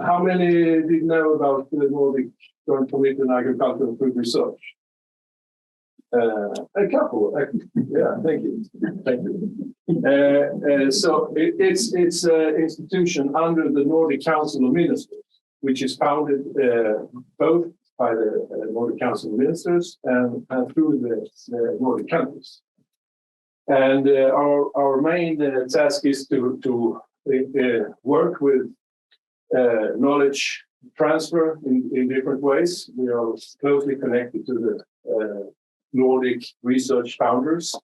how many did know about the Nordic Joint Committee on Agriculture and Food Research? A couple, yeah, thank you. So it's an institution under the Nordic Council of Ministers, which is founded both by the Nordic Council of Ministers and through the Nordic countries. And our main task is to work with knowledge transfer in different ways. We are closely connected to the Nordic research founders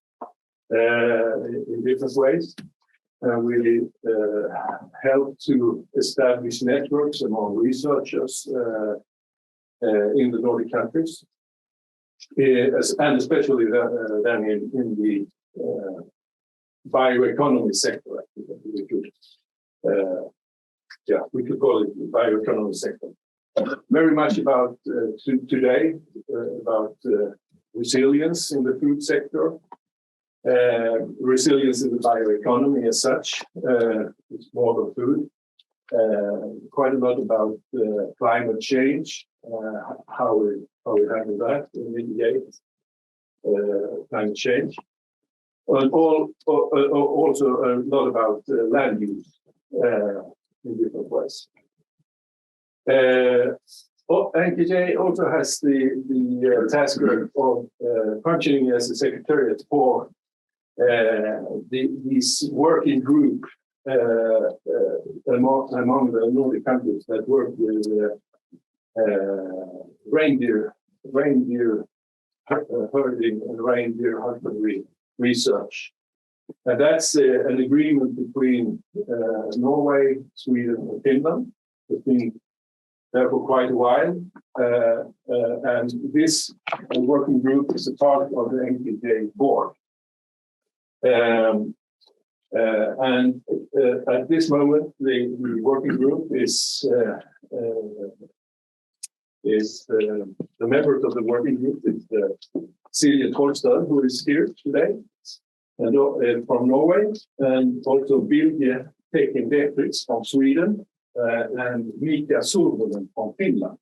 in different ways. We help to establish networks among researchers in the Nordic countries, and especially then in the bioeconomy sector. We could call it the bioeconomy sector. Very much about today, about resilience in the food sector, resilience in the bioeconomy as such, it's more than food. Quite a lot about climate change, how we handle that and mitigate climate change. And also a lot about land use in different ways. NKJ also has the task of functioning as a secretariat for this working group among the Nordic countries that work with reindeer herding and reindeer husbandry research. And that's an agreement between Norway, Sweden, and Finland. It's been there for quite a while. And this working group is a part of the NKJ board. And at this moment, the working group is the members of the working group is Silje Tolstad, who is here today, and from Norway, and also Birge Tekenbetrix from Sweden, and Mika Survonen from Finland.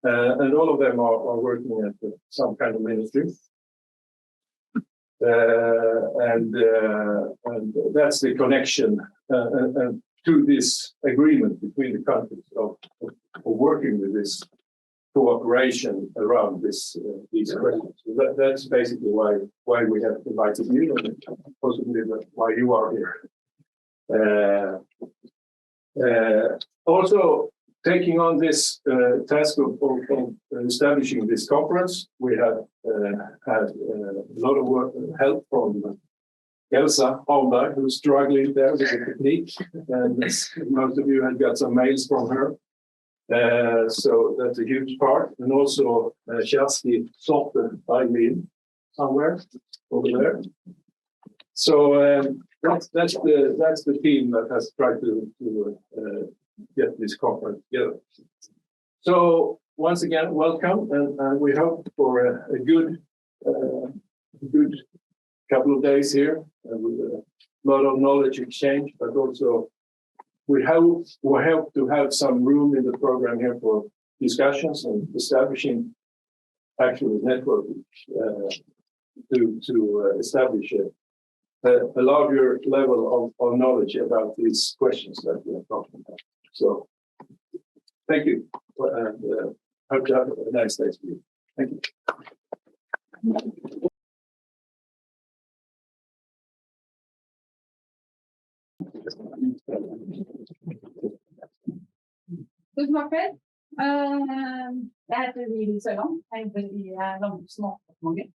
And all of them are working at some kind of ministry. And that's the connection to this agreement between the countries of working with this cooperation around these questions. So that's basically why we have invited you, and possibly why you are here. Also, taking on this task of establishing this conference, we have had a lot of help from Elsa Holmberg, who's struggling there with the technique, and most of you have got some mails from her. So that's a huge part, and also Kjersti Sorte Berglin somewhere over there. So that's the team that has tried to get this conference together. So once again, welcome, and we hope for a good couple of days here with a lot of knowledge exchange, but also we hope to have some room in the program here for discussions and establishing actual networking to establish a larger level of knowledge about these questions that we are talking about. So, thank you, and hope to have a nice day for you. Thank you. Tusen takk for. Jeg heter Reindeer Husbandry. Jeg jobber i Landbruks- og matdepartementet.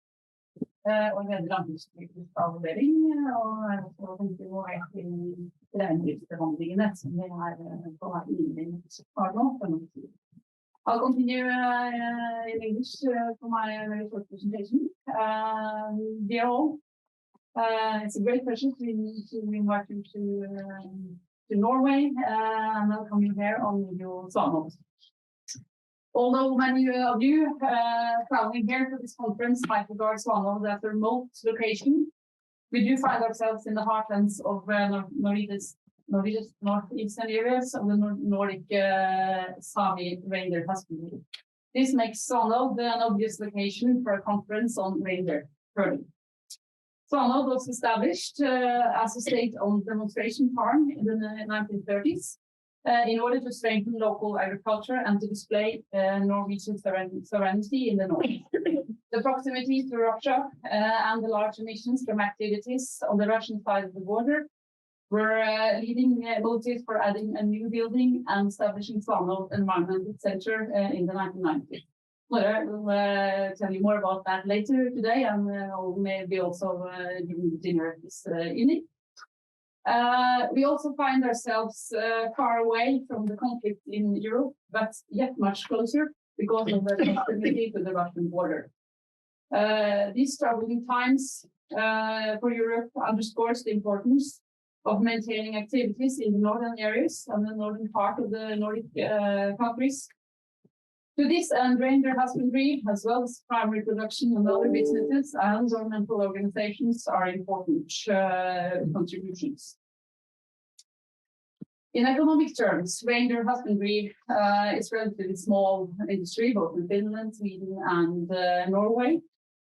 Og jeg leder landbrukspolitisk avdeling, og er også involvert i reindriftsforhandlingene som vi er på vei inn i nå. I'll continue in English for my very short presentation. Dear all, it's a great pleasure to invite you to Norway and welcome you here on your Svanhovd. Although many of you traveling here for this conference might regard Svanhovd as a remote location, we do find ourselves in the heartlands of Norwegian northeastern areas of the Nordic Sami Reindeer Husbandry. This makes Svanhovd an obvious location for a conference on reindeer herding. Svanhovd was established as a state-owned demonstration farm in the 1930s in order to strengthen local agriculture and to display Norwegian sovereignty in the north. The proximity to Russia and the large emissions from activities on the Russian side of the border were leading motives for adding a new building and establishing Svanhovd Environmental Center in the 1990s. Snorre will tell you more about that later today, and maybe also during the dinner this evening. We also find ourselves far away from the conflict in Europe, but yet much closer because of the proximity to the Russian border. These troubling times for Europe underscores the importance of maintaining activities in the northern areas and the northern part of the Nordic countries. To this end, reindeer husbandry, as well as primary production and other businesses and governmental organizations, are important contributions. In economic terms, reindeer husbandry is a relatively small industry, both in Finland, Sweden, and Norway,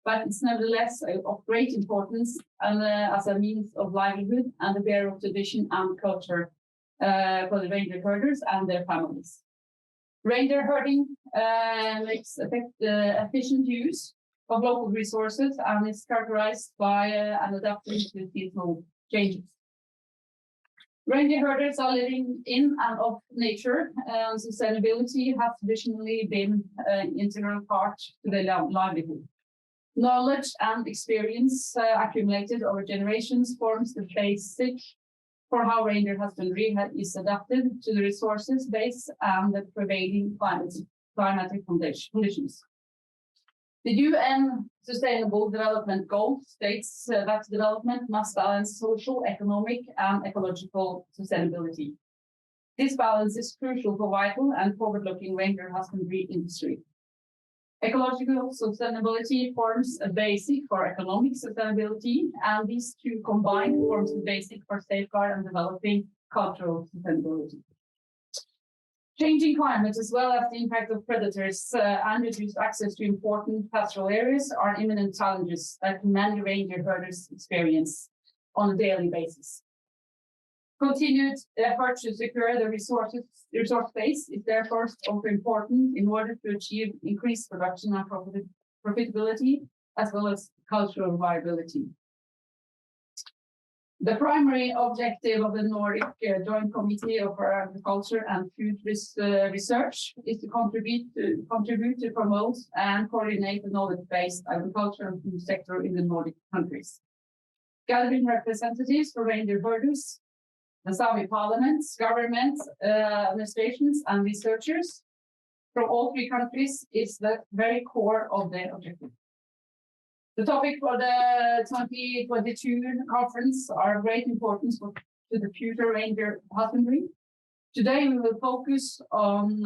but it's nevertheless of great importance and as a means of livelihood and a bearer of tradition and culture for the reindeer herders and their families. Reindeer herding makes efficient use of local resources and is characterized by an adapting to seasonal changes. Reindeer herders are living in and of nature, and sustainability has traditionally been an integral part to their livelihood. Knowledge and experience accumulated over generations forms the basic for how reindeer husbandry is adapted to the resources base and the prevailing climatic conditions. The UN Sustainable Development Goal states that development must balance social, economic, and ecological sustainability. This balance is crucial for vital and forward-looking reindeer husbandry industry. Ecological sustainability forms a basic for economic sustainability, and these two combined forms the basic for safeguard and developing cultural sustainability. Changing climate, as well as the impact of predators and reduced access to important pastoral areas, are imminent challenges that many reindeer herders experience on a daily basis. Continued effort to secure the resource base is therefore also important in order to achieve increased production and profitability, as well as cultural viability. The primary objective of the Nordic Joint Committee of Agriculture and Food Research is to contribute to promote and coordinate the knowledge-based agriculture and food sector in the Nordic countries. Gathering representatives for reindeer herders, the Sami parliaments, governments, administrations, and researchers from all three countries is the very core of the objective. The topic for the 2022 conference are of great importance to the future reindeer husbandry. Today we will focus on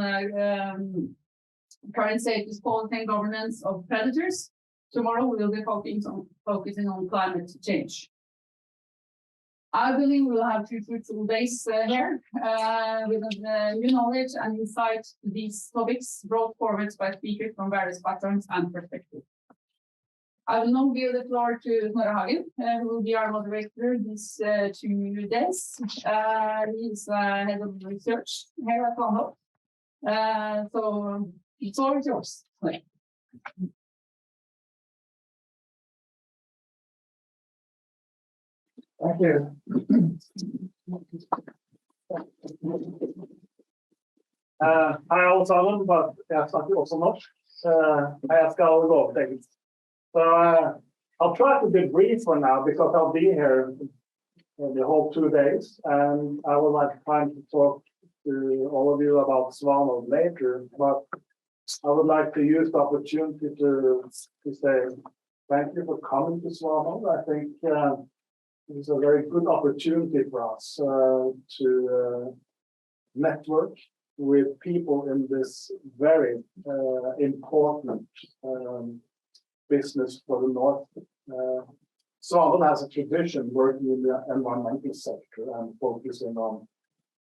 current status, policy, and governance of predators. Tomorrow we will be focusing on climate change. I believe we'll have two fruitful days here with new knowledge and insight to these topics brought forward by speakers from various backgrounds and perspectives. I will now give the floor to Snorre Hagen, who will be our moderator these 2 days. He is head of research here at Svanhovd. So the floor is yours. Thank you. Hei alle sammen, jeg snakker også norsk. Jeg skal gå opp engelsk. So I'll try to be brief for now because I'll be here the whole 2 days, and I would like time to talk to all of you about Svanhovd later. But I would like to use the opportunity to say thank you for coming to Svanhovd. I think it's a very good opportunity for us to network with people in this very important business for the North. Svanhovd has a tradition working in the environmental sector and focusing on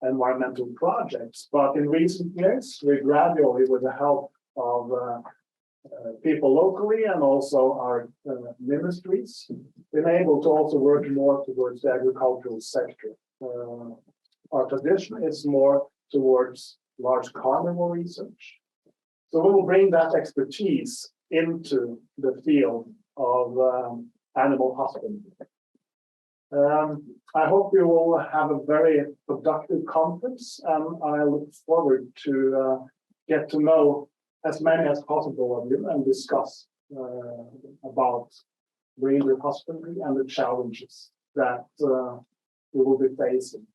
environmental projects. But in recent years, we gradually, with the help of people locally and also our ministries, been able to also work more towards the agricultural sector. Our tradition is more towards large carnivore research. So we will bring that expertise into the field of animal husbandry. I hope you will have a very productive conference, and I look forward to get to know as many as possible of you and discuss about reindeer husbandry and the challenges that we will be facing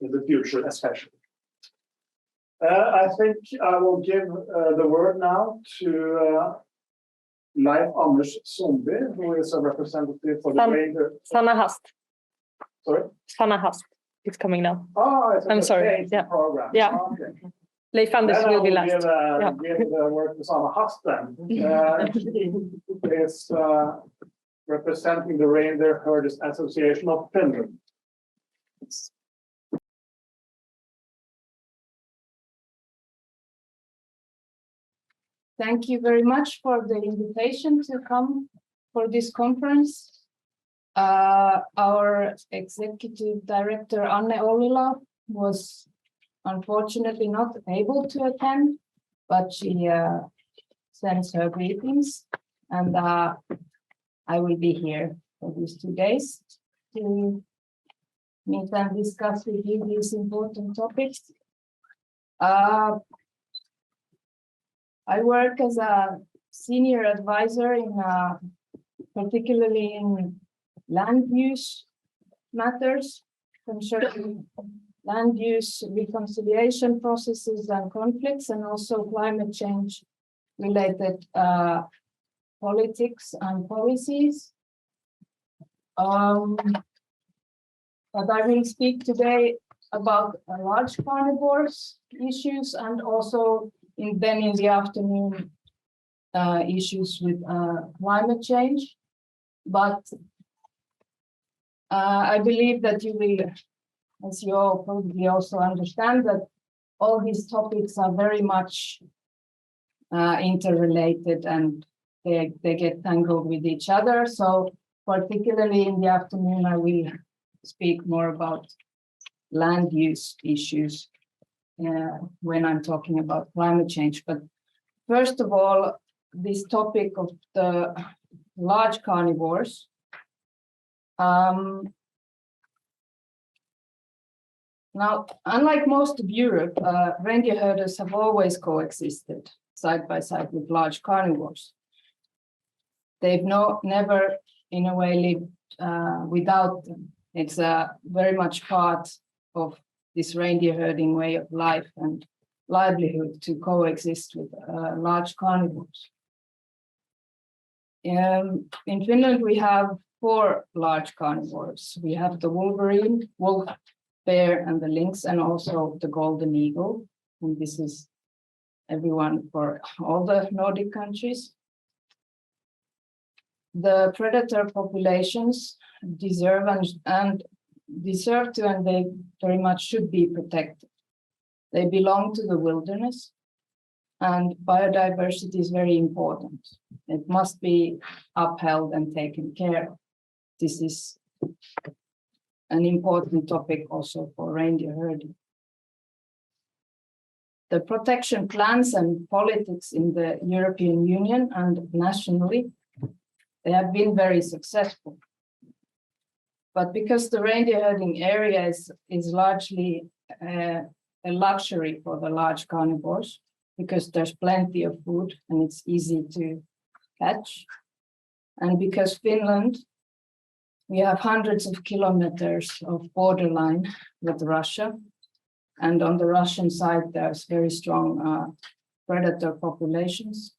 in the future, especially. I think I will give the word now to Leif Anders Sundby, who is a representative for the Reindeer. Sanna Hast. Sorry? Sanna Hast. It's coming now. Oh, it's I'm sorry. Yeah. Program. Yeah. Okay. Leif Anders will be last. Give the word to Sanna Hast then. She is representing the Reindeer Herders Association of Finland. Thank you very much for the invitation to come for this conference. Our executive director, Anne-Erling, was unfortunately not able to attend, but she sends her greetings, and I will be here for these 2 days to meet and discuss with you these important topics. I work as a senior advisor in particularly in land use matters concerning land use reconciliation processes and conflicts, and also climate change related politics and policies. But I will speak today about large carnivores issues, and also then in the afternoon issues with climate change. But I believe that you will, as you all probably also understand, that all these topics are very much interrelated, and they get tangled with each other. So particularly in the afternoon, I will speak more about land use issues when I'm talking about climate change. But first of all, this topic of the large carnivores. Now, unlike most of Europe, reindeer herders have always coexisted side by side with large carnivores. They've never, in a way, lived without them. It's very much part of this reindeer herding way of life and livelihood to coexist with large carnivores. In Finland, we have 4 large carnivores. We have the wolverine, wolf, bear, and the lynx, and also the golden eagle. And this is everyone for all the Nordic countries. The predator populations deserve to, and they very much should be protected. They belong to the wilderness, and biodiversity is very important. It must be upheld and taken care of. This is an important topic also for reindeer herding. The protection plans and politics in the European Union and nationally, they have been very successful. But because the reindeer herding area is largely a luxury for the large carnivores, because there's plenty of food and it's easy to catch. And because Finland, we have hundreds of kilometers of borderline with Russia. And on the Russian side, there's very strong predator populations.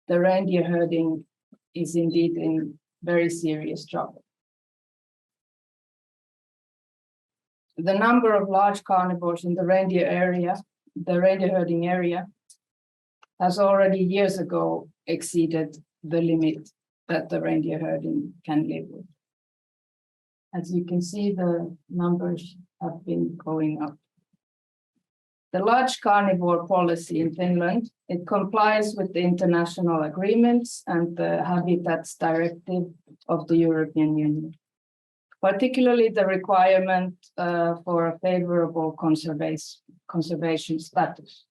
The reindeer herding is indeed in very serious trouble. The number of large carnivores in the reindeer herding area, has already years ago exceeded the limit that the reindeer herding can live with. As you can see, the numbers have been going up. The large carnivore policy in Finland, it complies with the international agreements and the Habitats Directive of the European Union, particularly the requirement for a favorable conservation status.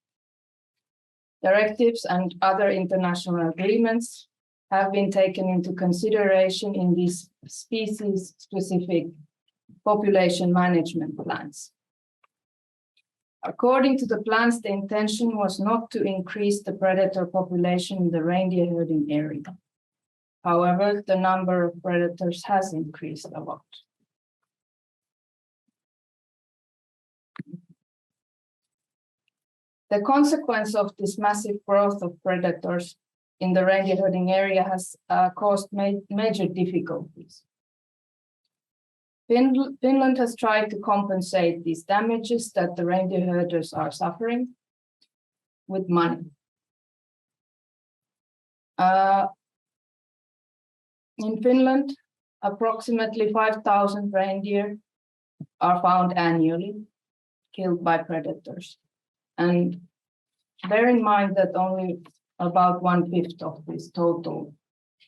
Directives and other international agreements have been taken into consideration in these species-specific population management plans. According to the plans, the intention was not to increase the predator population in the reindeer herding area. However, the number of predators has increased a lot. The consequence of this massive growth of predators in the reindeer herding area has caused major difficulties. Finland has tried to compensate these damages that the reindeer herders are suffering with money. In Finland, approximately 5,000 reindeer are found annually killed by predators. And bear in mind that only about 1/5 of these total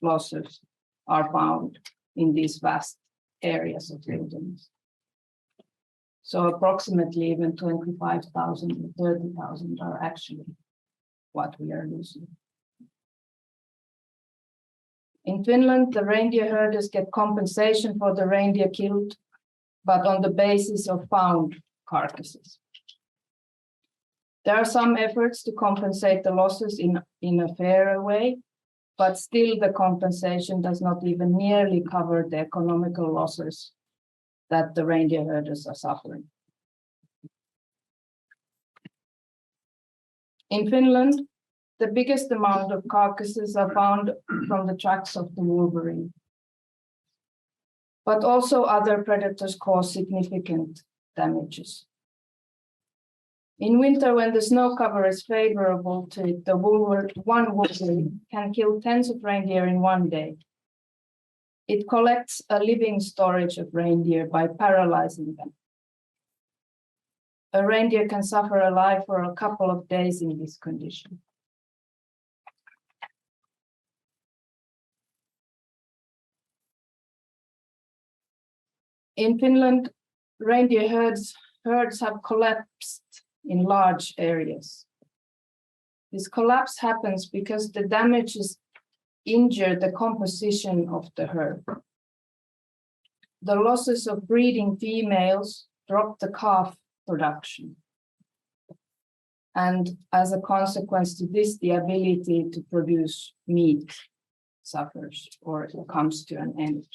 losses are found in these vast areas of wilderness. So approximately even 25,000 or 30,000 are actually what we are losing. In Finland, the reindeer herders get compensation for the reindeer killed, but on the basis of found carcasses. There are some efforts to compensate the losses in a fairer way, but still the compensation does not even nearly cover the economical losses that the reindeer herders are suffering. In Finland, the biggest amount of carcasses are found from the tracks of the wolverine. But also other predators cause significant damages. In winter, when the snow cover is favorable to it, one wolverine can kill tens of reindeer in one day. It collects a living storage of reindeer by paralyzing them. A reindeer can suffer alive for a couple of days in this condition. In Finland, reindeer herds have collapsed in large areas. This collapse happens because the damages injure the composition of the herd. The losses of breeding females drop the calf production. And as a consequence to this, the ability to produce meat suffers or comes to an end.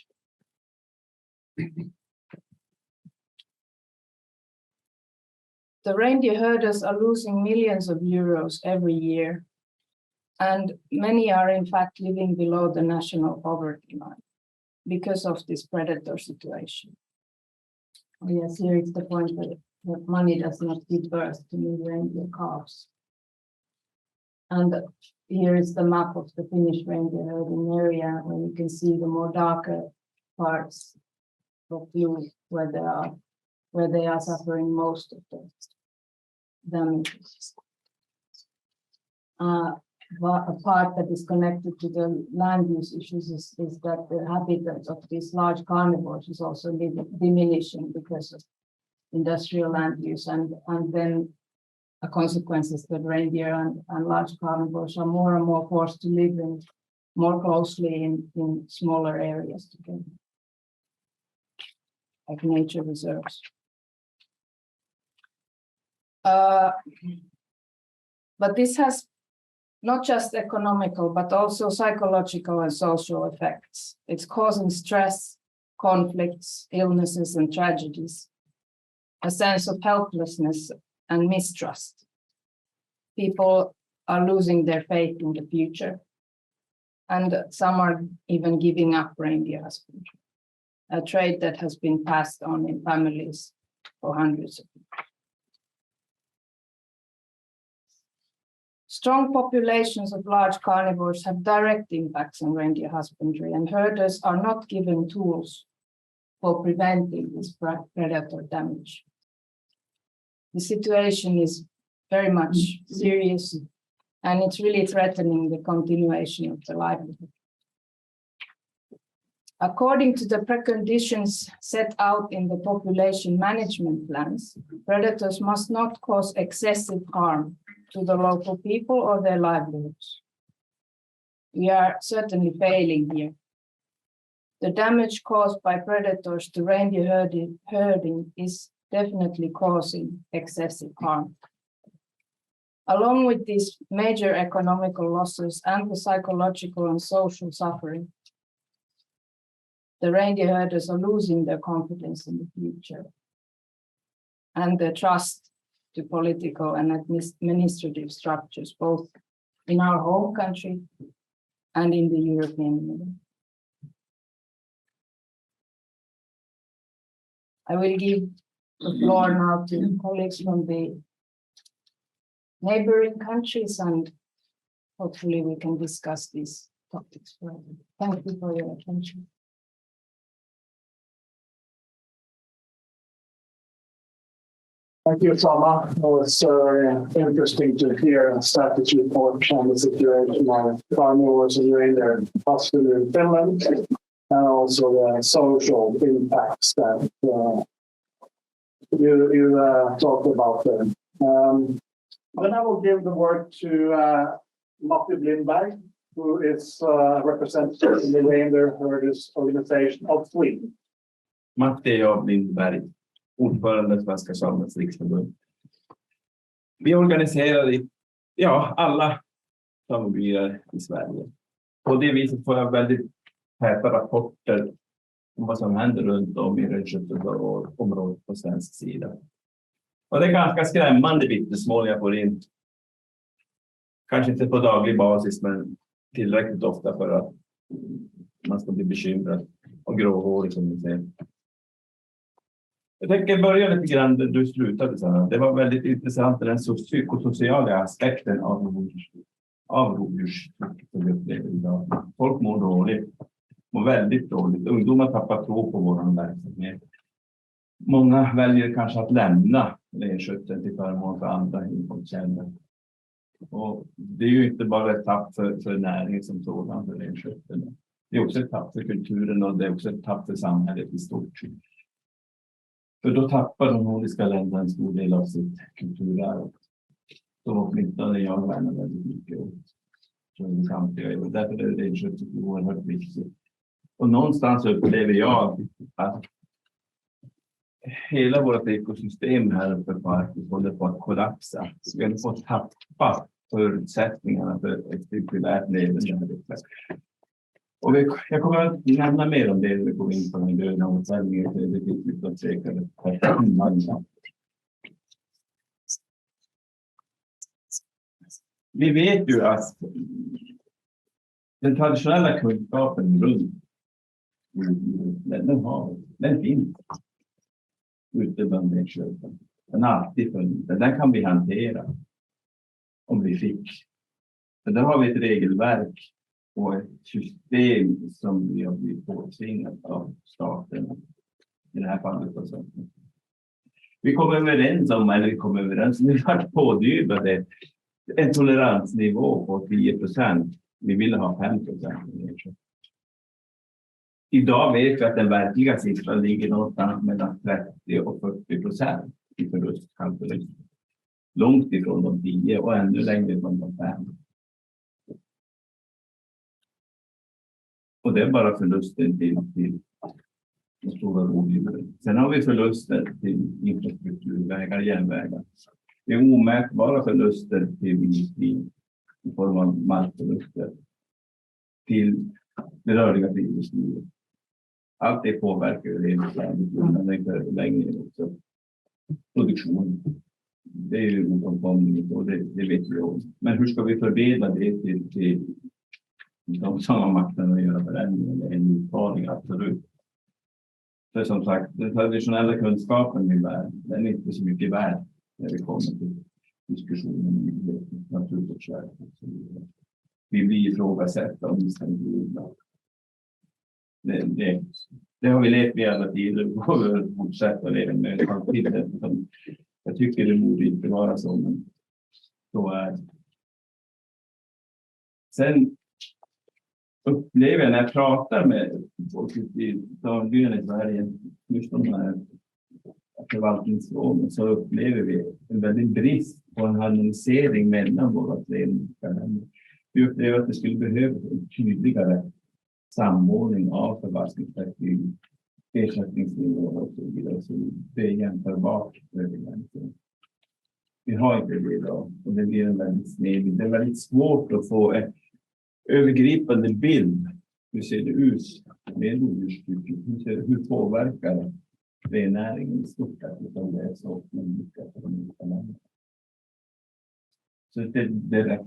The reindeer herders are losing millions of euros every year, and many are in fact living below the national poverty line because of this predator situation. Yes, here is the point that money does not give birth to new reindeer calves. And here is the map of the Finnish reindeer herding area, where you can see the more darker parts of blue where they are suffering most of the damages. A part that is connected to the land use issues is that the habitat of these large carnivores is also diminishing because of industrial land use, and then a consequence is that reindeer and large carnivores are more and more forced to live in more closely in smaller areas together, like nature reserves. But this has not just economical, but also psychological and social effects. It's causing stress, conflicts, illnesses, and tragedies, a sense of helplessness and mistrust. People are losing their faith in the future, and some are even giving up reindeer husbandry, a trade that has been passed on in families for hundreds of years. Strong populations of large carnivores have direct impacts on reindeer husbandry, and herders are not given tools for preventing this predator damage. The situation is very much serious, and it's really threatening the continuation of the livelihood. According to the preconditions set out in the population management plans, predators must not cause excessive harm to the local people or their livelihoods. We are certainly failing here. The damage caused by predators to reindeer herding is definitely causing excessive harm. Along with these major economical losses and the psychological and social suffering, the reindeer herders are losing their confidence in the future and their trust to political and administrative structures, both in our home country and in the European Union. I will give the floor now to colleagues from the neighboring countries, and hopefully we can discuss these topics further. Thank you for your attention. Thank you, Sanna. It was very interesting to hear a status report on the situation of carnivores and reindeer husbandry in Finland, and also the social impacts that you talked about there. Then I will give the word to Matti Blind Berg, who is representing in the Reindeer Herders organization of Sweden. Matti Blind Berg, ordförande Svenska samernas riksförbund. Vi organiserar alla samebyar i Sverige. På det viset får jag väldigt täta rapporter om vad som händer runt om i renskötselområdet på svensk sida. Och det är ganska skrämmande vittnesmål jag får in. Kanske inte på daglig basis, men tillräckligt ofta för att man ska bli bekymrad och gråhårig, som ni ser. Jag tänker börja lite grann där du slutade, Sanna. Det var väldigt intressant, den psykosociala aspekten av rovdjurstrycket som vi upplever idag. Folk mår dåligt, mår väldigt dåligt. Ungdomar tappar tro på vår verksamhet. Många väljer kanske att lämna renskötseln till förmån för andra inkomstkällor. Och det är ju inte bara ett tapp för näringen som sådan, för renskötseln. Det är också ett tapp för kulturen, och det är också ett tapp för samhället i stort. För då tappar de nordiska länderna en stor del av sitt kulturarv. Som åtminstone jag värnar väldigt mycket åt. Därför är renskötseln oerhört viktigt. Och någonstans upplever jag att hela vårt ekosystem här uppe på Arktis håller på att kollapsa. Vi har fått tappa förutsättningarna för ett cirkulärt levande. Och jag kommer att nämna mer om det när vi går in på den gröna omställningen. Det finns utan tvekan. Vi vet ju att den traditionella kunskapen runt den finns ute bland renskötseln. Den har alltid funnits. Den kan vi hantera om vi fick. Men där har vi ett regelverk och ett system som vi har blivit påtvingat av staten i det här fallet. Vi kommer överens om, vi har pådyvlade en toleransnivå på 10%. Vi vill ha 5%. Idag vet vi att den verkliga siffran ligger någonstans mellan 30 och 40% i förlustkalkylen. Långt ifrån de 10 och ännu längre från de 5. Och det är bara förlusten till de stora rovdjuren. Sen har vi förluster till infrastruktur, vägar, järnvägar. Det är omätbara förluster till industrin i form av markförluster till det rörliga friluftslivet. Allt det påverkar det hela längre också. Produktion. Det är ju ofrånkomligt och det vet vi om. Men hur ska vi fördela det till de som har makten att göra förändringar? Det är en utmaning, absolut. För som sagt, den traditionella kunskapen vi bär, den är inte så mycket värd när vi kommer till diskussionen om naturvårdsverket. Vi blir ifrågasätta om vi ska bli Det har vi levt med alla tider och kommer fortsätta leva med framtiden. Jag tycker det borde inte vara så, men så är det. Sen upplever jag när jag pratar med folk i Dagbyen i Sverige, just de här förvaltningsfrågorna, så upplever vi en väldigt brist på en harmonisering mellan våra tre länder. Vi upplever att det skulle behövas en tydligare samordning av förvaltningsverktyg, ersättningsnivåer och så vidare, så det är jämförbart över gränsen. Vi har inte det idag och det blir en väldigt sned. Det är väldigt svårt att få en övergripande bild. Hur ser det ut med rovdjurstrycket? Hur påverkar det rennäringen i stort? Utan det är så olika för de olika länderna. Så det är rätt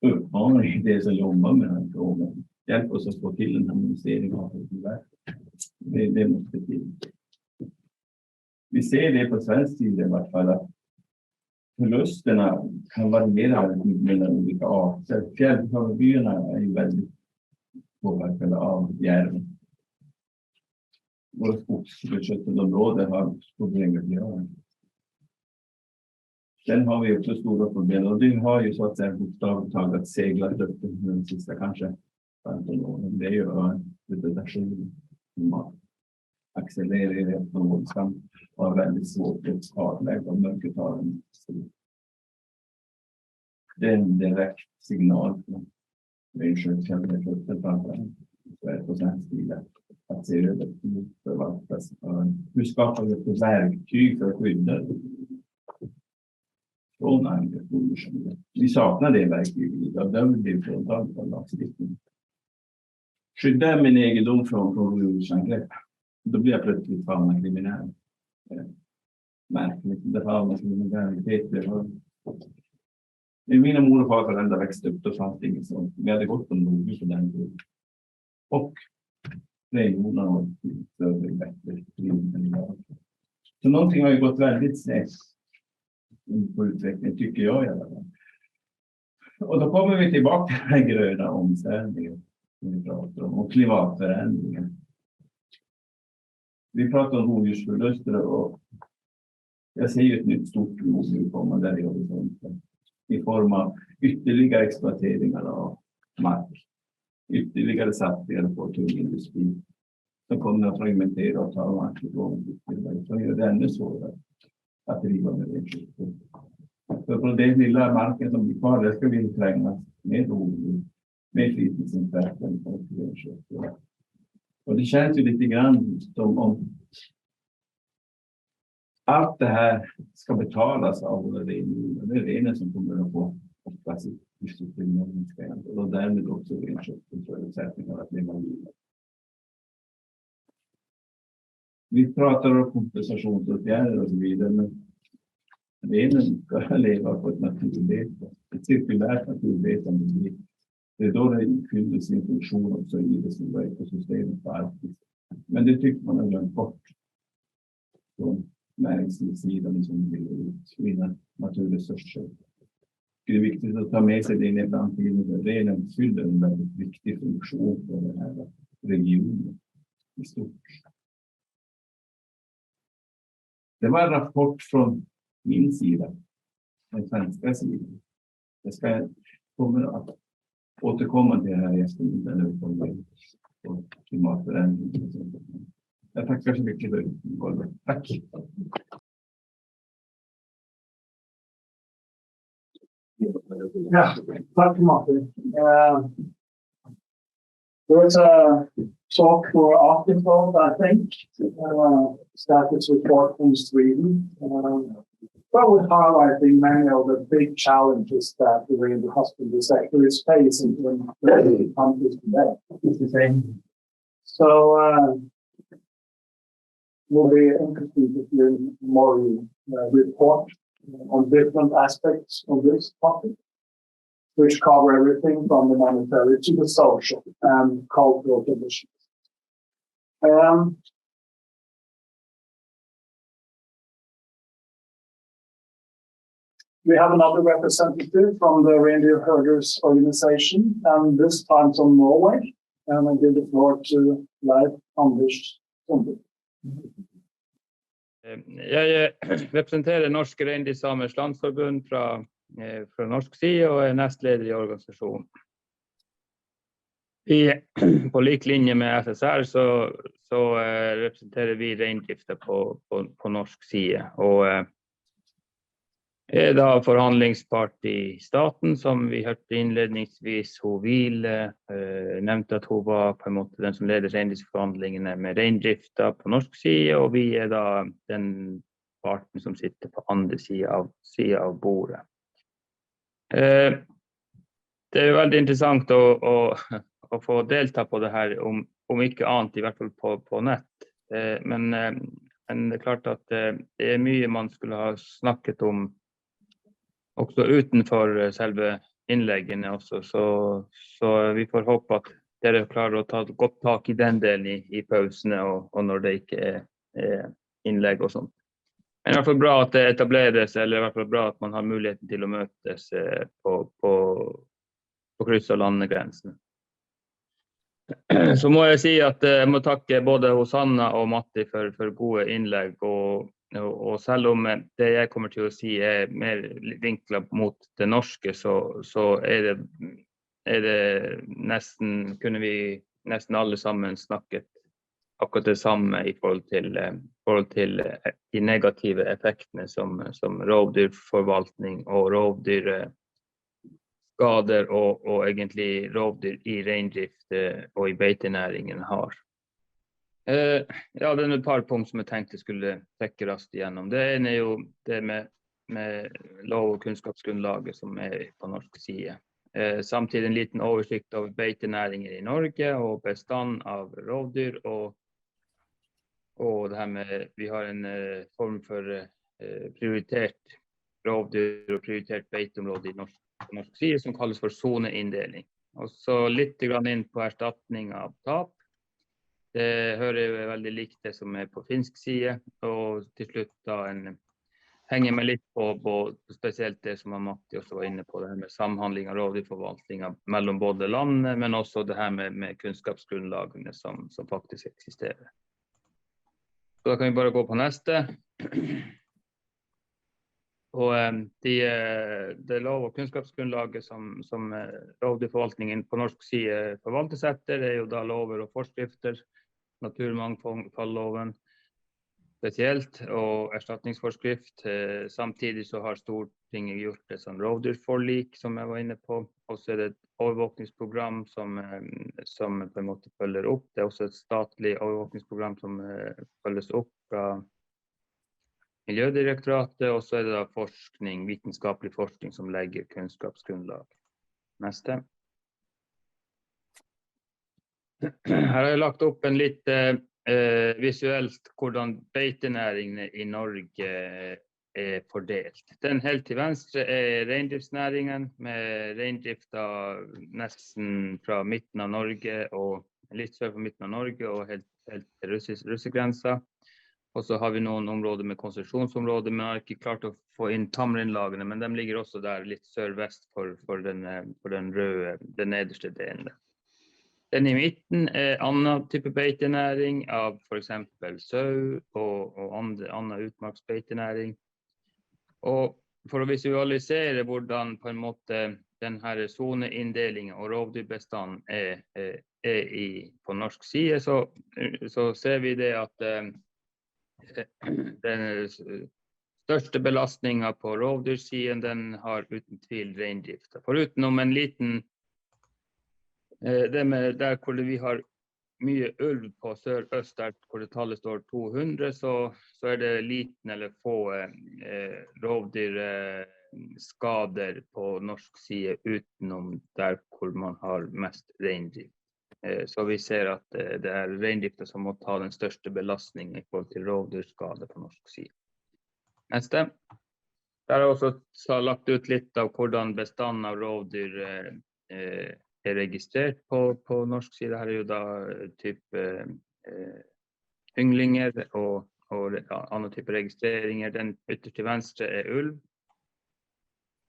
uppmaning det som jobbar med den här frågan. Hjälp oss att få till en harmonisering av det måste till. Vi ser det på svensk sida i vart fall att förlusterna kan variera väldigt mycket mellan olika arter. Fjällfågelbyarna är ju väldigt påverkade av järv. Våra skogsbeskötselområden har problem med björn. Sen har vi också stora problem och det har ju så att säga bokstavligt taget seglat upp de sista kanske 15 åren. Det är ju vegetation som accelererar på våldsamt och har väldigt svårt att kartlägga och mörkertalen. Det är en direkt signal från renskötseln på svensk sida att se över hur förvaltas. Hur skapar vi ett verktyg för att skydda från angrepp? Vi saknar det verktyget och där blir det fråntaget av lagstiftningen. Skydda min egendom från rovdjursangrepp. Då blir jag plötsligt fauna kriminell. Märkligt, det fauna kriminalitet. Mina mor och farföräldrar växte upp, då fanns det inget sånt. Vi hade gått om rovdjur på den tiden. Och renhjordarna var större, bättre. Så någonting har ju gått väldigt snett på utvecklingen, tycker jag i alla fall. Och då kommer vi tillbaka till den här gröna omställningen som vi pratar om, och klimatförändringen. Vi pratar om rovdjursförluster och jag ser ju ett nytt stort rovdjur komma där i horisonten i form av ytterligare exploateringar av mark, ytterligare satsningar på tung industri som kommer att fragmentera och ta mark ifrån ytterligare, som gör det ännu svårare att driva med renskötsel. Så på den lilla marken som blir kvar, där ska vi trängas med rovdjur, med fritidsintressen och renskötsel. Och det känns ju lite grann som om allt det här ska betalas av våra renhjordar. Det är renen som kommer att få oftast i disciplinen och därmed också renskötselförutsättningar att leva vidare. Vi pratar om kompensationsåtgärder och så vidare, men renen ska leva på ett naturbete, ett cirkulärt naturbetande. Det är då det fyller sin funktion också i det stora ekosystemet på Arktis. Men det tycker man har glömt bort från näringslivssidan som vill utvinna naturresurser. Det är viktigt att ta med sig det in i framtiden. Renen fyller en väldigt viktig funktion för den här regionen i stort. Det var en rapport från min sida, den svenska sidan. Jag ska återkomma till det här i eftermiddag när vi kommer in på klimatförändring. Jag tackar så mycket för det. Tack. Yeah, tack Matti. There was a talk for Aftonbladet, I think, status report from Sweden. Probably highlighting many of the big challenges that the Reindeer Husbandry sector is facing in the countries today. It's the same. So, we'll be interested to hear more report on different aspects of this topic, which cover everything from the monetary to the social and cultural conditions. We have another representative from the Reindeer Herders organization, and this time from Norway. And I give the floor to Leif Anders Sondre. Jeg representerer Norske Reindeer Samers Landsforbund fra norsk side og nestleder I organisasjonen. På lik linje med SSR så representerer vi reindrifta på norsk side, og da forhandlingspart I staten, som vi hørte innledningsvis, hun nevnte at hun var på en måte den som leder reindriftsforhandlingene med reindrifta på norsk side, og vi da den parten som sitter på andre siden av bordet. Det jo veldig interessant å få delta på det her, om ikke annet, I hvert fall på nett. Men det klart at det mye man skulle ha snakket om også utenfor selve innleggene også, så vi får håpe at dere klarer å ta godt tak I den delen I pausene og når det ikke innlegg og sånt. Men I hvert fall bra at det etableres, eller I hvert fall bra at man har muligheten til å møtes på kryss av landegrensen. Så må jeg si at jeg må takke både Sanna og Matti for gode innlegg, og selv om det jeg kommer til å si mer vinklet mot det norske, så det nesten, kunne vi nesten alle sammen snakket akkurat det samme I forhold til de negative effektene som rovdyrforvaltning og rovdyr skader og egentlig rovdyr I reindrift og I beitenæringen har. Ja, det et par punkt som jeg tenkte skulle trekke raskt igjennom. Det ene jo det med lov- og kunnskapsgrunnlaget som på norsk side. Samtidig en liten oversikt over beitenæringer I Norge og bestand av rovdyr, og det her med, vi har en form for prioritert rovdyr og prioritert beiteområde på norsk side som kalles for zoneinndeling. Og så litt grann inn på erstatning av tap. Det hører jo veldig likt det som på finsk side, og til slutt da henger meg litt på spesielt det som Matti også var inne på, det her med samhandling av rovdyrforvaltninga mellom både landene, men også det her med kunnskapsgrunnlagene som faktisk eksisterer. Så da kan vi bare gå på neste. Og det lov- og kunnskapsgrunnlaget som rovdyrforvaltningen på norsk side forvaltes etter, det jo da lover og forskrifter, naturmangfoldloven spesielt, og erstatningsforskrift. Samtidig så har Stortinget gjort det som rovdyrforlik, som jeg var inne på. Og så det et overvåkningsprogram som på en måte følger opp. Det også et statlig overvåkningsprogram som følges opp fra Miljødirektoratet, og så det da forskning, vitenskapelig forskning som legger kunnskapsgrunnlag. Neste. Her har jeg lagt opp en litt visuelt hvordan beitenæringene I Norge fordelt. Den helt til venstre reindriftsnæringen, med reindrifta nesten fra midten av Norge, og litt sør for midten av Norge, og helt til russegrensa. Og så har vi noen områder med konsesjonsområder, men har ikke klart å få inn tamreinlagene, men de ligger også der litt sør-vest for den røde, den nederste delen. Den I midten annen type beitenæring av for eksempel sau og annen utmarksbeitenæring. Og for å visualisere hvordan på en måte den her zoneinndelingen og rovdyrbestand på norsk side, så ser vi det at den største belastningen på rovdyrsiden, den har uten tvil reindrifta. Foruten om en liten, det med der hvor vi har mye ulv på sør-øst, der hvor det tallet står 200, så det liten eller få rovdyrskader på norsk side utenom der hvor man har mest reindrift. Så vi ser at det reindrifta som må ta den største belastningen I forhold til rovdyrskade på norsk side. Neste. Der har jeg også lagt ut litt av hvordan bestanden av rovdyr registrert på norsk side. Her jo da type ynglinger og andre type registreringer. Den ytterst til venstre ulv.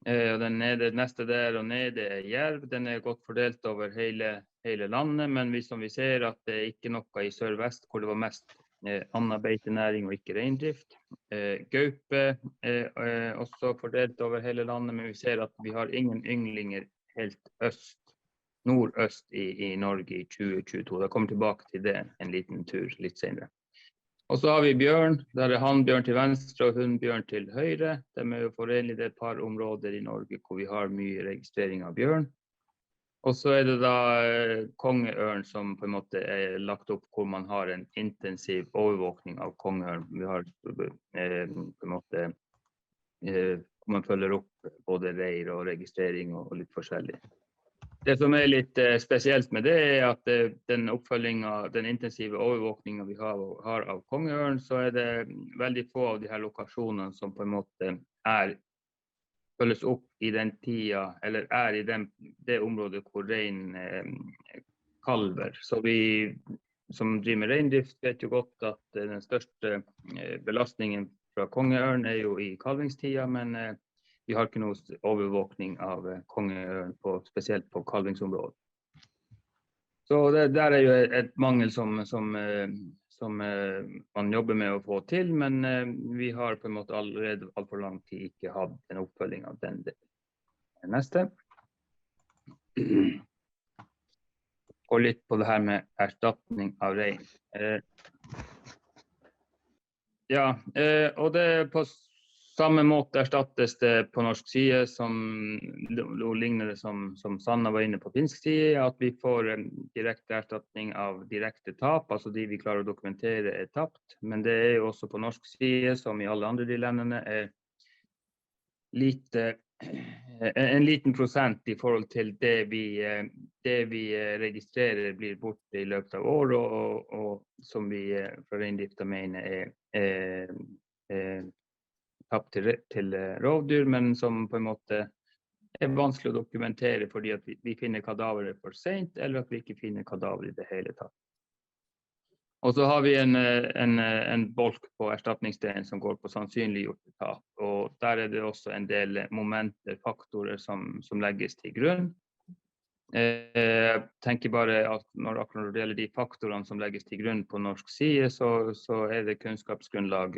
Og den neste der og nede jerv. Den godt fordelt over hele hele landet, men som vi ser at det ikke noe i sør-vest hvor det var mest annen beitenæring og ikke reindrift. Gaupe også fordelt over hele landet, men vi ser at vi har ingen ynglinger helt nordøst i Norge i 2022. Da kommer tilbake til det en liten tur litt senere. Og så har vi bjørn, der hannbjørn til venstre og hunnbjørn til høyre. De jo forenlig, det et par områder i Norge hvor vi har mye registrering av bjørn. Og så det da kongeørn som på en måte lagt opp hvor man har en intensiv overvåkning av kongeørn. Vi har på en måte, hvor man følger opp både reir og registrering og litt forskjellig. Det som litt spesielt med det at den oppfølgingen, den intensive overvåkningen vi har av kongeørn, så det veldig få av de her lokasjonene som på en måte følges opp i den tida, eller i det området hvor rein kalver. Så vi som driver med reindrift vet jo godt at den største belastningen fra kongeørn jo i kalvingstida, men vi har ikke noe overvåkning av kongeørn, spesielt på kalvingsområdet. Så det der jo et mangel som man jobber med å få til, men vi har på en måte allerede alt for lang tid ikke hatt en oppfølging av den delen. Neste. Gå litt på det her med erstatning av rein. Og det på samme måte erstattes det på norsk side, som ligner det som Sanna var inne på finsk side, at vi får direkte erstatning av direkte tap, altså de vi klarer å dokumentere tapt. Men det jo også på norsk side, som i alle andre de landene, en liten prosent i forhold til det vi registrerer blir borte i løpet av år, og som vi fra reindrifta mener tapt til rovdyr, men som på en måte vanskelig å dokumentere fordi at vi finner kadaveret for sent, eller at vi ikke finner kadaver i det hele tatt. Og så har vi en bolk på erstatningsdelen som går på sannsynliggjorte tap, og der det også en del momenter, faktorer som legges til grunn. Jeg tenker bare at når det gjelder de faktorene som legges til grunn på norsk side, så det kunnskapsgrunnlag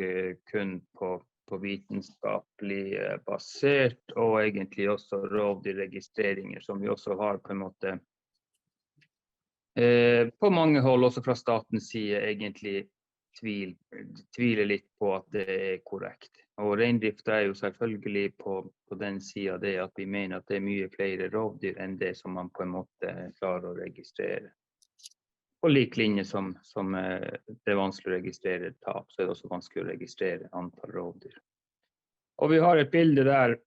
kun på vitenskapelig basert, og egentlig også rovdyrregistreringer, som vi også har på en måte på mange hold, også fra statens side, egentlig tviler litt på at det korrekt. Og reindrift jo selvfølgelig på den siden det at vi mener at det mye flere rovdyr enn det som man på en måte klarer å registrere. På lik linje som det vanskelig å registrere tap, så det også vanskelig å registrere antall rovdyr. Og vi har et bilde der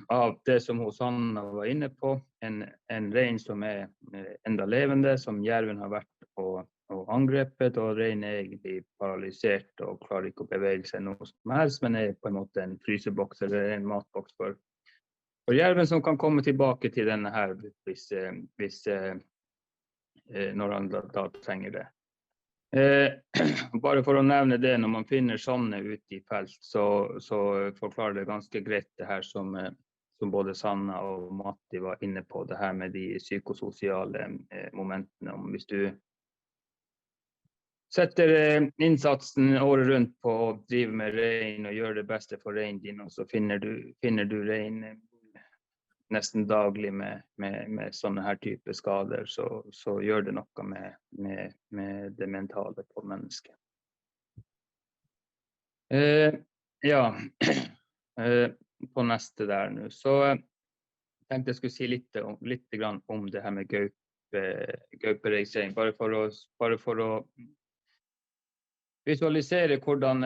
av det som Sanna var inne på, en rein som enda levende, som jerven har vært og angrepet, og reinen egentlig paralysert og klarer ikke å bevege seg noe som helst, men på en måte en fryseboks eller en matboks for jerven som kan komme tilbake til denne her hvis når han da trenger det. Bare for å nevne det, når man finner sånne ute i felt, så forklarer det ganske greit det her som både Sanna og Matti var inne på, det her med de psykososiale momentene. Om hvis du setter innsatsen året rundt på å drive med rein og gjøre det beste for reinen din, og så finner du rein nesten daglig med sånne her type skader, så gjør det noe med det mentale på mennesket. På neste der nå, så tenkte jeg skulle si litt grann om det her med gauperegistrering, bare for å visualisere hvordan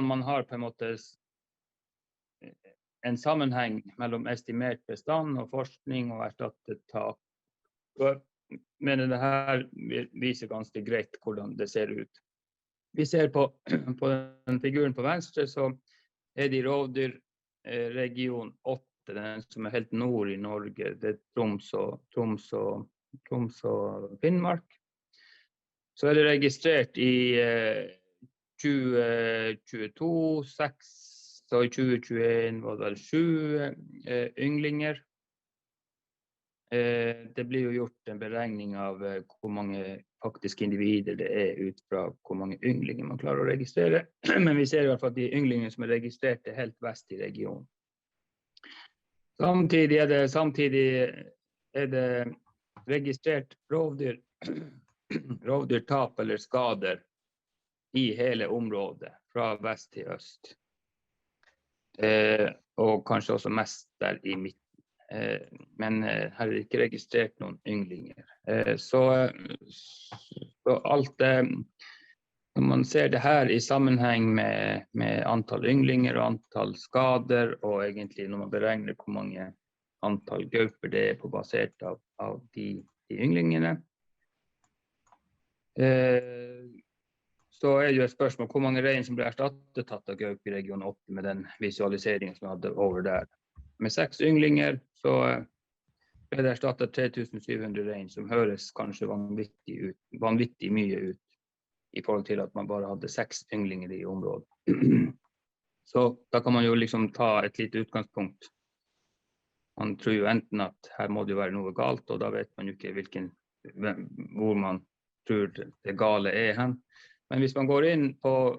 man har på en måte en sammenheng mellom estimert bestand og forskning og erstattet tap. Men det her viser ganske greit hvordan det ser ut. Vi ser på den figuren på venstre, så det i rovdyrregion 8, den som helt nord i Norge, det Troms og Finnmark. Så det registrert i 2022, 6, så i 2021 var det 7 ynglinger. Det blir jo gjort en beregning av hvor mange faktiske individer det ut fra hvor mange ynglinger man klarer å registrere. Men vi ser i hvert fall at de ynglingene som registrert helt vest i regionen. Samtidig er det registrert rovdyrtap eller skader i hele området, fra vest til øst. Og kanskje også mest der i midten. Men her er det ikke registrert noen ynglinger. Så alt når man ser det her i sammenheng med antall ynglinger og antall skader, og egentlig når man beregner hvor mange antall gauper det på basert av de ynglingene, så er det jo et spørsmål hvor mange rein som ble erstattet tatt av gaup i region 8 med den visualiseringen som vi hadde over der. Med 6 ynglinger så ble det erstattet 3700 rein, som høres kanskje vanvittig mye ut i forhold til at man bare hadde 6 ynglinger i området. Så da kan man jo liksom ta et lite utgangspunkt. Man tror jo enten at her må det jo være noe galt, og da vet man jo ikke hvor man tror det gale hen. Men hvis man går inn på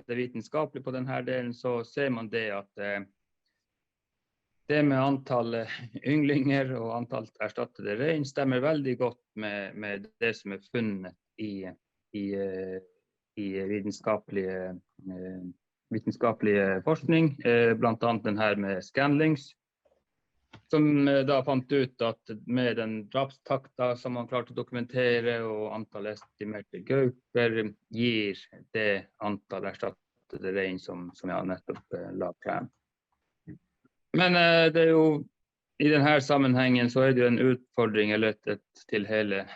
det vitenskapelige på denne delen, så ser man det at det med antall ynglinger og antall erstattede rein stemmer veldig godt med det som er funnet i vitenskapelige forskning, blant annet den her med Scanlings, som da fant ut at med den drapstakta som man klarte å dokumentere og antall estimerte gauper gir det antall erstattede rein som jeg nettopp la frem. Men det er jo i denne sammenhengen så er det jo en utfordring eller til hele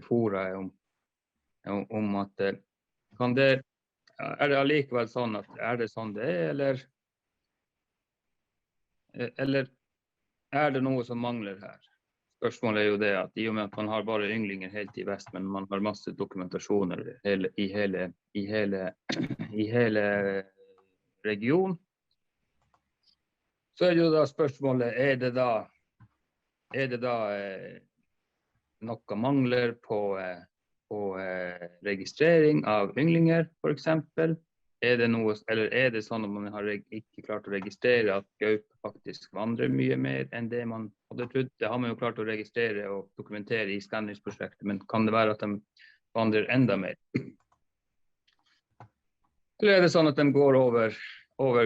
fora om at er det allikevel sånn at det sånn det eller er det noe som mangler her? Spørsmålet er jo det at i og med at man har bare ynglinger helt i vest, men man har masse dokumentasjoner i hele regionen, så er det jo da spørsmålet, er det da noe mangler på registrering av ynglinger, for eksempel? Er det sånn at man har ikke klart å registrere at gaup faktisk vandrer mye mer enn det man hadde trodd? Det har man jo klart å registrere og dokumentere i skanningsprosjektet, men kan det være at de vandrer enda mer? Eller er det sånn at de går over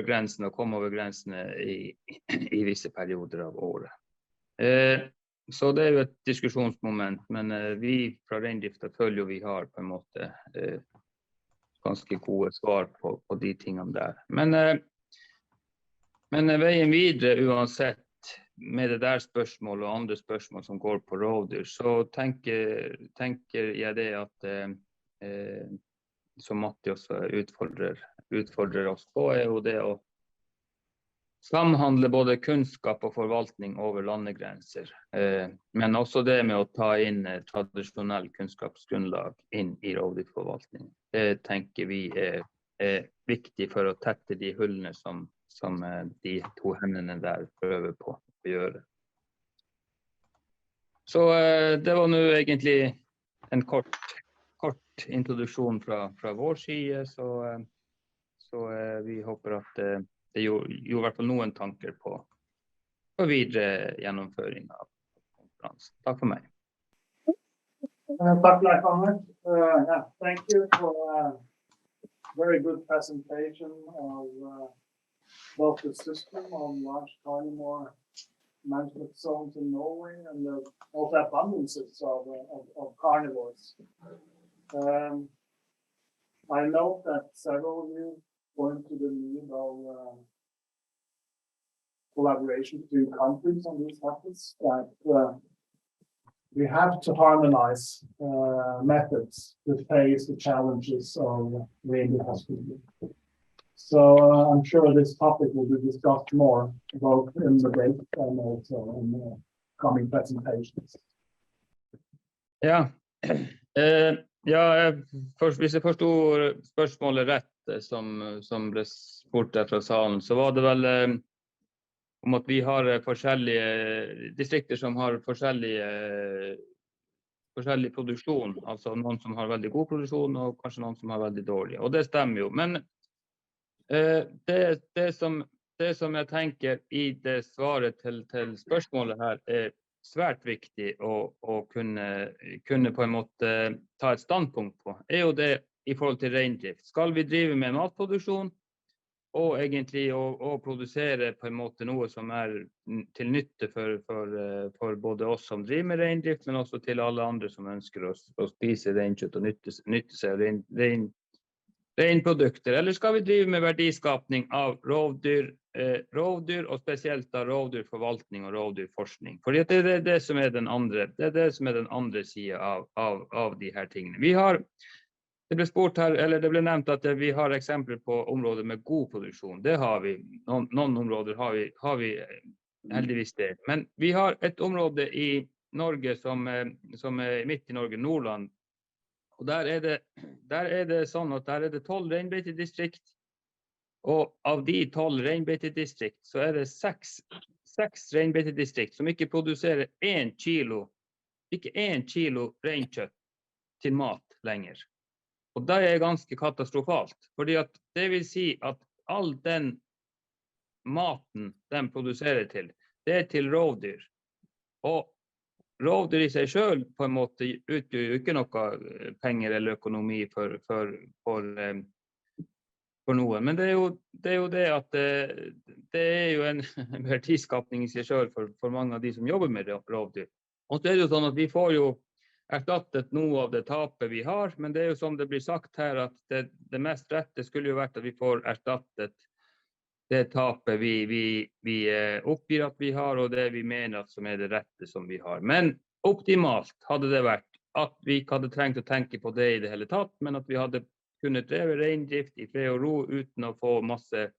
grensen og kommer over grensene i visse perioder av året? Så det er jo et diskusjonsmoment, men vi fra reindrifta føler jo vi har på en måte ganske gode svar på de tingene der. Men veien videre uansett med det der spørsmålet og andre spørsmål som går på rovdyr, så tenker jeg det at som Matti også utfordrer oss på, er jo det å samhandle både kunnskap og forvaltning over landegrenser, men også det med å ta inn tradisjonell kunnskapsgrunnlag inn i rovdyrforvaltning. Det tenker vi er viktig for å tette de hullene som de to hendene der prøver på å gjøre. Så det var nå egentlig en kort introduksjon fra vår side, så vi håper at det gjorde i hvert fall noen tanker på videre gjennomføring av konferansen. Takk for meg. Takk, Leif Anders. Thank you for a very good presentation of both the system of large carnivore management zones in Norway and also abundances of carnivores. I know that several of you point to the need of collaboration between countries on these topics, that we have to harmonize methods to face the challenges of reindeer husbandry. So I'm sure this topic will be discussed more, both in the debate and also in the coming presentations. Ja, hvis jeg forstod spørsmålet rett som ble spurt der fra salen, så var det vel om at vi har forskjellige distrikter som har forskjellig produksjon, altså noen som har veldig god produksjon og kanskje noen som har veldig dårlig, og det stemmer jo. Men det som jeg tenker i det svaret til spørsmålet her svært viktig å kunne på en måte ta et standpunkt på, jo det i forhold til reindrift. Skal vi drive med matproduksjon og egentlig å produsere på en måte noe som til nytte for både oss som driver med reindrift, men også til alle andre som ønsker å spise reinkjøtt og nytte seg av reinprodukter, eller skal vi drive med verdiskapning av rovdyr, og spesielt av rovdyrforvaltning og rovdyrforskning? Fordi det er det som er den andre siden av de her tingene. Det ble nevnt at vi har eksempler på områder med god produksjon. Det har vi. Noen områder har vi heldigvis det. Men vi har et område i Norge som midt i Norge, Nordland. Og der er det sånn at der er det 12 reinbeitedistrikt. Og av de 12 reinbeitedistrikt så er det 6 reinbeitedistrikt som ikke produserer 1 kilo reinkjøtt til mat lenger. Og det er ganske katastrofalt, fordi at det vil si at all den maten de produserer til, det til rovdyr. Og rovdyr i seg selv på en måte utgjør jo ikke noe penger eller økonomi for noe. Men det er jo det at det er jo en verdiskapning i seg selv for mange av de som jobber med rovdyr. Og så er det jo sånn at vi får jo erstattet noe av det tapet vi har, men det er jo som det blir sagt her at det mest rette skulle jo vært at vi får erstattet det tapet vi oppgir at vi har, og det vi mener at som er det rette som vi har. Men optimalt hadde det vært at vi ikke hadde trengt å tenke på det i det hele tatt, men at vi hadde kunnet dreve reindrift i fred og ro uten å få masse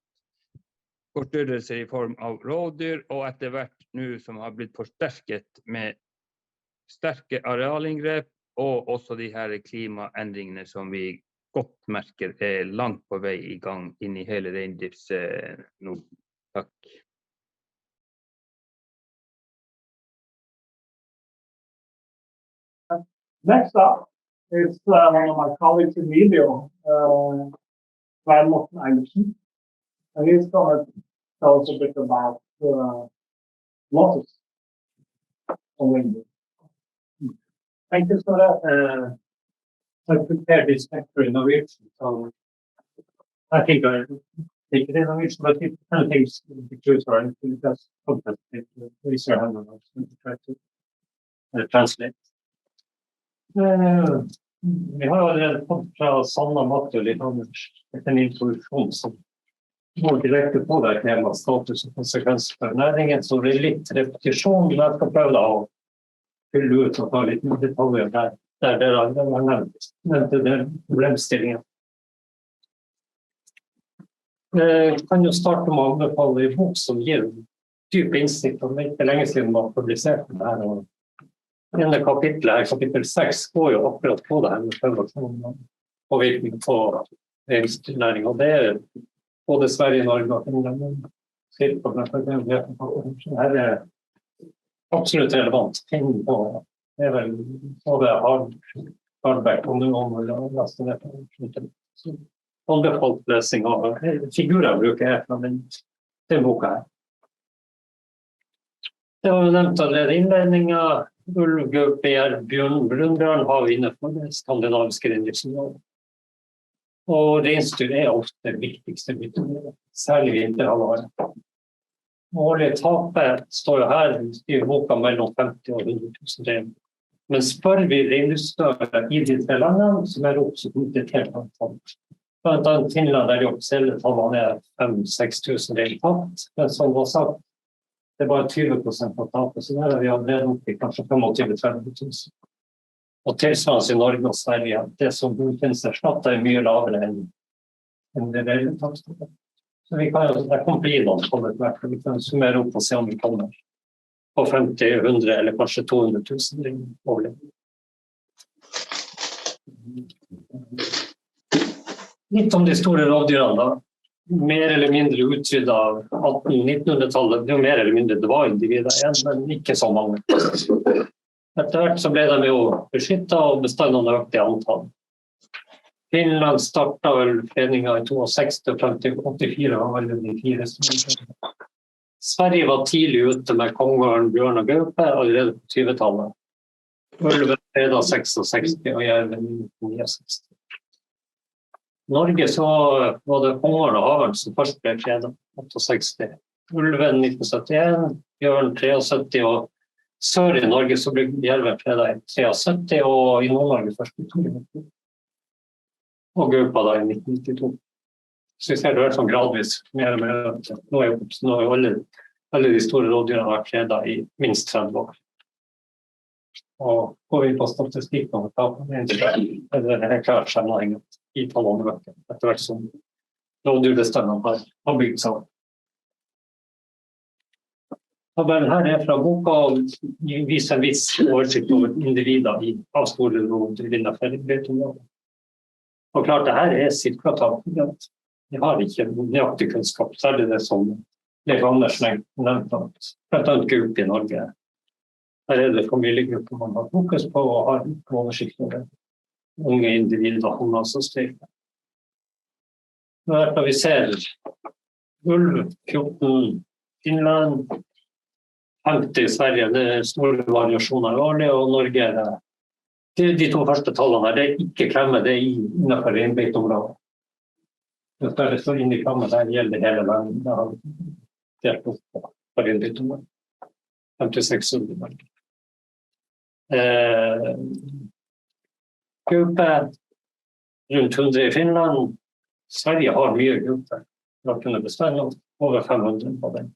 forstyrrelser i form av rovdyr, og etter hvert nå som har blitt forsterket med sterke arealinngrep, og også de her klimaendringene som vi godt merker langt på vei i gang inn i hele reindrifts nå. Takk. Next up is one of my colleagues in NIBIO, Svein Morten Eilertsen. And he's going to tell us a bit about losses on reindeer. Thank you, Snorre. I prepared this lecture in Norwegian, so I think I take it in Norwegian, but if anything the truth or anything, just contact it, raise your hand and try to translate. Vi har allerede fått fra Sanna Matti litt en introduksjon som går direkte på det tema status og konsekvenser for næringen, så det er litt repetisjon, men jeg skal prøve da å fylle ut og ta litt detaljer der det har nevnt den problemstillingen. Jeg kan jo starte med å anbefale en bok som gir dyp innsikt, og det er ikke lenge siden man publiserte det her. Og denne kapitlet her, kapittel 6, går jo akkurat på det her med påvirkning på reinsdyrnæringen, og det er både Sverige, Norge og Finland. Sirpa Rasmus, her er absolutt relevant. Det er vel både Hardberg og noen å laste ned på. Anbefalt lesing av figurer bruker jeg fra den boka her. Det var jo nevnt allerede innledninger. Ulv, gaupe, jerv, brunbjørn har vi inne for det skandinaviske reindriftsområdet. Og reinsdyr er ofte det viktigste bytteområdet, særlig vinterhalvåret. Årlige tapet står jo her i boka mellom 50 og 100 000 rein. Men spør vi reindriftsutøvere i de tre landene, som er oppsatt ut et helt annet. Blant annet Finland der de offisielle tallene er 5-6 000 rein tapt, men som var sagt, det er bare 20% av tapet, så der er vi allerede oppe i kanskje 25-30 000. Og tilsvarende i Norge og Sverige, det som godkjennes erstattet er mye lavere enn det reelle tapstallet. Så vi kan jo, det kommer til å gi noen kommer til hvert, vi kan summere opp og se om vi kommer på 50, 100 eller kanskje 200 000 årlig. Litt om de store rovdyrene da. mer eller mindre utryddet av 1800-1900-tallet. Det er jo mer eller mindre, det var individer igjen, men ikke så mange. Etter hvert så ble de jo beskyttet, og bestandene økte i antall. Finland startet vel foreningen i 62, og frem til 84 var vel de 4 store. Sverige var tidlig ute med kongeørn, bjørn og gaupe allerede på 20-tallet. Ulven fredag 66 og jerven 69. Norge så var det kongeørn og havørn som først ble fredag 68. Ulven 1971, bjørn 73, og sør i Norge så ble jerven fredag i 73, og i Nord-Norge først i 92. Og gaupa da i 1992. Så vi ser det sånn gradvis mer og mer. Nå er jo alle de store rådyrene vært fredag i minst 30 år. Og går vi på statistikk og det er klart sammenhengen i tallene etter hvert som rådyrbestandene har bygd sammen. Tabellen her er fra boka og viser en viss oversikt over individer av store rådyr innenfor beiteområdet. Og klart, det her er cirka-tall. Vi har ikke nøyaktig kunnskap, særlig det som Leif Andersen nevnte, blant annet gaupe i Norge. Her er det familiegrupper man har fokus på og har oversikt over unge individer, hunder som styrker. Når vi ser ulv, 14 Finland, 50 i Sverige, det er store variasjoner årlig, og Norge er det. De 2 første tallene her, det er ikke klemmet, det er innenfor reinbeiteområdet. Hvis det står inne i klemmet, der gjelder hele landet, det har delt opp på reinbeiteområdet. 56 ulv i Norge. Gaupe rundt 100 i Finland. Sverige har mye gaupe. Vi har kunnet bestemme over 500 på den.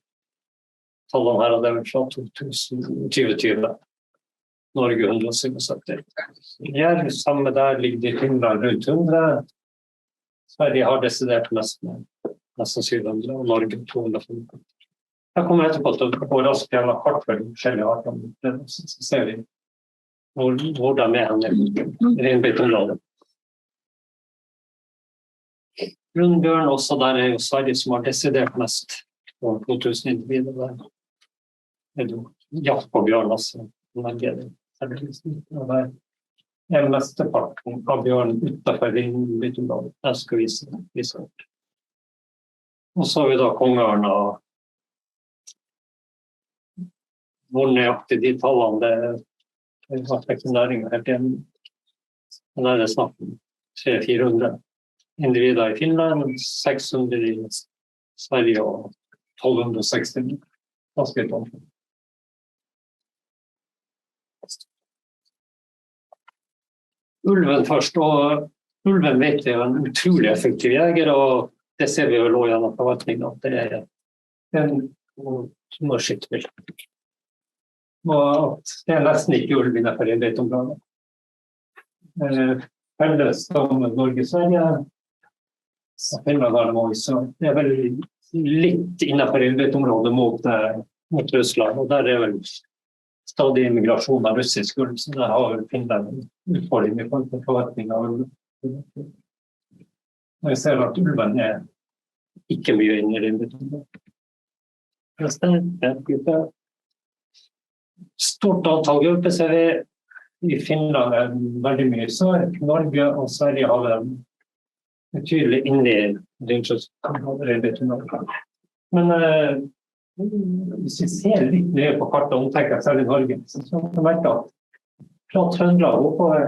Tallene her er det fra 2020. Norge 177. Jerv, samme der ligger de i Finland rundt 100. Sverige har desidert mest med nesten 700, og Norge 250. Jeg kommer etterpå til å gå raskt gjennom kart for de forskjellige artene, så ser vi hvor de er i reinbeiteområdet. Brunbjørn også, der er jo Sverige som har desidert mest, og 2000 individer der. Det er jo jakt på bjørn også, Norge og der er mesteparten av bjørn utenfor reinbeiteområdet. Jeg skal vise opp. Og så har vi da kongeørn og hvor nøyaktig de tallene, det har vært næringen helt igjen. Men der er det snakk om 300-400 individer i Finland, 600 i Sverige og 1260 ganske litt omkring. Ulven først, og ulven vet vi er en utrolig effektiv jeger, og det ser vi jo lå gjennom forvaltningen, at det er en skittvilt. Og det er nesten ikke ulv innenfor reinbeiteområdet. Felles som Norge-Sverige, Finland har det også. Det er vel litt innenfor reinbeiteområdet mot Russland, og der er vel stadig immigrasjon av russisk ulv, så der har Finland utfordring i forhold til forvaltning av ulv. Og jeg ser at ulven er ikke mye inne i reinbeiteområdet. Stort antall gaupe ser vi i Finland er veldig mye sør. Norge og Sverige har det betydelig inne i reinbeiteområdet. Men hvis vi ser litt mye på kartet og omtenker særlig Norge, så kan vi merke at fra Trøndelag oppover,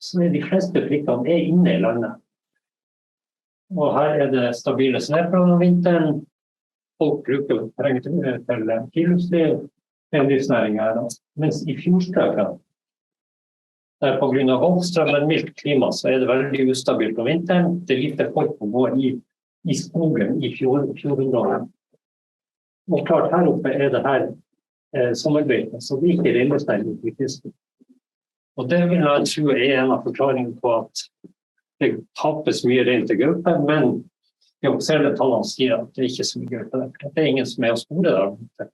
så er de fleste prikkene inne i landet. Og her er det stabile snøforhold om vinteren. Folk bruker terrenget til friluftsliv, reindriftsnæringen er da. Mens i fjordstrøkene, der på grunn av Golfstrømmen, mildt klima, så er det veldig ustabilt om vinteren. Det er lite folk som går i skogen i fjordområdet. Og klart, her oppe er det her sommerbeite, så det er ikke reindriftsnæringen i fisken. Og det vil jeg tro er en av forklaringene på at det tapes mye rein til gaupe, men de observerte tallene sier at det ikke er så mye gaupe der. Det er ingen som er å spore der.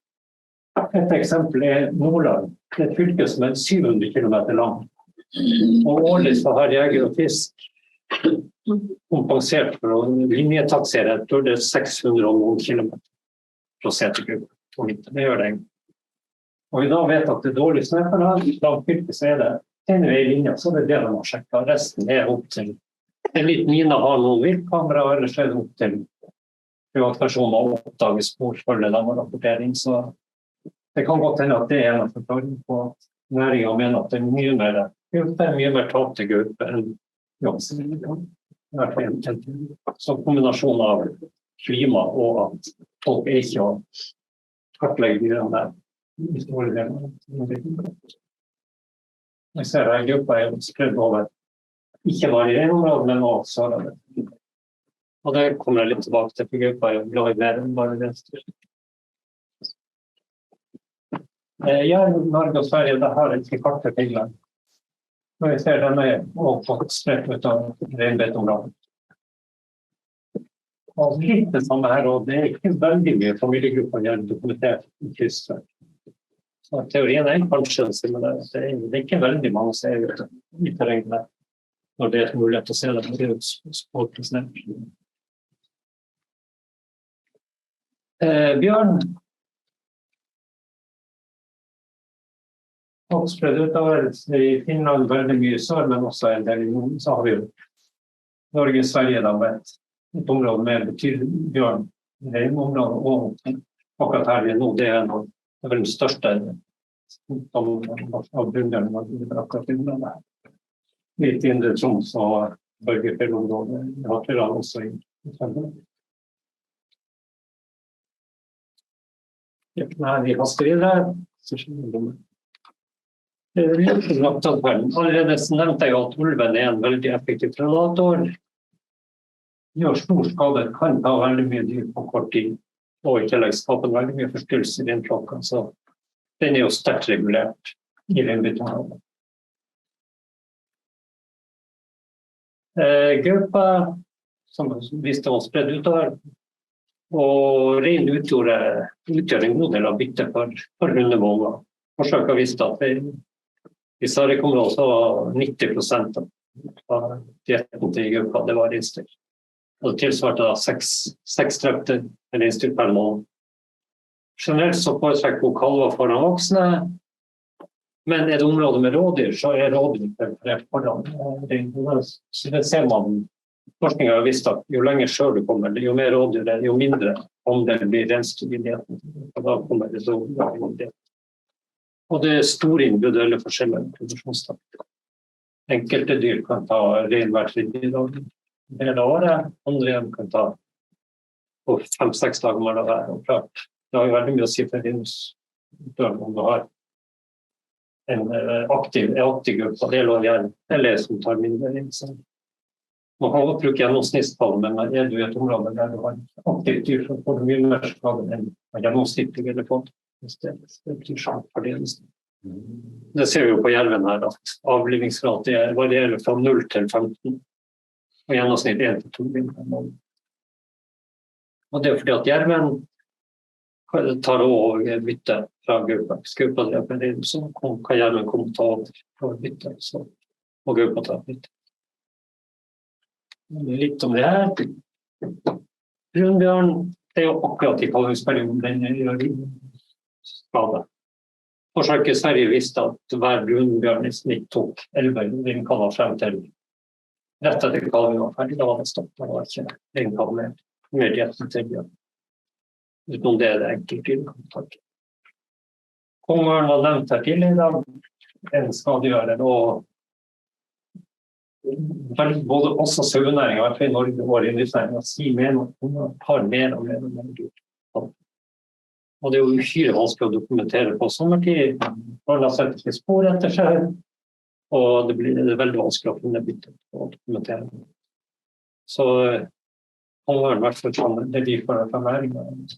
Et eksempel er Nordland. Det er et fylke som er 700 kilometer lang. Og årlig så har jeger og fisk kompensert for å linjetaksere, jeg tror det 600 og noen kilometer fra setergruppe. Det gjør det. Og vi da vet at det er dårlig snøforhold, langt fylke så det en veilinje, så det det de har sjekket. Resten opp til en liten mine har noen viltkamera, eller så det opp til privatpersoner å oppdage sporfølge av rapportering. Så det kan godt hende at det en av forklaringen på at næringen mener at det mye mer tap til gaupe enn jobbsiden. Så kombinasjon av klima og at folk ikke har kartlegget dyrene der. I store deler. Jeg ser at gruppa spredd over, ikke bare i reinområdet, men også sørover. Og det kommer jeg litt tilbake til, for gruppa glad i mer enn bare venstre. Norge og Sverige, det har ikke kart til Finland. Og jeg ser denne også fått spredt ut av reinbeiteområdet. Og litt det samme her, og det ikke veldig mye familiegrupper gjør dokumentert i kystverk. Så teorien kanskje å si, men det ikke veldig mange som ute i terrenget når det mulighet å se det. Det jo språklig. Bjørn og spredd utover i Finland veldig mye sør, men også en del i nord. Så har vi jo Norge og Sverige da med et område med betydelig bjørn. Det området og akkurat her i nord, det vel den største av brunbjørnene akkurat i nord. Litt indre Troms og Børgefjellområdet. Det har til også i Finland. Vi kaster videre. Allerede nevnte jeg at ulven en veldig effektiv predator. Gjør stor skade, kan ta veldig mye dyr på kort tid, og i tillegg skaper veldig mye forstyrrelse i reinflokken, så den jo sterkt regulert i reinbeiteområdet. Gaupa, som viste oss spredd utover, og rein utgjør en god del av byttet for hundevåger. Forsøket viste at i Sarek-området så var 90% av dietten til gaupa, det var reinsdyr. Og det tilsvarte da 6 drepte reinsdyr per måned. Generelt så foretrekker hun kalver foran voksne, men det område med rådyr, så rådyr preferert foran. Så det ser man, forskningen har vist at jo lenger sør du kommer, jo mer rådyr jo mindre om det blir reinsdyr i dietten. Og da kommer det så i dietten. Og det store individuelle forskjeller i produksjonstakt. Enkelte dyr kan ta rein hver 3 dager. Det da året, andre igjen kan ta på 5-6 dager må det være. Og klart, det har jo veldig mye å si for reinsdyr om du har en aktiv gruppe, det lå gjerne, eller som tar mindre rein. Man kan også bruke gjennomsnittstall, men du i et område der du har aktivt dyr, så får du mye mer skade enn gjennomsnittlig eller fått. Det betyr sånn for det. Det ser vi jo på jerven her, at avlivingsgrad varierer fra 0 til 15, og gjennomsnitt 1 til 2 rein per måned. Og det fordi at jerven tar også bytte fra gaupa. Gaupa dreper rein, så kan jerven komme til å ta over bytte, og gaupa tar bytte. Litt om det her. Brunbjørn, det jo akkurat i kalvingsperioden den gjør skade. Forsøket i Sverige viste at hver brunbjørn i snitt tok 11 reinkalver frem til rett etter kalving var ferdig. Da var det stopp, da var ikke reinkalver mer dietten til bjørn. Utenom det det enkelt dyrekontakt. Kongørn var nevnt her tidligere, en skadegjører, og både også sauenæringen, i hvert fall i Norge og reindriftsnæringen, sier mer om at har mer og mer dyr. Og det jo uhyre vanskelig å dokumentere på sommertid, når det setter ikke spor etter seg, og det blir veldig vanskelig å finne bytte å dokumentere. Så kongørn i hvert fall sammen, det de får fra næringen,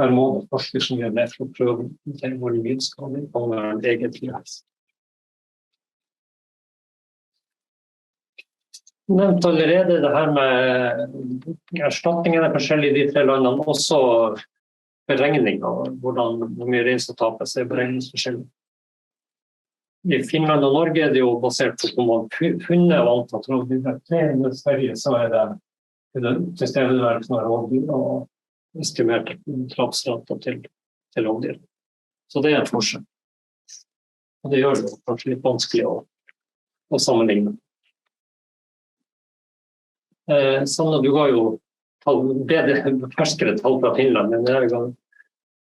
der må det forskes mye mer for å prøve til hvor mye skade kongørn egentlig er. Nevnt allerede det her med erstatningene forskjellige i de 3 landene, også beregning av hvor mye rein som tapes, beregningsforskjellig. I Finland og Norge det jo basert på hvor man funnet og antatt rovdyr. I Sverige så det tilstedeværelsen av rovdyr og estimert drapsrater til rovdyr. Så det en forskjell. Og det gjør det kanskje litt vanskelig å sammenligne. Sanna, du ga jo bedre ferskere tall fra Finland, men denne gang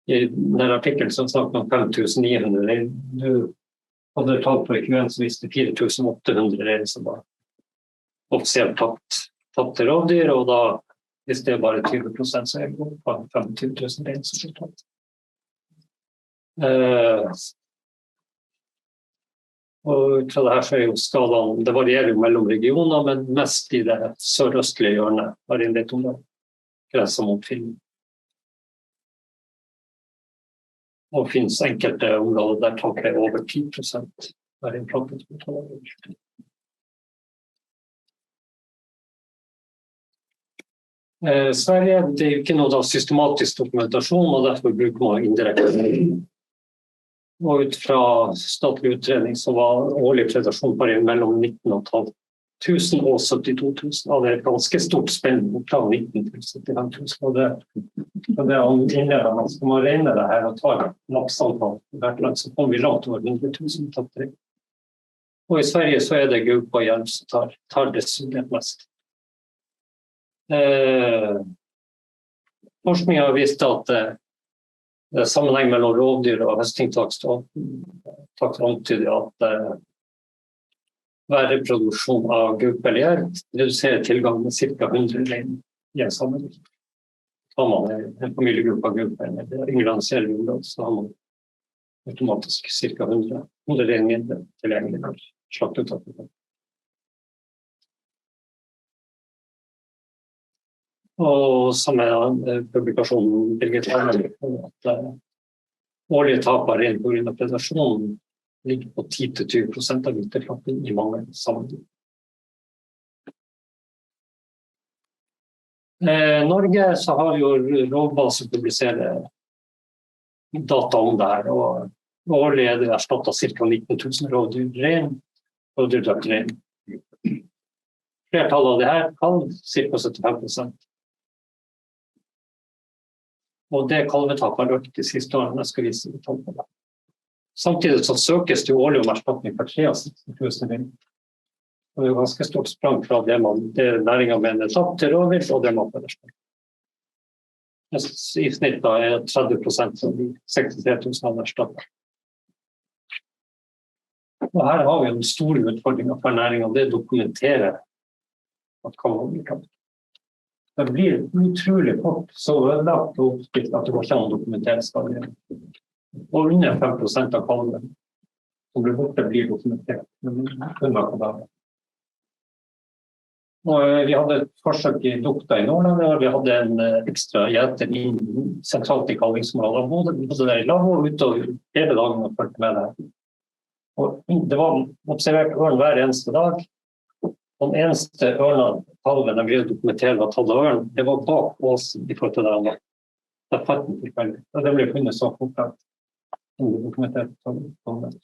i denne artikkelen som snakket om 5.900. Du hadde tall på ekvivalent som viste 4.800 som var offisielt tatt til rovdyr, og da hvis det bare 20%, så det på 25.000 rein som er tatt. Og ut fra det her så jo skalaen, det varierer jo mellom regioner, men mest i det sørøstlige hjørnet av Reindeer-området, grensen mot Finland. Og finnes enkelte områder der taket over 10% er innplantet. Sverige det ikke noe systematisk dokumentasjon, og derfor bruker man indirekte. Og ut fra statlig utredning så var årlig predasjon på mellom 19.500 og 72.000. Og det et ganske stort spenn fra 19 til 75.000. Og det innleder man skal man regne det her og ta maksantall i hvert land, så kommer vi langt over 100.000 tatt. Og i Sverige så det gaupe og jerv som tar det suget mest. Forskningen har vist at det sammenheng mellom rovdyr og høstingtakst antyder at hver reproduksjon av gaupe eller jerv reduserer tilgang med ca. 100 rein i en sammenheng. Tar man en familiegruppe av gaupe eller ynglandsere områder, så har man automatisk ca. 100 rein mindre tilgjengelig for slakteuttak. Og samme publikasjonen at årlige tap av rein på grunn av predasjon ligger på 10-20% av vinterflakken i mange sammenheng. Norge så har jo rovbase som publiserer data om det her, og årlig det erstattet ca. 19.000 rovdyr rein og dyrdøpt rein. Flertallet av det her kan ca. 75%. Og det kalvetap har økt de siste årene, jeg skal vise tall på det. Samtidig så søkes det jo årlig om erstatning for 63.000 rein. Og det ganske stort sprang fra det næringen mener tapt til rovvilt, og det man får erstatning. I snitt da 30% som blir 63.000 av erstatning. Og her har vi en stor utfordring for næringen, det dokumenterer at hva man blir tapt. Det blir utrolig kort, så lagt og oppspilt at det går ikke an å dokumentere skadene. Og under 5% av kalven som blir borte blir dokumentert. Og vi hadde et forsøk i Dukta i Nordland, og vi hadde en ekstra gjeter sentralt i kalvingsområdet. Både der i lag og utover hele dagen og følte med det. Og det var observert ørn hver eneste dag. Den eneste ørnekalven jeg ville dokumentere var tatt av ørn, det var bak åsen i forhold til det andre. Det fant den tilfeldig. Og det ble funnet så fort at den ble dokumentert.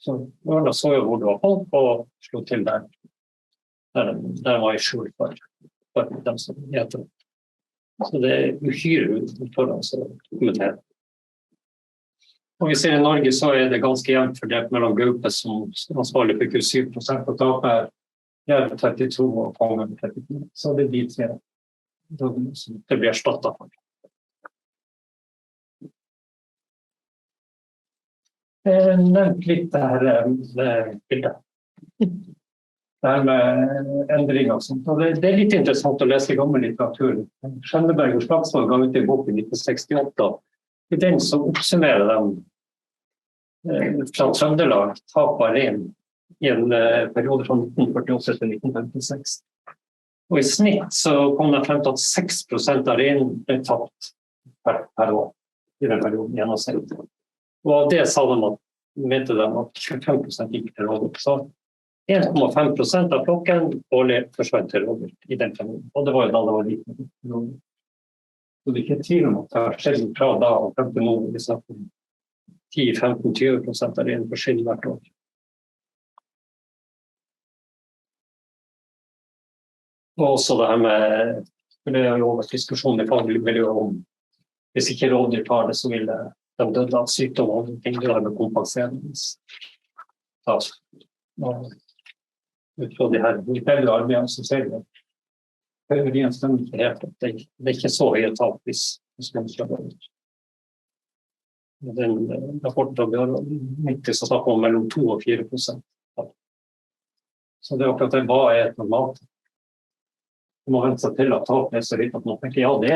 Så ørna så jo hvor det var folk og slo til der. Der var jeg skjult for dem som heter. Så det uhyre utfordrende å dokumentere. Og vi ser i Norge så det ganske jevnt fordelt mellom gaupe som ansvarlig for 7% av tapet. Jeg 32 og kongen 32, så det blir tre. Det blir erstattet for. Jeg nevnte litt det her bildet. Det her med endringer og sånt. Og det litt interessant å lese i gammel litteratur. Skjønneberg og Slagsvold ga ut en bok i 1968. I den så oppsummerer de fra Trøndelag tap av rein i en periode fra 1948 til 1956. Og i snitt så kom det frem til at 6% av rein ble tapt per år i den perioden gjennomsnitt. Og av det sa de mente de at 25% gikk til rovvilt. Så 1,5% av flokken årlig forsvant til rovvilt i den perioden. Og det var jo da det var liten rovvilt. Så det ikke tvil om at det har skjedd fra da og frem til nå. Vi snakker om 10-15-20% av rein forsvinner hvert år. Og også det her med, for det jo vært diskusjon I faglig miljø om, hvis ikke rovdyr tar det, så vil de døde av sykdom og ting, det har med kompenserings. Ut fra de her militære arbeidene som ser det, teorien stemmer ikke helt. Det ikke så høye tap hvis man kjører ut. Den rapporten vi har nyttig så snakker om mellom 2 og 4%. Så det akkurat det, hva et normalt? Du må vente seg til at tapet så høyt at man tenker, ja, det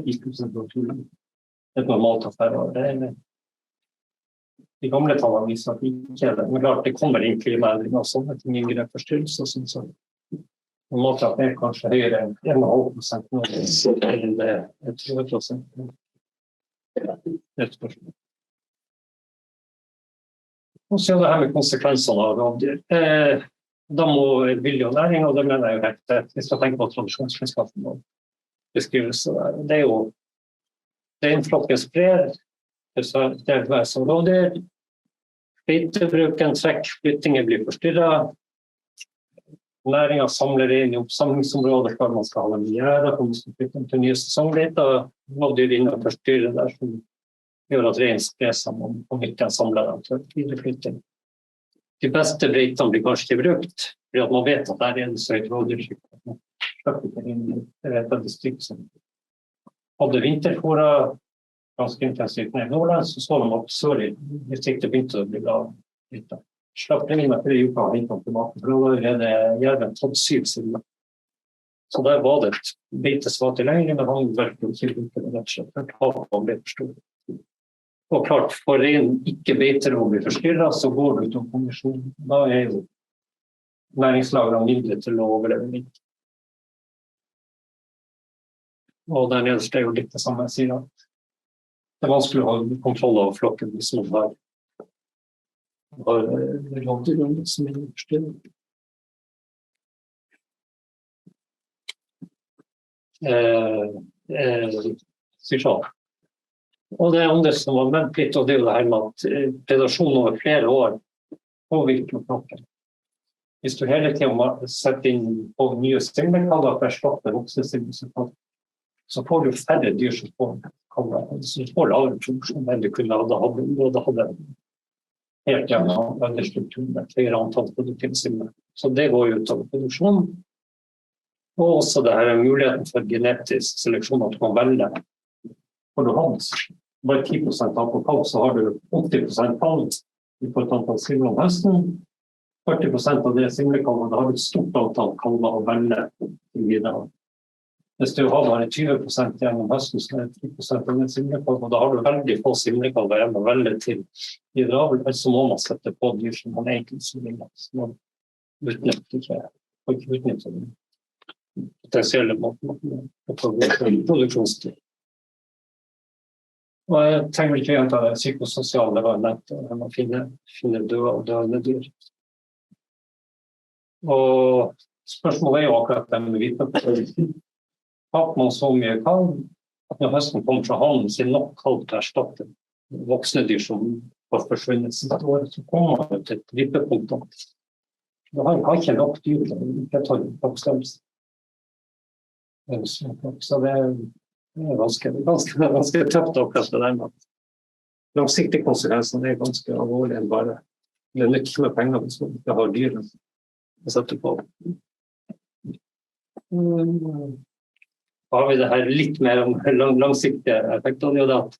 10% naturlig. Det et normalt affære. De gamle tallene viser at det ikke det. Men klart, det kommer inn klimaendringer og sånne ting, yngre forstyrrelser og sånn. Så normalt at det kanskje høyere enn 1,5% nå, eller det 20%. Det et spørsmål. Og så det her med konsekvensene av rovdyr. Da må vilje og næring, og det mener jeg jo helt, hvis jeg tenker på tradisjonskunnskapen og beskrivelse der. Det jo det en flokken sprer, det være som rovdyr, beitebruken, trekk, flyttinger blir forstyrret, næringen samler inn I oppsamlingsområder for man skal ha dem I gjerde, for man skal flytte til nye sesongbeiter, rovdyr inn og forstyrrer der, som gjør at rein sprer seg og ikke samler dem til videreflytting. De beste beitene blir kanskje ikke brukt, fordi at man vet at der en så høyt rovdyrskikk. Det et veldig stygt som hadde vinterfôret ganske intensivt ned I Nordland, så de at sør I distriktet begynte å bli bra. Slapp det inn etter uka og hente tilbake, for da det jerven tatt 7 siden. Så der var det et beite som var tilgjengelig, men han virkelig ikke brukte det rett og slett, for tapet ble for stor. Og klart, for en ikke beiter å bli forstyrret, så går det ut om kondition. Da jo næringslagene mindre til å overleve litt. Og der nederst jo litt det samme jeg sier at det vanskelig å ha kontroll av flokken hvis man har rovdyr som forstyrret. Sier sånn. Og det andre som var nevnt litt, og det jo det her med at predasjon over flere år påvirker flokken. Hvis du hele tiden setter inn på nye stimlekaller for å erstatte voksne stimlekaller, så får du færre dyr som får kaller. Så du får lavere produksjon enn du kunne hadde helt gjennom veldig strukturen med flere antall produktive stimler. Så det går jo ut av produksjonen. Og også det her muligheten for genetisk seleksjon at du kan velge. For du har bare 10% av på kalv, så har du 80% kalv I for et antall simler om høsten. 40% av det simlekalver, da har du et stort antall kalver å velge til videre. Hvis du har bare 20% gjennom høsten, så det 10% av det simlekalver, da har du veldig få simlekalver igjen å velge til videre. Så må man sette på dyr som man egentlig så vil. Så man ikke utnytter den potensielle måten på produksjonstid. Og jeg trenger ikke gjøre det psykososiale, det var lett å finne døde og døde dyr. Og spørsmålet jo akkurat det med hvite. Har man så mye kalv, at når høsten kommer fra havnen, så nok kalv til å erstatte voksne dyr som har forsvunnet siste året, så kommer man til et vippepunkt. Du har ikke nok dyr til å ikke ta oppstemmelse. Så det ganske tøft akkurat det der med at langsiktige konsekvenser ganske alvorlig enn bare det nytt med penger hvis man ikke har dyr å sette på. Har vi det her litt mer om langsiktige effekter, det jo det at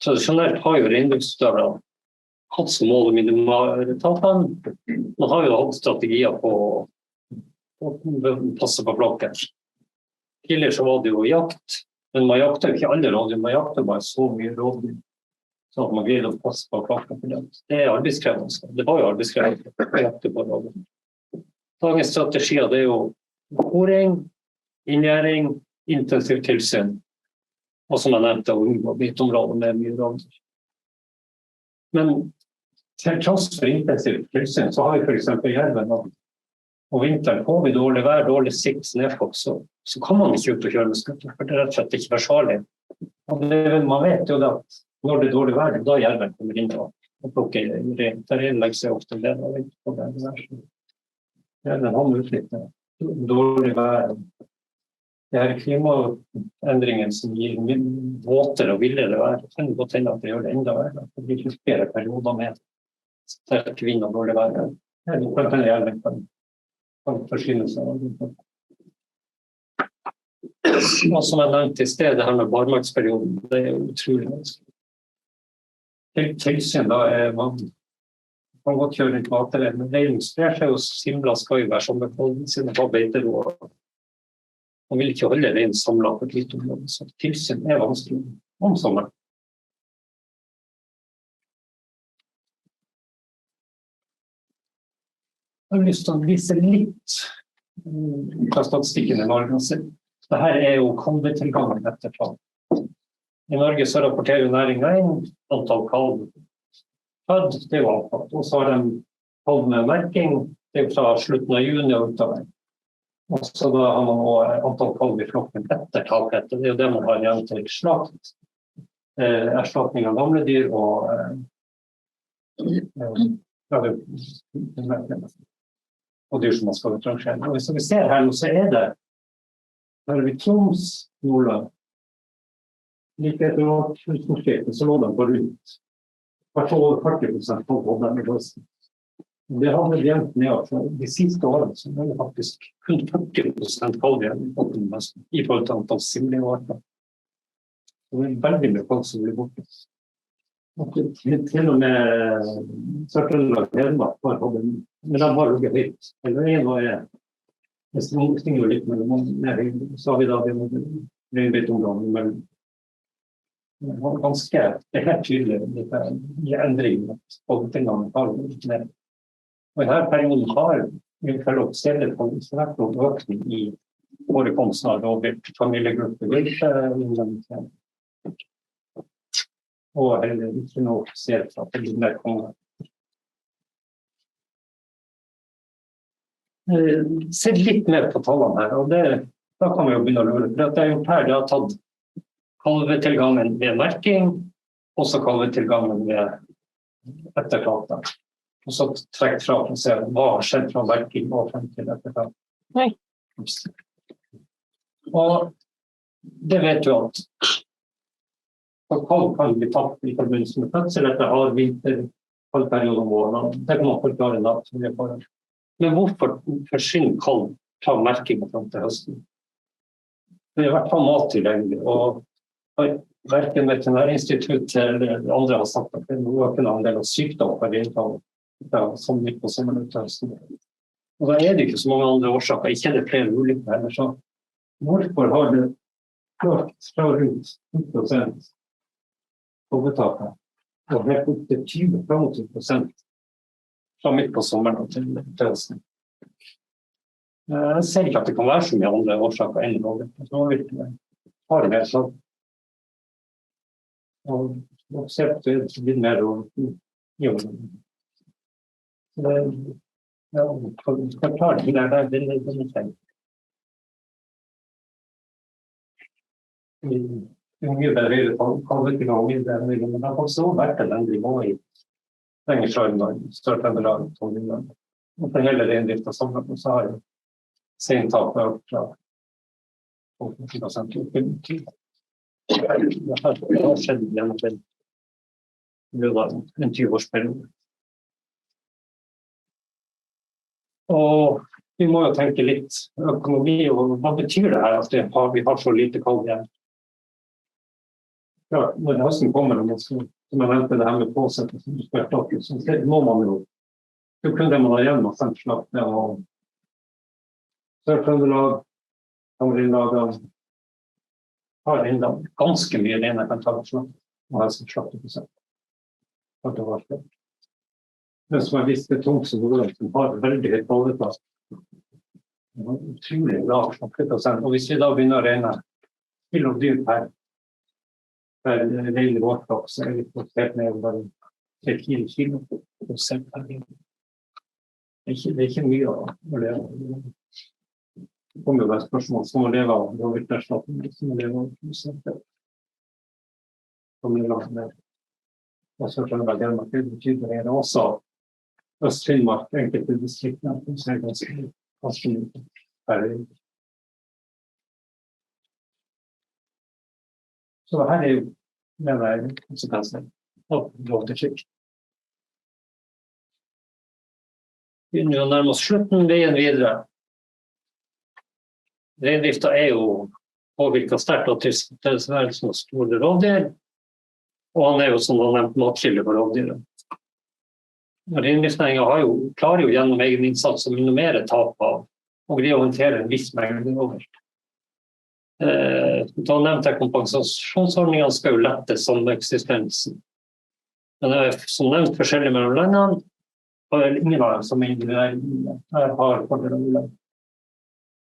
tradisjonelt har jo reindriftsutøvere hatt som mål å minimere tapene. Man har jo hatt strategier på å passe på flokken. Tidligere så var det jo jakt, men man jakter jo ikke alle rådyr, man jakter bare så mye rådyr, så at man greier å passe på flokken for det. Det arbeidskrevende. Det var jo arbeidskrevende å jakte på rådyr. Dagens strategier det jo fôring, inngjæring, intensiv tilsyn, og som jeg nevnte, og beiteområder med mye rådyr. Men til tross for intensiv tilsyn, så har vi for eksempel jerven og vinteren får vi dårlig vær, dårlig sikt, snøfokk, så kan man ikke ut og kjøre med skutter, for det rett og slett ikke forsvarlig. Og man vet jo da at når det dårlig vær, da jerven kommer inn og plukker rein. Der legger seg ofte leder og venter på det der. Jerven har utlitt dårlig vær. Det her klimaendringen som gir våtere og villere vær, kan godt hende at det gjør det enda verre. Det blir ikke flere perioder med sterk vind og dårlig vær. Det kan gjerne forsyne seg. Og som jeg nevnte i sted, det her med barmarksperioden, det utrolig vanskelig. Tilsyn da man kan godt kjøre litt matere, men reinen sprer seg og simla skal jo være sommerfolden siden på beitero. Man vil ikke holde reinen samlet på et lite område, så tilsyn vanskelig om sommeren. Jeg har lyst til å vise litt fra statistikken i Norge. Dette jo kalvetilgangen etter tall. I Norge så rapporterer jo næringen antall kalv. Det jo antatt. Og så har de kalv med merking, det jo fra slutten av juni og utover. Og så da har man også antall kalv i flokken etter takhette. Det jo det man har igjen til slakt. Erstatning av gamle dyr og dyr som man skal utrangere. Og hvis vi ser her nå, så det her vi Troms, Nordland. Like etter årtusenskiftet så lå de på rundt over 40% på den i høsten. Det har vi jevnt ned. De siste årene så det faktisk kun 40% kalv igjen i forhold til antall simlevarter. Det veldig mye kalv som blir borte. Til og med Sør-Trøndelag Hedmark har hatt en, men de har lukket høyt. Eller en var det stinger jo litt mellom så har vi da reinbeiteområdene, men ganske, det helt tydelig litt endring på tingene har litt mer. Og i denne perioden har vi følge opp stedet på vært noen økning i forekomsten av rovvilt, familiegrupper, og heller ikke noe ser fra at det blir mer konger. Se litt mer på tallene her, og da kan vi jo begynne å lure. For det gjort her, det har tatt kalvetilgangen ved merking, og så kalvetilgangen ved etterklaten. Og så trekt fra for å se hva har skjedd fra merking og frem til etterklaten. Nei. Og det vet du at kalv kan bli tatt i forbindelse med fødsel etter har vinterkalvperiode om våren. Det kan man forklare da. Men hvorfor forsvinner kalv fra merkingen frem til høsten? Det i hvert fall mattilgjengelig, og hverken Veterinærinstituttet eller andre har sagt at det noe økende andel av sykdom på reinkalv som midt på sommeren til høsten. Og da det ikke så mange andre årsaker, ikke det flere ulykker heller, så hvorfor har det klart fra rundt 20% overtaket, og helt opp til 20-25% fra midt på sommeren til høsten. Jeg ser ikke at det kan være så mye andre årsaker enn rovvilt. Rovvilt har det mer sånn. Og ser på det blir mer i året. Forklaringen det litt tenkt. Det mye bedre kalvetilgang, men det har faktisk også vært en endring i lenger Sørland, Sør-Trøndelag, Trondheim. Og for hele reindriften sammen, så har jeg sentap økt fra 20% opp til 10%. Det har skjedd gjennom en 20-årsperiode. Og vi må jo tenke litt økonomi, og hva betyr det her at vi har så lite kalv igjen? Ja, når høsten kommer, som jeg nevnte det her med påsettet, så må man jo, så kunne man ha igjen og sendt slakte av Sør-Trøndelag, Reindeer har enda ganske mye reine kan ta slakt, og har sendt slakteprosent. Det som visst tungt som Nordland, som har veldig høyt kalveplass, utrolig lav slakteprosent, og hvis vi da begynner å regne kilo dyr per rein råttak, så vi helt ned bare 3 kilo prosent per rein. Det ikke mye å leve av. Det kommer jo være spørsmål som å leve av rovvilterstatning, som å leve av prosent. Som er langt mer. Og så skjønner jeg at det betyr det også Øst-Finnmark, enkelte distriktene, som ganske mye. Så her er jo med konsekvenser av rovdyrtrykk. Vi begynner å nærme oss slutten, veien videre. Reindrifta er jo påvirket sterkt av tilstedeværelsen av store rovdyr, og han er jo som han nevnt matkilde for rovdyret. Reindriftsnæringen klarer jo gjennom egen innsats å minimere tap av og greier å håndtere en viss mengde rovdyr. Da nevnte jeg kompensasjonsordningene skal jo lette sameksistensen. Men det er som nevnt forskjellig mellom landene, og ingen av dem som er individuelle. Jeg har fordeler av det.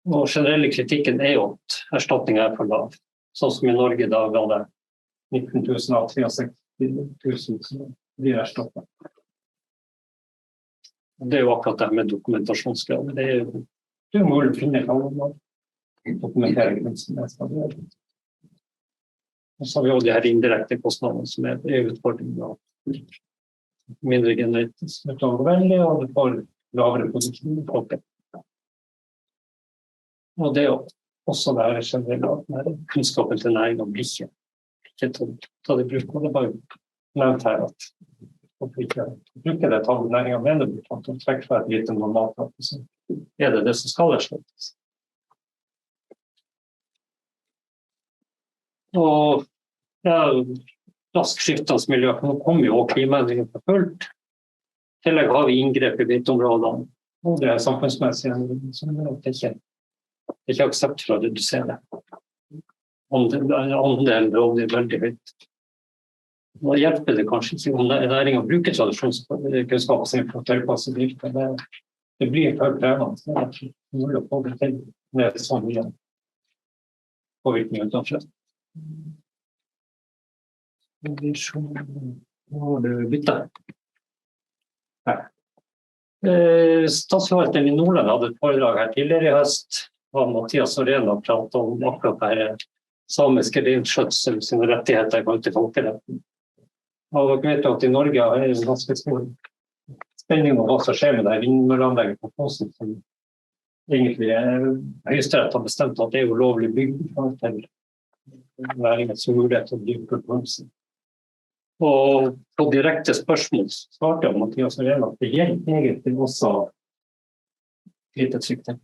Og generelle kritikken er jo at erstatningen er for lav. Sånn som i Norge da var det 19 000 av 63 000 som blir erstattet. Det er jo akkurat det med dokumentasjonskrav. Det er jo mulig å finne noe dokumentere grensen. Og så har vi også de her indirekte kostnadene som er utfordringen. Mindre genetisk metodevennlig, og det får lavere produksjon i folket. Og det er også det her generelle kunnskapen til næringen blir ikke ta det i bruk. Og det var jo nevnt her at vi ikke bruker det tallet næringen mener blir tatt og trekker fra et lite normalt, så er det som skal erstattes. Og rask skiftende miljø, nå kommer jo klimaendringen for fullt. I tillegg har vi inngrep i beiteområdene, og det er samfunnsmessig, så det er ikke aksept for å redusere andelen rovdyr veldig høyt. Nå hjelper det kanskje ikke om næringen bruker tradisjonskunnskap sin for å tilpasse driften. Det blir for krevende, så det er ikke mulig å få det til med sånn mye påvirkning utenfor. Nå har du byttet. Statsforvalteren i Nordland hadde et foredrag her tidligere i høst, og Mathias Orena pratet om akkurat det samiske reinskjøtsel sine rettigheter i forhold til folkeretten. Og dere vet jo at i Norge er det en ganske stor spenning om hva som skjer med det vindmølleanlegget på Fosen, som egentlig Høyesterett har bestemt at det er ulovlig bygd til næringens mulighet til å drive kulturhuset. Og på direkte spørsmål svarte jeg Mathias Orena at det gjelder egentlig også lite trykk til.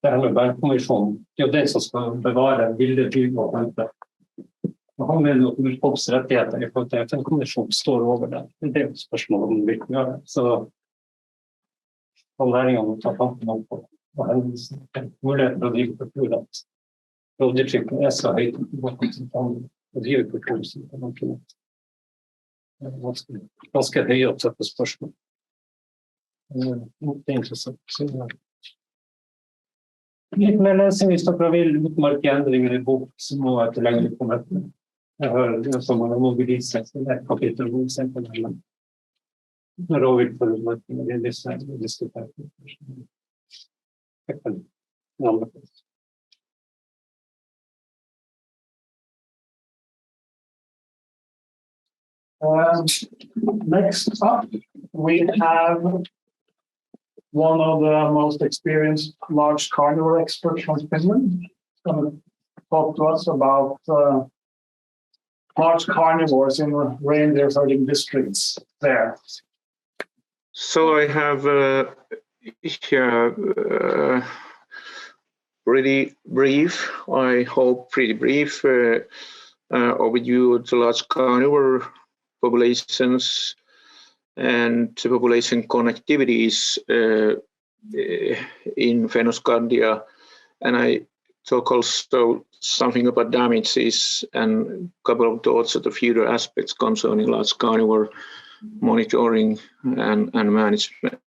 Det her med Bernkonvensjonen, det er jo den som skal bevare ville dyr og plante. Og han mener at urfolks rettigheter i forhold til FN-konvensjonen står over det. Det er jo et spørsmål om vi vil gjøre det. Så næringen må ta kampen opp på og henvise til muligheten til å drive kultur at rovdyrtrykket er så høyt å drive kultur som det er noe. Det er ganske høye og tøffe spørsmål. Det er interessant. Litt mer lesing hvis dere vil utmarke endringer i bok som må være tilgjengelig på møtene. Jeg hører det som man må bevise til et kapittel hvor vi ser på det. Rovvilt for utmarkene, det er disse vi diskuterer. Next up, we have one of the most experienced large carnivore experts from Finland. He's going to talk to us about large carnivores in reindeer herding districts there. So I have here pretty brief, I hope pretty brief overview of the large carnivore populations and population connectivities in Fennoscandia, and I talk also something about damages and a couple of thoughts of the future aspects concerning large carnivore monitoring and management.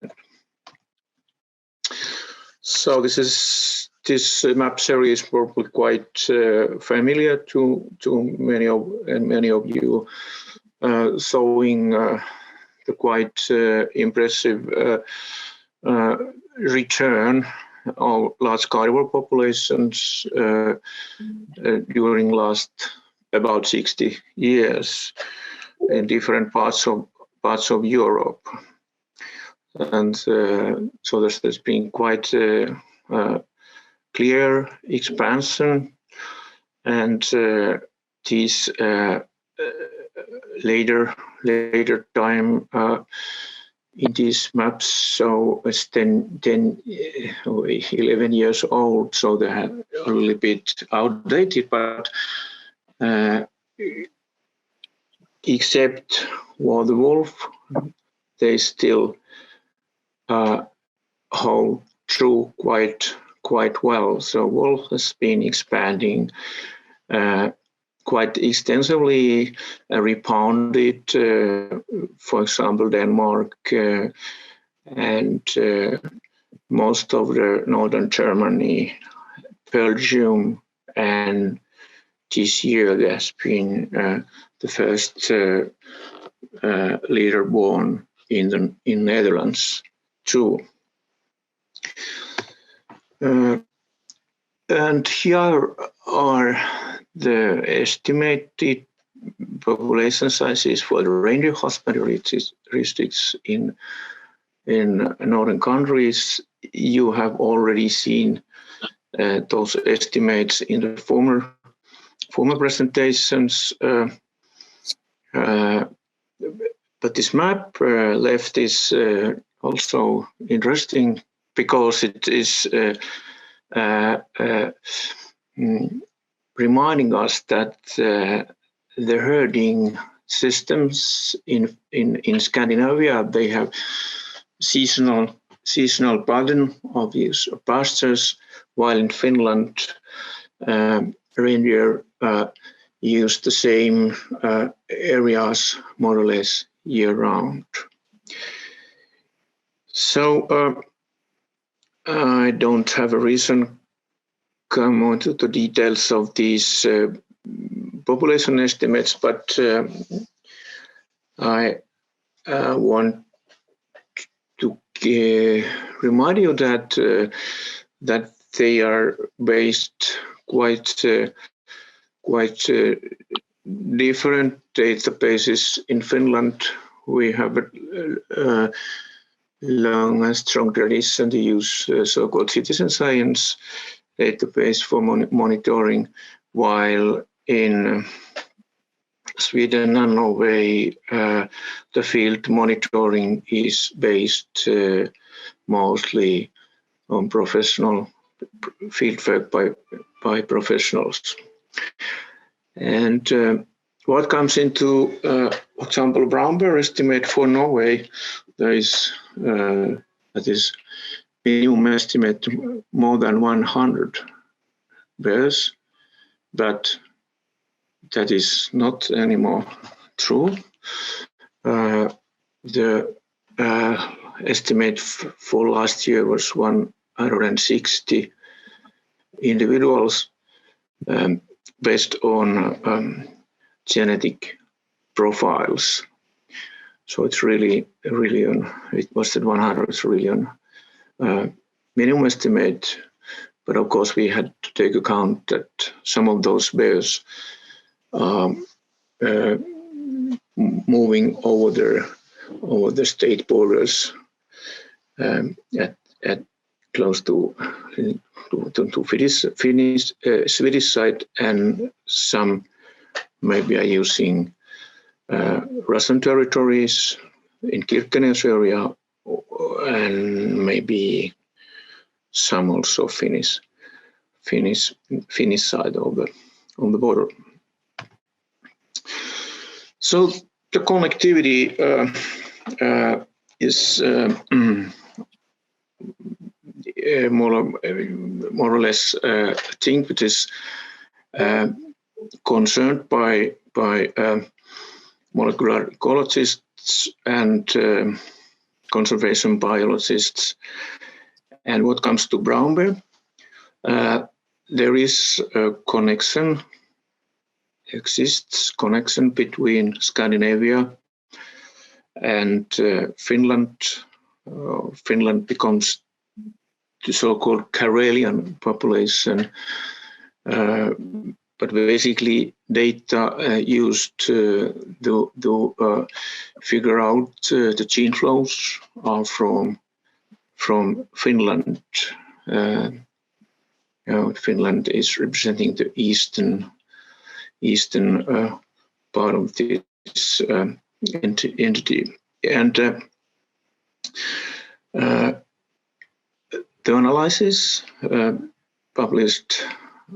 So this map series is probably quite familiar to many of you, showing the quite impressive return of large carnivore populations during last about 60 years in different parts of Europe. and so there's been quite clear expansion, and these later time in these maps, so it's 11 years old, so they are a little bit outdated, but except for the wolf, they still hold true quite well. So wolf has been expanding quite extensively, rebounded, for example, Denmark and most of the northern Germany, Belgium, and this year there's been the first litter born in Netherlands too. And here are the estimated population sizes for the reindeer husbandry districts in northern countries. You have already seen those estimates in the former presentations, but this map left is also interesting because it is reminding us that the herding systems in Scandinavia, they have seasonal pattern of use of pastures, while in Finland reindeer use the same areas more or less year round. So I don't have a reason come on to the details of these population estimates, but I want to remind you that they are based quite different databases. In Finland, we have a long and strong tradition to use so-called citizen science database for monitoring, while in Sweden and Norway, the field monitoring is based mostly on professional field work by professionals. And what comes into, for example, brown bear estimate for Norway, there is that is minimum estimate more than 100 bears, but that is not anymore true. The estimate for last year was 160 individuals based on genetic profiles. So it's really it was at 100, it's really on minimum estimate. But of course, we had to take account that some of those bears are moving over the state borders at close to Finnish Swedish side, and some maybe are using Russian territories in Kirkenes area, and maybe some also Finnish side of the border. So the connectivity is more or less a thing which is concerned by molecular ecologists and conservation biologists. And what comes to brown bear, there is a connection, exists connection between Scandinavia and Finland. Finland becomes the so-called Karelian population but basically data used to figure out the gene flows are from Finland. Finland is representing the eastern part of this entity, and the analysis published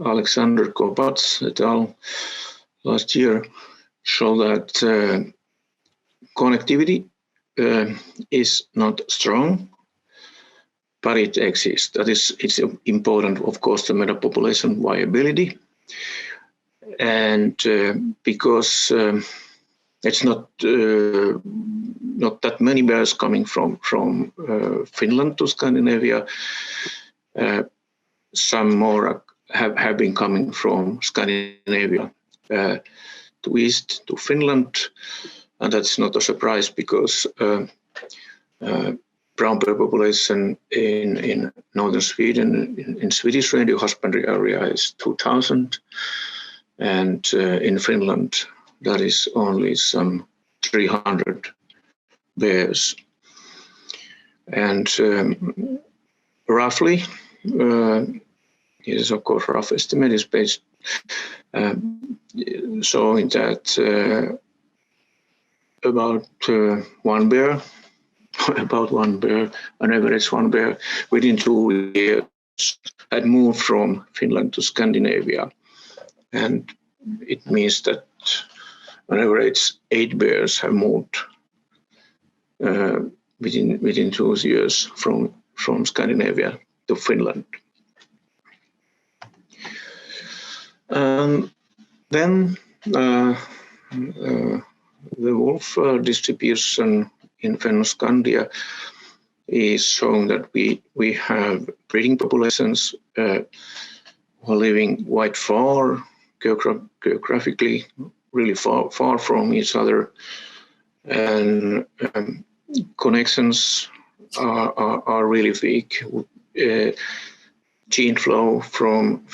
Alexander Kopats et al. Last year show that connectivity is not strong, but it exists. That is, it's important, of course, the metapopulation viability, and because it's not that many bears coming from Finland to Scandinavia. Some more have been coming from Scandinavia to east to Finland, and that's not a surprise because brown bear population in northern Sweden, in Swedish Reindeer Husbandry area is 2,000, and in Finland that is only some 300 bears. And roughly, it is of course rough estimate is based showing that about one bear, an average one bear within 2 years had moved from Finland to Scandinavia, and it means that on average 8 bears have moved within 2 years from Scandinavia to Finland. Then the wolf distribution in Fennoscandia is showing that we have breeding populations who are living quite far geographically, really far from each other, and connections are really weak. Gene flow from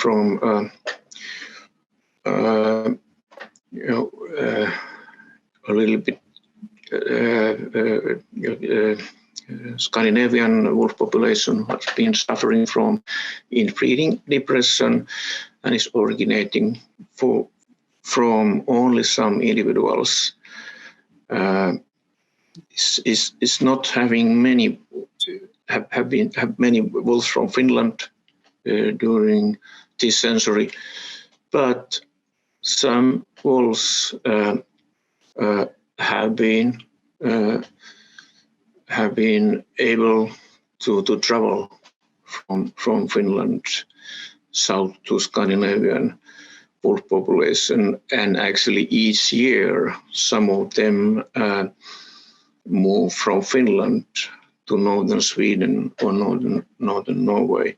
a little bit Scandinavian wolf population has been suffering from inbreeding depression and is originating from only some individuals. Is not having many have many wolves from Finland during this century, but some wolves have been able to travel from Finland south to Scandinavian wolf population, and actually each year some of them move from Finland to northern Sweden or northern Norway.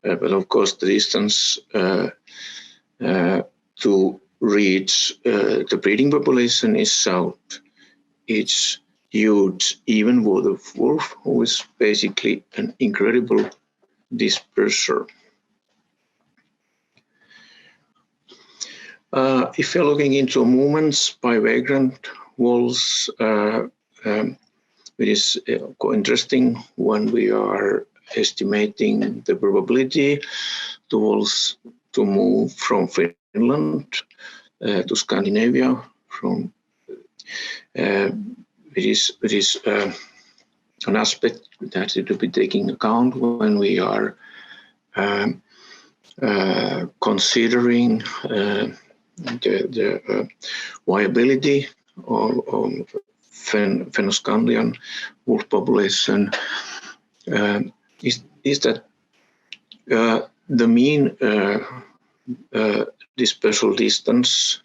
But of course the distance to reach the breeding population is south. It's huge, even for the wolf, who is basically an incredible disperser. If you're looking into movements by vagrant wolves, it is quite interesting when we are estimating the probability to wolves to move from Finland to Scandinavia. It is an aspect that it will be taking account when we are considering the viability of Fennoscandian wolf population. Is that the mean dispersal distance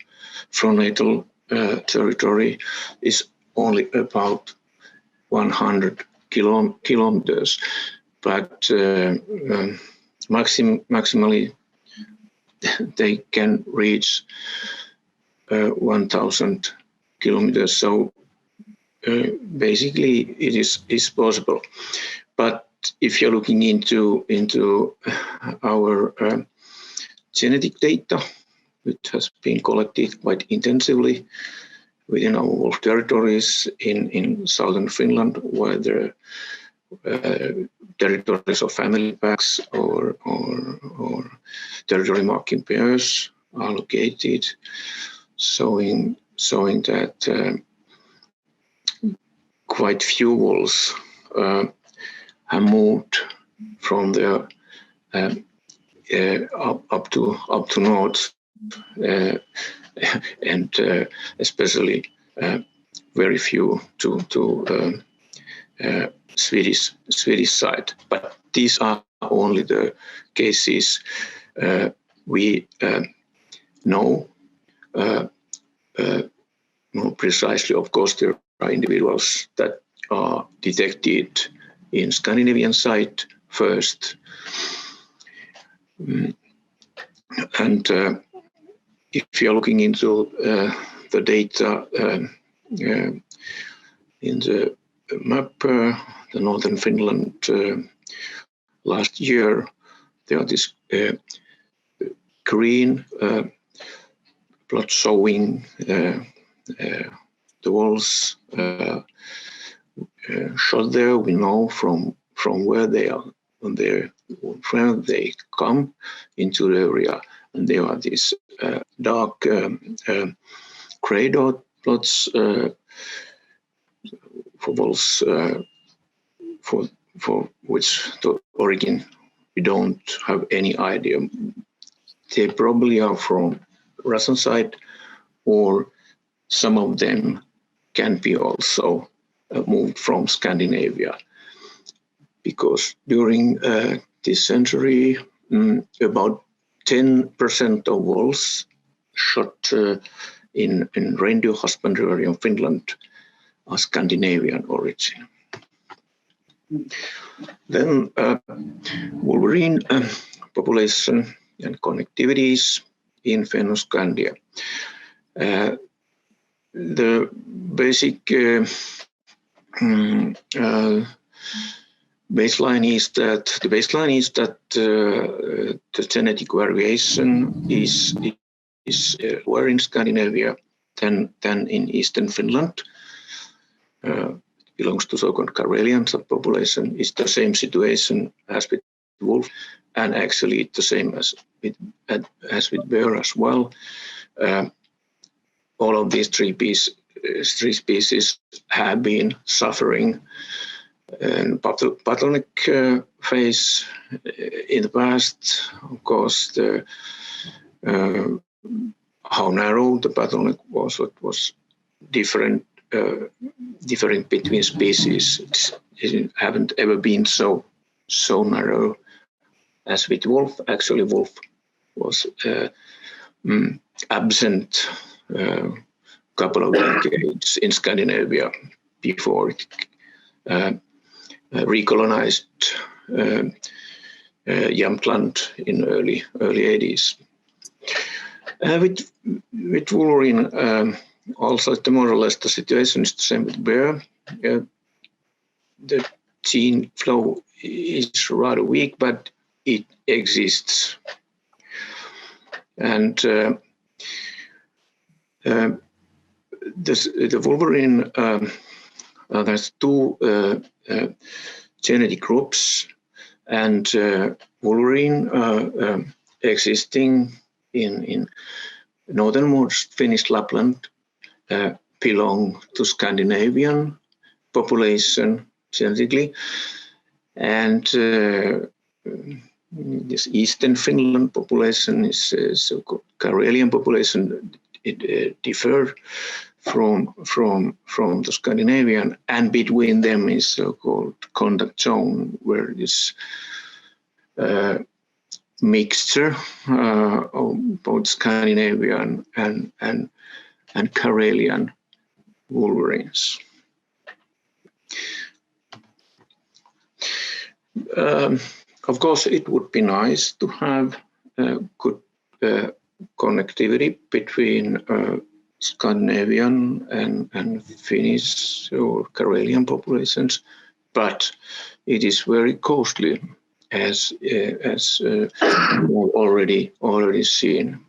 from natal territory is only about 100 kilometers, but maximally they can reach 1,000 kilometers. So basically it is possible. But if you're looking into our genetic data, which has been collected quite intensively within our wolf territories in southern Finland, where the territories of family packs or territory marking pairs are located, showing that quite few wolves have moved from there up to north, and especially very few to Swedish side. But these are only the cases we know more precisely. Of course, there are individuals that are detected in Scandinavian side first. And if you're looking into the data in the map, the northern Finland last year, there are this green plot showing the wolves shot there. We know from where they are, where they come into the area, and there are these dark gray dot plots for wolves for which the origin we don't have any idea. They probably are from Russian side, or some of them can be also moved from Scandinavia, because during this century, about 10% of wolves shot in reindeer husbandry area in Finland are Scandinavian origin. Then wolverine population and connectivities in Fennoscandia. The basic baseline is that the genetic variation is lower in Scandinavia than in eastern Finland. Belongs to so-called Karelian subpopulation. Is the same situation as with wolf, and actually the same as with bear as well. All of these three species have been suffering in pathogenic phase in the past. Of course, how narrow the pathogenic was, it was different between species. It haven't ever been so narrow as with wolf. Actually, wolf was absent couple of decades in Scandinavia before it recolonized Jämtland in early 80s. With wolverine, also more or less the situation is the same with bear. The gene flow is rather weak, but it exists. And the wolverine, there's two genetic groups, and wolverine existing in northernmost Finnish Lapland belong to Scandinavian population genetically, and this eastern Finland population is so-called Karelian population. It differs from the Scandinavian, and between them is so-called contact zone, where this mixture of both Scandinavian and Karelian wolverines. Of course, it would be nice to have good connectivity between Scandinavian and Finnish or Karelian populations, but it is very costly, as already seen.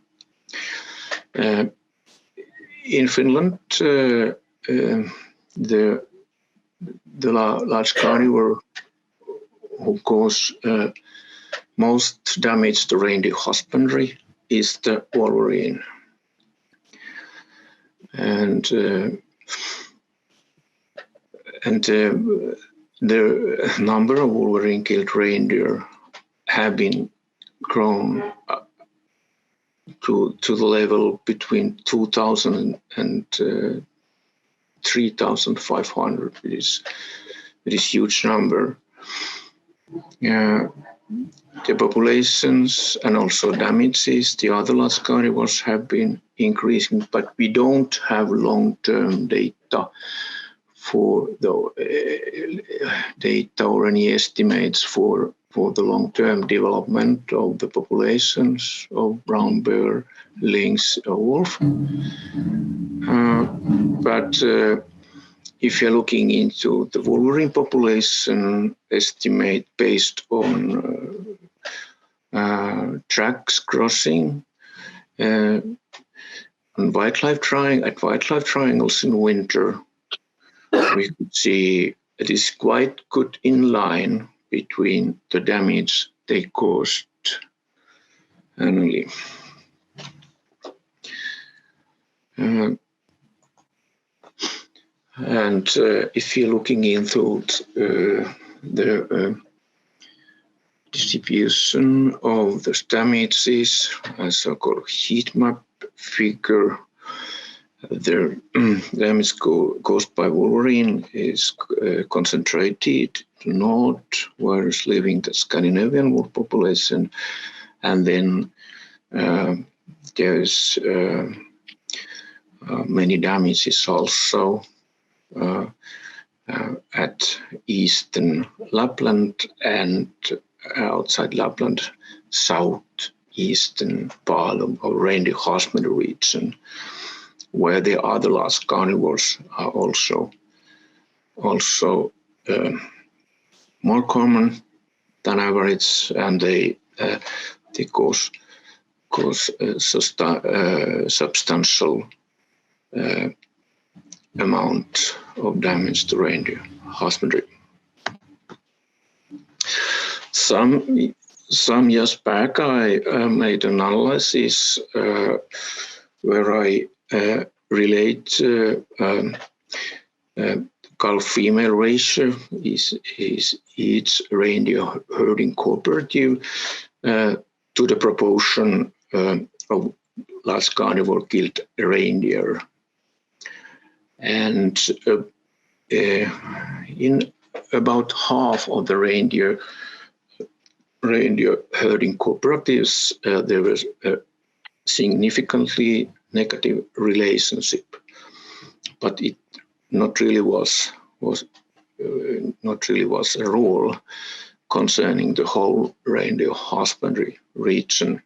In Finland, the large carnivore who cause most damage to reindeer husbandry is the wolverine. And the number of wolverine-killed reindeer have been grown to the level between 2,000 and 3,500. It is huge number. The populations and also damages, the other large carnivores have been increasing, but we don't have long-term data for the data or any estimates for the long-term development of the populations of brown bear, lynx, or wolf. But if you're looking into the wolverine population estimate based on tracks crossing on wildlife triangles in winter, we could see it is quite good in line between the damage they caused annually. And if you're looking into the distribution of the damages, a so-called heat map figure, the damage caused by wolverine is concentrated to north, where is living the Scandinavian wolf population, and then there's many damages also at eastern Lapland and outside Lapland, southeastern part of reindeer husbandry region, where the other large carnivores are also more common than average, and they cause substantial amount of damage to reindeer husbandry. Some years back, I made an analysis where I relate calf-female ratio is each reindeer herding cooperative to the proportion of large carnivore killed reindeer. And in about half of the reindeer herding cooperatives, there was a significantly negative relationship, but it not really was a rule concerning the whole reindeer husbandry region.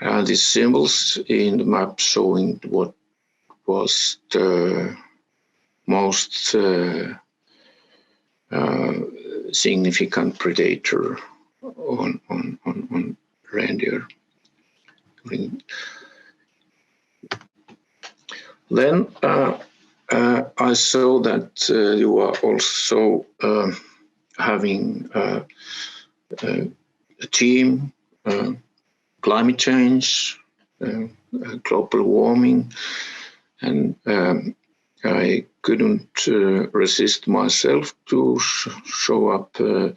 The symbols in the map showing what was the most significant predator on reindeer. Then I saw that you are also having a team, climate change, global warming, and I couldn't resist myself to show up a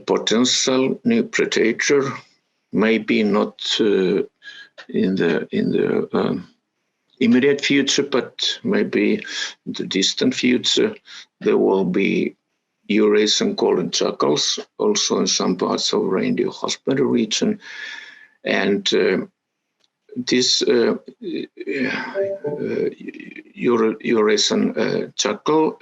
potential new predator, maybe not in the immediate future, but maybe in the distant future. There will be Eurasian golden jackals also in some parts of reindeer husbandry region, and this Eurasian jackal,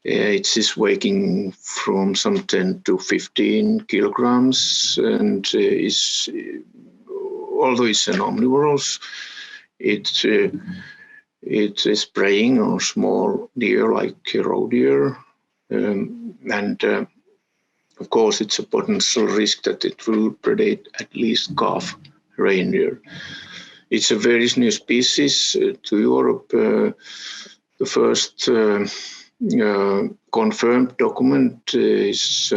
it is weighing from some 10 to 15 kilograms, and although it's an omnivorous, it is preying on small deer like roe deer, and of course it's a potential risk that it will predate at least calf reindeer. it's a very new species to Europe. The first confirmed document is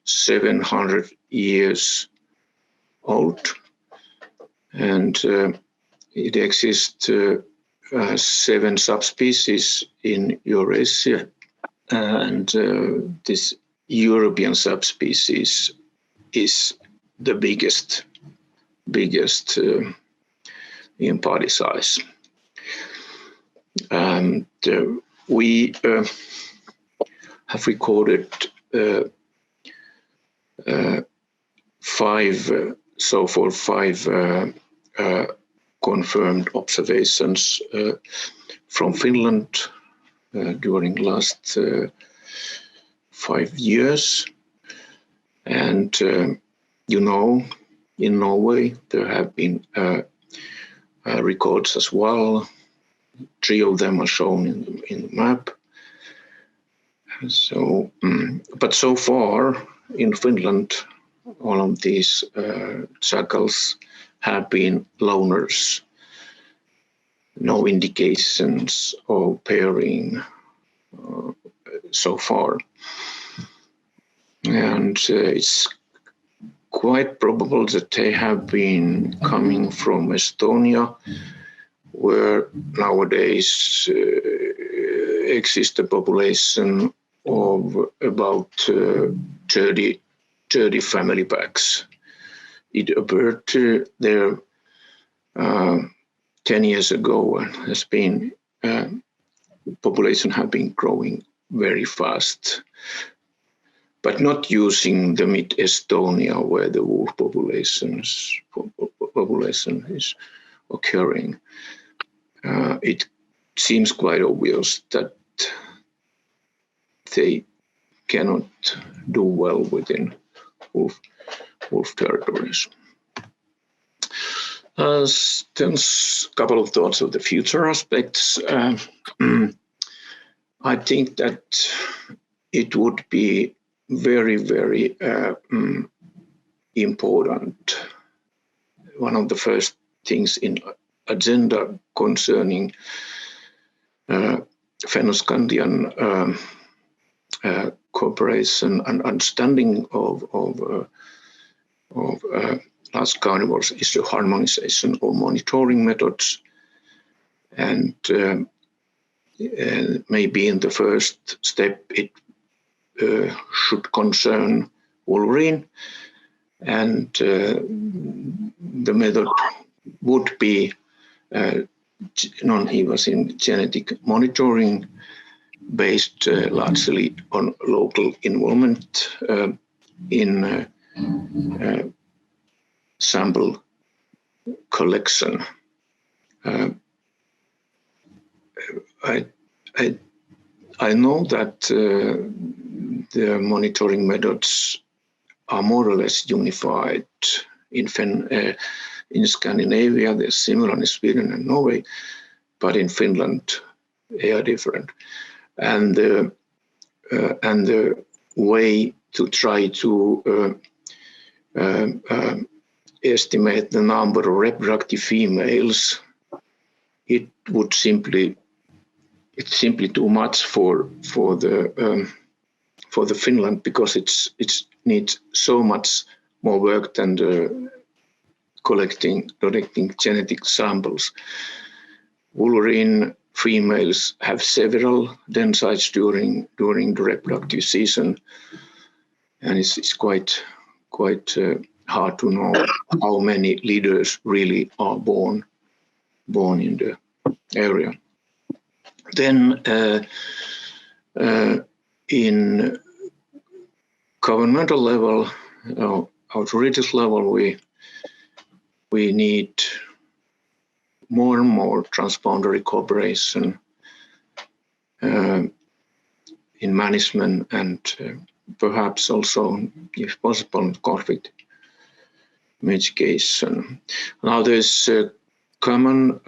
700 years old, and it exists 7 subspecies in Eurasia, and this European subspecies is the biggest in body size. And we have recorded 5 confirmed observations from Finland during last 5 years. And in Norway there have been records as well. 3 of them are shown in the map. So, but so far in Finland, all of these jackals have been loners. No indications of pairing so far. And it's quite probable that they have been coming from Estonia, where nowadays exists a population of about 30 family packs. It appeared there 10 years ago, and has been population have been growing very fast, but not using the mid-Estonia where the wolf population is occurring. It seems quite obvious that they cannot do well within wolf territories. Then a couple of thoughts of the future aspects. I think that it would be very, very important. One of the first things in agenda concerning Finno-Scandian cooperation and understanding of large carnivores is the harmonization of monitoring methods, and maybe in the first step it should concern wolverine, and the method would be non-invasive genetic monitoring based largely on local involvement in sample collection. I know that the monitoring methods are more or less unified in Scandinavia. They're similar in Sweden and Norway, but in Finland they are different. And the way to try to estimate the number of reproductive females, it's simply too much for the Finland, because it needs so much more work than collecting genetic samples. Wolverine females have several den sites during the reproductive season, and it's quite hard to know how many leaders really are born in the area. Then in governmental level, authorities level, we need more and more transboundary cooperation in management, and perhaps also, if possible, conflict mitigation. Now there's a common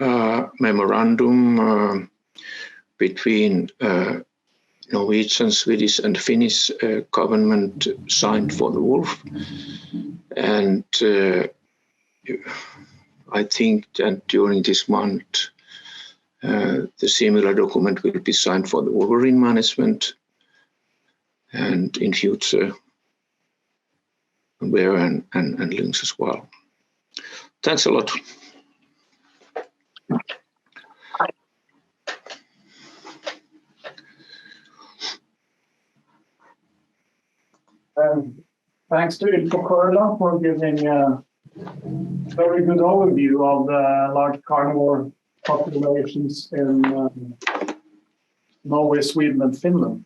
memorandum between Norwegian, Swedish and Finnish government signed for the wolf, and I think that during this month, the similar document will be signed for the wolverine management, and in future, bear and lynx as well. Thanks a lot. Thanks to Ilpo Kojola for giving a very good overview of the large carnivore populations in Norway, Sweden, and Finland.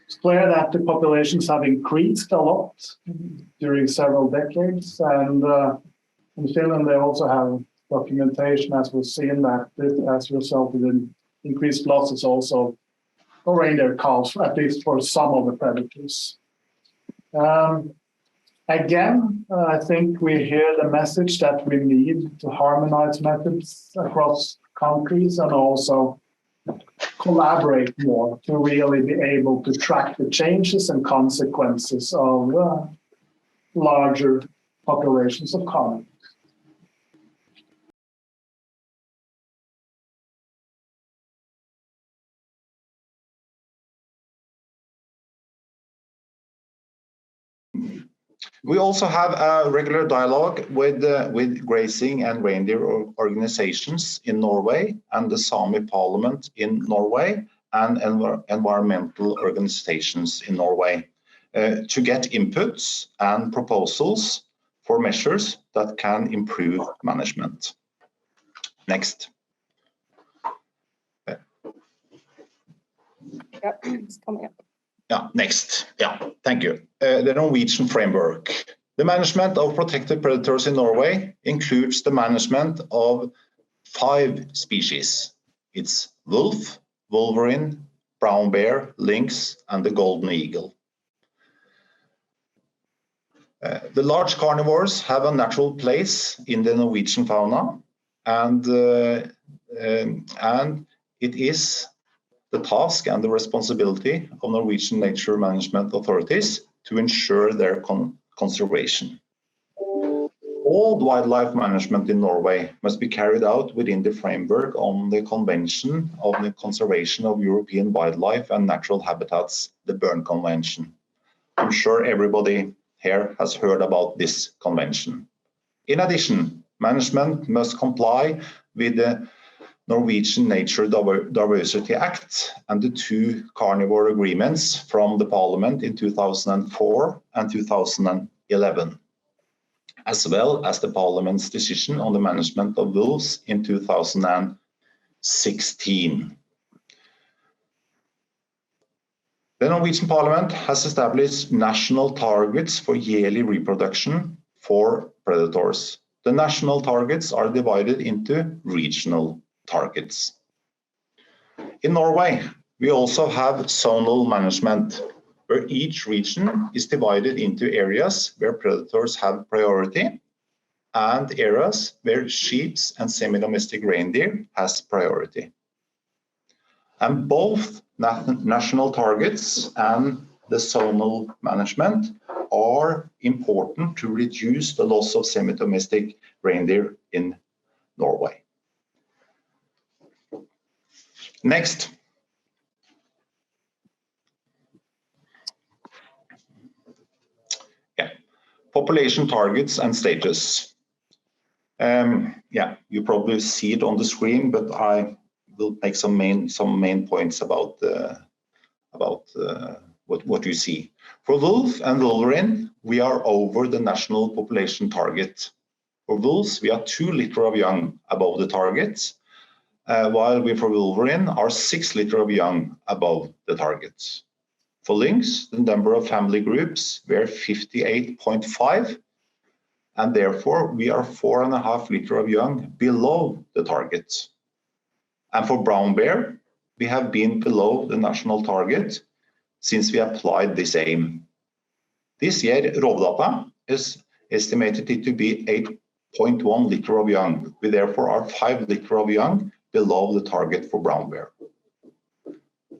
It's clear that the populations have increased a lot during several decades, and in Finland they also have documentation, as we've seen, that this has resulted in increased losses also for reindeer calves, at least for some of the predators. Again, I think we hear the message that we need to harmonize methods across countries and also collaborate more to really be able to track the changes and consequences of larger populations of carnivores. We also have a regular dialogue with grazing and reindeer organizations in Norway and the Sami Parliament in Norway and environmental organizations in Norway to get inputs and proposals for measures that can improve management. Next. Yep, it's coming up. Yeah, next. Yeah, thank you. The Norwegian framework. The management of protected predators in Norway includes the management of 5 species. It's wolf, wolverine, brown bear, lynx, and the golden eagle. The large carnivores have a natural place in the Norwegian fauna, and it is the task and the responsibility of Norwegian nature management authorities to ensure their conservation. All wildlife management in Norway must be carried out within the framework on the Convention on the Conservation of European Wildlife and Natural Habitats, the Bern Convention. I'm sure everybody here has heard about this convention. In addition, management must comply with the Norwegian Nature Diversity Act and the 2 carnivore agreements from the Parliament in 2004 and 2011, as well as the Parliament's decision on the management of wolves in 2016. The Norwegian Parliament has established national targets for yearly reproduction for predators. The national targets are divided into regional targets. In Norway, we also have zonal management, where each region is divided into areas where predators have priority and areas where sheep and semi-domestic reindeer has priority. And both national targets and the zonal management are important to reduce the loss of semi-domestic reindeer in Norway. Next. Yeah, population targets and status. Yeah, you probably see it on the screen, but I will make some main points about what you see. For wolf and wolverine, we are over the national population target. For wolves, we are 2 litter of young above the target, while we for wolverine are 6 litter of young above the target. For lynx, the number of family groups were 58.5, and therefore we are 4.5 litter of young below the target. And for brown bear, we have been below the national target since we applied this aim. This year, Rovdata is estimated it to be 8.1 litter of young. We therefore are 5 litter of young below the target for brown bear.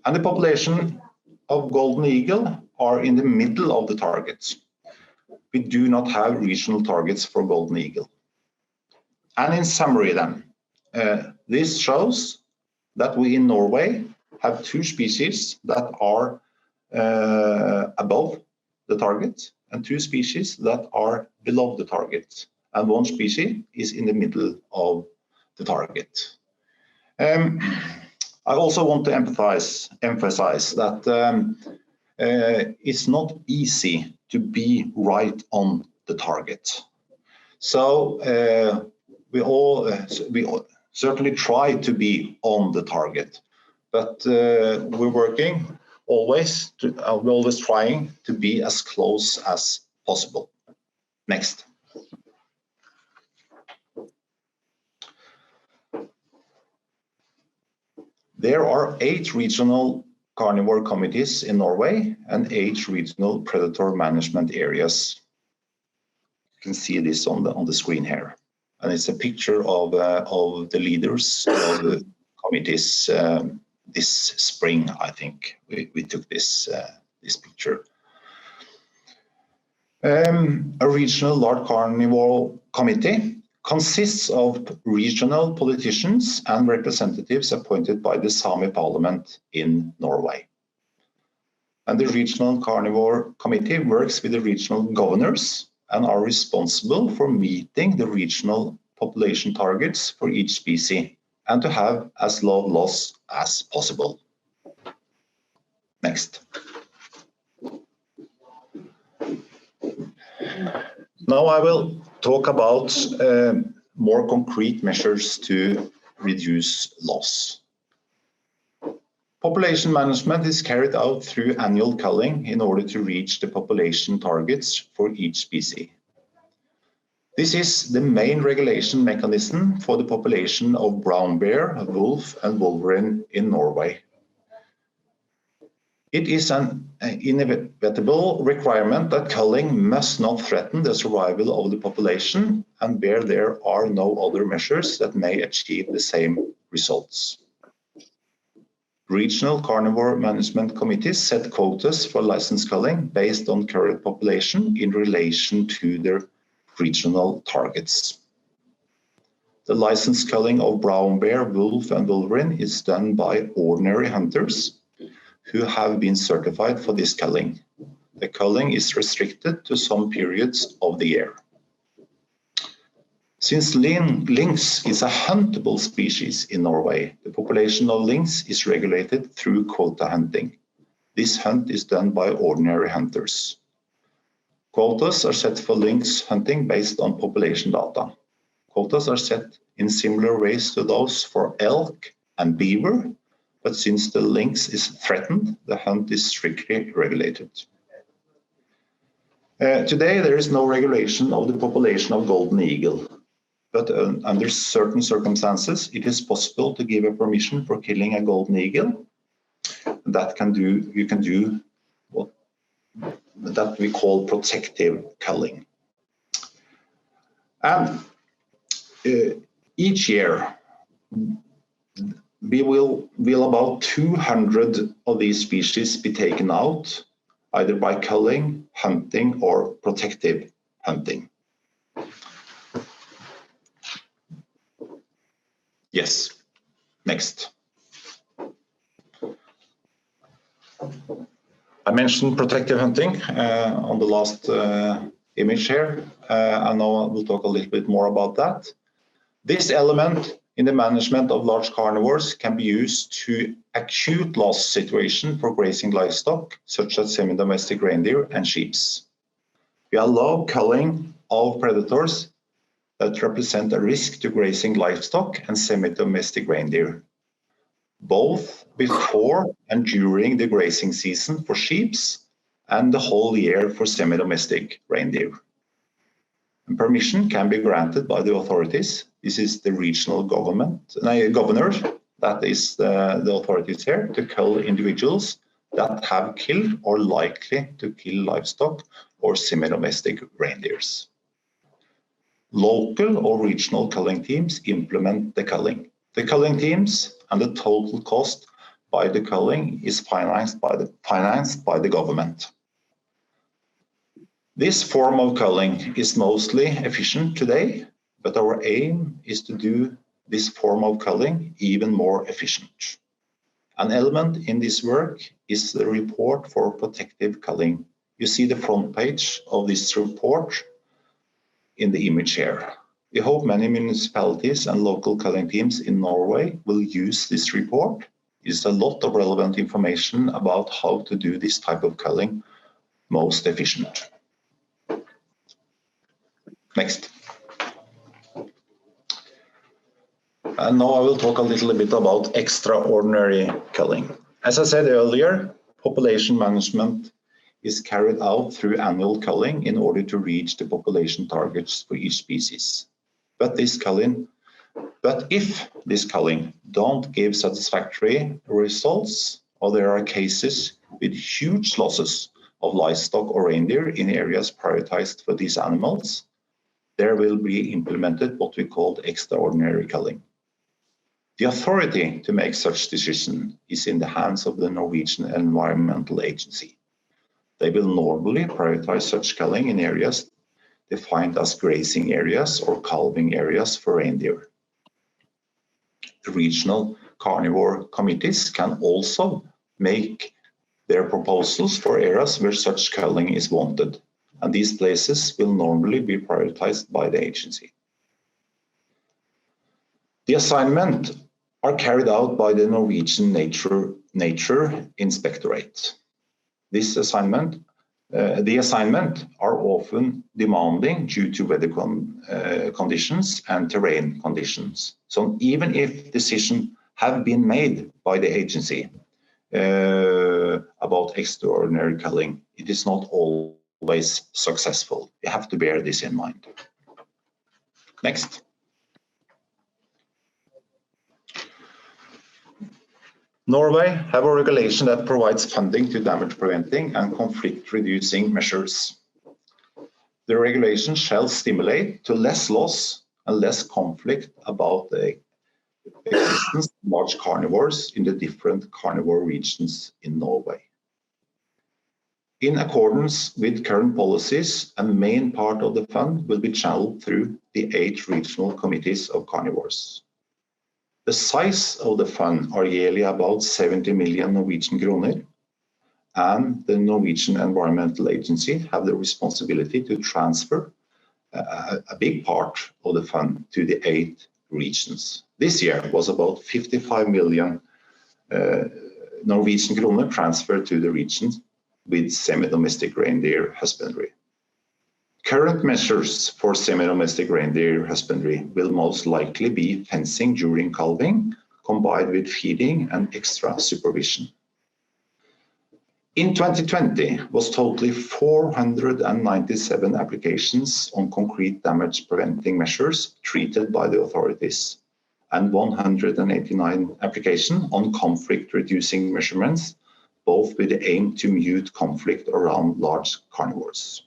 And the population of golden eagle are in the middle of the targets. We do not have regional targets for golden eagle. And in summary then, this shows that we in Norway have 2 species that are above the target and 2 species that are below the target. And 1 species is in the middle of the target. I also want to emphasize that it's not easy to be right on the target. So we certainly try to be on the target, but we're working always trying to be as close as possible. Next. There are 8 regional carnivore committees in Norway and 8 regional predator management areas. You can see this on the screen here, and it's a picture of the leaders of the committees. This spring, I think we took this picture. A regional large carnivore committee consists of regional politicians and representatives appointed by the Sami parliament in Norway. And the regional carnivore committee works with the regional governors and are responsible for meeting the regional population targets for each species and to have as low loss as possible. Next. Now I will talk about more concrete measures to reduce loss. Population management is carried out through annual culling in order to reach the population targets for each species. This is the main regulation mechanism for the population of brown bear, wolf and wolverine in Norway. It is an inevitable requirement that culling must not threaten the survival of the population, and where there are no other measures that may achieve the same results. Regional carnivore management committees set quotas for license culling based on current population in relation to their regional targets. The license culling of brown bear, wolf and wolverine is done by ordinary hunters who have been certified for this culling. The culling is restricted to some periods of the year. Since lynx is a huntable species in Norway, the population of lynx is regulated through quota hunting. This hunt is done by ordinary hunters. Quotas are set for lynx hunting based on population data. Quotas are set in similar ways to those for elk and beaver, but since the lynx is threatened, the hunt is strictly regulated. Today, there is no regulation of the population of golden eagle, but under certain circumstances, it is possible to give a permission for killing a golden eagle. You can do what that we call protective culling. And each year, will about 200 of these species be taken out, either by culling, hunting, or protective hunting. Yes, next. I mentioned protective hunting on the last image here, and now I will talk a little bit more about that. This element in the management of large carnivores can be used to acute loss situation for grazing livestock, such as semi-domestic reindeer and sheep. We allow culling of predators that represent a risk to grazing livestock and semi-domestic reindeer, both before and during the grazing season for sheep and the whole year for semi-domestic reindeer. And permission can be granted by the authorities. This is the regional governor, that is the authorities here, to cull individuals that have killed or likely to kill livestock or semi-domestic reindeers. Local or regional culling teams implement the culling. The culling teams and the total cost by the culling is financed by the government. This form of culling is mostly efficient today, but our aim is to do this form of culling even more efficient. An element in this work is the report for protective culling. You see the front page of this report in the image here. We hope many municipalities and local culling teams in Norway will use this report. It's a lot of relevant information about how to do this type of culling most efficient. Next. And now I will talk a little bit about extraordinary culling. As I said earlier, population management is carried out through annual culling in order to reach the population targets for each species. But if this culling don't give satisfactory results, or there are cases with huge losses of livestock or reindeer in areas prioritized for these animals, there will be implemented what we call extraordinary culling. The authority to make such decision is in the hands of the Norwegian Environmental Agency. They will normally prioritize such culling in areas defined as grazing areas or calving areas for reindeer. The regional carnivore committees can also make their proposals for areas where such culling is wanted, and these places will normally be prioritized by the agency. The assignment are carried out by the Norwegian Nature Inspectorate. The assignment are often demanding due to weather conditions and terrain conditions. So even if decisions have been made by the agency about extraordinary culling, it is not always successful. You have to bear this in mind. Next. Norway have a regulation that provides funding to damage preventing and conflict reducing measures. The regulation shall stimulate to less loss and less conflict about the existence of large carnivores in the different carnivore regions in Norway. In accordance with current policies, a main part of the fund will be channeled through the 8 regional committees of carnivores. The size of the fund are yearly about 70 million Norwegian kroner, and the Norwegian Environmental Agency have the responsibility to transfer a big part of the fund to the 8 regions. This year was about 55 million Norwegian kroner transferred to the regions with semi-domestic reindeer husbandry. Current measures for semi-domestic reindeer husbandry will most likely be fencing during calving, combined with feeding and extra supervision. In 2020 was totally 497 applications on concrete damage preventing measures treated by the authorities, and 189 applications on conflict reducing measurements, both with the aim to mute conflict around large carnivores.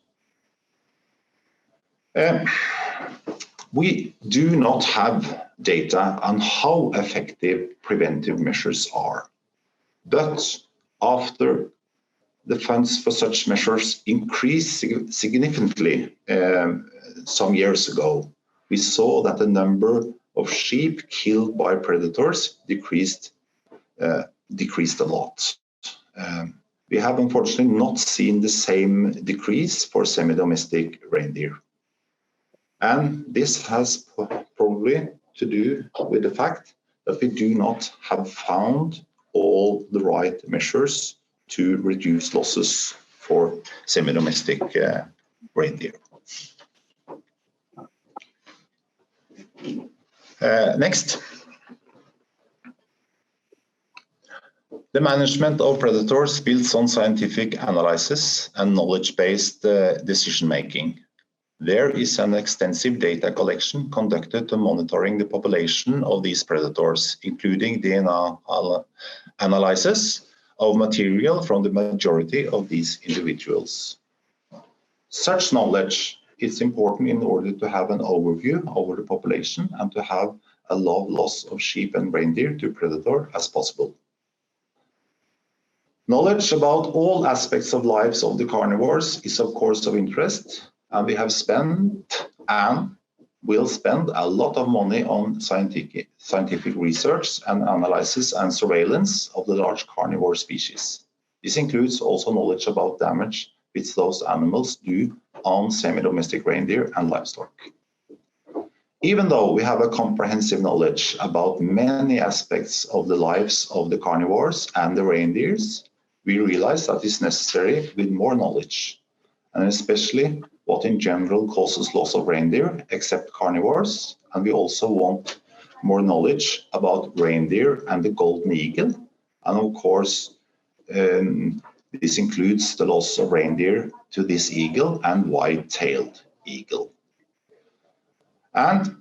We do not have data on how effective preventive measures are, but after the funds for such measures increased significantly some years ago, we saw that the number of sheep killed by predators decreased a lot. We have unfortunately not seen the same decrease for semi-domestic reindeer. And this has probably to do with the fact that we do not have found all the right measures to reduce losses for semi-domestic reindeer. Next. The management of predators builds on scientific analysis and knowledge-based decision-making. There is an extensive data collection conducted to monitoring the population of these predators, including DNA analysis of material from the majority of these individuals. Such knowledge is important in order to have an overview over the population and to have a low loss of sheep and reindeer to predator as possible. Knowledge about all aspects of lives of the carnivores is of course of interest, and we have spent and will spend a lot of money on scientific research and analysis and surveillance of the large carnivore species. This includes also knowledge about damage which those animals do on semi-domestic reindeer and livestock. Even though we have a comprehensive knowledge about many aspects of the lives of the carnivores and the reindeers, we realize that it's necessary with more knowledge, and especially what in general causes loss of reindeer, except carnivores. And we also want more knowledge about reindeer and the golden eagle. And of course, this includes the loss of reindeer to this eagle and white-tailed eagle. And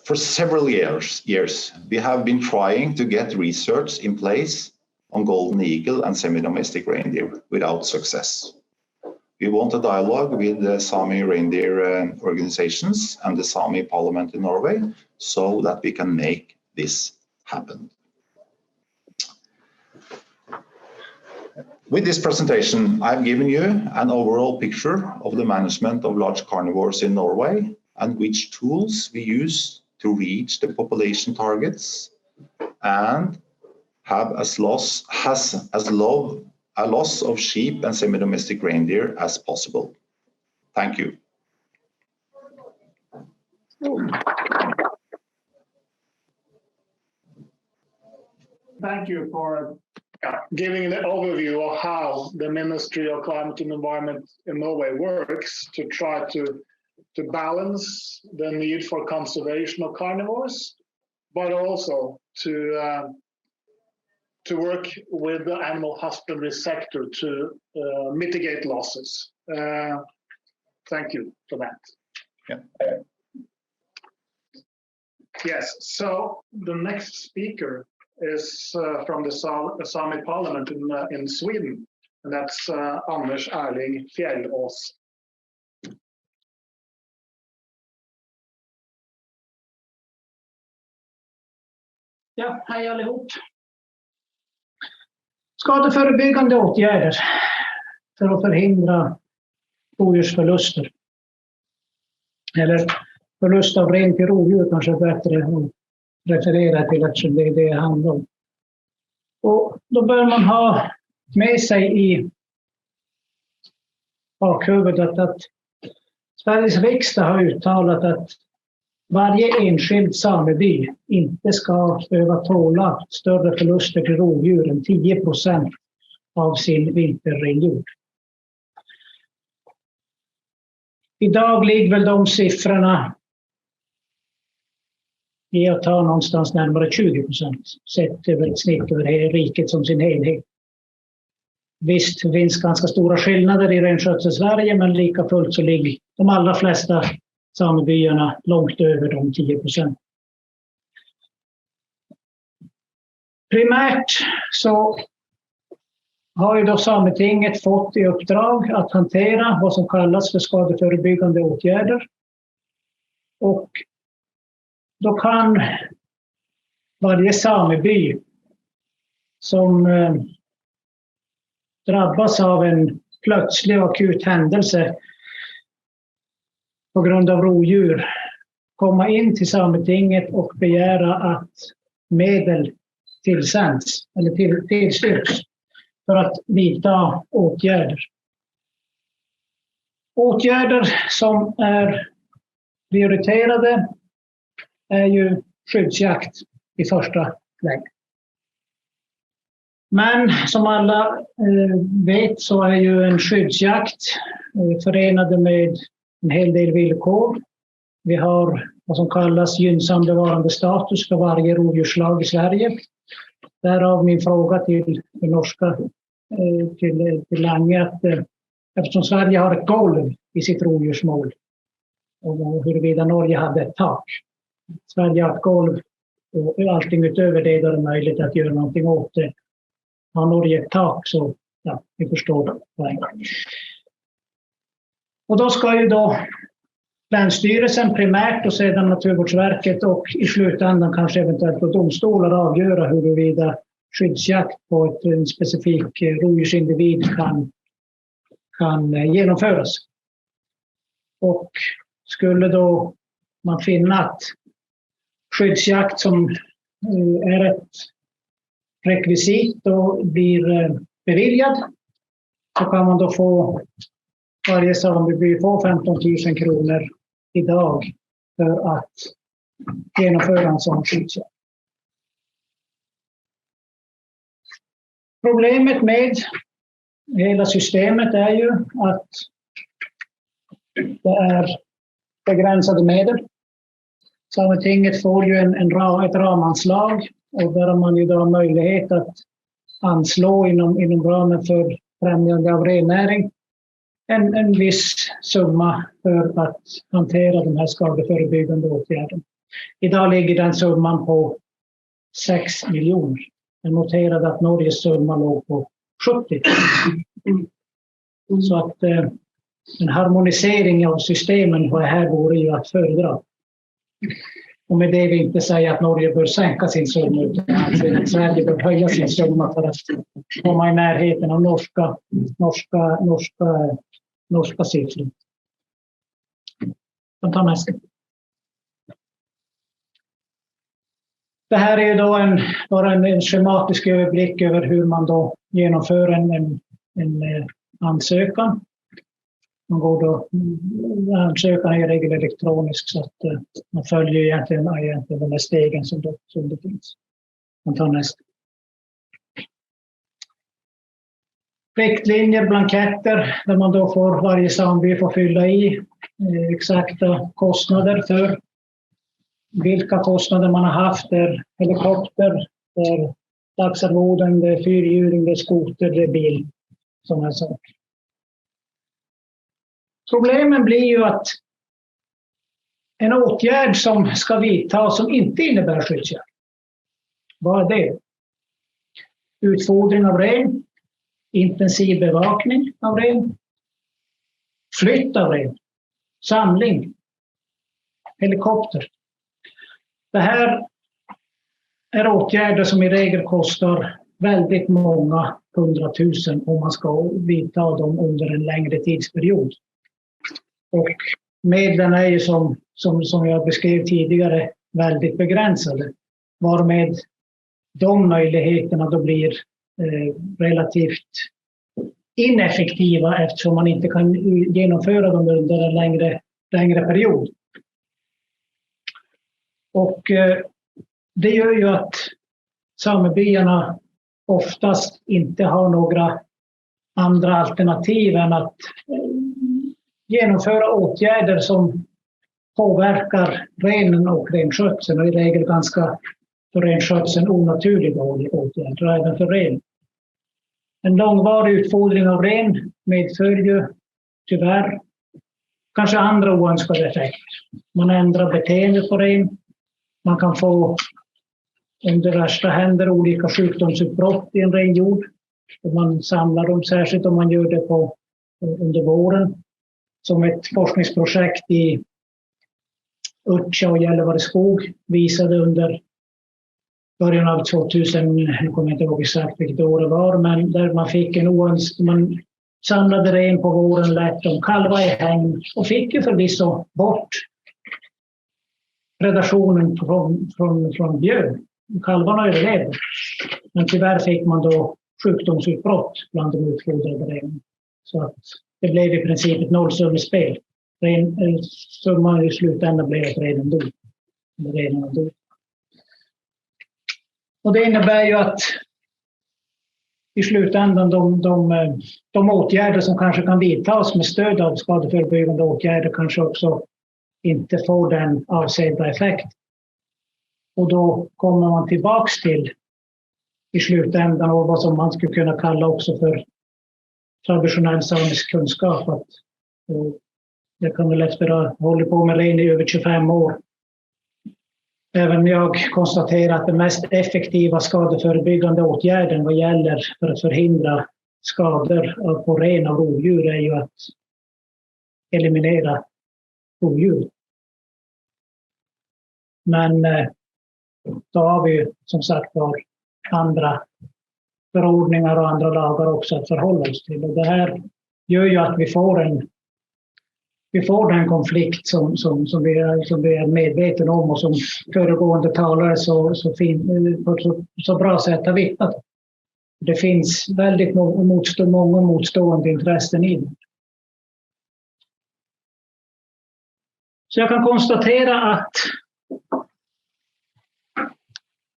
for several years, we have been trying to get research in place on golden eagle and semi-domestic reindeer without success. We want a dialogue with the Sami reindeer organizations and the Sami parliament in Norway so that we can make this happen. With this presentation, I've given you an overall picture of the management of large carnivores in Norway and which tools we use to reach the population targets and have a loss of sheep and semi-domestic reindeer as possible. Thank you. Thank you for giving an overview of how the Ministry of Climate and Environment in Norway works to try to balance the need for conservation of carnivores, but also to work with the animal husbandry sector to mitigate losses. Thank you for that. Yeah. Yes, so the next speaker is from the Sami parliament in Sweden, and that's Ander-Erling Fjällås. Ja, hej allihop. Skadeförebyggande åtgärder för att förhindra rovdjursförluster. Eller förlust av ren till rovdjur kanske är bättre att referera till eftersom det är det handlar om. Och då bör man ha med sig i bakhuvudet att Sveriges riksdag har uttalat att varje enskild sameby inte ska behöva tåla större förluster till rovdjur än 10% av sin vinterrenhjord. Idag ligger väl de siffrorna i att ta någonstans närmare 20% sett över ett snitt över riket som sin helhet. Visst, det finns ganska stora skillnader i renskötsel Sverige, men lika fullt så ligger de allra flesta samebyarna långt över de 10%. Primärt så har ju då Sametinget fått i uppdrag att hantera vad som kallas för skadeförebyggande åtgärder. Och då kan varje sameby som drabbas av en plötslig och akut händelse på grund av rovdjur komma in till Sametinget och begära att medel tillsänds eller tillstyrks för att vidta åtgärder. Åtgärder som är prioriterade är ju skyddsjakt i första läget. Men som alla vet så är ju en skyddsjakt förenade med en hel del villkor. Vi har vad som kallas gynnsam bevarandestatus för varje rovdjursslag i Sverige. Därav min fråga till det norska, till Lange, att eftersom Sverige har ett golv i sitt rovdjursmål och huruvida Norge hade ett tak. Sverige har ett golv och allting utöver det är det möjligt att göra någonting åt det. Har Norge ett tak så, ja, vi förstår det. Och då ska ju då Länsstyrelsen primärt och sedan Naturvårdsverket och i slutändan kanske eventuellt på domstolar avgöra huruvida skyddsjakt på en specifik rovdjursindivid kan genomföras. Och skulle då man finner att skyddsjakt som är ett rekvisit och blir beviljad, så kan man då få varje sameby få 15 000 kronor idag för att genomföra en sån skyddsjakt. Problemet med hela systemet är ju att det är begränsade medel. Sametinget får ju ett ramanslag, och där har man ju då möjlighet att anslå inom ramen för främjande av rennäring en viss summa för att hantera de här skadeförebyggande åtgärderna. Idag ligger den summan på 6 miljoner. Jag noterade att Norges summa låg på 70. Så att en harmonisering av systemen här vore ju att föredra. Och med det vill inte säga att Norge bör sänka sin summa, utan att Sverige bör höja sin summa för att komma i närheten av norska siffror. Jag tar nästa. Det här är ju då bara en schematisk överblick över hur man då genomför en ansökan. Ansökan är i regel elektronisk, så att man följer egentligen de här stegen som det finns. Man tar nästa. Riktlinjer, blanketter, där man då får varje sameby får fylla i exakta kostnader för vilka kostnader man har haft. Det är helikopter, det är dagsarvoden, det är fyrhjuling, det är skoter, det är bil. Sådana saker. Problemen blir ju att en åtgärd som ska vidtas som inte innebär skyddsjakt. Vad är det? Utfodring av ren, intensiv bevakning av ren, flytt av ren, samling, helikopter. Det här är åtgärder som i regel kostar väldigt många 100 000 om man ska vidta dem under en längre tidsperiod. Och medlen är ju som jag beskrev tidigare väldigt begränsade, varmed de möjligheterna då blir relativt ineffektiva eftersom man inte kan genomföra dem under en längre period. Och det gör ju att samebyarna oftast inte har några andra alternativ än att genomföra åtgärder som påverkar renen och renskötseln, och i regel ganska för renskötseln onaturliga åtgärder, även för ren. En långvarig utfodring av ren medför ju tyvärr kanske andra oönskade effekter. Man ändrar beteende på ren. Man kan få under värsta händer olika sjukdomsutbrott i en renjord. Och man samlar dem, särskilt om man gör det under våren. Som ett forskningsprojekt i Utsja och Gällivare skog visade under början av 2000, jag kommer inte ihåg exakt vilket år det var, men där man fick man samlade ren på våren, lät dem kalva i hägn och fick ju förvisso bort predationen från björn. Kalvarna överlevde. Men tyvärr fick man då sjukdomsutbrott bland de utfodrade renen. Så att det blev i princip ett nollsummespel. Summan i slutändan blev att renen dog. Och det innebär ju att i slutändan de åtgärder som kanske kan vidtas med stöd av skadeförebyggande åtgärder kanske också inte får den avsedda effekt. Och då kommer man tillbaks till i slutändan och vad som man skulle kunna kalla också för traditionell samisk kunskap. Att jag kan väl efter att ha hållit på med ren i över 25 år. Även jag konstaterar att den mest effektiva skadeförebyggande åtgärden vad gäller för att förhindra skador på ren och rovdjur är ju att eliminera rovdjur. Men då har vi som sagt var andra förordningar och andra lagar också att förhålla oss till. Och det här gör ju att vi får vi får den konflikt som vi är medvetna om och som föregående talare så bra sätt har vittnat. Det finns väldigt många motstående intressen i det. Så jag kan konstatera att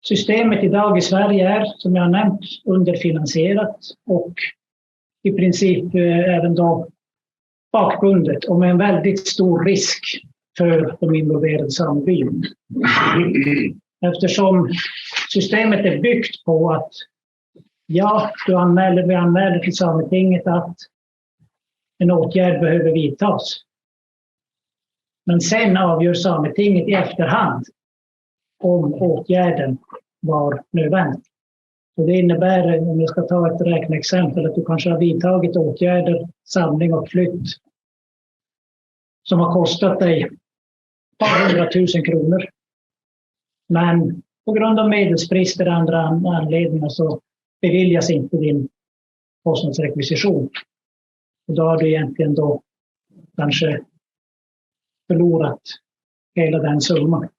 systemet idag i Sverige är, som jag har nämnt, underfinansierat och i princip även då bakbundet och med en väldigt stor risk för de involverade samebyarna. Eftersom systemet är byggt på att vi anmäler till Sametinget att en åtgärd behöver vidtas. Men sen avgör Sametinget i efterhand om åtgärden var nödvändig. Så det innebär, om jag ska ta ett räkneexempel, att du kanske har vidtagit åtgärder, samling och flytt som har kostat dig ett par 100 000 kronor. Men på grund av medelsbrist eller andra anledningar så beviljas inte din kostnadsrekvisition. Och då har du egentligen då kanske förlorat hela den summan.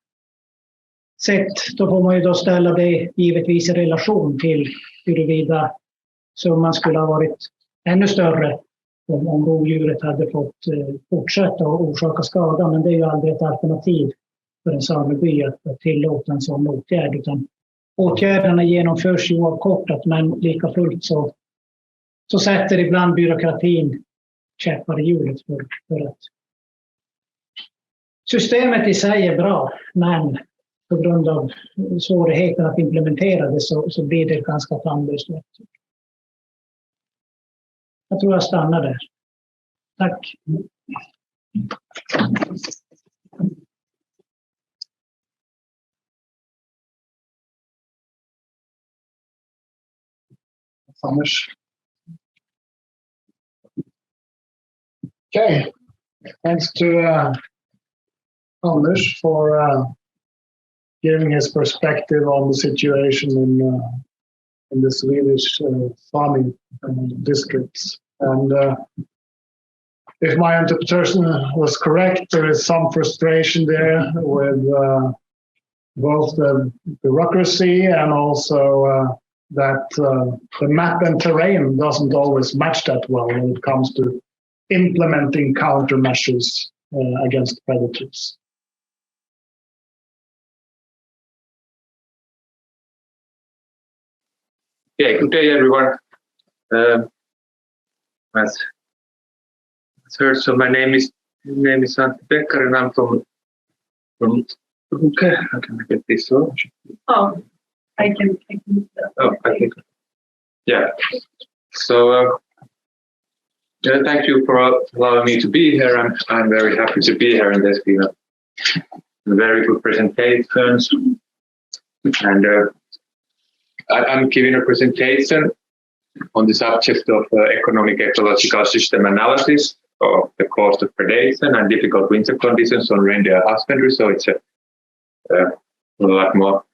Då får man ju då ställa det givetvis i relation till huruvida summan skulle ha varit ännu större om rovdjuret hade fått fortsätta och orsaka skada. Men det är ju aldrig ett alternativ för en sameby att tillåta en sån åtgärd. Utan åtgärderna genomförs ju oavkortat, men lika fullt så sätter ibland byråkratin käppar i hjulet för att systemet i sig är bra, men på grund av svårigheten att implementera det så blir det ganska tandlöst. Jag tror jag stannar där. Tack. Anders. Okay. Thanks to Anders for giving his perspective on the situation in the Swedish farming districts. And if my interpretation was correct, there is some frustration there with both the bureaucracy and also that the map and terrain doesn't always match that well when it comes to implementing countermeasures against predators. Yeah, good day, everyone. As heard, so my name is Antti-Pekka, and I'm from okay. How can I get this on? Oh, I can. Oh, I think. Yeah. So thank you for allowing me to be here. I'm very happy to be here, and there's been a very good presentations. And I'm giving a presentation on the subject of economic-ecological system analysis of the cost of predation and difficult winter conditions on reindeer husbandry. So it's a lot more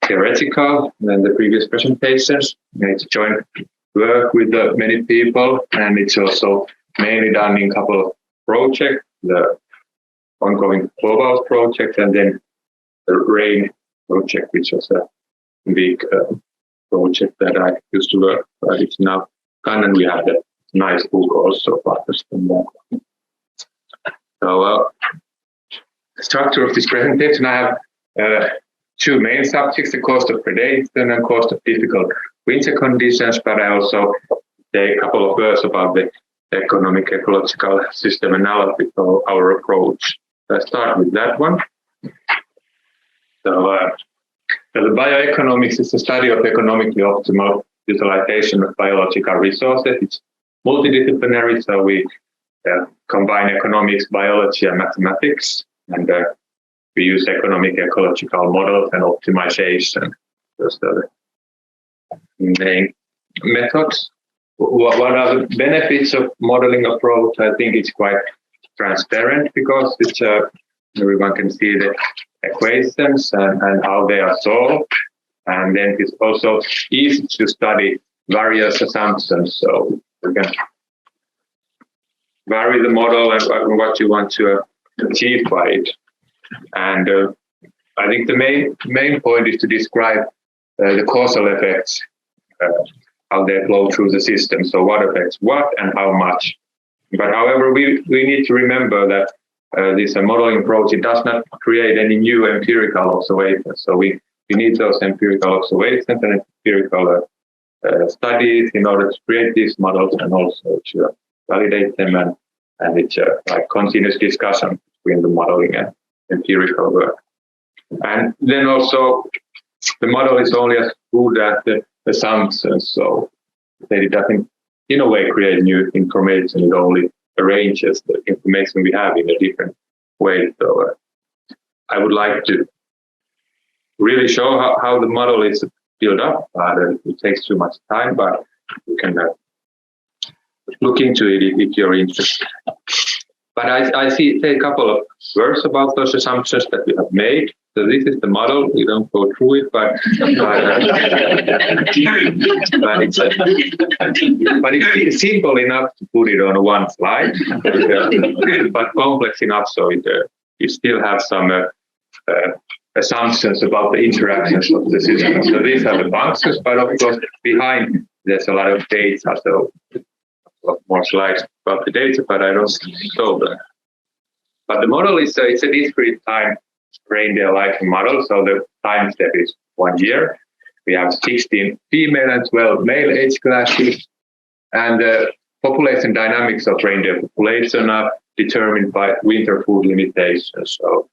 theoretical than the previous presentations. It's joint work with many people, and it's also mainly done in a couple of projects, the ongoing POVAUS project and then the RAIN project, which was a big project that I used to work, but it's now gone, and we have a nice book also about this. So the structure of this presentation, I have two main subjects, the cost of predation and cost of difficult winter conditions, but I also say a couple of words about the economic-ecological system analysis of our approach. Let's start with that one. So the bioeconomics is the study of economically optimal utilization of biological resources. It's multidisciplinary, so we combine economics, biology, and mathematics, and we use economic-ecological models and optimization. Those are the main methods. What are the benefits of modeling approach? I think it's quite transparent because it's everyone can see the equations and how they are solved, and then it's also easy to study various assumptions. So we can vary the model and what you want to achieve by it. And I think the main point is to describe the causal effects, how they flow through the system. So what affects what and how much. But however, we need to remember that this modeling approach, it does not create any new empirical observations. So we need those empirical observations and empirical studies in order to create these models and also to validate them, and it's like continuous discussion between the modeling and empirical work. And then also the model is only as good as the assumptions, so that it doesn't in a way create new information, it only arranges the information we have in a different way. So I would like to really show how the model is built up. It takes too much time, but you can look into it if you're interested. But I say a couple of words about those assumptions that we have made. So this is the model. We don't go through it, but it's simple enough to put it on one slide, but complex enough so you still have some assumptions about the interactions of the system. So these are the functions, but of course behind there's a lot of data. So more slides about the data, but I don't show that. But the model is it's a discrete time reindeer life model. So the time step is 1 year. We have 16 female and 12 male age classes, and the population dynamics of reindeer population are determined by winter food limitations. So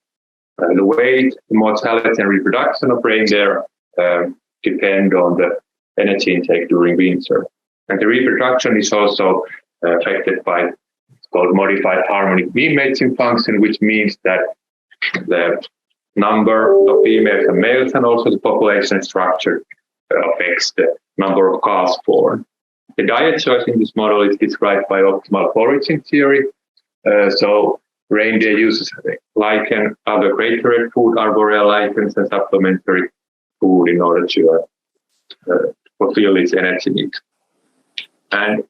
the weight, the mortality, and reproduction of reindeer depend on the energy intake during winter. And the reproduction is also affected by what's called modified harmonic mean mating function, which means that the number of females and males and also the population structure affects the number of calves born. The diet choice in this model is described by optimal foraging theory. So reindeer uses lichen, other great-red food, arboreal lichens, and supplementary food in order to fulfill its energy needs. And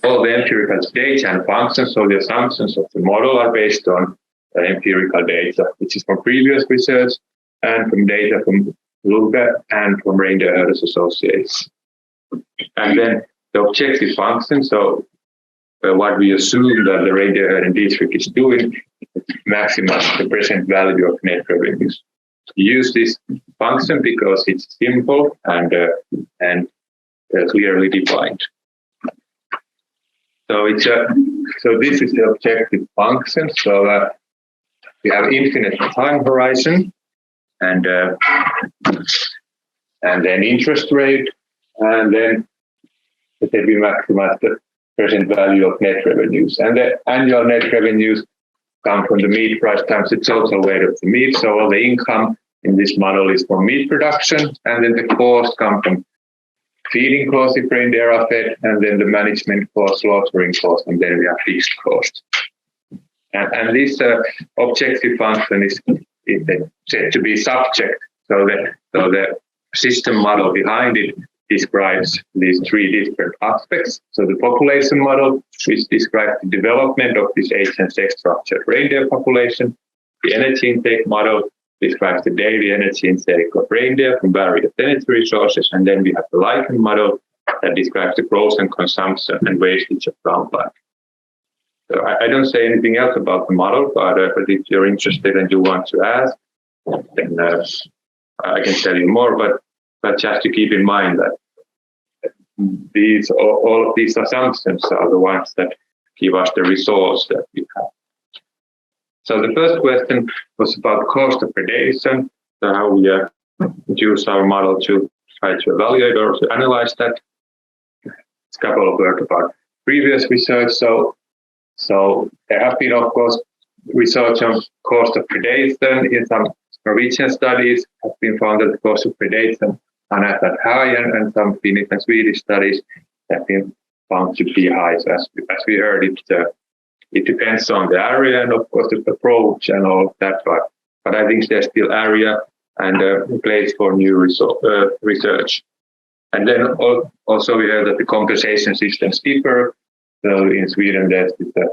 all the empirical data and functions, so the assumptions of the model are based on empirical data, which is from previous research and from data from Luga and from Reindeer Herders Associates. And then the objective function, so what we assume that the reindeer herding district is doing, is maximize the present value of net revenues. We use this function because it's simple and clearly defined. So so this is the objective function. So we have infinite time horizon, and then interest rate, and then we maximize the present value of net revenues. And the annual net revenues come from the meat price times the total weight of the meat. So all the income in this model is from meat production, and then the cost comes from feeding costs if reindeer are fed, and then the management cost, slaughtering cost, and then we have fixed costs. And this objective function is said to be subject. So the system model behind it describes these three different aspects. So the population model, which describes the development of this age and sex structured reindeer population. The energy intake model describes the daily energy intake of reindeer from various energy resources. And then we have the lichen model that describes the growth and consumption and wastage of ground life. So I don't say anything else about the model, but if you're interested and you want to ask, then I can tell you more. But just to keep in mind that all of these assumptions are the ones that give us the results that we have. So the first question was about cost of predation, so how we use our model to try to evaluate or to analyze that. It's a couple of words about previous research. So there have been, of course, research on cost of predation. In some Norwegian studies have been found that the cost of predation are not that high, and some Finnish and Swedish studies have been found to be high. So as we heard, it depends on the area and, of course, the approach and all of that. But I think there's still area and place for new research. And then also we heard that the compensation systems differ. So in Sweden, there's the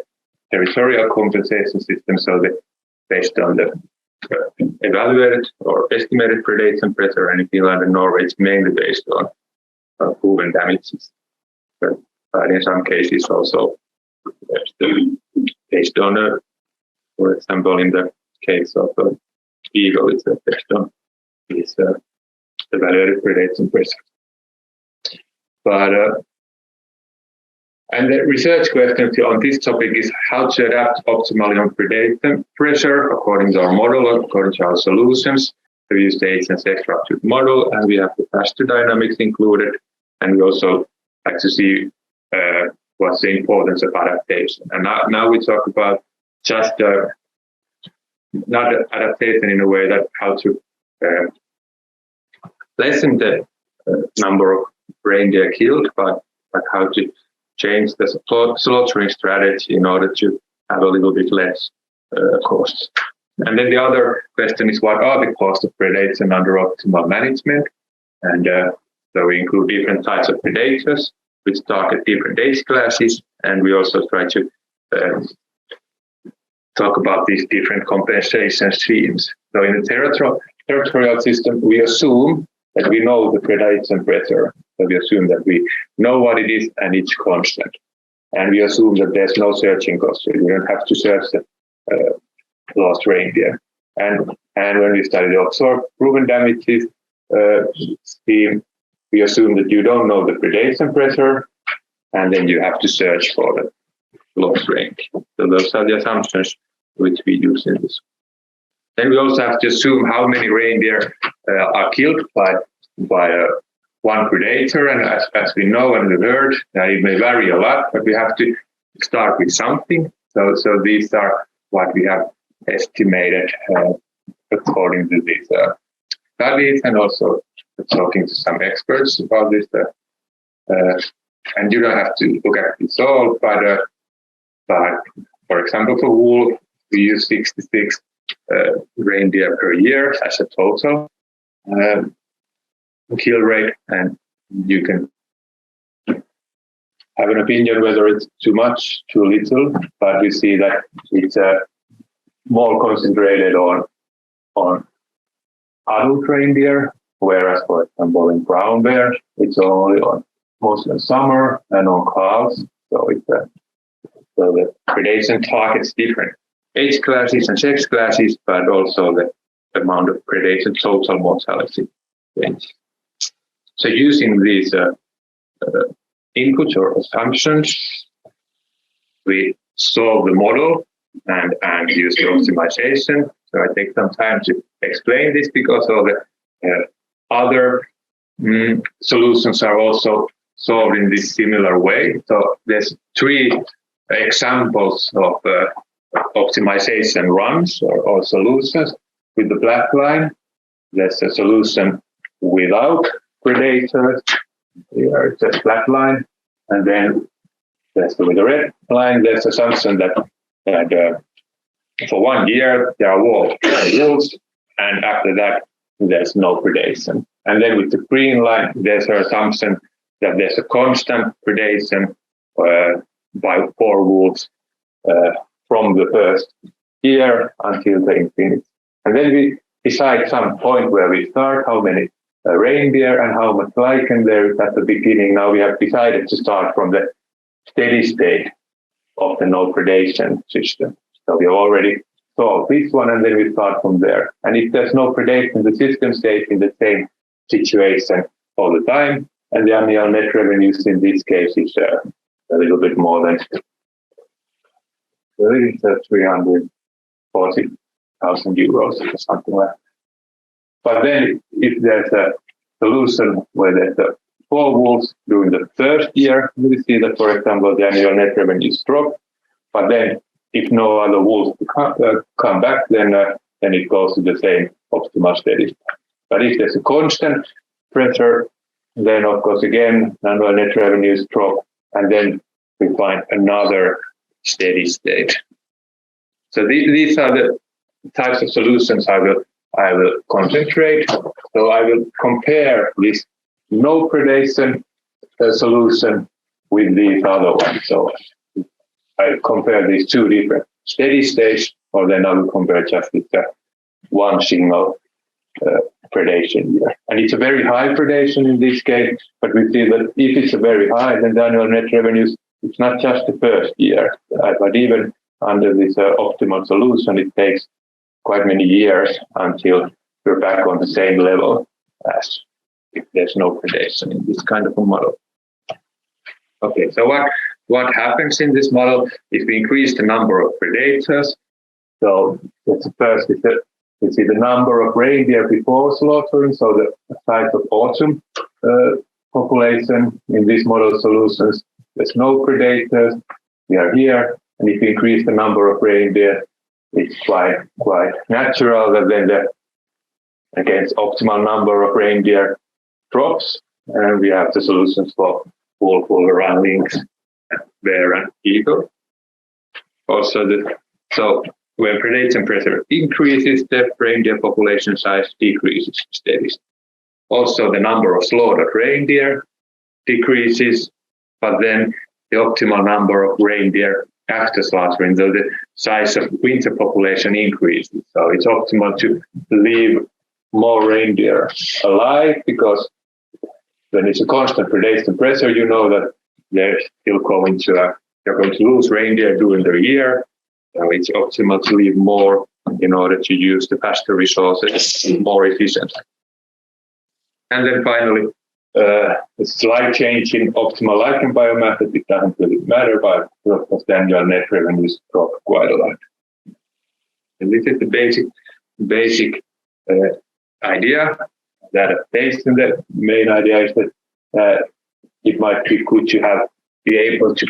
territorial compensation system, so that based on the evaluated or estimated predation pressure, and in Finland and Norway, it's mainly based on proven damages. But in some cases also based on, for example, in the case of eagle, it's based on this evaluated predation pressure. But and the research question on this topic is how to adapt optimally on predation pressure according to our model, according to our solutions. We use the age and sex structured model, and we have the pasture dynamics included. And we also like to see what's the importance of adaptation. And now we talk about just not adaptation in a way that how to lessen the number of reindeer killed, but how to change the slaughtering strategy in order to have a little bit less costs. And then the other question is, what are the costs of predation under optimal management? And so we include different types of predators, which target different age classes, and we also try to talk about these different compensation schemes. So in the territorial system, we assume that we know the predation pressure. So we assume that we know what it is and it's constant. And we assume that there's no searching cost. So we don't have to search the lost reindeer. And when we study the observed proven damages scheme, we assume that you don't know the predation pressure, and then you have to search for the lost reindeer. So those are the assumptions which we use in this. Then we also have to assume how many reindeer are killed by one predator, and as we know and we've heard, it may vary a lot, but we have to start with something. So these are what we have estimated according to these studies, and also talking to some experts about this. And you don't have to look at this all, but for example, for wool, we use 66 reindeer per year as a total kill rate, and you can have an opinion whether it's too much, too little, but we see that it's more concentrated on adult reindeer, whereas, for example, in brown bear, it's only on mostly in summer and on calves. So so the predation targets different age classes and sex classes, but also the amount of predation total mortality range. So using these inputs or assumptions, we solve the model and use the optimization. So I take some time to explain this because all the other solutions are also solved in this similar way. So there's 3 examples of optimization runs or solutions. With the black line, there's a solution without predators. Here it's a black line, and then with the red line, there's assumption that for 1 year there are wolves, and after that there's no predation. And then with the green line, there's an assumption that there's a constant predation by 4 wolves from the first year until the infinity. And then we decide some point where we start, how many reindeer and how much lichen there is at the beginning. Now we have decided to start from the steady state of the no predation system. So we have already solved this one, and then we start from there. And if there's no predation, the system stays in the same situation all the time, and the annual net revenues in this case is a little bit more than 340,000 euros or something like that. But then if there's a solution where there's 4 wolves during the first year, we see that, for example, the annual net revenues drop. But then if no other wolves come back, then it goes to the same optimal steady state. But if there's a constant pressure, then of course again annual net revenues drop, and then we find another steady state. So these are the types of solutions I will concentrate. So I will compare this no predation solution with these other ones. So I compare these two different steady states, or then I will compare just with one single predation year. And it's a very high predation in this case, but we see that if it's a very high, then the annual net revenues, it's not just the first year, but even under this optimal solution, it takes quite many years until we're back on the same level as if there's no predation in this kind of a model. Okay, so what happens in this model is we increase the number of predators. So that's first is that we see the number of reindeer before slaughtering, so the size of autumn population in these model solutions. There's no predators. We are here, and if we increase the number of reindeer, it's quite natural that then the against optimal number of reindeer drops, and we have the solutions for full run lynx, bear, and eagle. Also, so when predation pressure increases, the reindeer population size decreases steadily. Also, the number of slaughtered reindeer decreases, but then the optimal number of reindeer after slaughtering, so the size of winter population increases. So it's optimal to leave more reindeer alive, because when it's a constant predation pressure, you know that they're still going to you're going to lose reindeer during the year. So it's optimal to leave more in order to use the pasture resources more efficiently. And then finally, a slight change in optimal lichen biomass, it doesn't really matter, but because the annual net revenues drop quite a lot. And this is the basic idea. That adaptation, the main idea is that it might be good to be able to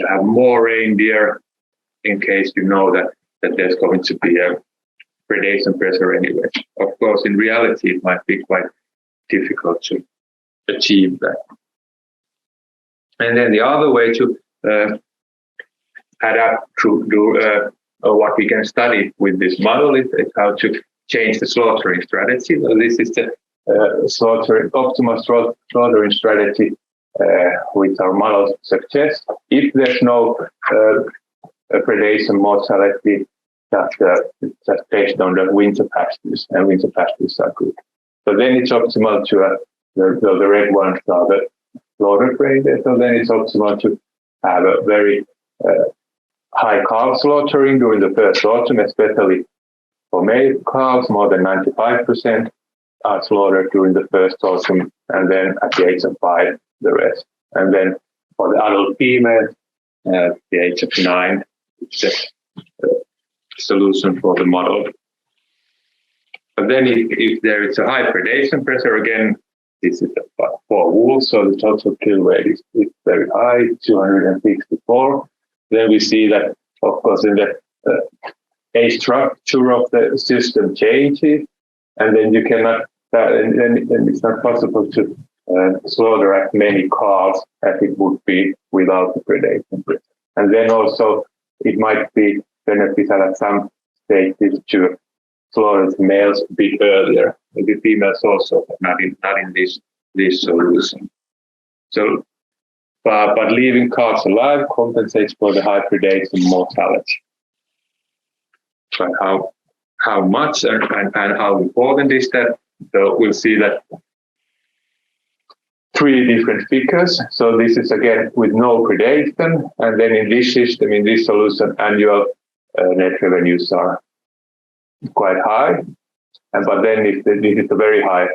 have more reindeer in case you know that there's going to be a predation pressure anyway. Of course, in reality, it might be quite difficult to achieve that. And then the other way to adapt to what we can study with this model is how to change the slaughtering strategy. So this is the optimal slaughtering strategy which our models suggest. If there's no predation mortality, just based on the winter pastures, and winter pastures are good. So then it's optimal to the red ones are the slaughtered reindeer. So then it's optimal to have a very high calf slaughtering during the first autumn, especially for male calves. More than 95% are slaughtered during the first autumn, and then at the age of 5, the rest. And then for the adult females, at the age of 9, it's a solution for the model. But then if there is a high predation pressure, again, this is for wool, so the total kill rate is very high, 264. Then we see that, of course, in the age structure of the system changes, and then you cannot, then it's not possible to slaughter as many calves as it would be without the predation pressure. And then also it might be beneficial at some stages to slaughter the males a bit earlier, maybe females also, but not in this solution. So, but leaving calves alive compensates for the high predation mortality. But how much and how important is that? So we'll see that 3 different figures. So this is again with no predation, and then in this system, in this solution, annual net revenues are quite high. But then if this is a very high,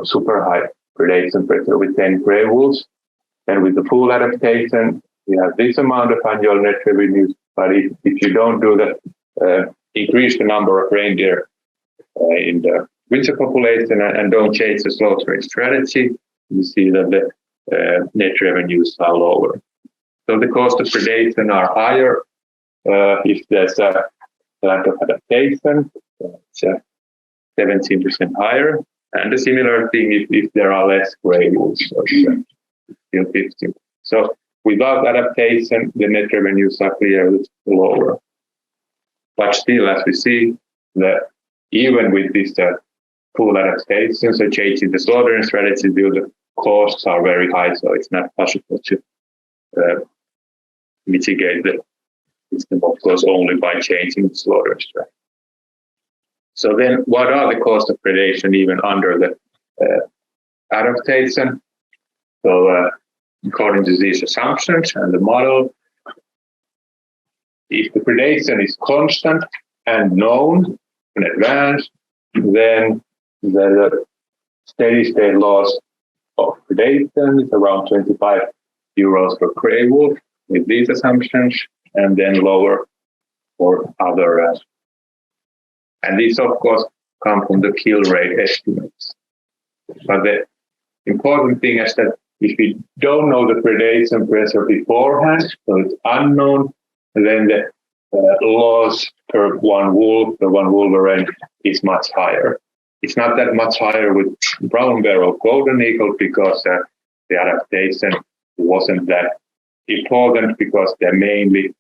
super high predation pressure with 10 gray wolves, and with the full adaptation, we have this amount of annual net revenues. But if you don't do that, increase the number of reindeer in the winter population and don't change the slaughtering strategy, you see that the net revenues are lower. So the cost of predation are higher if there's a lack of adaptation. It's 17% higher. And a similar thing if there are less gray wolves, so it's still 15. So without adaptation, the net revenues are clearly lower. But still, as we see, that even with this full adaptation, so changing the slaughtering strategy, the costs are very high, so it's not possible to mitigate the system, of course, only by changing the slaughter strategy. So then what are the costs of predation even under the adaptation? So according to these assumptions and the model, if the predation is constant and known in advance, then the steady state loss of predation is around 25 euros per gray wolf with these assumptions, and then lower for other. And these, of course, come from the kill rate estimates. But the important thing is that if we don't know the predation pressure beforehand, so it's unknown, then the loss per one wolf, the one wolverine, is much higher. It's not that much higher with brown bear or golden eagle because the adaptation wasn't that important because they mainly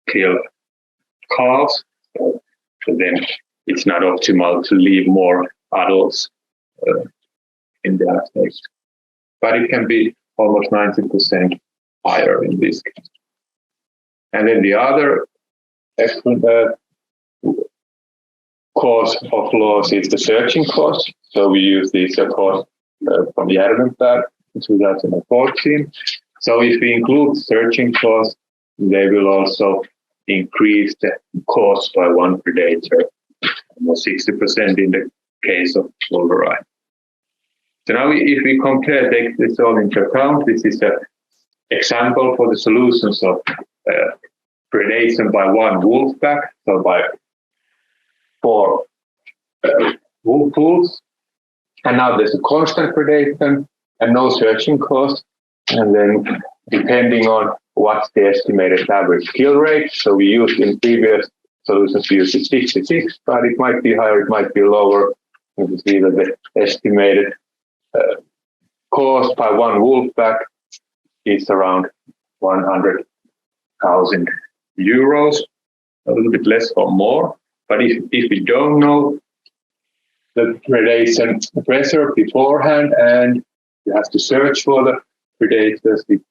kill calves. So then it's not optimal to leave more adults in the adaptation. But it can be almost 90% higher in this case. And then the other cause of loss is the searching cost. So we use this cost from Järvenpää in 2014. So if we include searching costs, they will also increase the cost by one predator, almost 60% in the case of wolverine. So now if we compare, take this all into account, this is an example for the solutions of predation by one wolf pack, so by 4 wolf pools. And now there's a constant predation and no searching cost. And then depending on what's the estimated average kill rate, so we used in previous solutions, we used 66, but it might be higher, it might be lower. You can see that the estimated cost by one wolf pack is around 100,000 euros, a little bit less or more. But if we don't know the predation pressure beforehand and you have to search for the predators with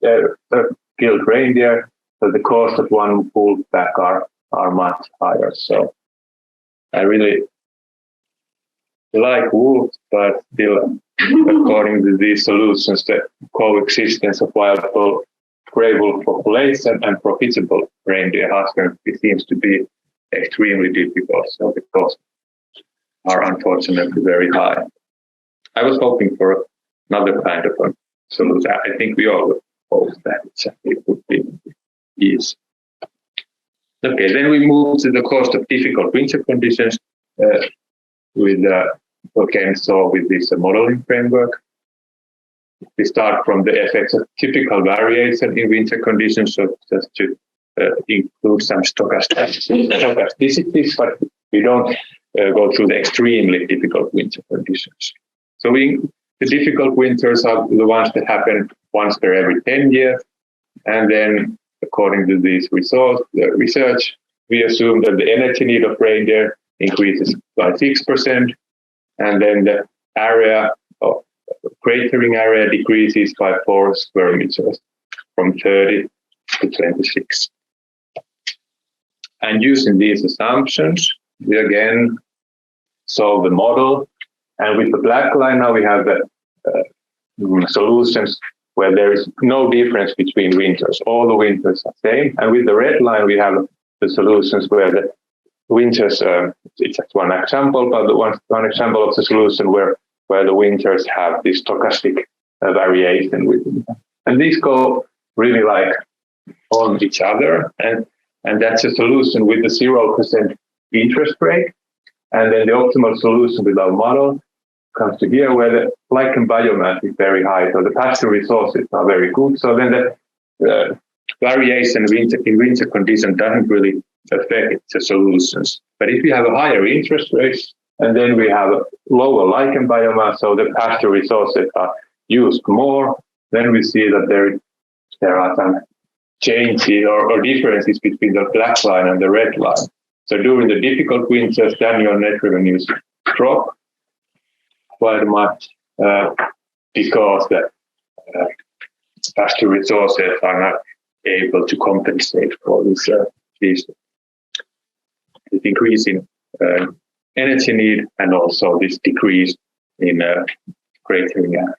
killed reindeer, so the cost of one wolf pack are much higher. So I really like wolves, but still, according to these solutions, the coexistence of wild gray wolf population and profitable reindeer husbandry seems to be extremely difficult. So the costs are unfortunately very high. I was hoping for another kind of a solution. I think we all hope that it would be easy. Okay, then we move to the cost of difficult winter conditions with this modeling framework. We start from the effects of typical variation in winter conditions, so just to include some stochasticities, but we don't go through the extremely difficult winter conditions. So the difficult winters are the ones that happen once per every 10 years, and then according to this research, we assume that the energy need of reindeer increases by 6%, and then the area of cratering area decreases by 4 square meters from 30 to 26. And using these assumptions, we again solve the model. And with the black line now we have the solutions where there is no difference between winters. All the winters are same. And with the red line we have the solutions where the winters, it's just one example, but one example of the solution where the winters have this stochastic variation within them. And these go really like on each other. And that's a solution with the 0% interest rate. And then the optimal solution with our model comes to here where the lichen biomass is very high. So the pasture resources are very good. So then the variation in winter conditions doesn't really affect the solutions. But if we have a higher interest rate and then we have a lower lichen biomass, so the pasture resources are used more, then we see that there are some changes or differences between the black line and the red line. So during the difficult winters, annual net revenues drop quite much because the pasture resources are not able to compensate for this increase in energy need and also this decrease in grazing area.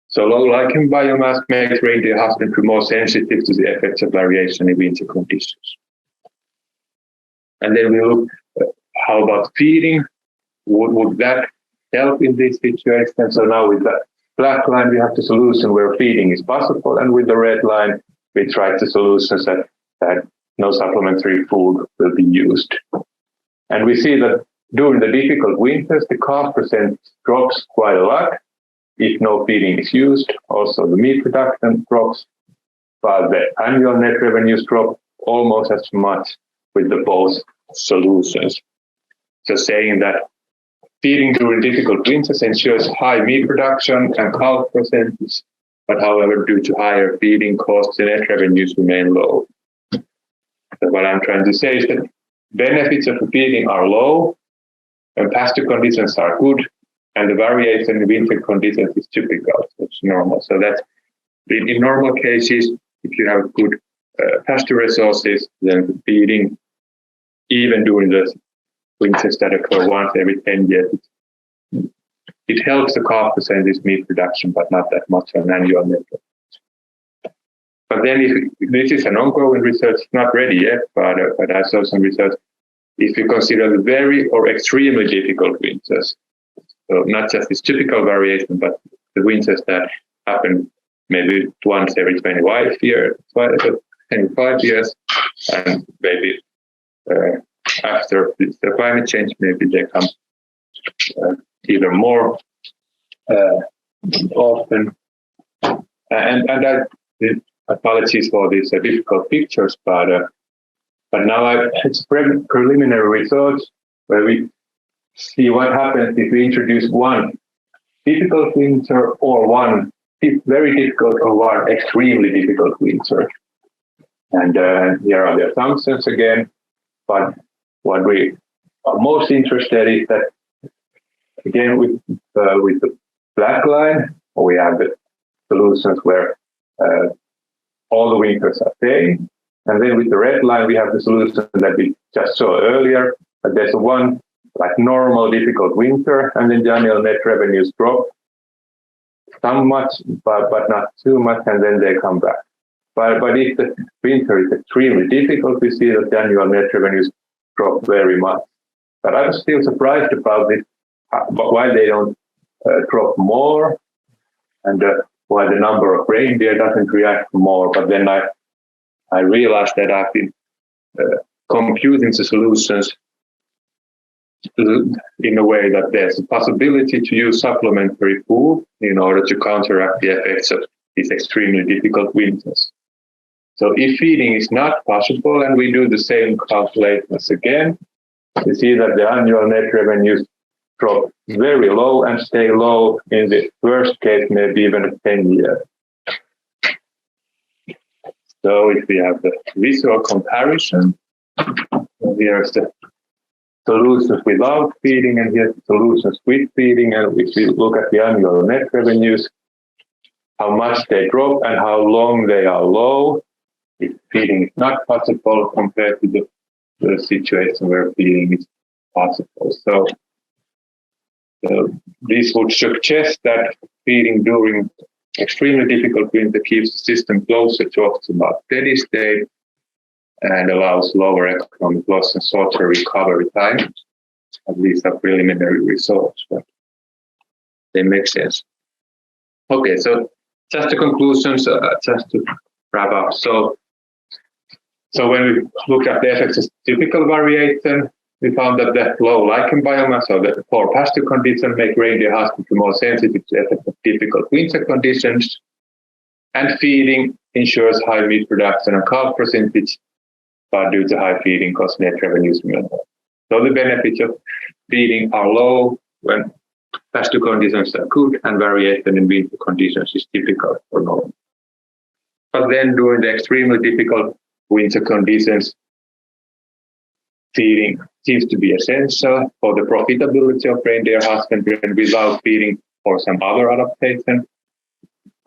So low lichen biomass makes reindeer husbandry more sensitive to the effects of variation in winter conditions. And then we look how about feeding? Would that help in this situation? So now with the black line, we have the solution where feeding is possible, and with the red line, we tried the solutions that no supplementary food will be used. And we see that during the difficult winters, the calf percent drops quite a lot if no feeding is used. Also, the meat production drops, but the annual net revenues drop almost as much with the both solutions. So saying that feeding during difficult winters ensures high meat production and calf percentage, but however, due to higher feeding costs, the net revenues remain low. So what I'm trying to say is that benefits of feeding are low, and pasture conditions are good, and the variation in winter conditions is typical, it's normal. So that in normal cases, if you have good pasture resources, then feeding, even during the winters that occur once every 10 years, it helps the calf percentage meat production, but not that much on annual net. But then if this is an ongoing research, not ready yet, but I saw some research, if you consider the very or extremely difficult winters, so not just this typical variation, but the winters that happen maybe once every 25 years, and maybe after the climate change, maybe they come even more often. And that, apologies for these difficult pictures, but now it's preliminary research where we see what happens if we introduce one difficult winter or one very difficult or one extremely difficult winter. And here are the assumptions again, but what we are most interested in is that, again, with the black line, we have the solutions where all the winters are same. And then with the red line, we have the solution that we just saw earlier. That there's one like normal difficult winter, and then the annual net revenues drop somewhat, but not too much, and then they come back. But if the winter is extremely difficult, we see that the annual net revenues drop very much. But I'm still surprised about this, why they don't drop more, and why the number of reindeer doesn't react more. But then I realized that I've been computing the solutions in a way that there's a possibility to use supplementary food in order to counteract the effects of these extremely difficult winters. So if feeding is not possible, and we do the same calculations again, we see that the annual net revenues drop very low and stay low in the worst case, maybe even 10 years. So if we have the visual comparison, here's the solutions without feeding, and here's the solutions with feeding. And if we look at the annual net revenues, how much they drop and how long they are low, if feeding is not possible compared to the situation where feeding is possible. So this would suggest that feeding during extremely difficult winter keeps the system closer to optimal steady state and allows lower economic loss and shorter recovery time. At least are preliminary results, but they make sense. Okay, so just the conclusions, just to wrap up. So when we look at the effects of typical variation, we found that the low lichen biomass or the poor pasture conditions make reindeer husbandry more sensitive to the effects of difficult winter conditions. And feeding ensures high meat production and calf percentage, but due to high feeding costs, net revenues remain low. So the benefits of feeding are low when pasture conditions are good, and variation in winter conditions is typical for Norway. But then during the extremely difficult winter conditions, feeding seems to be essential for the profitability of reindeer husbandry, and without feeding or some other adaptation,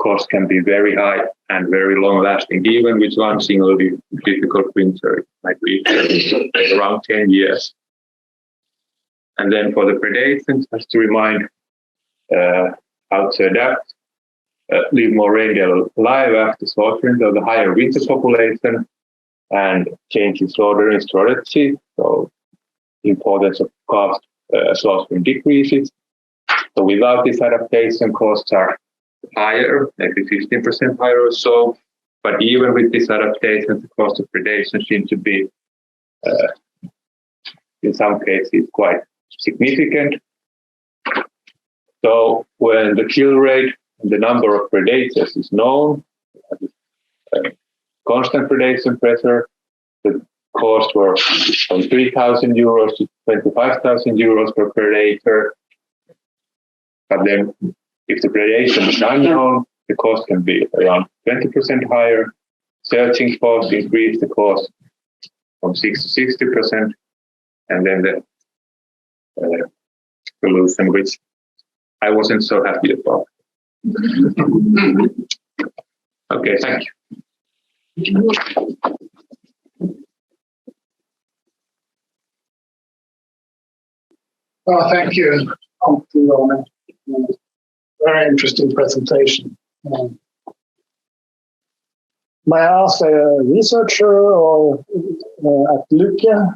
cost can be very high and very long lasting, even with one single difficult winter, it might be around 10 years. And then for the predators, just to remind how to adapt, leave more reindeer alive after slaughtering, so the higher winter population, and change in slaughtering strategy, so the importance of calf slaughtering decreases. So without this adaptation, costs are higher, maybe 15% higher or so. But even with this adaptation, the cost of predation seems to be, in some cases, quite significant. So when the kill rate, the number of predators is known, constant predation pressure, the cost were from 3,000 euros to 25,000 euros per predator. But then if the predation is unknown, the cost can be around 20% higher. Searching costs increase the cost from 6 to 60%. And then the solution, which I wasn't so happy about. Okay, thank you. Well, thank you, Antti-Juhani. Very interesting presentation. May I ask a researcher or at Luke? Yeah,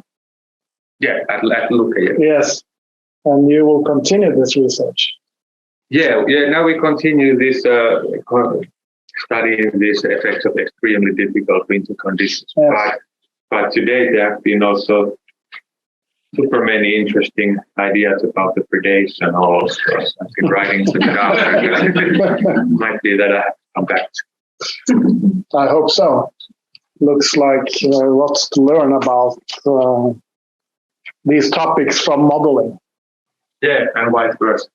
at Luke, yeah. Yes, and you will continue this research. Yeah. Now we continue this studying these effects of extremely difficult winter conditions. Yes. But today there have been also super many interesting ideas about the predation also. I've been writing some stuff. Might be that I come back. I hope so. Looks like lots to learn about these topics from modeling. Yeah, and vice versa.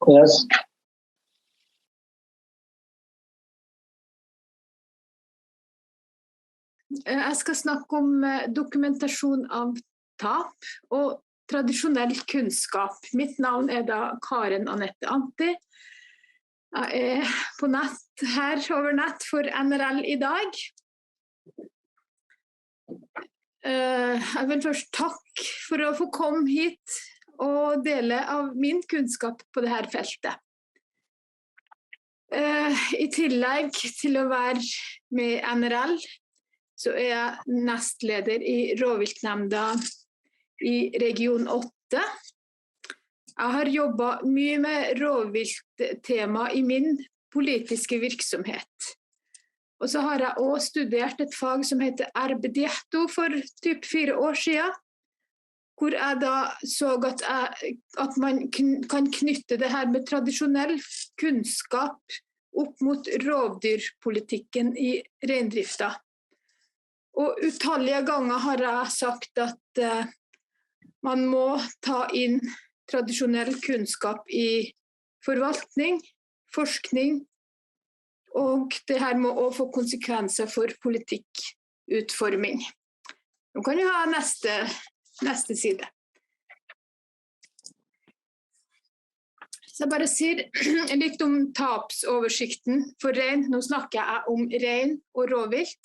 Yes. Jeg skal snakke om dokumentasjon av tap og tradisjonell kunnskap. Mitt navn da Karen Anette Anti. Jeg på nett her over nett for NRL i dag. Jeg vil først takke for å få komme hit og dele av min kunnskap på dette feltet. I tillegg til å være med NRL, så jeg nestleder i rovviltnemnda i region 8. Jeg har jobbet mye med rovvilttema i min politiske virksomhet. Og så har jeg også studert et fag som heter arbeidsdietto for typ 4 år siden, hvor jeg da så at man kan knytte det her med tradisjonell kunnskap opp mot rovdyrpolitikken i reindrifta. Og utallige ganger har jeg sagt at man må ta inn tradisjonell kunnskap i forvaltning, forskning, og det her må også få konsekvenser for politikkutforming. Nå kan vi ha neste side. Så jeg bare sier litt om tapsoversikten for rein. Nå snakker jeg om rein og råvilt.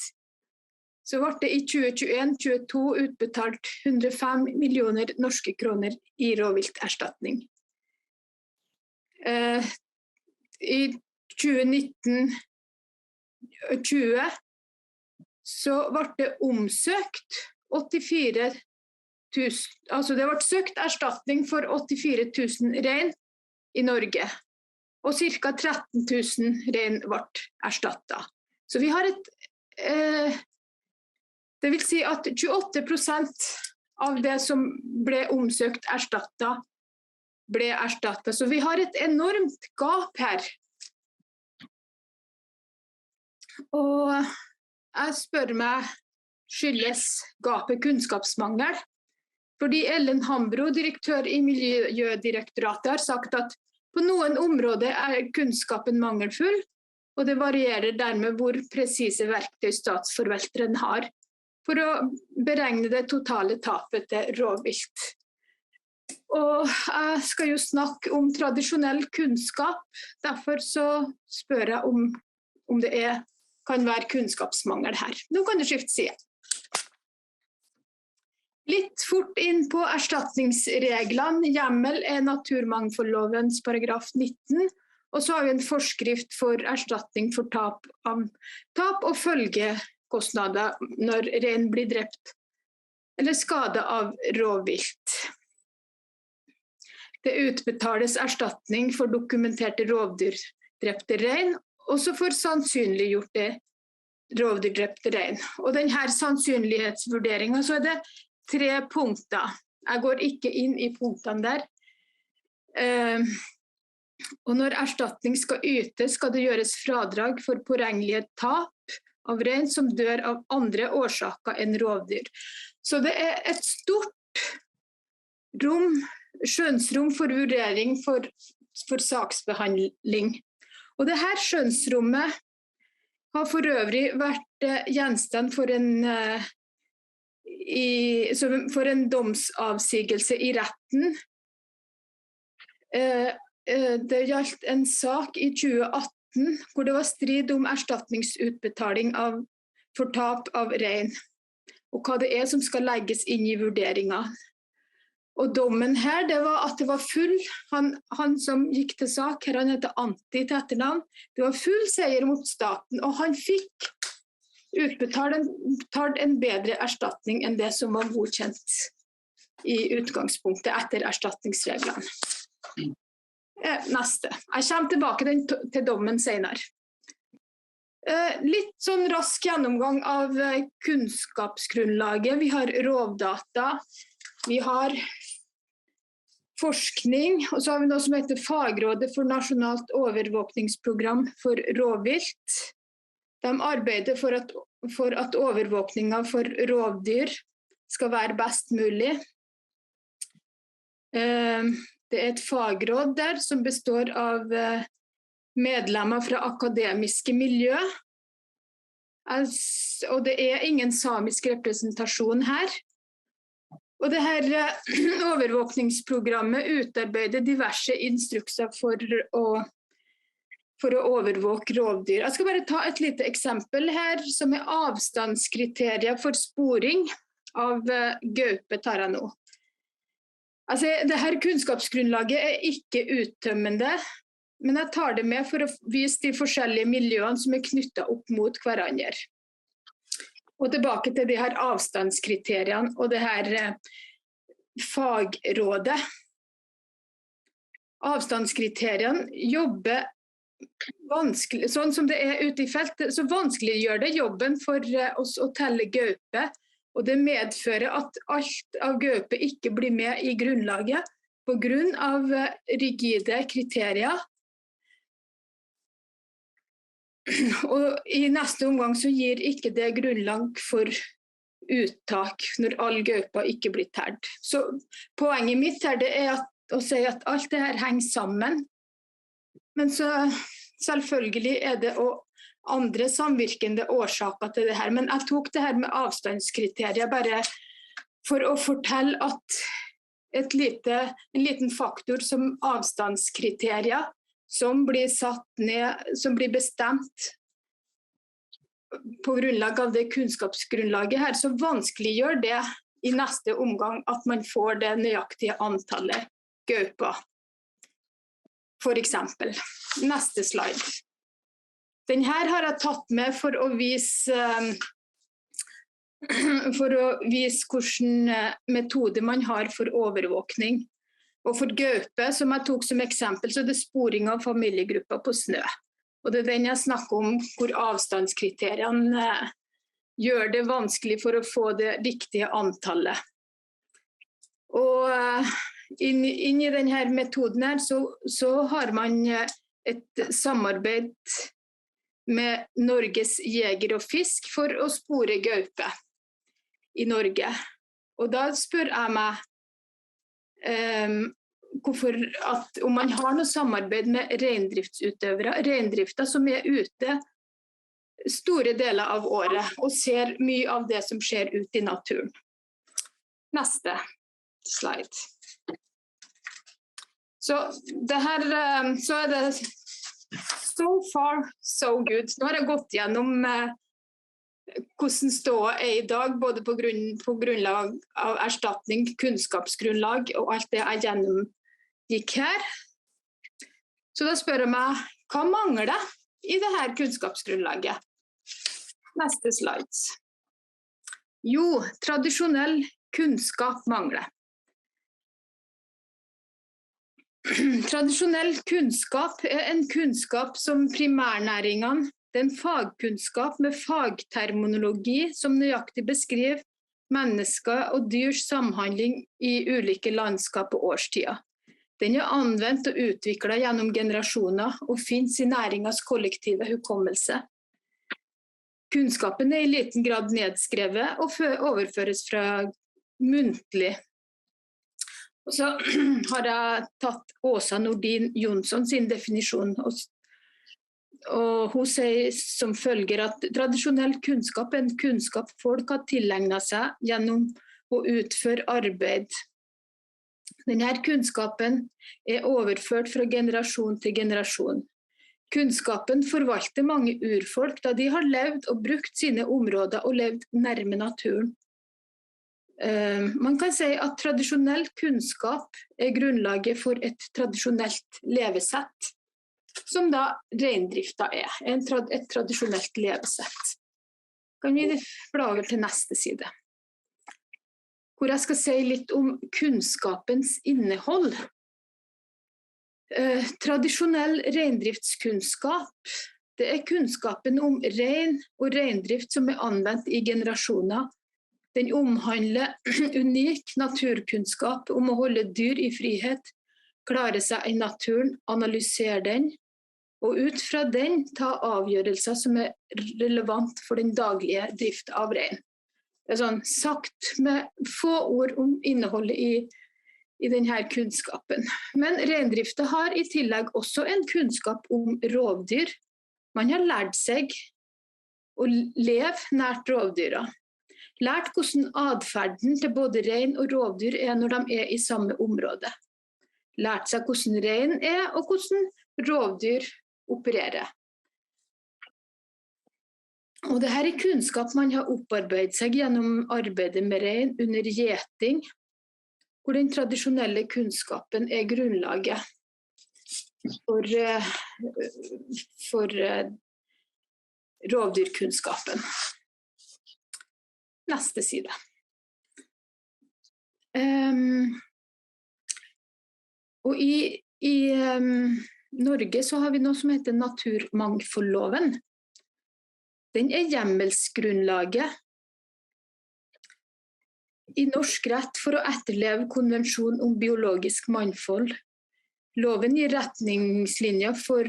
Så ble det i 2021-2022 utbetalt 105 millioner norske kroner i råvilterstatning. I 2019-20 så ble det omsøkt 84 000, altså det ble søkt erstatning for 84 000 rein i Norge, og ca. 13 000 rein ble erstattet. Så vi har det vil si at 28% av det som ble omsøkt erstattet, ble erstattet. Så vi har et enormt gap her. Og jeg spør meg, skyldes gapet kunnskapsmangel? Fordi Ellen Hambro, direktør i Miljødirektoratet, har sagt at på noen områder kunnskapen mangelfull, og det varierer dermed hvor presise verktøy statsforvalteren har for å beregne det totale tapet til rovvilt. Og jeg skal jo snakke om tradisjonell kunnskap, derfor så spør jeg om det kan være kunnskapsmangel her. Nå kan du skifte side. Litt fort inn på erstatningsreglene. Hjemmel naturmangfoldlovens paragraf 19, og så har vi en forskrift for erstatning for tap og følgekostnader når rein blir drept eller skadet av rovvilt. Det utbetales erstatning for dokumenterte rovdyrdrepte rein, også for sannsynliggjorte rovdyrdrepte rein. Og denne sannsynlighetsvurderingen, så det 3 punkter. Jeg går ikke inn i punktene der. Og når erstatning skal ytes, skal det gjøres fradrag for påregnelige tap av rein som dør av andre årsaker enn rovdyr. Så det et stort skjønnsrom for vurdering for saksbehandling. Og det her skjønnsrommet har for øvrig vært gjenstand for en domsavsigelse i retten. Det gjaldt en sak i 2018 hvor det var strid om erstatningsutbetaling for tap av rein, og hva det som skal legges inn i vurderingen. Og dommen her, det var at det var full, han som gikk til sak, her han heter Anti til etternavn, det var full seier mot staten, og han fikk utbetalt en bedre erstatning enn det som var godkjent i utgangspunktet etter erstatningsreglene. Neste. Jeg kommer tilbake til dommen senere. Litt sånn rask gjennomgang av kunnskapsgrunnlaget. Vi har rovdata, vi har forskning, og så har vi noe som heter Fagrådet for nasjonalt overvåkningsprogram for rovvilt. De arbeider for at overvåkningen for rovdyr skal være best mulig. Det et fagråd der som består av medlemmer fra akademiske miljø. Og det ingen samisk representasjon her. Og det her overvåkningsprogrammet utarbeider diverse instrukser for å overvåke rovdyr. Jeg skal bare ta et lite eksempel her, som avstandskriterier for sporing av gaupe tar jeg nå. Altså, dette kunnskapsgrunnlaget ikke uttømmende, men jeg tar det med for å vise de forskjellige miljøene som knyttet opp mot hverandre. Og tilbake til de her avstandskriteriene og det her fagrådet. Avstandskriteriene jobber vanskelig, sånn som det ute i feltet, så vanskelig gjør det jobben for oss å telle gaupe, og det medfører at alt av gaupe ikke blir med i grunnlaget på grunn av rigide kriterier. Og i neste omgang så gir ikke det grunnlag for uttak når all gaupa ikke blir tært. Så poenget mitt her det å si at alt det her henger sammen. Men så selvfølgelig det andre samvirkende årsaker til det her. Men jeg tok det her med avstandskriterier bare for å fortelle at en liten faktor som avstandskriterier som blir satt ned, som blir bestemt på grunnlag av det kunnskapsgrunnlaget her, så vanskeliggjør det i neste omgang at man får det nøyaktige antallet gauper. For eksempel. Neste slide. Den her har jeg tatt med for å vise hvilken metode man har for overvåkning. Og for gaupe, som jeg tok som eksempel, så det sporing av familiegrupper på snø. Og det den jeg snakker om, hvor avstandskriteriene gjør det vanskelig for å få det riktige antallet. Og inn i denne metoden her, så har man et samarbeid med Norges jeger og fisk for å spore gaupe i Norge. Og da spør jeg meg om man har noe samarbeid med reindriftsutøvere, reindrifta som ute store deler av året og ser mye av det som skjer ute i naturen. Neste slide. Så det her, så det so far, so good. Nå har jeg gått gjennom hvordan ståa I dag, både på grunnlag av erstatning, kunnskapsgrunnlag og alt det jeg gjennomgikk her. Så da spør jeg meg, hva mangler det I det her kunnskapsgrunnlaget? Neste slides. Jo, tradisjonell kunnskap mangler. Tradisjonell kunnskap en kunnskap som primærnæringene, den fagkunnskap med fagterminologi som nøyaktig beskriver mennesker og dyrs samhandling I ulike landskap og årstider. Den anvendt og utviklet gjennom generasjoner og finnes I næringens kollektive hukommelse. Kunnskapen I liten grad nedskrevet og overføres fra muntlig. Og så har jeg tatt Åsa Nordin Jonsson sin definisjon, og hun sier som følger at tradisjonell kunnskap en kunnskap folk har tilegnet seg gjennom å utføre arbeid. Denne kunnskapen overført fra generasjon til generasjon. Kunnskapen forvalter mange urfolk da de har levd og brukt sine områder og levd nærme naturen. Man kan si at tradisjonell kunnskap grunnlaget for et tradisjonelt levesett, som da reindrifta et tradisjonelt levesett. Kan vi bla over til neste side, hvor jeg skal si litt om kunnskapens innhold. Tradisjonell reindriftskunnskap, det kunnskapen om rein og reindrift som anvendt I generasjoner. Den omhandler unik naturkunnskap om å holde dyr I frihet, klare seg I naturen, analysere den, og ut fra den ta avgjørelser som relevant for den daglige drift av rein. Det sånn sagt med få ord om innholdet I denne kunnskapen. Men reindrifta har I tillegg også en kunnskap om rovdyr. Man har lært seg å leve nært rovdyra. Lært hvordan adferden til både rein og rovdyr når de I samme område. Lært seg hvordan rein og hvordan rovdyr opererer. Og dette kunnskap man har opparbeidet seg gjennom arbeidet med rein under gjeting, hvor den tradisjonelle kunnskapen grunnlaget for rovdyrkunnskapen. Neste side. Og I Norge så har vi noe som heter naturmangfoldloven. Den hjemmelsgrunnlaget I norsk rett for å etterleve konvensjon om biologisk mangfold. Loven gir retningslinjer for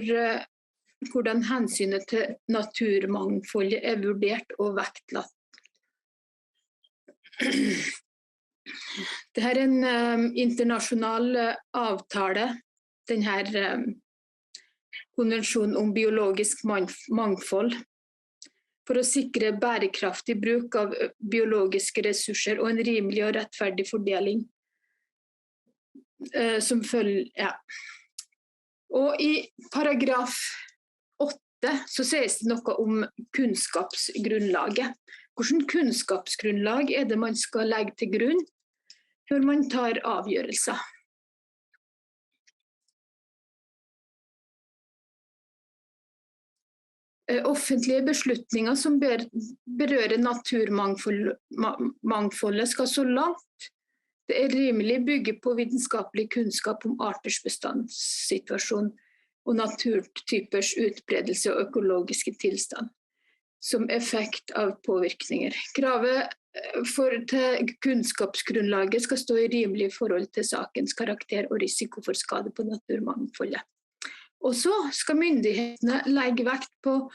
hvordan hensynet til naturmangfoldet vurdert og vektlagt. Dette en internasjonal avtale, denne konvensjonen om biologisk mangfold, for å sikre bærekraftig bruk av biologiske ressurser og en rimelig og rettferdig fordeling. Som følger, ja. Og I paragraf 8 så sies det noe om kunnskapsgrunnlaget. Hvordan kunnskapsgrunnlag det man skal legge til grunn før man tar avgjørelser? Offentlige beslutninger som berører naturmangfoldet skal så langt det rimelig bygge på vitenskapelig kunnskap om arters bestandssituasjon og naturtypers utbredelse og økologiske tilstand som effekt av påvirkninger. Kravet til kunnskapsgrunnlaget skal stå I rimelig forhold til sakens karakter og risiko for skade på naturmangfoldet. Og så skal myndighetene legge vekt på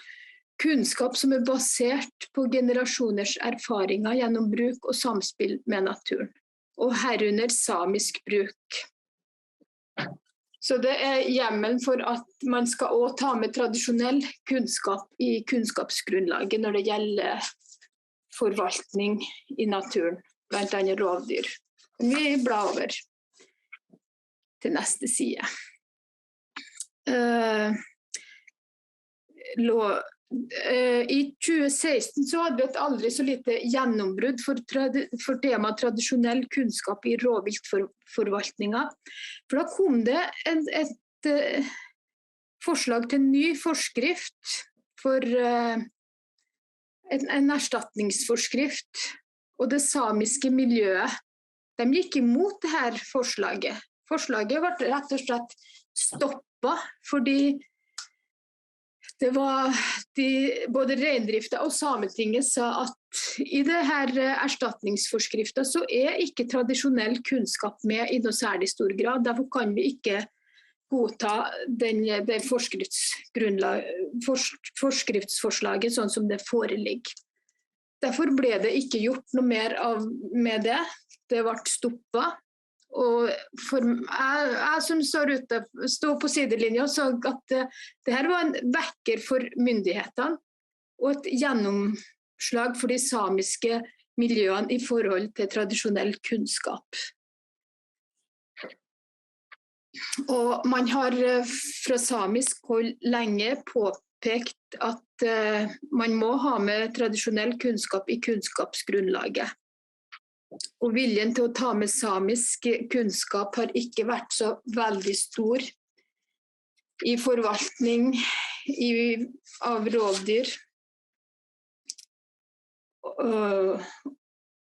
kunnskap som basert på generasjoners erfaringer gjennom bruk og samspill med naturen, og herunder samisk bruk. Så det hjemmelen for at man skal også ta med tradisjonell kunnskap I kunnskapsgrunnlaget når det gjelder forvaltning I naturen, blant annet rovdyr. Vi blar over. til neste side. I 2016 så hadde vi et aldri så lite gjennombrudd for tema tradisjonell kunnskap i rovviltforvaltningen. For da kom det et forslag til en ny forskrift for en erstatningsforskrift, og det samiske miljøet. De gikk imot det her forslaget. Forslaget ble rett og slett stoppet, fordi det var både reindrifta og Sametinget sa at i det her erstatningsforskriften så ikke tradisjonell kunnskap med i noe særlig stor grad. Derfor kan vi ikke godta det forskriftsforslaget sånn som det foreligger. Derfor ble det ikke gjort noe mer med det. Det ble stoppet. Og jeg som stod på sidelinja og så at det her var en vekker for myndighetene og et gjennomslag for de samiske miljøene i forhold til tradisjonell kunnskap. Og man har fra samisk hold lenge påpekt at man må ha med tradisjonell kunnskap i kunnskapsgrunnlaget. Og viljen til å ta med samisk kunnskap har ikke vært så veldig stor i forvaltning av rovdyr.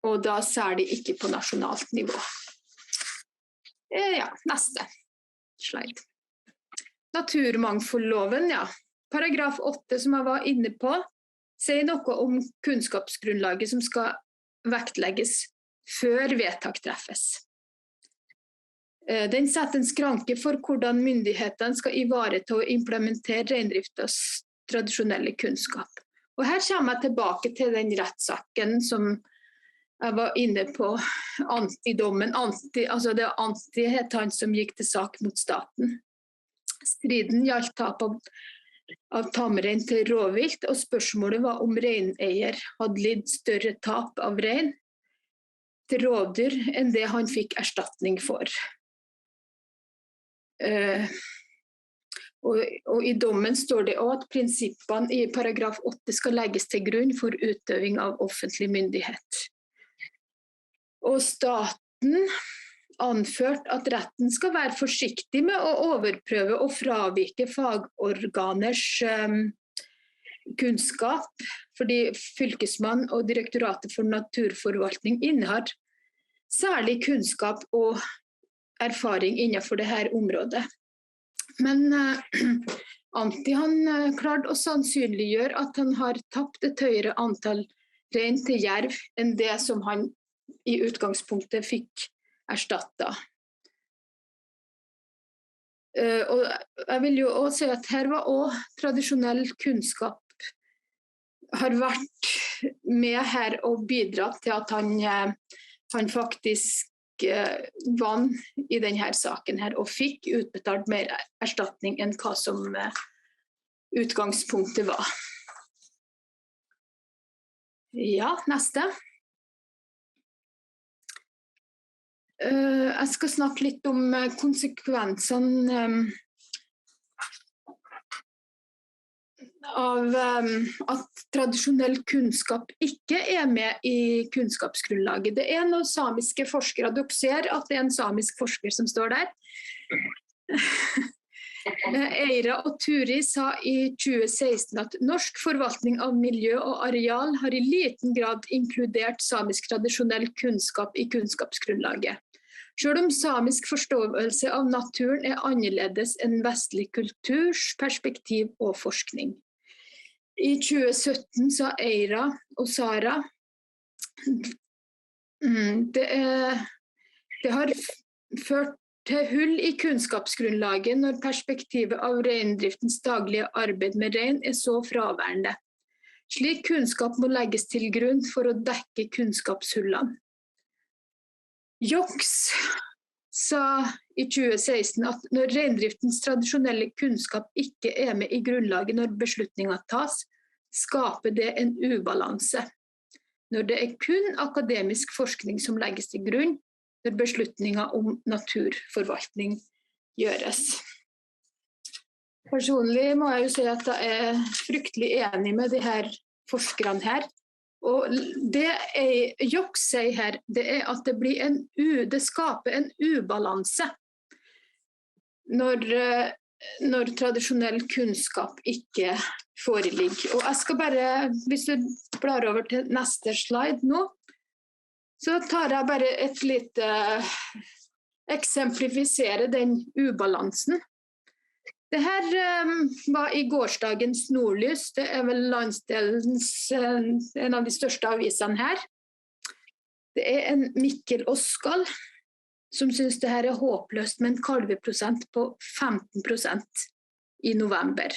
Og da særlig ikke på nasjonalt nivå. Ja, neste slide. Naturmangfoldloven, ja. Paragraf 8 som jeg var inne på, sier noe om kunnskapsgrunnlaget som skal vektlegges før vedtak treffes. Den setter en skranke for hvordan myndighetene skal ivareta og implementere reindriftas tradisjonelle kunnskap. Og her kommer jeg tilbake til den rettssaken som jeg var inne på, antidommen. Altså det var Antti han som gikk til sak mot staten. Striden gjaldt tap av tamrein til rovvilt, og spørsmålet var om reineier hadde lidd større tap av rein til rovdyr enn det han fikk erstatning for. Og i dommen står det også at prinsippene i paragraf 8 skal legges til grunn for utøving av offentlig myndighet. Og staten anført at retten skal være forsiktig med å overprøve og fravike fagorganers kunnskap, fordi Fylkesmannen og Direktoratet for naturforvaltning innehar særlig kunnskap og erfaring innenfor dette området. Men Antti han klarte å sannsynliggjøre at han har tapt et høyere antall rein til jerv enn det som han i utgangspunktet fikk erstattet. Og jeg vil jo også si at her var også tradisjonell kunnskap har vært med her og bidratt til at han faktisk vant i denne saken her og fikk utbetalt mer erstatning enn hva som utgangspunktet var. Ja, neste. Jeg skal snakke litt om konsekvensene av at tradisjonell kunnskap ikke med i kunnskapsgrunnlaget. Det noen samiske forskere, dere ser at det en samisk forsker som står der. Eira og Turi sa i 2016 at norsk forvaltning av miljø og areal har i liten grad inkludert samisk tradisjonell kunnskap i kunnskapsgrunnlaget. Selv om samisk forståelse av naturen annerledes enn vestlig kulturs perspektiv og forskning. I 2017 sa Eira og Sara det har ført til hull i kunnskapsgrunnlaget når perspektivet av reindriftens daglige arbeid med rein så fraværende. Slik kunnskap må legges til grunn for å dekke kunnskapshullene. Joks sa i 2016 at når reindriftens tradisjonelle kunnskap ikke med i grunnlaget når beslutninger tas, skaper det en ubalanse. Når det kun akademisk forskning som legges til grunn når beslutninger om naturforvaltning gjøres. Personlig må jeg jo si at jeg fryktelig enig med de her forskerne her. Og det Jokk sier her, det at det blir det skaper en ubalanse når tradisjonell kunnskap ikke foreligger. Og jeg skal bare, hvis du blar over til neste slide nå, så tar jeg bare et lite eksemplifisere den ubalansen. Det her var i gårsdagens Nordlys, det vel landsdelens, en av de største avisene her. Det en Mikkel Oskal som synes det her håpløst med en kalveprosent på 15% i november.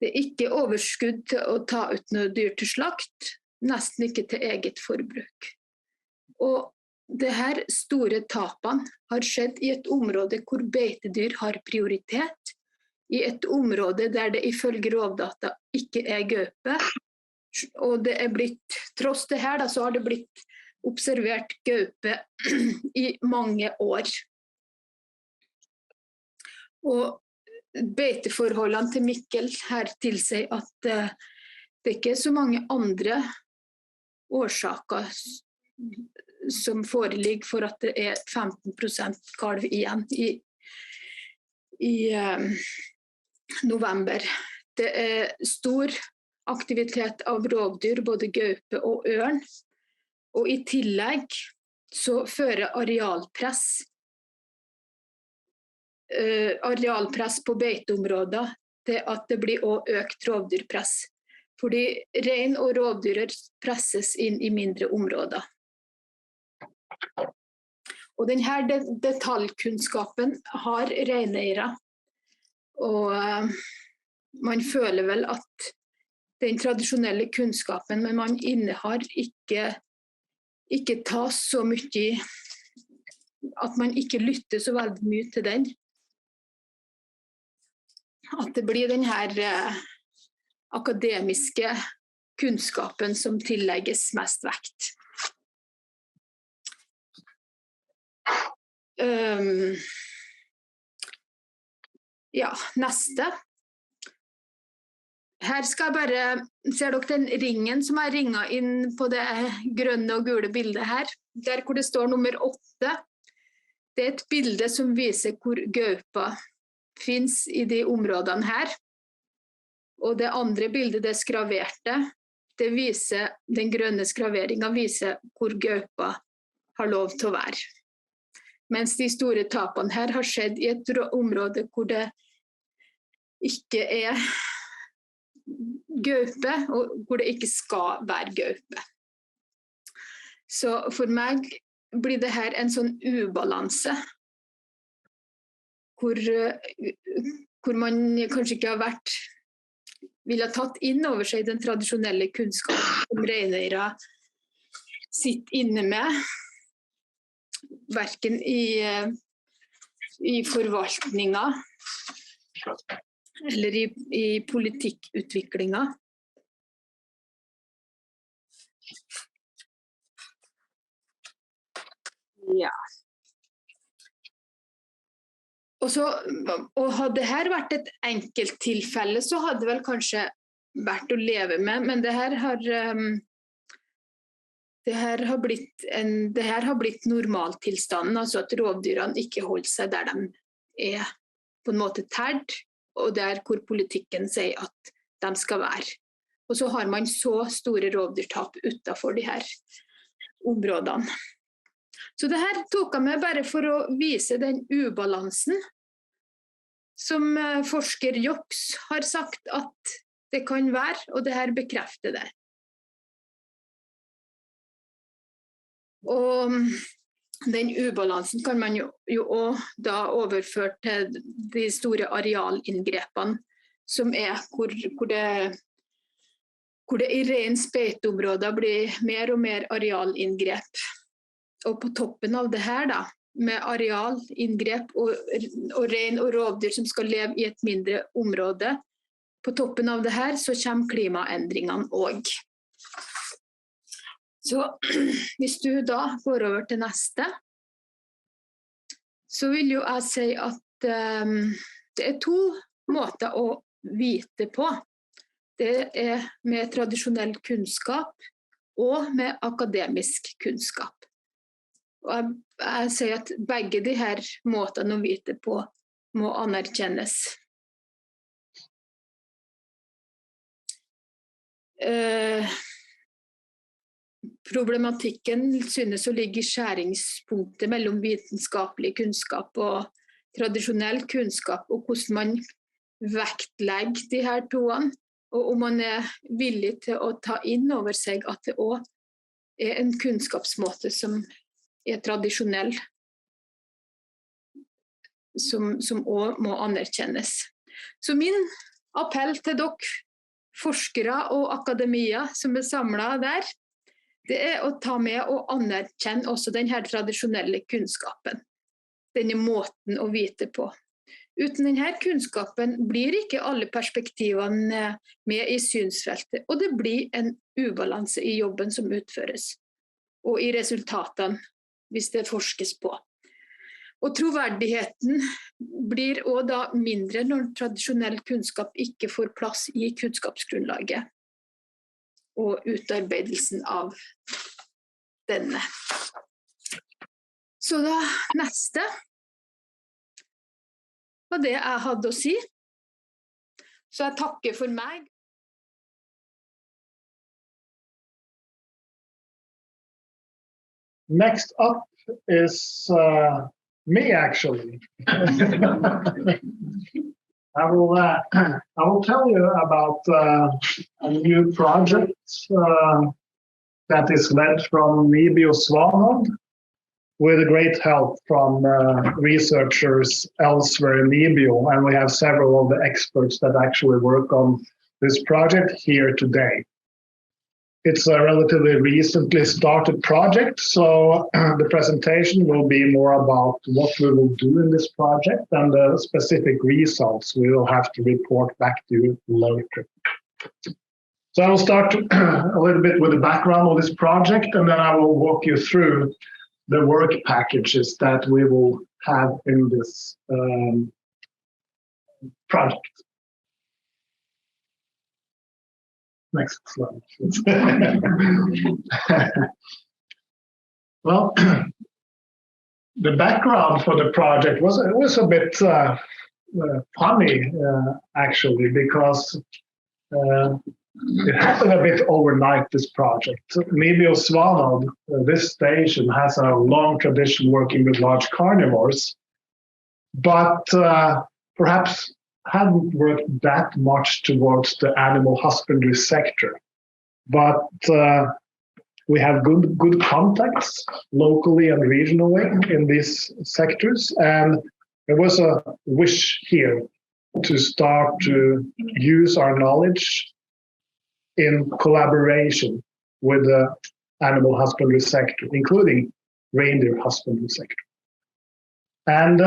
Det ikke overskudd til å ta ut noe dyr til slakt, nesten ikke til eget forbruk. Og det her store tapene har skjedd i et område hvor beitedyr har prioritet, i et område der det ifølge rovdata ikke gaupe, og det blitt, tross det her da, så har det blitt observert gaupe i mange år. Og beiteforholdene til Mikkel her tilsier at det ikke så mange andre årsaker som foreligger for at det 15% kalv igjen i november. Det stor aktivitet av rovdyr, både gaupe og ørn, og i tillegg så fører arealpress på beiteområder til at det blir også økt rovdyrpress, fordi rein og rovdyr presses inn i mindre områder. Og denne detaljkunnskapen har reineiere, og man føler vel at den tradisjonelle kunnskapen, men man innehar ikke tas så mye, at man ikke lytter så veldig mye til den. At det blir denne akademiske kunnskapen som tillegges mest vekt. Ja, neste. Her skal jeg bare, ser dere den ringen som jeg ringet inn på det grønne og gule bildet her, der hvor det står nummer 8. Det et bilde som viser hvor gaupa finnes i de områdene her. Og det andre bildet, det skraverte, det viser, den grønne skraveringen viser hvor gaupa har lov til å være. Mens de store tapene her har skjedd i et område hvor det ikke gaupe, og hvor det ikke skal være gaupe. Så for meg blir det her en sånn ubalanse, hvor man kanskje ikke vil ha tatt inn over seg den tradisjonelle kunnskapen som reineiere sitter inne med, hverken i forvaltningen eller i politikkutviklingen. Ja. Og hadde det her vært et enkelt tilfelle, så hadde det vel kanskje vært å leve med, men det her har blitt normaltilstanden, altså at rovdyrene ikke holder seg der de på en måte tært, og der hvor politikken sier at de skal være. Og så har man så store rovdyrtap utenfor de her områdene. Så det her tok jeg med bare for å vise den ubalansen som forsker Joks har sagt at det kan være, og det her bekrefter det. Og den ubalansen kan man jo også da overføre til de store arealinngrepene som hvor det i reins beiteområder blir mer og mer arealinngrep. Og på toppen av det her da, med arealinngrep og rein og rovdyr som skal leve i et mindre område, på toppen av det her så kommer klimaendringene også. Så hvis du da går over til neste, så vil jo jeg si at det er to måter å vite på. Det er med tradisjonell kunnskap og med akademisk kunnskap. Og jeg sier at begge de her måtene å vite på må anerkjennes. Problematikken synes å ligge i skjæringspunktet mellom vitenskapelig kunnskap og tradisjonell kunnskap, og hvordan man vektlegger de her toene, og om man er villig til å ta inn over seg at det også er en kunnskapsmåte som er tradisjonell, som også må anerkjennes. Så min appell til dere forskere og akademia som er samlet der, det er å ta med og anerkjenne også denne tradisjonelle kunnskapen, denne måten å vite på. Uten denne kunnskapen blir ikke alle perspektivene med i synsfeltet, og det blir en ubalanse i jobben som utføres, og i resultatene, hvis det forskes på. Og troverdigheten blir også da mindre når tradisjonell kunnskap ikke får plass i kunnskapsgrunnlaget og utarbeidelsen av denne. Så da neste var det jeg hadde å si. Så jeg takker for meg. Next up is me, actually. I will tell you about a new project that is led from NIBIO Svanhovd, with great help from researchers elsewhere in NIBIO, and we have several of the experts that actually work on this project here today. It's a relatively recently started project, so the presentation will be more about what we will do in this project and the specific results we will have to report back to you later. So I will start a little bit with the background of this project, and then I will walk you through the work packages that we will have in this project. Next slide. Well, the background for the project was a bit funny, actually, because it happened a bit overnight, this project. NIBIO Svanhovd, this station, has a long tradition working with large carnivores, but perhaps hadn't worked that much towards the animal husbandry sector. But we have good contacts locally and regionally in these sectors, and there was a wish here to start to use our knowledge in collaboration with the animal husbandry sector, including reindeer husbandry sector. And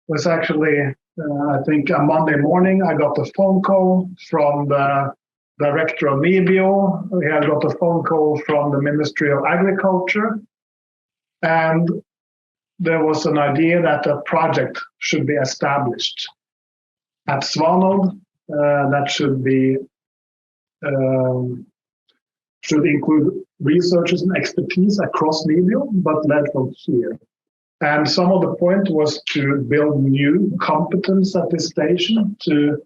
was actually I think on Monday morning, I got a phone call from the director of NIBIO. We had got a phone call from the Ministry of Agriculture. And there was an idea that a project should be established at Svanhovd that should include researchers and expertise across NIBIO, but led from here. And some of the point was to build new competence at this station, to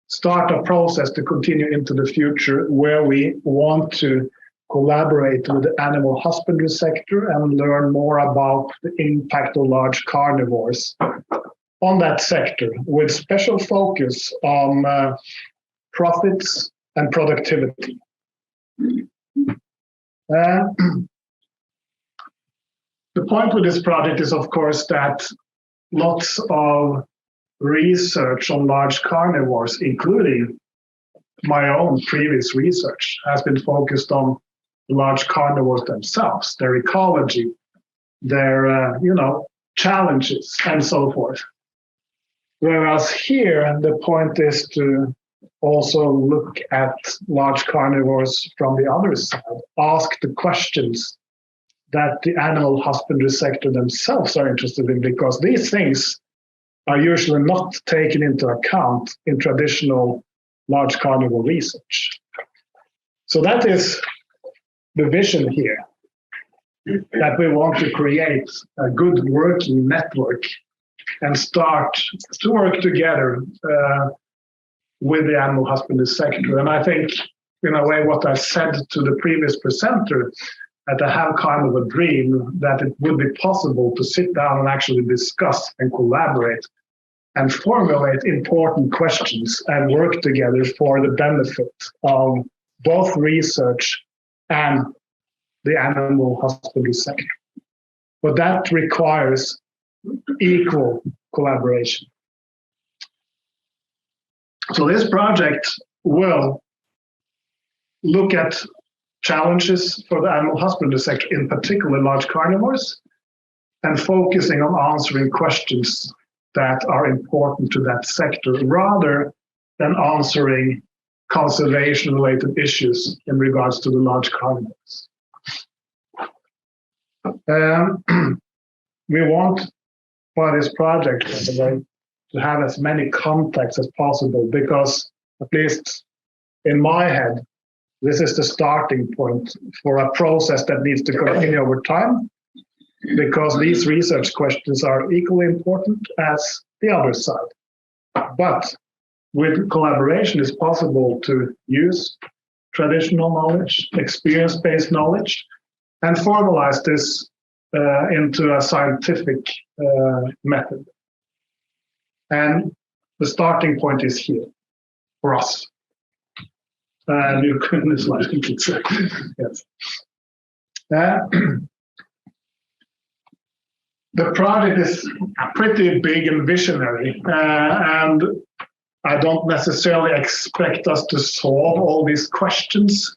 start a process to continue into the future where we want to collaborate with the animal husbandry sector and learn more about the impact of large carnivores on that sector, with special focus on profits and productivity. The point with this project is, of course, that lots of research on large carnivores, including my own previous research, has been focused on large carnivores themselves, their ecology, their challenges, and so forth. Whereas here, the point is to also look at large carnivores from the other side, ask the questions that the animal husbandry sector themselves are interested in, because these things are usually not taken into account in traditional large carnivore research. So that is the vision here, that we want to create a good working network and start to work together with the animal husbandry sector. And I think, in a way, what I said to the previous presenter, that I have kind of a dream that it would be possible to sit down and actually discuss and collaborate and formulate important questions and work together for the benefit of both research and the animal husbandry sector. But that requires equal collaboration. So this project will look at challenges for the animal husbandry sector, in particular large carnivores, and focusing on answering questions that are important to that sector, rather than answering conservation-related issues in regards to the large carnivores. We want, by this project, to have as many contacts as possible, because, at least in my head, this is the starting point for a process that needs to continue over time, because these research questions are equally important as the other side. But with collaboration, it's possible to use traditional knowledge, experience-based knowledge, and formalize this into a scientific method. And the starting point is here for us. You couldn't slide. Yes. The project is pretty big and visionary, and I don't necessarily expect us to solve all these questions,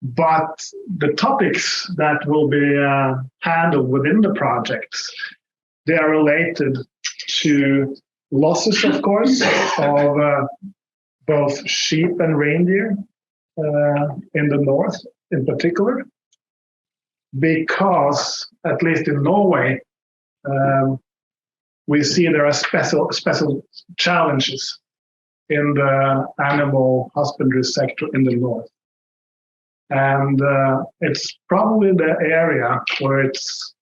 but the topics that will be handled within the project, they are related to losses, of course, of both sheep and reindeer in the north in particular, because, at least in Norway, we see there are special challenges in the animal husbandry sector in the north. And it's probably the area where it's,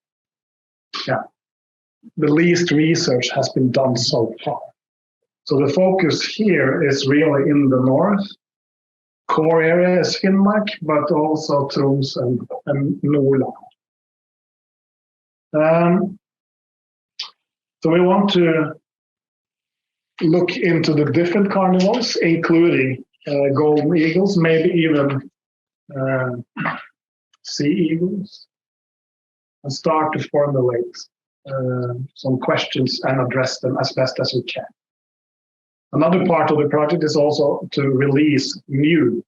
the least research has been done so far. So the focus here is really in the north. Core area is Finnmark, but also Troms and Nordland. So we want to look into the different carnivores, including golden eagles, maybe even sea eagles, and start to formulate some questions and address them as best as we can. Another part of the project is also to release new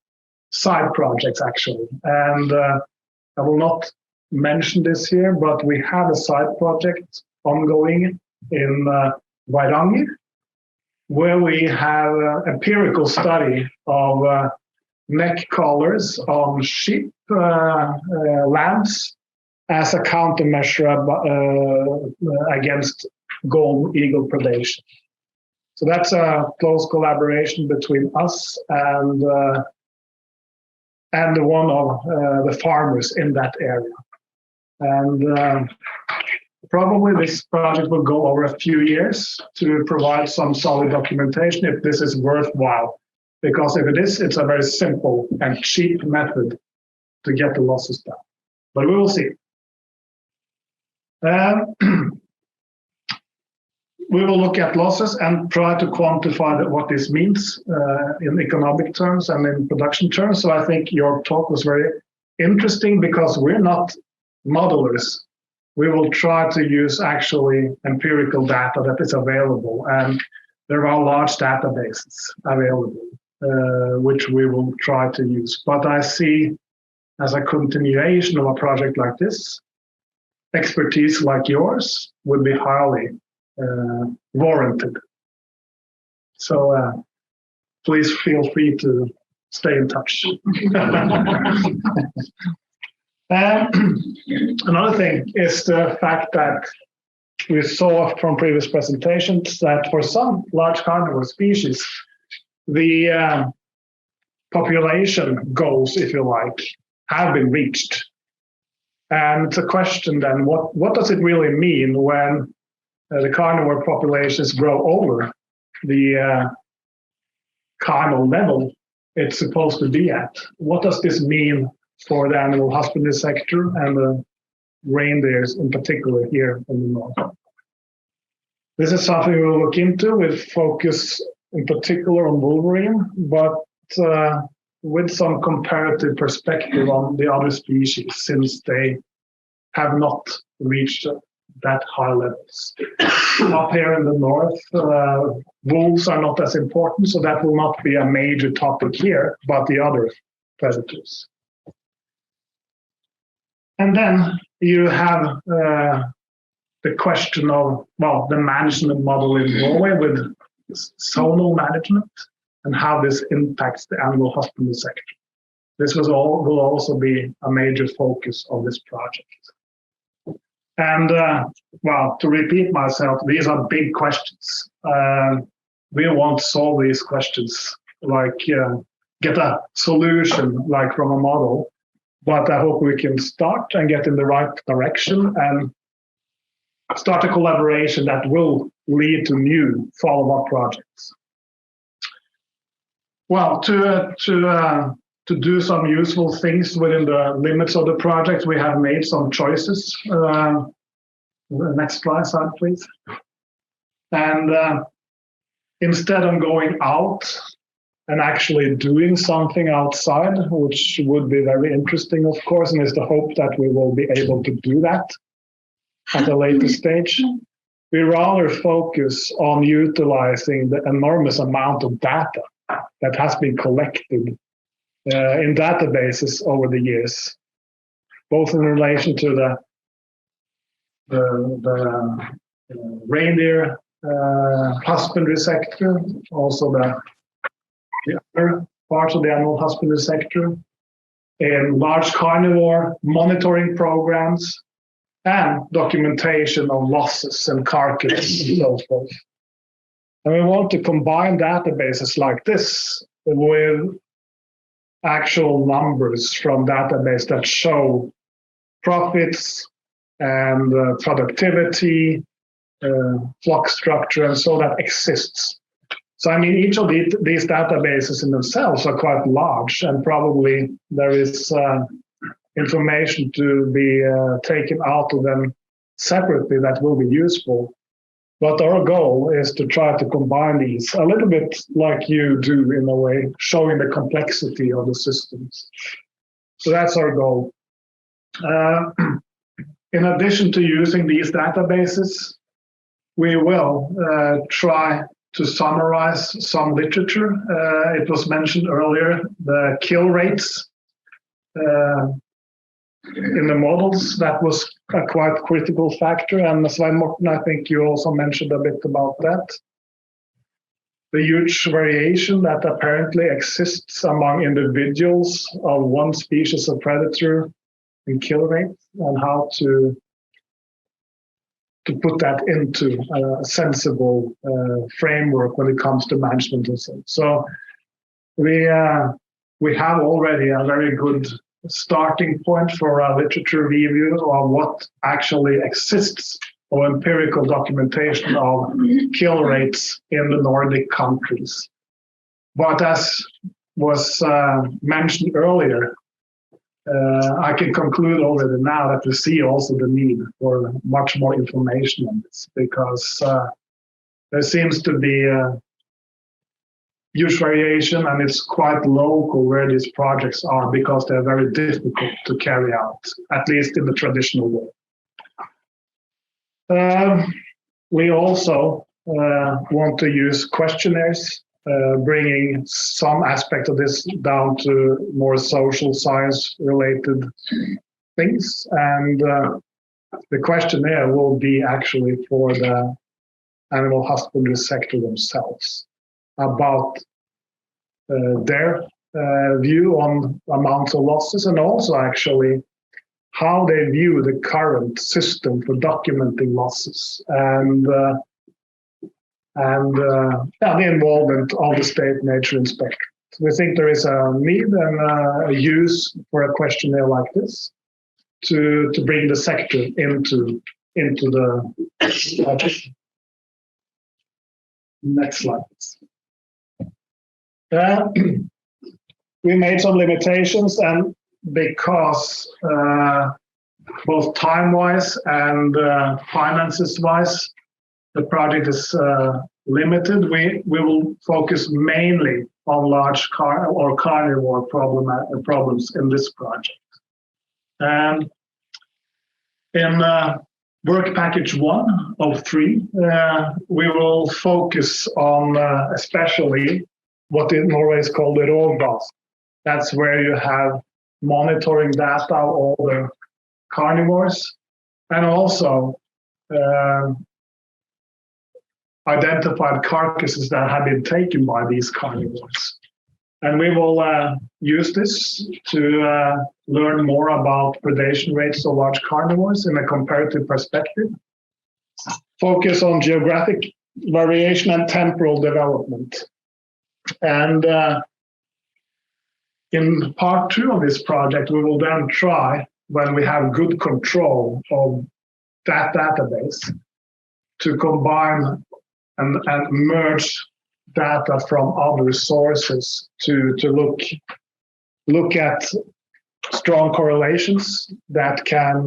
side projects, actually. And I will not mention this here, but we have a side project ongoing in Varanger, where we have an empirical study of neck collars on sheep lambs as a countermeasure against golden eagle predation. So that's a close collaboration between us and one of the farmers in that area. And probably this project will go over a few years to provide some solid documentation if this is worthwhile. Because if it is, it's a very simple and cheap method to get the losses down. But we will see. We will look at losses and try to quantify what this means in economic terms and in production terms. So I think your talk was very interesting, because we're not modelers. We will try to use actually empirical data that is available, and there are large databases available, which we will try to use. But I see, as a continuation of a project like this, expertise like yours would be highly warranted. So please feel free to stay in touch. Another thing is the fact that we saw from previous presentations that for some large carnivore species, the population goals, if you like, have been reached. And it's a question then, what does it really mean when the carnivore populations grow over the carnal level it's supposed to be at? What does this mean for the animal husbandry sector and the reindeers in particular here in the north? This is something we'll look into with focus in particular on wolverine, but with some comparative perspective on the other species, since they have not reached that high levels. Up here in the north, wolves are not as important, so that will not be a major topic here, but the other predators. And then you have the question of, well, the management model in Norway with zonal management and how this impacts the animal husbandry sector. This will also be a major focus of this project. And, well, to repeat myself, these are big questions. We won't solve these questions, like get a solution like from a model, but I hope we can start and get in the right direction and start a collaboration that will lead to new follow-up projects. Well, to do some useful things within the limits of the project, we have made some choices. Next slide, please. And instead of going out and actually doing something outside, which would be very interesting, of course, and it's the hope that we will be able to do that at a later stage, we rather focus on utilizing the enormous amount of data that has been collected in databases over the years, both in relation to the reindeer husbandry sector, also the other parts of the animal husbandry sector, in large carnivore monitoring programs, and documentation of losses and carcasses and so forth. And we want to combine databases like this with actual numbers from databases that show profits and productivity, flock structure, and so that exists. So I mean, each of these databases in themselves are quite large, and probably there is information to be taken out of them separately that will be useful. But our goal is to try to combine these a little bit like you do in a way, showing the complexity of the systems. So that's our goal. In addition to using these databases, we will try to summarize some literature. It was mentioned earlier, the kill rates in the models. That was a quite critical factor. And Svein Morten, I think you also mentioned a bit about that. The huge variation that apparently exists among individuals of one species of predator in kill rate, and how to put that into a sensible framework when it comes to management and so on. So we have already a very good starting point for a literature review of what actually exists of empirical documentation of kill rates in the Nordic countries. But as was mentioned earlier, I can conclude already now that we see also the need for much more information on this, because there seems to be huge variation, and it's quite local where these projects are, because they're very difficult to carry out, at least in the traditional way. We also want to use questionnaires, bringing some aspect of this down to more social science related things. And the questionnaire will be actually for the animal husbandry sector themselves, about their view on amounts of losses, and also actually how they view the current system for documenting losses and the involvement of the state nature inspector. We think there is a need and a use for a questionnaire like this to bring the sector into the project. Next slide. We made some limitations, and because both time-wise and finances-wise, the project is limited, we will focus mainly on large carnivore problems in this project. And in work package 1 of 3, we will focus on especially what in Norway is called the rovdata. That's where you have monitoring data of all the carnivores and also identified carcasses that have been taken by these carnivores. And we will use this to learn more about predation rates of large carnivores in a comparative perspective, focus on geographic variation and temporal development. And in part 2 of this project, we will then try, when we have good control of that database, to combine and merge data from other sources to look at strong correlations that can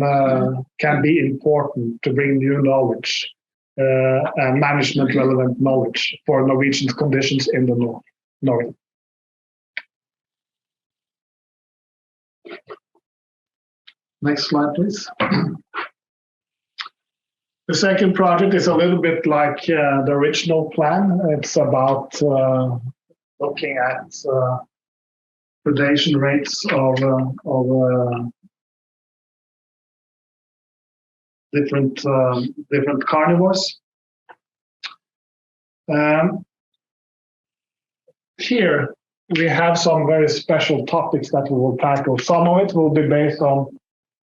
be important to bring new knowledge and management relevant knowledge for Norwegian conditions in the North. Next slide, please. The second project is a little bit like the original plan. It's about looking at predation rates of different carnivores. Here we have some very special topics that we will tackle. Some of it will be based on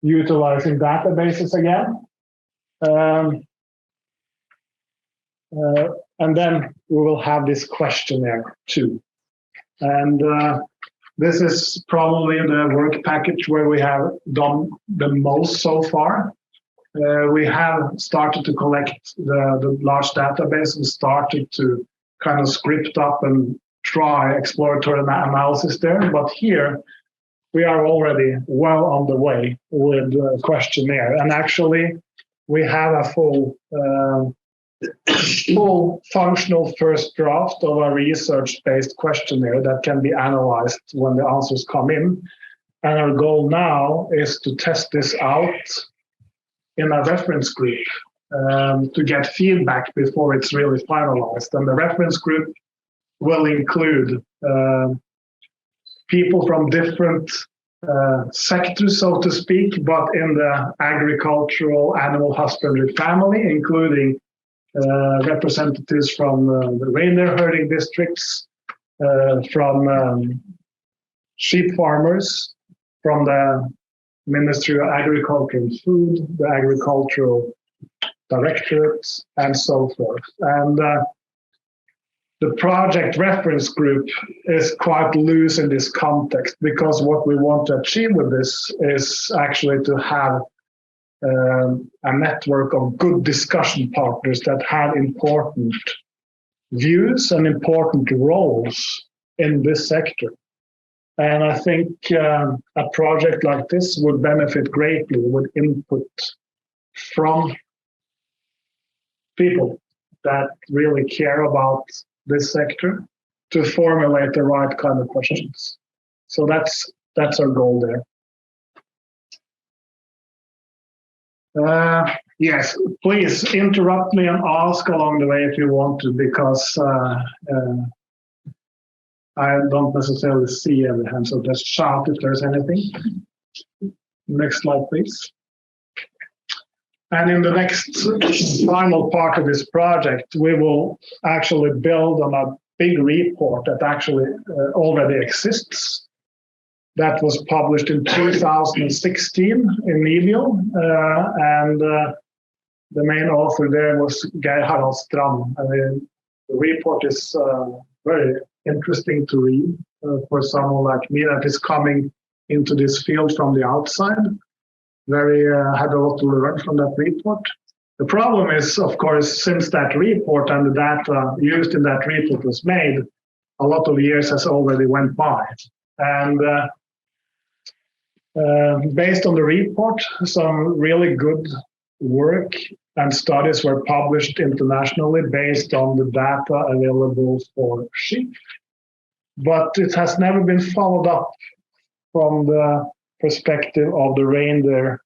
utilizing databases again. And then we will have this questionnaire too. And this is probably the work package where we have done the most so far. We have started to collect the large database and started to kind of script up and try exploratory analysis there. But here we are already well on the way with the questionnaire. And actually, we have a full functional first draft of a research-based questionnaire that can be analyzed when the answers come in. And our goal now is to test this out in a reference group to get feedback before it's really finalized. And the reference group will include people from different sectors, so to speak, but in the agricultural animal husbandry family, including representatives from the reindeer herding districts, from sheep farmers, from the Ministry of Agriculture and Food, the Agricultural Directorate, and so forth. And the project reference group is quite loose in this context, because what we want to achieve with this is actually to have a network of good discussion partners that have important views and important roles in this sector. And I think a project like this would benefit greatly with input from people that really care about this sector to formulate the right kind of questions. So that's our goal there. Yes, please interrupt me and ask along the way if you want to, because I don't necessarily see every hand, so just shout if there's anything. Next slide, please. And in the next final part of this project, we will actually build on a big report that actually already exists that was published in 2016 in NIBIO, and the main author there was Geir Harald Strand. I mean, the report is very interesting to read for someone like me that is coming into this field from the outside. Had a lot to learn from that report. The problem is, of course, since that report and the data used in that report was made, a lot of years has already went by. And based on the report, some really good work and studies were published internationally based on the data available for sheep. But it has never been followed up from the perspective of the reindeer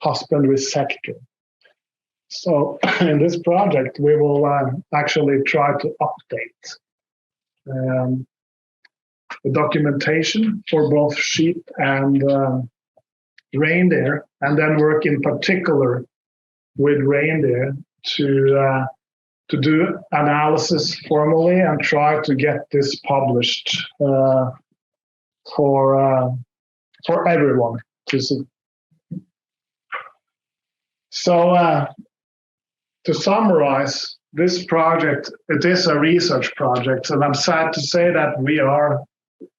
husbandry sector. So in this project, we will actually try to update the documentation for both sheep and reindeer, and then work in particular with reindeer to do analysis formally and try to get this published for everyone to see. So to summarize, this project, it is a research project, and I'm sad to say that we are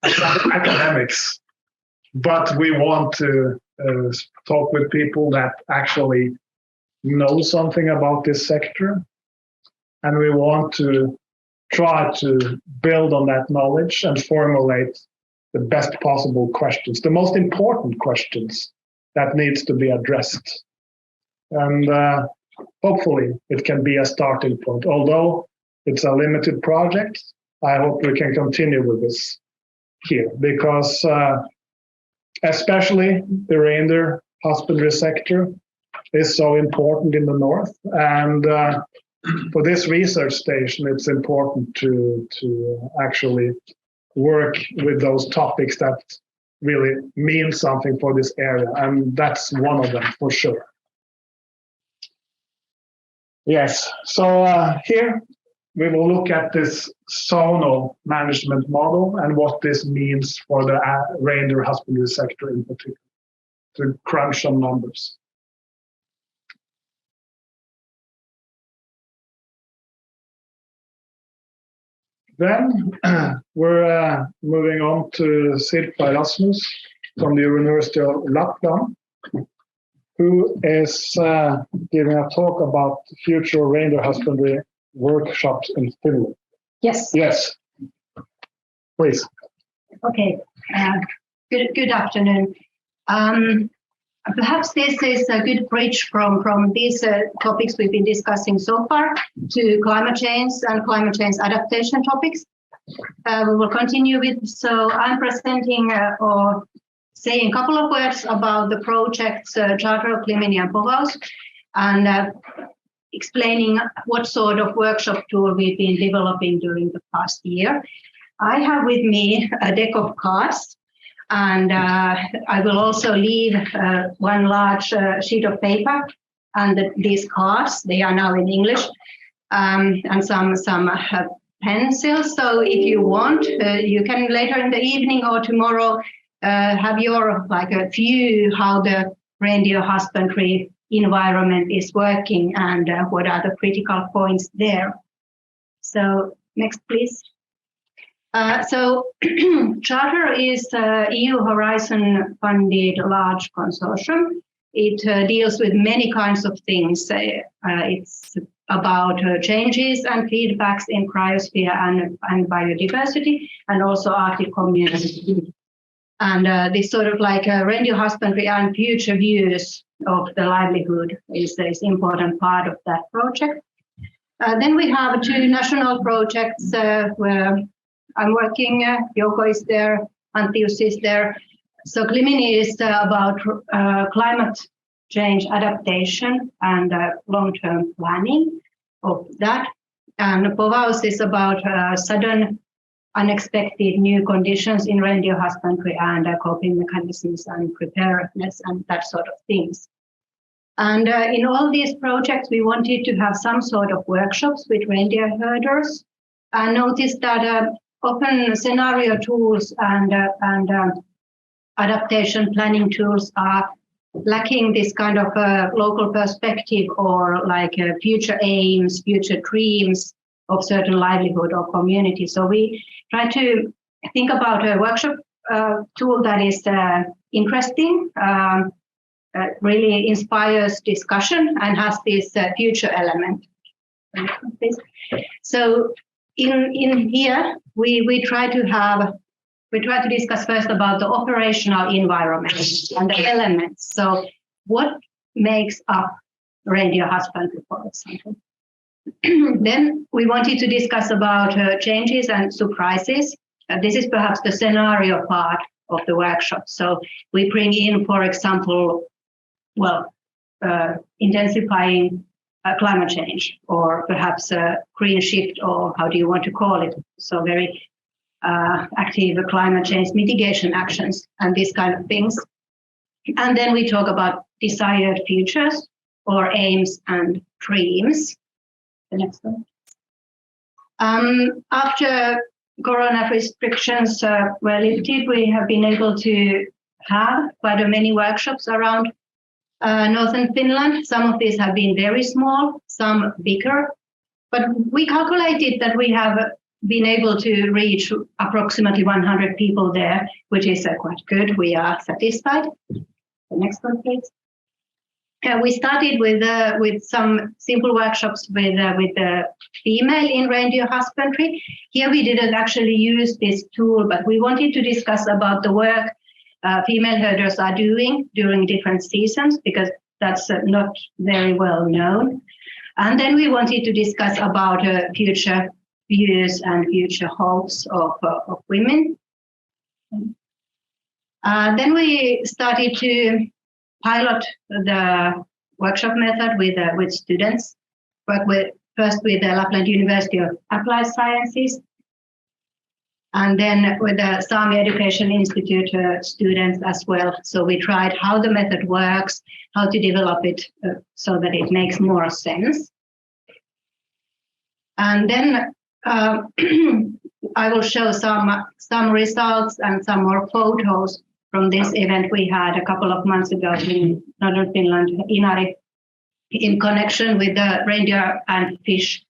academics, but we want to talk with people that actually know something about this sector, and we want to try to build on that knowledge and formulate the best possible questions, the most important questions that needs to be addressed. And hopefully it can be a starting point. Although it's a limited project, I hope we can continue with this here, because especially the reindeer husbandry sector is so important in the north. And for this research station, it's important to actually work with those topics that really mean something for this area. And that's one of them for sure. Yes, so here we will look at this zonal management model and what this means for the reindeer husbandry sector in particular, to crunch some numbers. Then we're moving on to Sirpa Rasmus from the University of Lapland, who is giving a talk about future reindeer husbandry workshops in Finland. Yes. Yes. Please. Okay. Good afternoon. Perhaps this is a good bridge from these topics we've been discussing so far to climate change and climate change adaptation topics. We will continue with, so I'm presenting or saying a couple of words about the projects Charter, CLIMINI and POVAUS, and explaining what sort of workshop tool we've been developing during the past year. I have with me a deck of cards, and I will also leave one large sheet of paper and these cards. They are now in English, and some pencils. So if you want, you can later in the evening or tomorrow have your a view how the reindeer husbandry environment is working and what are the critical points there. So next, please. So Charter is a EU Horizon funded large consortium. It deals with many kinds of things. It's about changes and feedbacks in cryosphere and biodiversity, and also Arctic community. And this sort of reindeer husbandry and future views of the livelihood is important part of that project. Then we have two national projects where I'm working. Jouko is there, Antti-Juhani is there. So CLIMINI is about climate change adaptation and long-term planning of that. And POVAUS is about sudden unexpected new conditions in reindeer husbandry and coping mechanisms and preparedness and that sort of things. And in all these projects, we wanted to have some sort of workshops with reindeer herders. I noticed that often scenario tools and adaptation planning tools are lacking this kind of local perspective or like future aims, future dreams of certain livelihood or community. So we try to think about a workshop tool that is interesting, really inspires discussion and has this future element. So in here, we try to discuss first about the operational environment and the elements. So what makes up reindeer husbandry, for example? Then we wanted to discuss about changes and surprises. This is perhaps the scenario part of the workshop. So we bring in, for example, intensifying climate change, or perhaps a green shift, or how do you want to call it? So very active climate change mitigation actions and these kind of things. And then we talk about desired futures or aims and dreams. The next one. After Corona restrictions were lifted, we have been able to have quite many workshops around northern Finland. Some of these have been very small, some bigger, but we calculated that we have been able to reach approximately 100 people there, which is quite good. We are satisfied. The next one, please. We started with some simple workshops with the female in reindeer husbandry. Here we didn't actually use this tool, but we wanted to discuss about the work female herders are doing during different seasons, because that's not very well known. And then we wanted to discuss about future views and future hopes of women. Then we started to pilot the workshop method with students, work first with the Lapland University of Applied Sciences, and then with the Sami Education Institute students as well. So we tried how the method works, how to develop it so that it makes more sense. And then I will show some results and some more photos from this event we had a couple of months ago in northern Finland, Inari, in connection with the reindeer and fish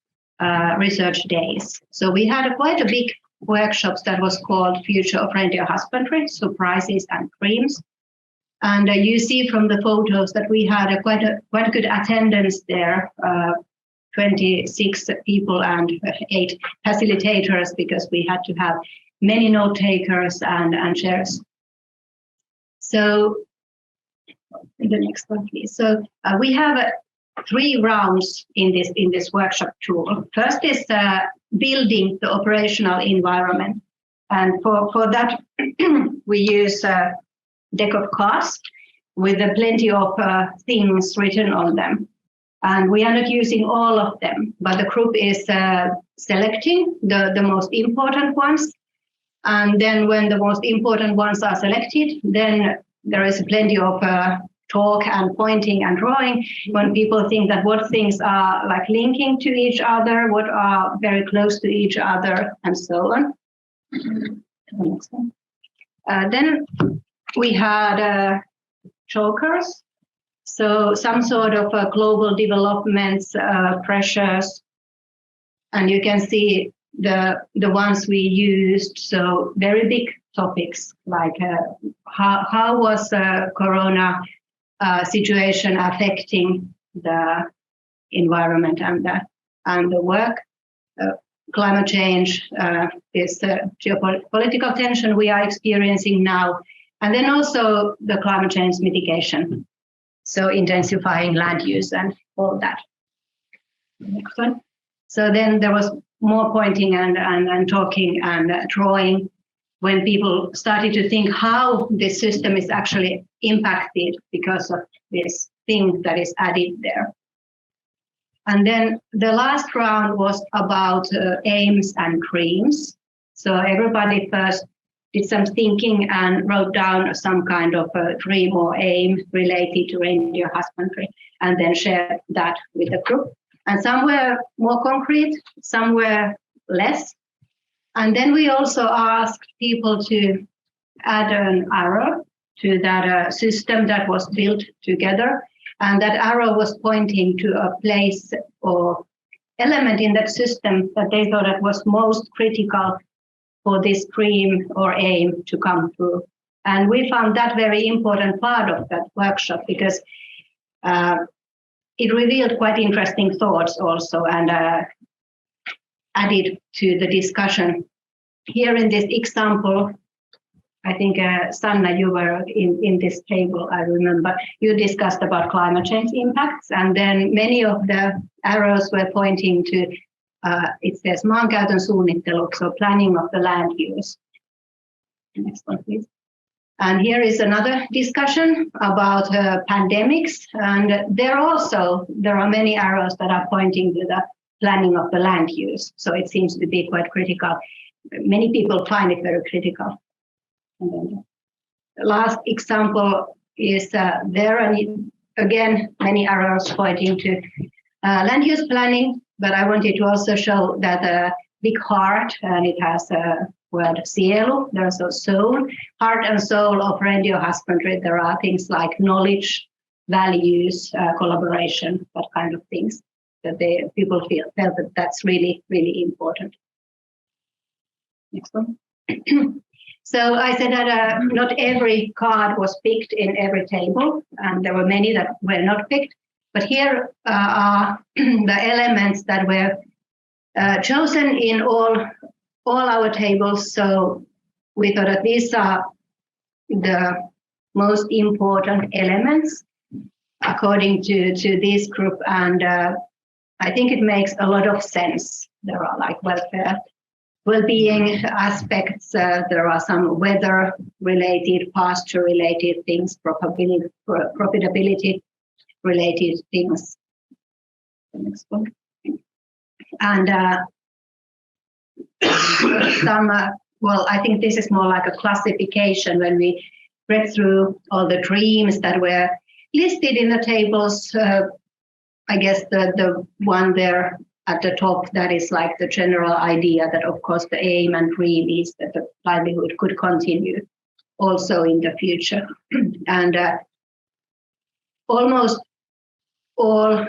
research days. So we had quite a big workshops that was called Future of Reindeer Husbandry, Surprises and Dreams. And you see from the photos that we had quite a good attendance there, 26 people and 8 facilitators, because we had to have many note takers and chairs. So the next one, please. So we have 3 rounds in this workshop tool. First is building the operational environment, and for that we use a deck of cards with plenty of things written on them. And we are not using all of them, but the group is selecting the most important ones. And then when the most important ones are selected, then there is plenty of talk and pointing and drawing when people think that what things are like linking to each other, what are very close to each other, and so on. Then we had jokers. So some sort of global developments, pressures, and you can see the ones we used. So very big topics like how was Corona situation affecting the environment and the work, climate change, this geopolitical tension we are experiencing now, and then also the climate change mitigation. So intensifying land use and all that. Next one. So then there was more pointing and talking and drawing when people started to think how this system is actually impacted because of this thing that is added there. And then the last round was about aims and dreams. So everybody first did some thinking and wrote down some kind of a dream or aim related to reindeer husbandry, and then shared that with the group. And some were more concrete, some were less. And then we also asked people to add an arrow to that system that was built together. And that arrow was pointing to a place or element in that system that they thought that was most critical for this dream or aim to come through. And we found that very important part of that workshop because it revealed quite interesting thoughts also and added to the discussion. Here in this example, I think, Sanna, you were in this table, I remember, you discussed about climate change impacts, and then many of the arrows were pointing to, it says maankäytön suunnittelu, so planning of the land use. Next one, please. And here is another discussion about pandemics, and there are many arrows that are pointing to the planning of the land use, so it seems to be quite critical. Many people find it very critical. And then the last example is there, and again, many arrows pointing to land use planning, but I wanted to also show that a big heart, and it has a word sielu, there's a soul, heart and soul of Reindeer Husbandry. There are things like knowledge, values, collaboration, that kind of things that people felt that that's really, really important. Next one. So I said that not every card was picked in every table, and there were many that were not picked. But here are the elements that were chosen in all our tables. So we thought that these are the most important elements according to this group, and I think it makes a lot of sense. There are like welfare, well-being aspects, there are some weather-related, pasture-related things, profitability-related things. The next one. And well, I think this is more like a classification. When we read through all the dreams that were listed in the tables, I guess the one there at the top, that is like the general idea that, of course, the aim and dream is that the livelihood could continue also in the future. And almost all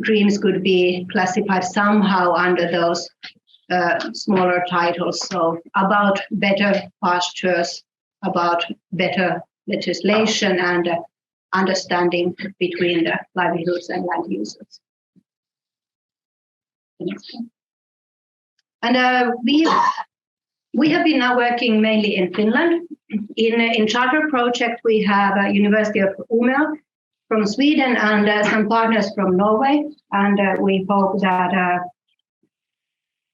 dreams could be classified somehow under those smaller titles. So about better pastures, about better legislation, and understanding between the livelihoods and land users. And we have been now working mainly in Finland. In charter project, we have a University of Umeå from Sweden and some partners from Norway. And we hope that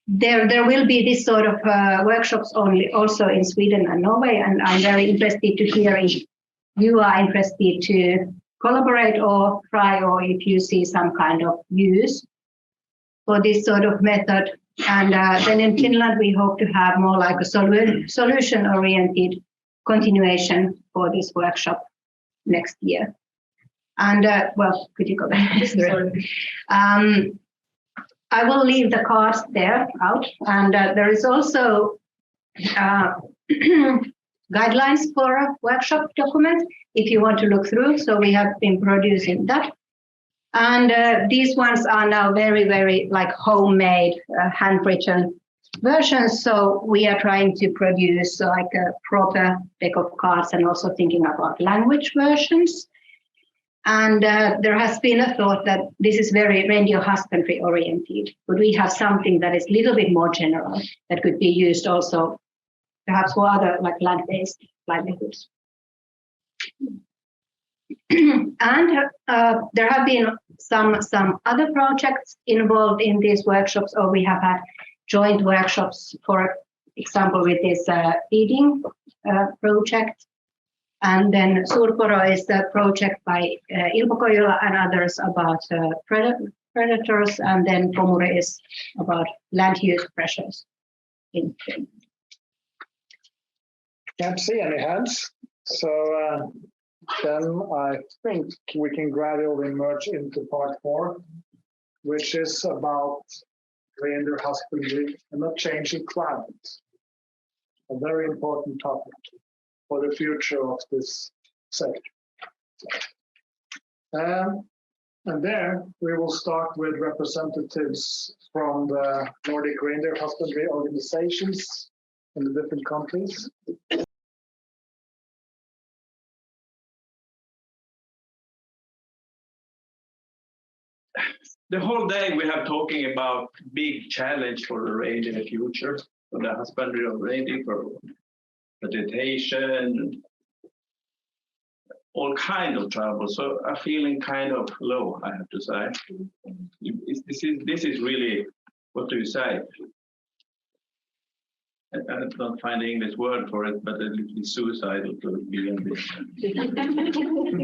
there will be this sort of workshops also in Sweden and Norway. And I'm very interested to hear if you are interested to collaborate or try, or if you see some kind of use for this sort of method. And then in Finland, we hope to have more like a solution-oriented continuation for this workshop next year. And well, could you go back? I will leave the cards there out. And there is also guidelines for a workshop document if you want to look through. So we have been producing that. And these ones are now very, very like homemade, handwritten versions. So we are trying to produce like a proper deck of cards and also thinking about language versions. And there has been a thought that this is very Reindeer Husbandry oriented. Could we have something that is a little bit more general that could be used also perhaps for other like land-based livelihoods? And there have been some other projects involved in these workshops, or we have had joint workshops, for example, with this feeding project. And then Suurporo is the project by Ilpo Kojola and others about predators, and then Pomure is about land use pressures. Can't see any hands, so then I think we can gradually merge into part 4, which is about reindeer husbandry and a changing climate. A very important topic. for the future of this sector. And there we will start with representatives from the Nordic Reindeer Husbandry organizations in the different countries. The whole day we have talking about big challenge for the reindeer in the future, for the husbandry of reindeer, for vegetation, all kind of trouble. So I'm feeling kind of low, I have to say. This is really, what do you say? I don't find the English word for it, but a little suicidal to be in this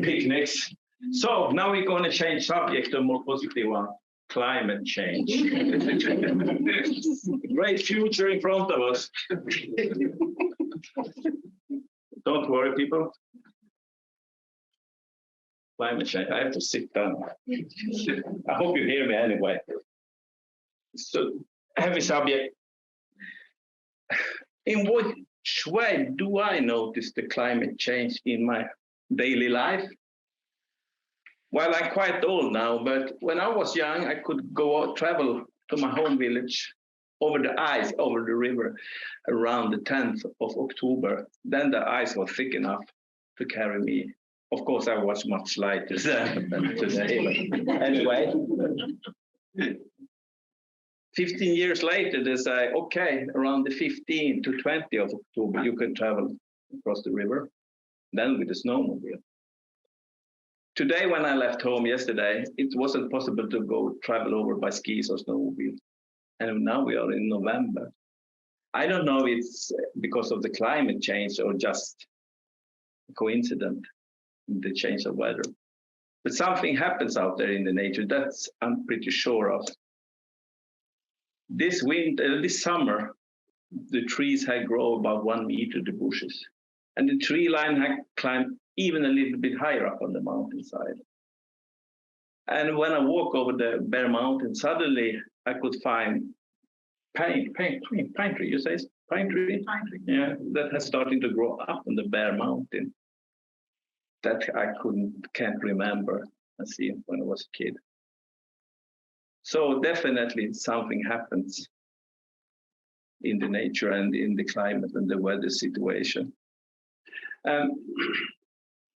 picnics. So now we're going to change subject to a more positive one, climate change. Great future in front of us. Don't worry, people. Climate change, I have to sit down. I hope you hear me anyway. So, heavy subject. In which way do I notice the climate change in my daily life? Well, I'm quite old now, but when I was young, I could go out, travel to my home village over the ice, over the river, around the 10th of October. Then the ice was thick enough to carry me. Of course, I was much lighter than today. But anyway, 15 years later, they say, okay, around the 15th to 20th of October, you can travel across the river, then with a snowmobile. Today, when I left home yesterday, it wasn't possible to go travel over by skis or snowmobile. And now we are in November. I don't know if it's because of the climate change or just a coincidence, the change of weather. But something happens out there in the nature, that's I'm pretty sure of. This summer, the trees had grown about 1 meter, the bushes. And the tree line had climbed even a little bit higher up on the mountainside. And when I walk over the bare mountain, suddenly I could find pine tree, you say pine tree? Pine tree. Yeah, that has started to grow up on the bare mountain. That I can't remember and see when I was a kid. So definitely something happens in the nature and in the climate and the weather situation.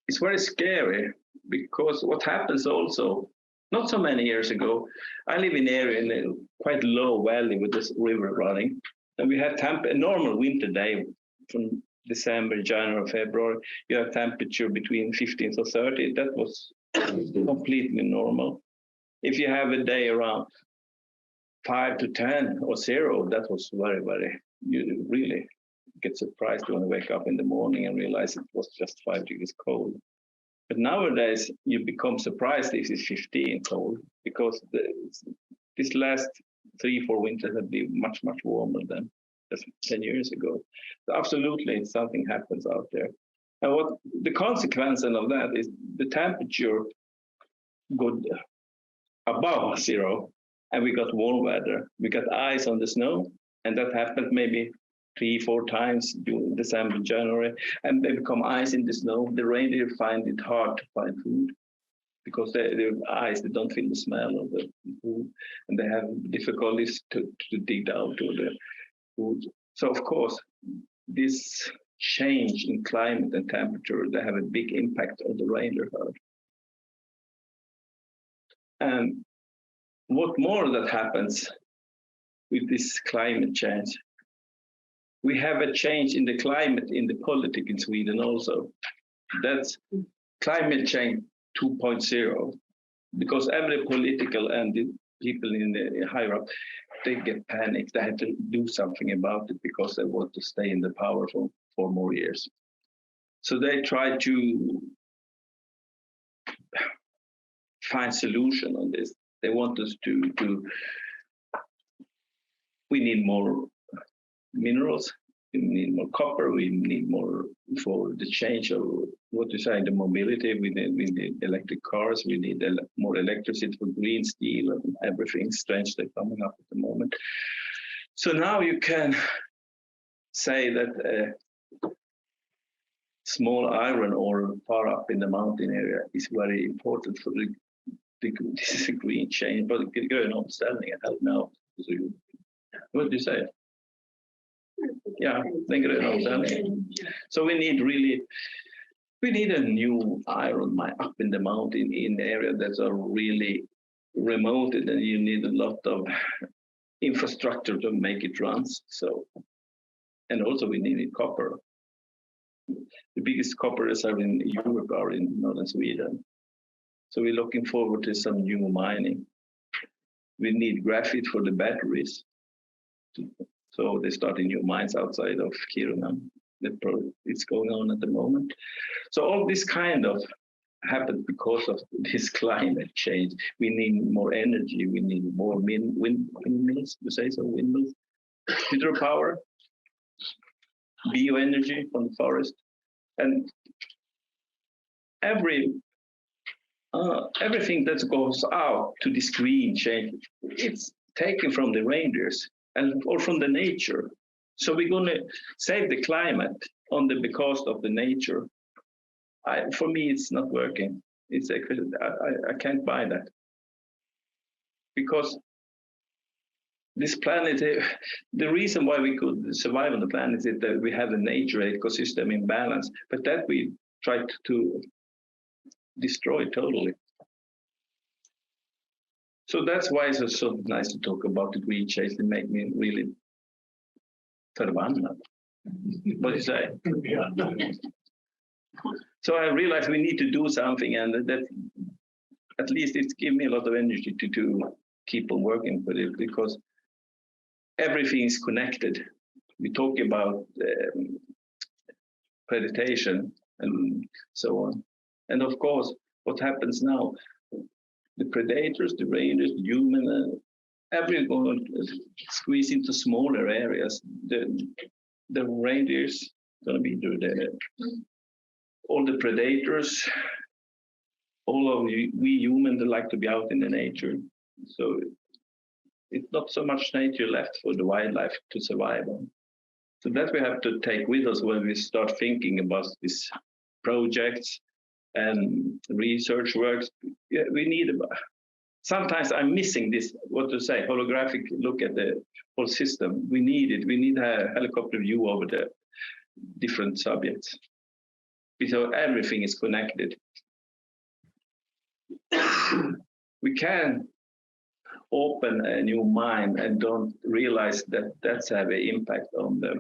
It's very scary because what happens also, not so many years ago, I live in an area in a quite low valley with this river running, and we had a normal winter day from December, January, February. You have temperature between 15 to 30. That was completely normal. If you have a day around 5 to 10 or 0, that was very, very, you really get surprised when you wake up in the morning and realize it was just 5 degrees cold. But nowadays, you become surprised if it's 15 cold, because this last 3-4 winters have been much, much warmer than just 10 years ago. So absolutely, something happens out there. And what the consequence of that is the temperature go above 0, and we got warm weather. We got ice on the snow, and that happened maybe 3-4 times during December, January, and they become ice in the snow. The reindeer find it hard to find food because they're ice, they don't feel the smell of the food, and they have difficulties to dig down to the food. So of course, this change in climate and temperature, they have a big impact on the reindeer herd. And what more that happens with this climate change? We have a change in the climate in the politics in Sweden also. That's climate change 2.0, because every political and the people in the higher up, they get panicked. They have to do something about it because they want to stay in the power for 4 more years. So they try to find solution on this. They want us to we need more minerals, we need more copper, we need more for the change of what you say, the mobility, we need electric cars, we need more electricity for green steel and everything strange that's coming up at the moment. So now you can say that small iron ore far up in the mountain area is very important for this is a green change, but grön omställning, help me out. What do you say? Yeah, den gröna omställningen. So we need a new iron mine up in the mountain in areas that are really remote, and then you need a lot of infrastructure to make it run. So, and also we need copper. The biggest copper reserve in Europe are in northern Sweden. So we're looking forward to some new mining. We need graphite for the batteries. So they're starting new mines outside of Kiruna. It's going on at the moment. So all this kind of happened because of this climate change. We need more energy. We need more windmills, you say so, windmills, hydropower, bioenergy from the forest, and everything that goes out to this green change, it's taken from the reindeers or from the nature. So we're going to save the climate on the cost of the nature. For me, it's not working. I can't buy that, because this planet, the reason why we could survive on the planet is that we have a nature ecosystem in balance, but that we tried to destroy totally. So that's why it's so nice to talk about the green change. It make me really förbannad. What do you say? So I realized we need to do something, and that at least it's given me a lot of energy to keep on working with it, because everything is connected. We talk about predation and so on. And of course, what happens now, the predators, the reindeers, the human, everyone squeeze into smaller areas. The reindeers going to be there. All the predators, all of we humans like to be out in the nature. So it's not so much nature left for the wildlife to survive on. So that we have to take with us when we start thinking about these projects and research works. Yeah, we need, sometimes I'm missing this, what to say, holographic look at the whole system. We need it. We need a helicopter view over the different subjects, because everything is connected. We can open a new mind and don't realize that that's have an impact on the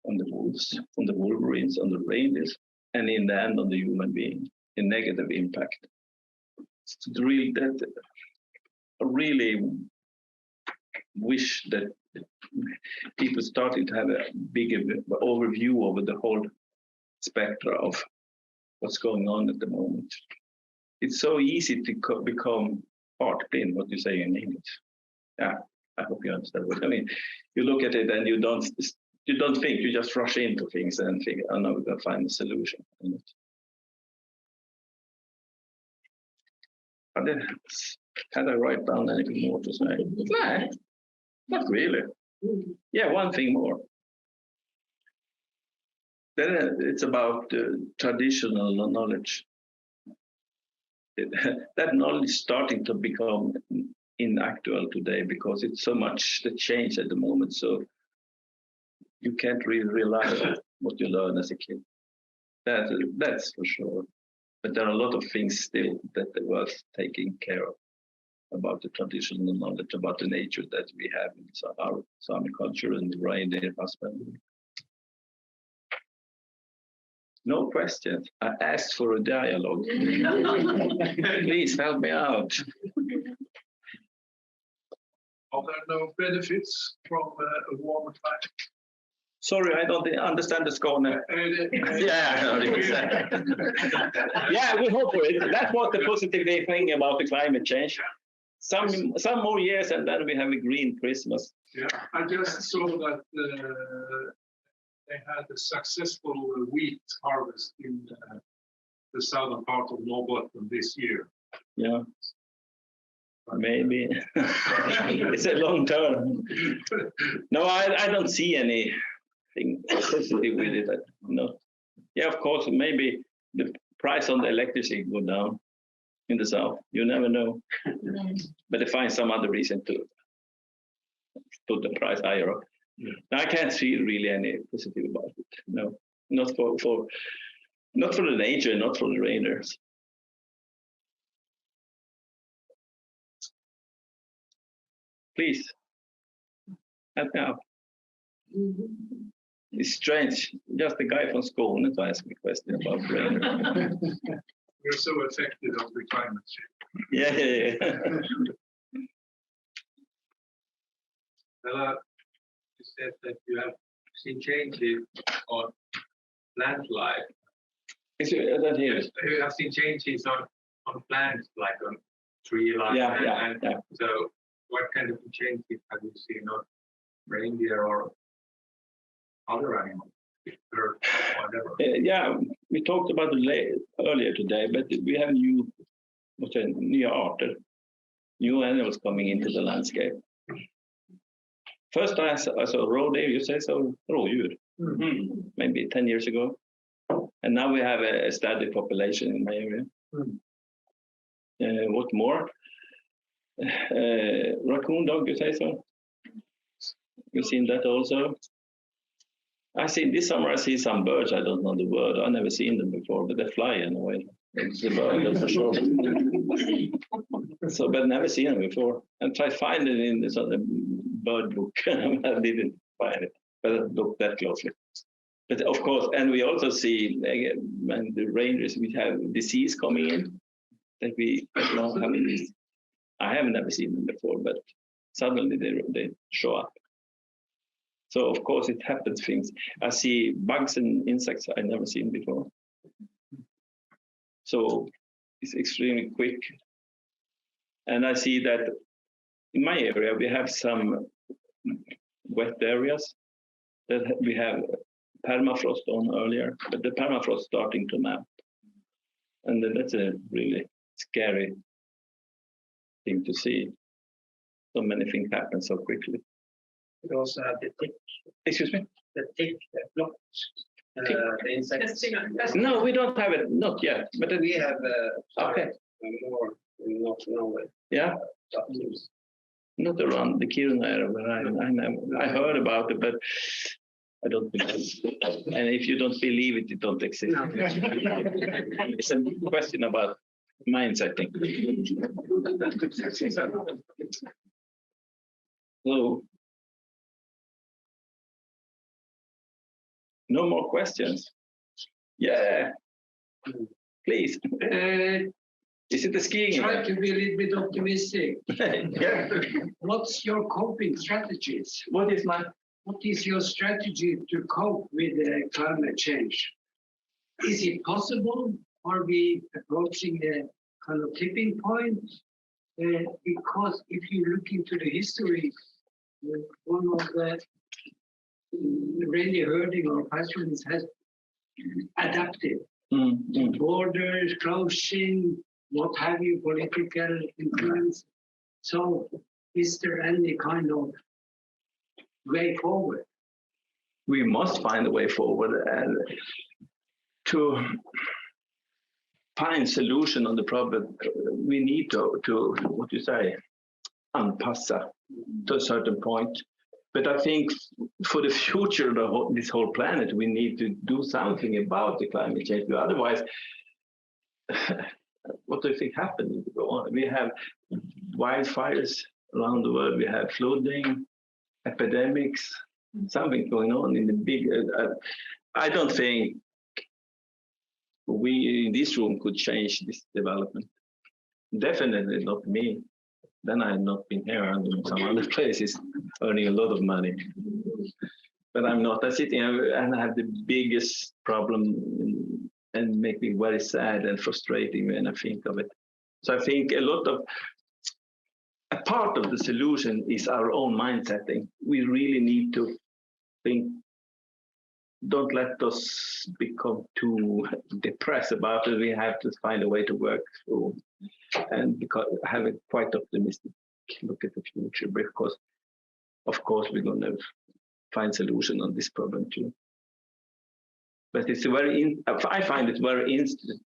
wolves, on the wolverines, on the reindeers, and in the end on the human being, a negative impact. So I really wish that people started to have a bigger overview over the whole spectrum of what's going on at the moment. It's so easy to become part blind, what you say in English. Yeah, I hope you understand what I mean. You look at it and you don't think, you just rush into things and think, oh no, we're going to find a solution. Can I write down anything more to say? No, not really. Yeah, one thing more. Then it's about traditional knowledge. That knowledge is starting to become inactual today, because it's so much the change at the moment. So you can't really rely on what you learn as a kid. That's for sure. But there are a lot of things still that they were taking care of about the traditional knowledge, about the nature that we have in our Sami culture and the Reindeer Husbandry. No questions. I asked for a dialogue. Please help me out. Are there no benefits from a warmer climate? Sorry, I don't understand the Skåne. Yeah, we hope for it. That's what the positive thing about the climate change. Some more years, and then we have a green Christmas. Yeah, I just saw that they had a successful wheat harvest in the southern part of Norway this year. Yeah, maybe. It's a long term. No, I don't see any thing sensitive with it. No. Yeah, of course, maybe the price on the electricity go down in the south. You never know. But they find some other reason to put the price higher up. I can't see really any positive about it. No, not for the nature, not for the reindeers. Please, help me out. It's strange. Just a guy from Skåne to ask me a question about reindeer. We're so affected of the climate change. Yeah. You said that you have seen changes on plant life. You have seen changes on plants, like on tree life. Yeah. So, what kind of changes have you seen on reindeer or other animals? Or whatever? Yeah, we talked about it earlier today, but we have new arter, new animals coming into the landscape. First I saw reindeer, you say so, rådjur, maybe 10 years ago. And now we have a steady population in my area. What more? Raccoon dog, you say so? You've seen that also? This summer I see some birds, I don't know the word, I've never seen them before, but they fly anyway. It's a bird, that's for sure. So, but never seen them before. And try to find it in this other bird book. I didn't find it, but I looked that closely. But of course, and we also see when the reindeers, we have disease coming in that we don't have this. I have never seen them before, but suddenly they show up. So of course it happens things. I see bugs and insects I've never seen before. So it's extremely quick. And I see that in my area we have some wet areas that we have permafrost on earlier, but the permafrost starting to melt. And then that's a really scary thing to see. So many things happen so quickly. We also have the tick. Excuse me? The tick that blocks the insects. No, we don't have it, not yet. But we have okay. More in North Norway. Yeah. Not around the Kiruna area where I heard about it, but I don't believe it. And if you don't believe it, it don't exist. No. It's a question about minds, I think. So, no more questions? Yeah, please. Is it the skiing? Try to be a little bit optimistic. Yeah. What's your coping strategies? What is your strategy to cope with climate change? Is it possible? Are we approaching a kind of tipping point? Because if you look into the history, one of the reindeer herding or pastoralists has adapted to borders, closing, what have you, political influence. So is there any kind of way forward? We must find a way forward and to find solution on the problem. We need to what you say, anpassa to a certain point. But I think for the future of this whole planet, we need to do something about the climate change. Otherwise, what do you think happened? We have wildfires around the world. We have flooding, epidemics, something going on in the big. I don't think we in this room could change this development. Definitely not me. Then I had not been here. I'm in some other places earning a lot of money. But I'm not. I'm sitting and I have the biggest problem and make me very sad and frustrating when I think of it. So I think a part of the solution is our own mindsetting. We really need to think, don't let us become too depressed about it. We have to find a way to work through and have a quite optimistic look at the future, because of course we're going to find solution on this problem too. But it's I find it very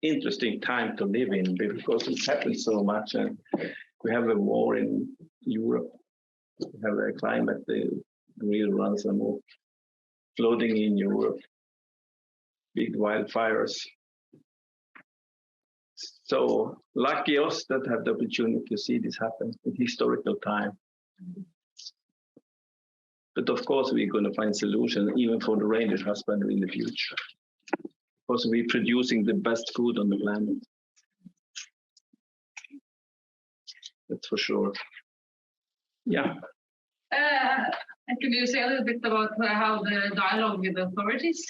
interesting time to live in because it happens so much, and we have a war in Europe. We have a climate that really runs amok, flooding in Europe, big wildfires. So lucky us that have the opportunity to see this happen in historical time. But of course, we're going to find solutions even for the reindeer husbandry in the future, because we're producing the best food on the planet. That's for sure. Yeah. And can you say a little bit about how the dialogue with the authorities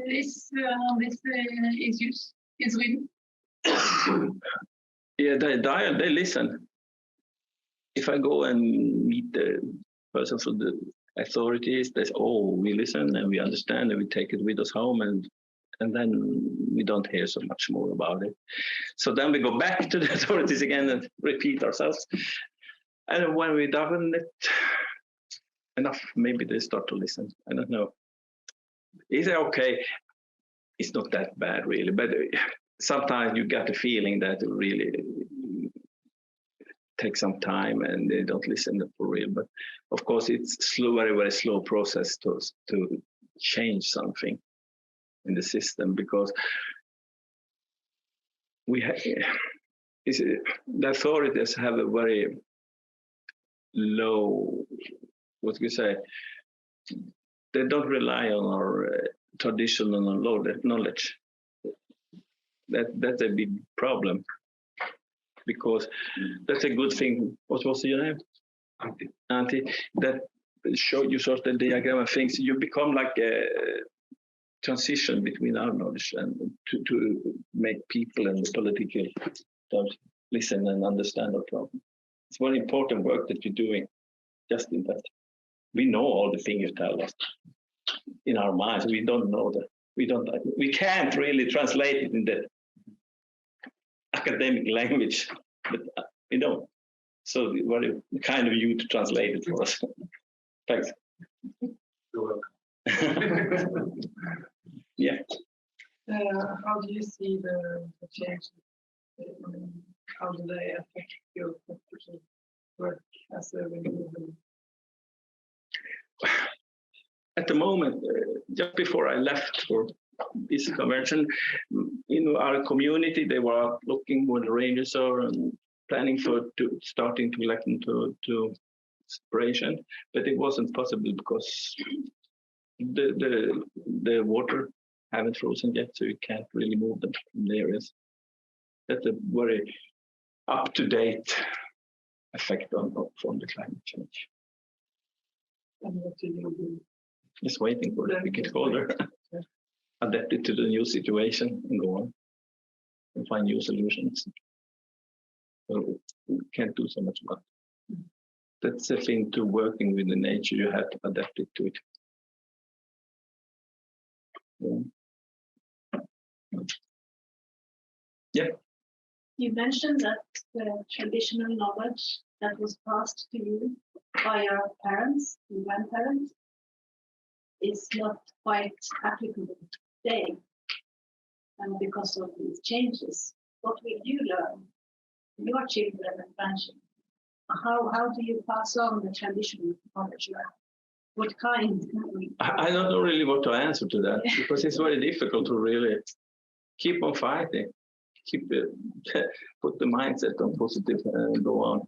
is on these issues in Sweden? Yeah, they listen. If I go and meet the person from the authorities, they say, oh, we listen and we understand and we take it with us home, and then we don't hear so much more about it. So then we go back to the authorities again and repeat ourselves. And when we've done it enough, maybe they start to listen. I don't know. Is it okay? It's not that bad, really. But sometimes you get the feeling that it really takes some time and they don't listen for real. But of course, it's slow, very, very slow process to change something in the system, because we have, the authorities have a very low, what you say, they don't rely on our traditional knowledge. That's a big problem, because that's a good thing. What was your name? Antti. That you sort the diagram of things. You become like a transition between our knowledge and to make people and the political listen and understand our problem. It's very important work that you're doing. Just in that, we know all the things you tell us in our minds. We don't know that. We can't really translate it in the academic language, but we don't. So very kind of you to translate it for us. Thanks. You're welcome. Yeah. How do you see the changes? How do they affect your professional work as a renewable? At the moment, just before I left for this convention, in our community, they were looking where the rangers are and planning starting to elect them to separation, but it wasn't possible because the water haven't frozen yet, so you can't really move them from the areas. That's a very up-to-date effect from the climate change. And what do you do? Just waiting for it to get colder, adapt it to the new situation and go on and find new solutions. So we can't do so much about it. That's the thing to working with the nature, you have to adapt it to it. Yeah. You mentioned that the traditional knowledge that was passed to you by your parents and grandparents is not quite applicable today, and because of these changes. What will you learn, your children and grandchildren? How do you pass on the traditional knowledge you have? What kind? I don't know really what to answer to that, because it's very difficult to really keep on fighting, put the mindset on positive and go on.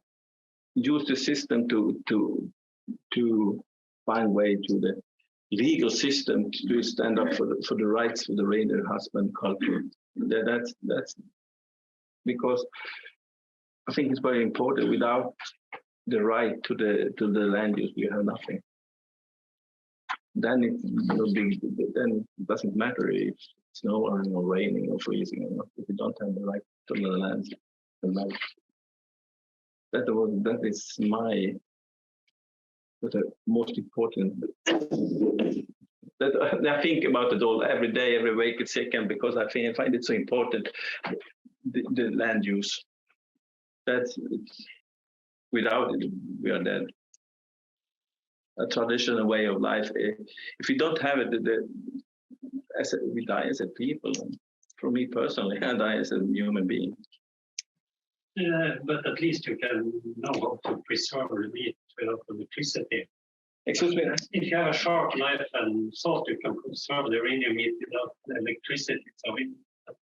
Use the system to find way to the legal system to stand up for the rights for the reindeer husband culture. That's because I think it's very important. Without the right to the land use, you have nothing. Then it's no big. Then it doesn't matter if it's snowing or raining or freezing or not. If you don't have the right to the land, that is my. The most important. That I think about it all every day, every week, it's second, because I find it so important. The land use. Without it, we are dead. a traditional way of life. If we don't have it, we die as a people. For me personally, I die as a human being. But at least you can know how to preserve the meat without electricity. Excuse me? If you have a short life and thought you can preserve the reindeer meat without electricity, so in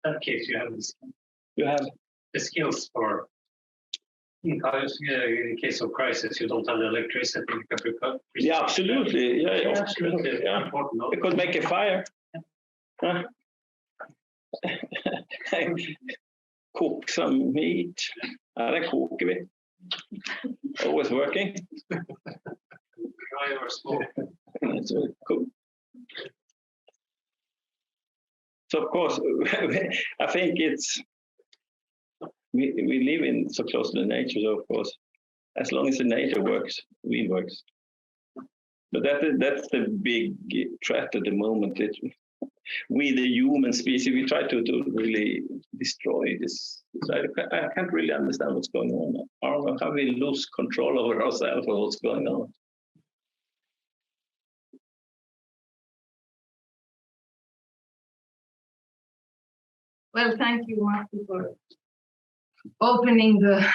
that case you have the skills for. In case of crisis, you don't have the electricity. You can preserve. Yeah, absolutely. Yeah, absolutely. Yeah. You could make a fire. Huh? Cook some meat. Det koker vi. Always working. Dry or smoke. That's really cool. So of course, I think we live in so close to the nature, so of course, as long as the nature works, we works. But that's the big threat at the moment. We, the human species, we try to really destroy this. I can't really understand what's going on. How we lose control over ourselves or what's going on. Well, thank you, Matti, for opening the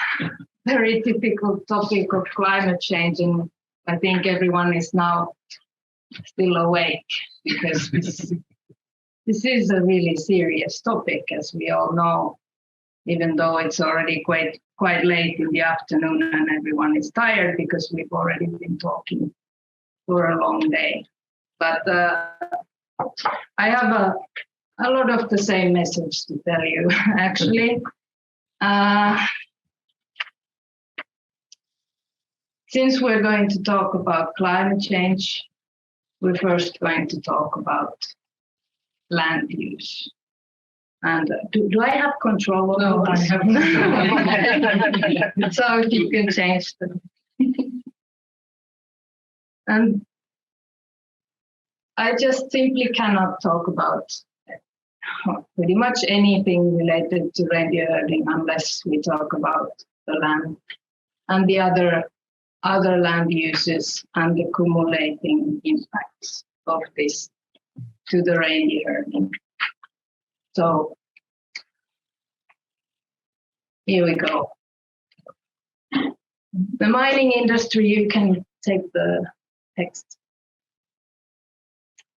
very difficult topic of climate change. And I think everyone is now still awake because this is a really serious topic, as we all know, even though it's already quite late in the afternoon and everyone is tired because we've already been talking for a long day. But I have a lot of the same message to tell you, actually. Since we're going to talk about climate change, we're first going to talk about land use. And do I have control over No, I have not. So if you can change them. And I just simply cannot talk about pretty much anything related to reindeer herding unless we talk about the land and the other land uses and the accumulating impacts of this to the reindeer herding. So here we go. The mining industry, you can take the text.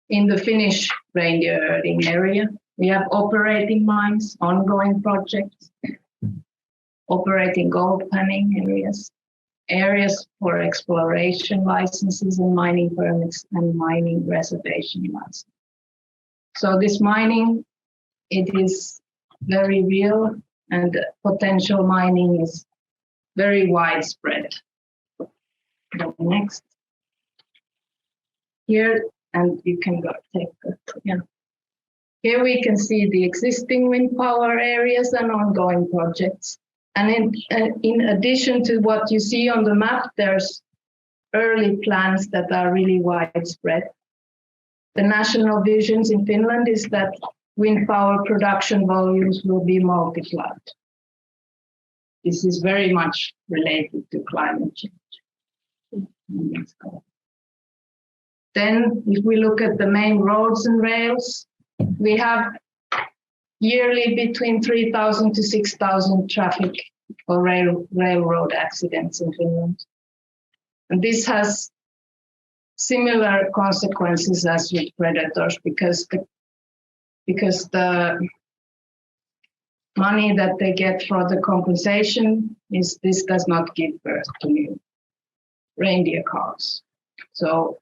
In the Finnish reindeer herding area, we have operating mines, ongoing projects, operating gold panning areas, areas for exploration licenses and mining permits, and mining reservation licenses. So this mining, it is very real, and potential mining is very widespread. The next. Here, and you can go take that, yeah. Here we can see the existing wind power areas and ongoing projects. And in addition to what you see on the map, there's early plans that are really widespread. The national visions in Finland is that wind power production volumes will be multiplied. This is very much related to climate change. Then, if we look at the main roads and rails, we have yearly between 3,000 to 6,000 traffic or railroad accidents in Finland. And this has similar consequences as with predators because the money that they get for the compensation this does not give birth to new reindeer calves. So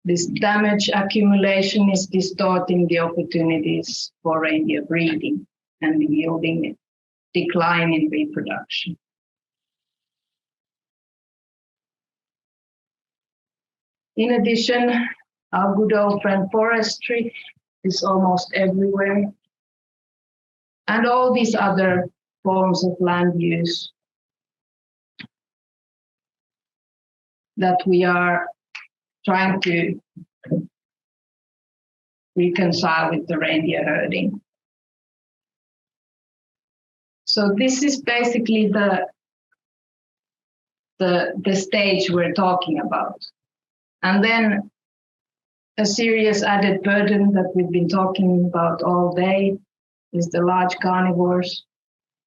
this damage accumulation is distorting the opportunities for reindeer breeding and yielding a decline in reproduction. In addition, our good old friend forestry is almost everywhere. And all these other forms of land use that we are trying to reconcile with the reindeer herding. So this is basically the stage we're talking about. And then a serious added burden that we've been talking about all day is the large carnivores,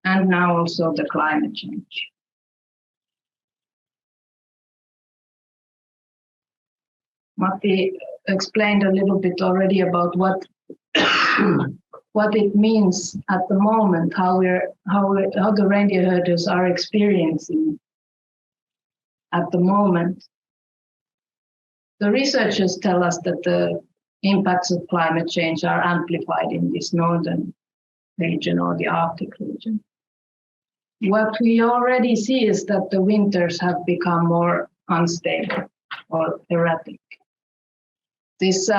and now also the climate change. Matti explained a little bit already about what it means at the moment, how the reindeer herders are experiencing at the moment. The researchers tell us that the impacts of climate change are amplified in this northern region or the Arctic region. What we already see is that the winters have become more unstable or erratic. This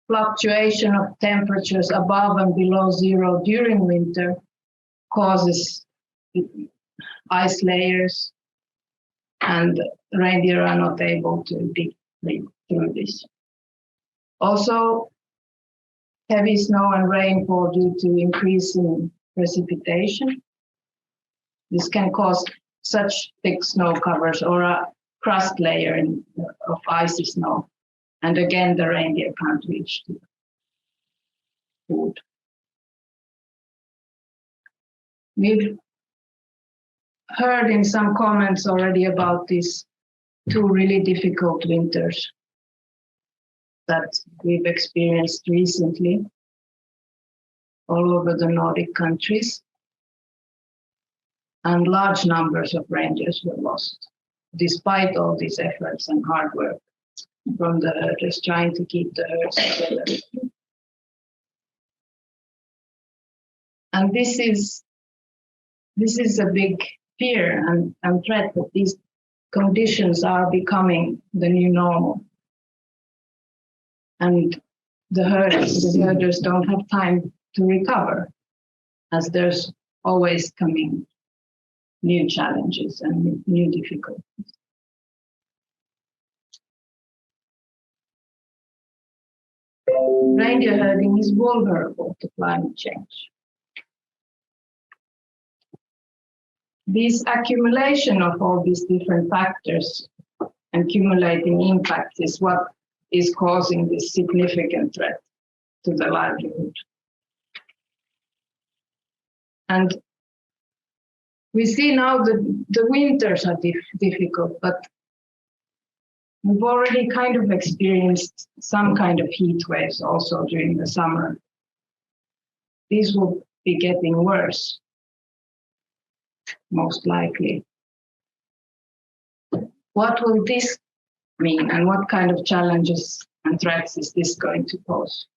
fluctuation of temperatures above and below zero during winter causes ice layers, and reindeer are not able to dig through this. Also, heavy snow and rainfall due to increase in precipitation. This can cause such thick snow covers or a crust layer of icy snow. And again, the reindeer can't reach the food. We've heard in some comments already about these two really difficult winters that we've experienced recently all over the Nordic countries. And large numbers of reindeers were lost, despite all these efforts and hard work from the herders trying to keep the herds together. And this is a big fear and threat that these conditions are becoming the new normal. And the herders don't have time to recover, as there's always coming new challenges and new difficulties. Reindeer herding is vulnerable to climate change. This accumulation of all these different factors and accumulating impacts is what is causing this significant threat to the livelihood. And we see now that the winters are difficult, but we've already kind of experienced some kind of heat waves also during the summer. These will be getting worse, most likely. What will this mean, and what kind of challenges and threats is this going to pose?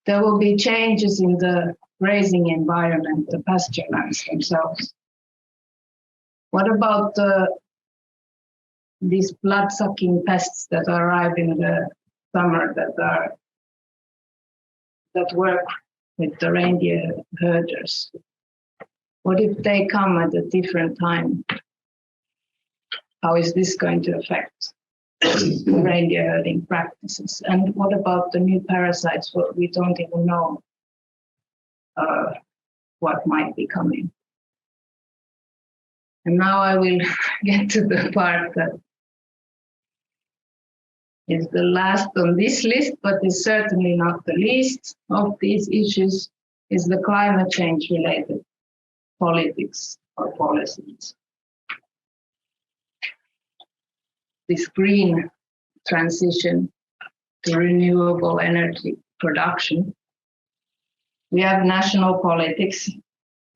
There will be changes in the grazing environment, the pasture lands themselves. What about these blood-sucking pests that arrive in the summer that work with the reindeer herders? What if they come at a different time? How is this going to affect reindeer herding practices? And what about the new parasites? Well, we don't even know what might be coming. And now I will get to the part that is the last on this list, but is certainly not the least of these issues, is the climate change related politics or policies. This green transition to renewable energy production. We have national politics.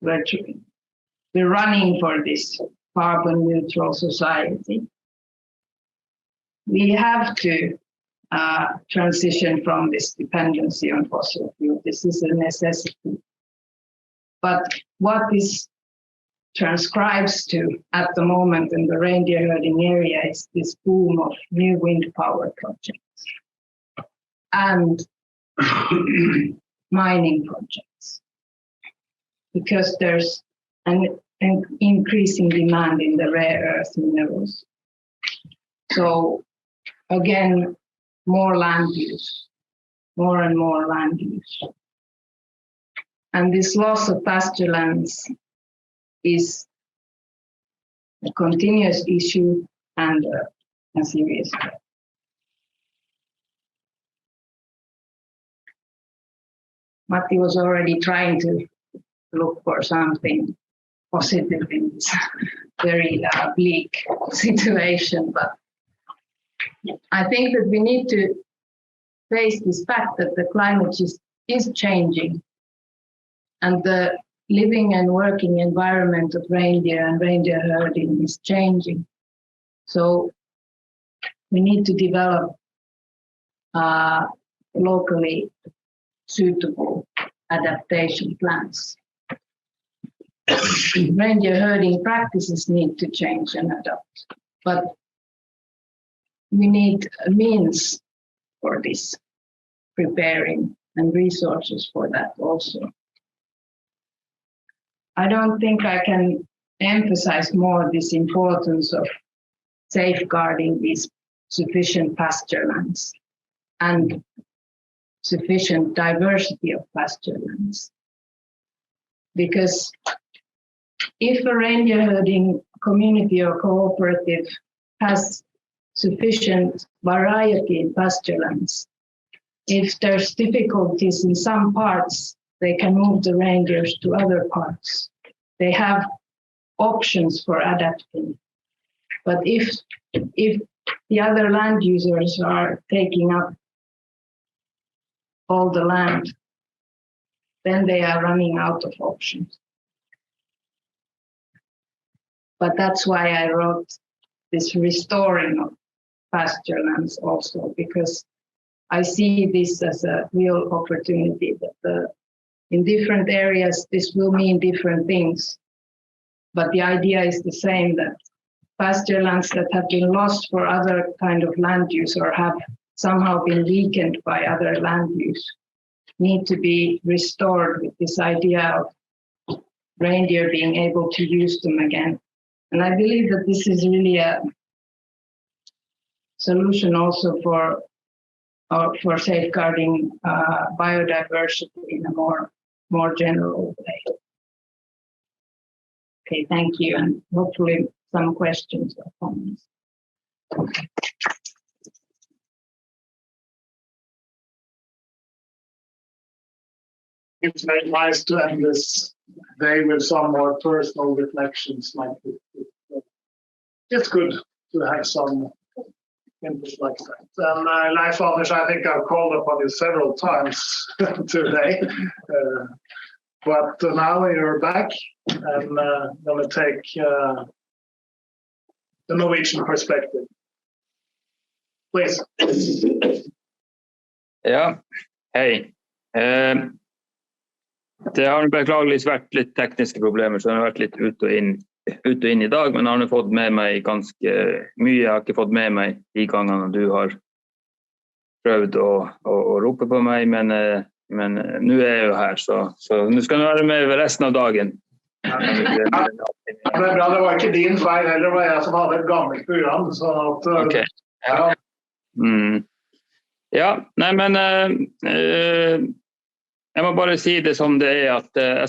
We're running for this carbon neutral society. We have to transition from this dependency on fossil fuel. This is a necessity. But what this transcribes to at the moment in the reindeer herding area is this boom of new wind power projects and mining projects, because there's an increasing demand in the rare earth minerals. So again, more land use, more and more land use. And this loss of pasture lands is a continuous issue and and serious. Matti was already trying to look for something positive in this very bleak situation, but I think that we need to face this fact that the climate is changing, and the living and working environment of reindeer and reindeer herding is changing. So we need to develop locally suitable adaptation plans. Reindeer herding practices need to change and adapt, but we need a means for this, preparing and resources for that also. I don't think I can emphasize more this importance of safeguarding these sufficient pasture lands and sufficient diversity of pasture lands. Because if a reindeer herding community or cooperative has sufficient variety in pasture lands, if there's difficulties in some parts, they can move the reindeers to other parts. They have options for adapting. But if the other land users are taking up all the land, then they are running out of options. But that's why I wrote this restoring of pasture lands also, because I see this as a real opportunity that in different areas, this will mean different things. But the idea is the same, that pasture lands that have been lost for other kind of land use or have somehow been weakened by other land use need to be restored with this idea of reindeer being able to use them again. And I believe that this is really a solution also for safeguarding biodiversity in a more general way. Okay, thank you, and hopefully some questions or comments. It's very nice to end this day with some more personal reflections like this. It's good to have some input like that. And Leif Anders, I think I've called upon you several times today. But now you're back, and I'm going to take the Norwegian perspective. Please. Ja, hej. Det har beklageligvis vært litt tekniske problemer, så jeg har vært litt ut og inn i dag, men jeg har fått med meg ganske mye. Jeg har ikke fått med meg de gangene du har prøvd å rope på meg, men nå er jeg jo her, så nå skal jeg være med resten av dagen. Ja, det er bra, det var ikke din feil heller, det var jeg som hadde et gammelt program, så at... Ok, ja. Ja, nei, men jeg må bare si det som det er, at jeg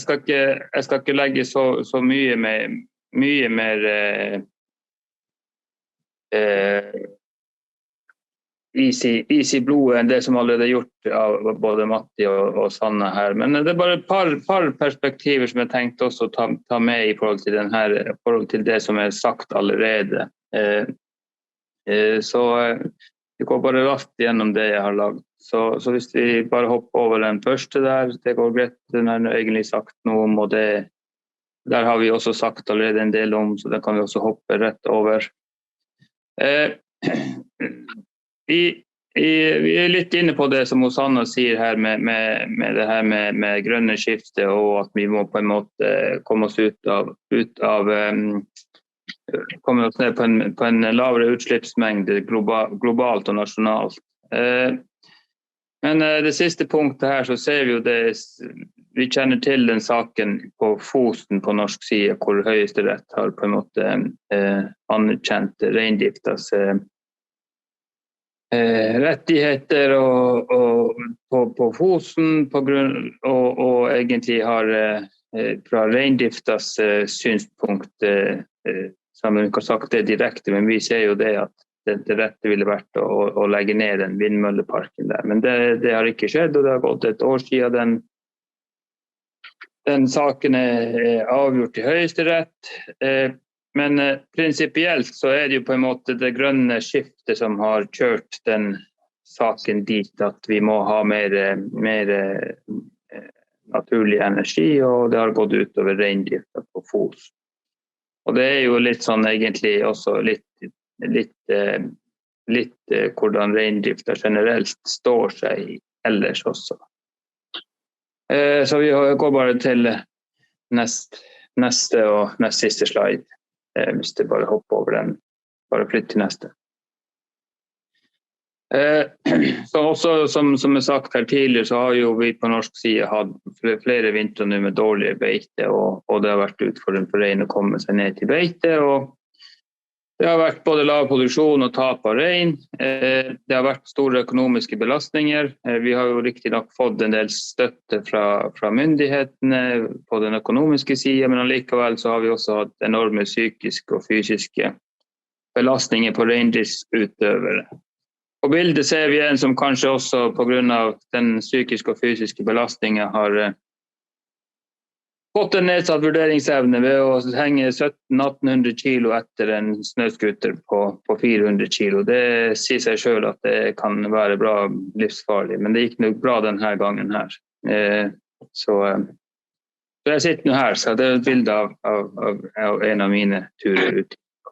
skal ikke legge så mye mer is i blodet enn det som allerede er gjort av både Matti og Sanna her. Men det er bare et par perspektiver som jeg tenkte også å ta med i forhold til det som er sagt allerede. Så vi går bare raskt gjennom det jeg har lagd. Så hvis vi bare hopper over den første der, det går greit, den har jeg egentlig sagt noe om, og der har vi også sagt allerede en del om, så den kan vi også hoppe rett over. Vi er litt inne på det som Sanna sier her med det her med grønne skifte, og at vi må på en måte komme oss komme oss ned på en lavere utslippsmengde globalt og nasjonalt. Men det siste punktet her, så ser vi jo det, vi kjenner til den saken på Fosen på norsk side, hvor Høyesterett har på en måte anerkjent reindriftas rettigheter på Fosen på grunn, og egentlig har fra reindriftas synspunkt, som vi ikke har sagt det direkte, men vi ser jo det at det rette ville vært å legge ned den vindmølleparken der. Men det har ikke skjedd, og det har gått et år siden den saken er avgjort i Høyesterett. Men prinsipielt så er det jo på en måte det grønne skiftet som har kjørt den saken dit at vi må ha mer naturlig energi, og det har gått ut over reindrifta på FOS. Og det er jo litt sånn egentlig også litt hvordan reindrifta generelt står seg ellers også. Så vi går bare til neste og nest siste slide. Hvis det bare hopper over den, bare flytt til neste. Så også som sagt her tidligere, så har jo vi på norsk side hatt flere vintre nå med dårlige beite, og det har vært utfordrende for rein å komme seg ned til beite, og det har vært både lav produksjon og tap av rein. Det har vært store økonomiske belastninger. Vi har jo riktig nok fått en del støtte fra myndighetene på den økonomiske siden, men allikevel så har vi også hatt enorme psykiske og fysiske belastninger på reindriftsutøvere. På bildet ser vi en som kanskje også på grunn av den psykiske og fysiske belastningen har fått en nedsatt vurderingsevne ved å henge 1700-1800 kilo etter en snøskuter på 400 kilo. Det sier seg selv at det kan være bra livsfarlig, men det gikk nok bra denne gangen her. Så jeg sitter nå her, så det er et bilde av en av mine turer ut.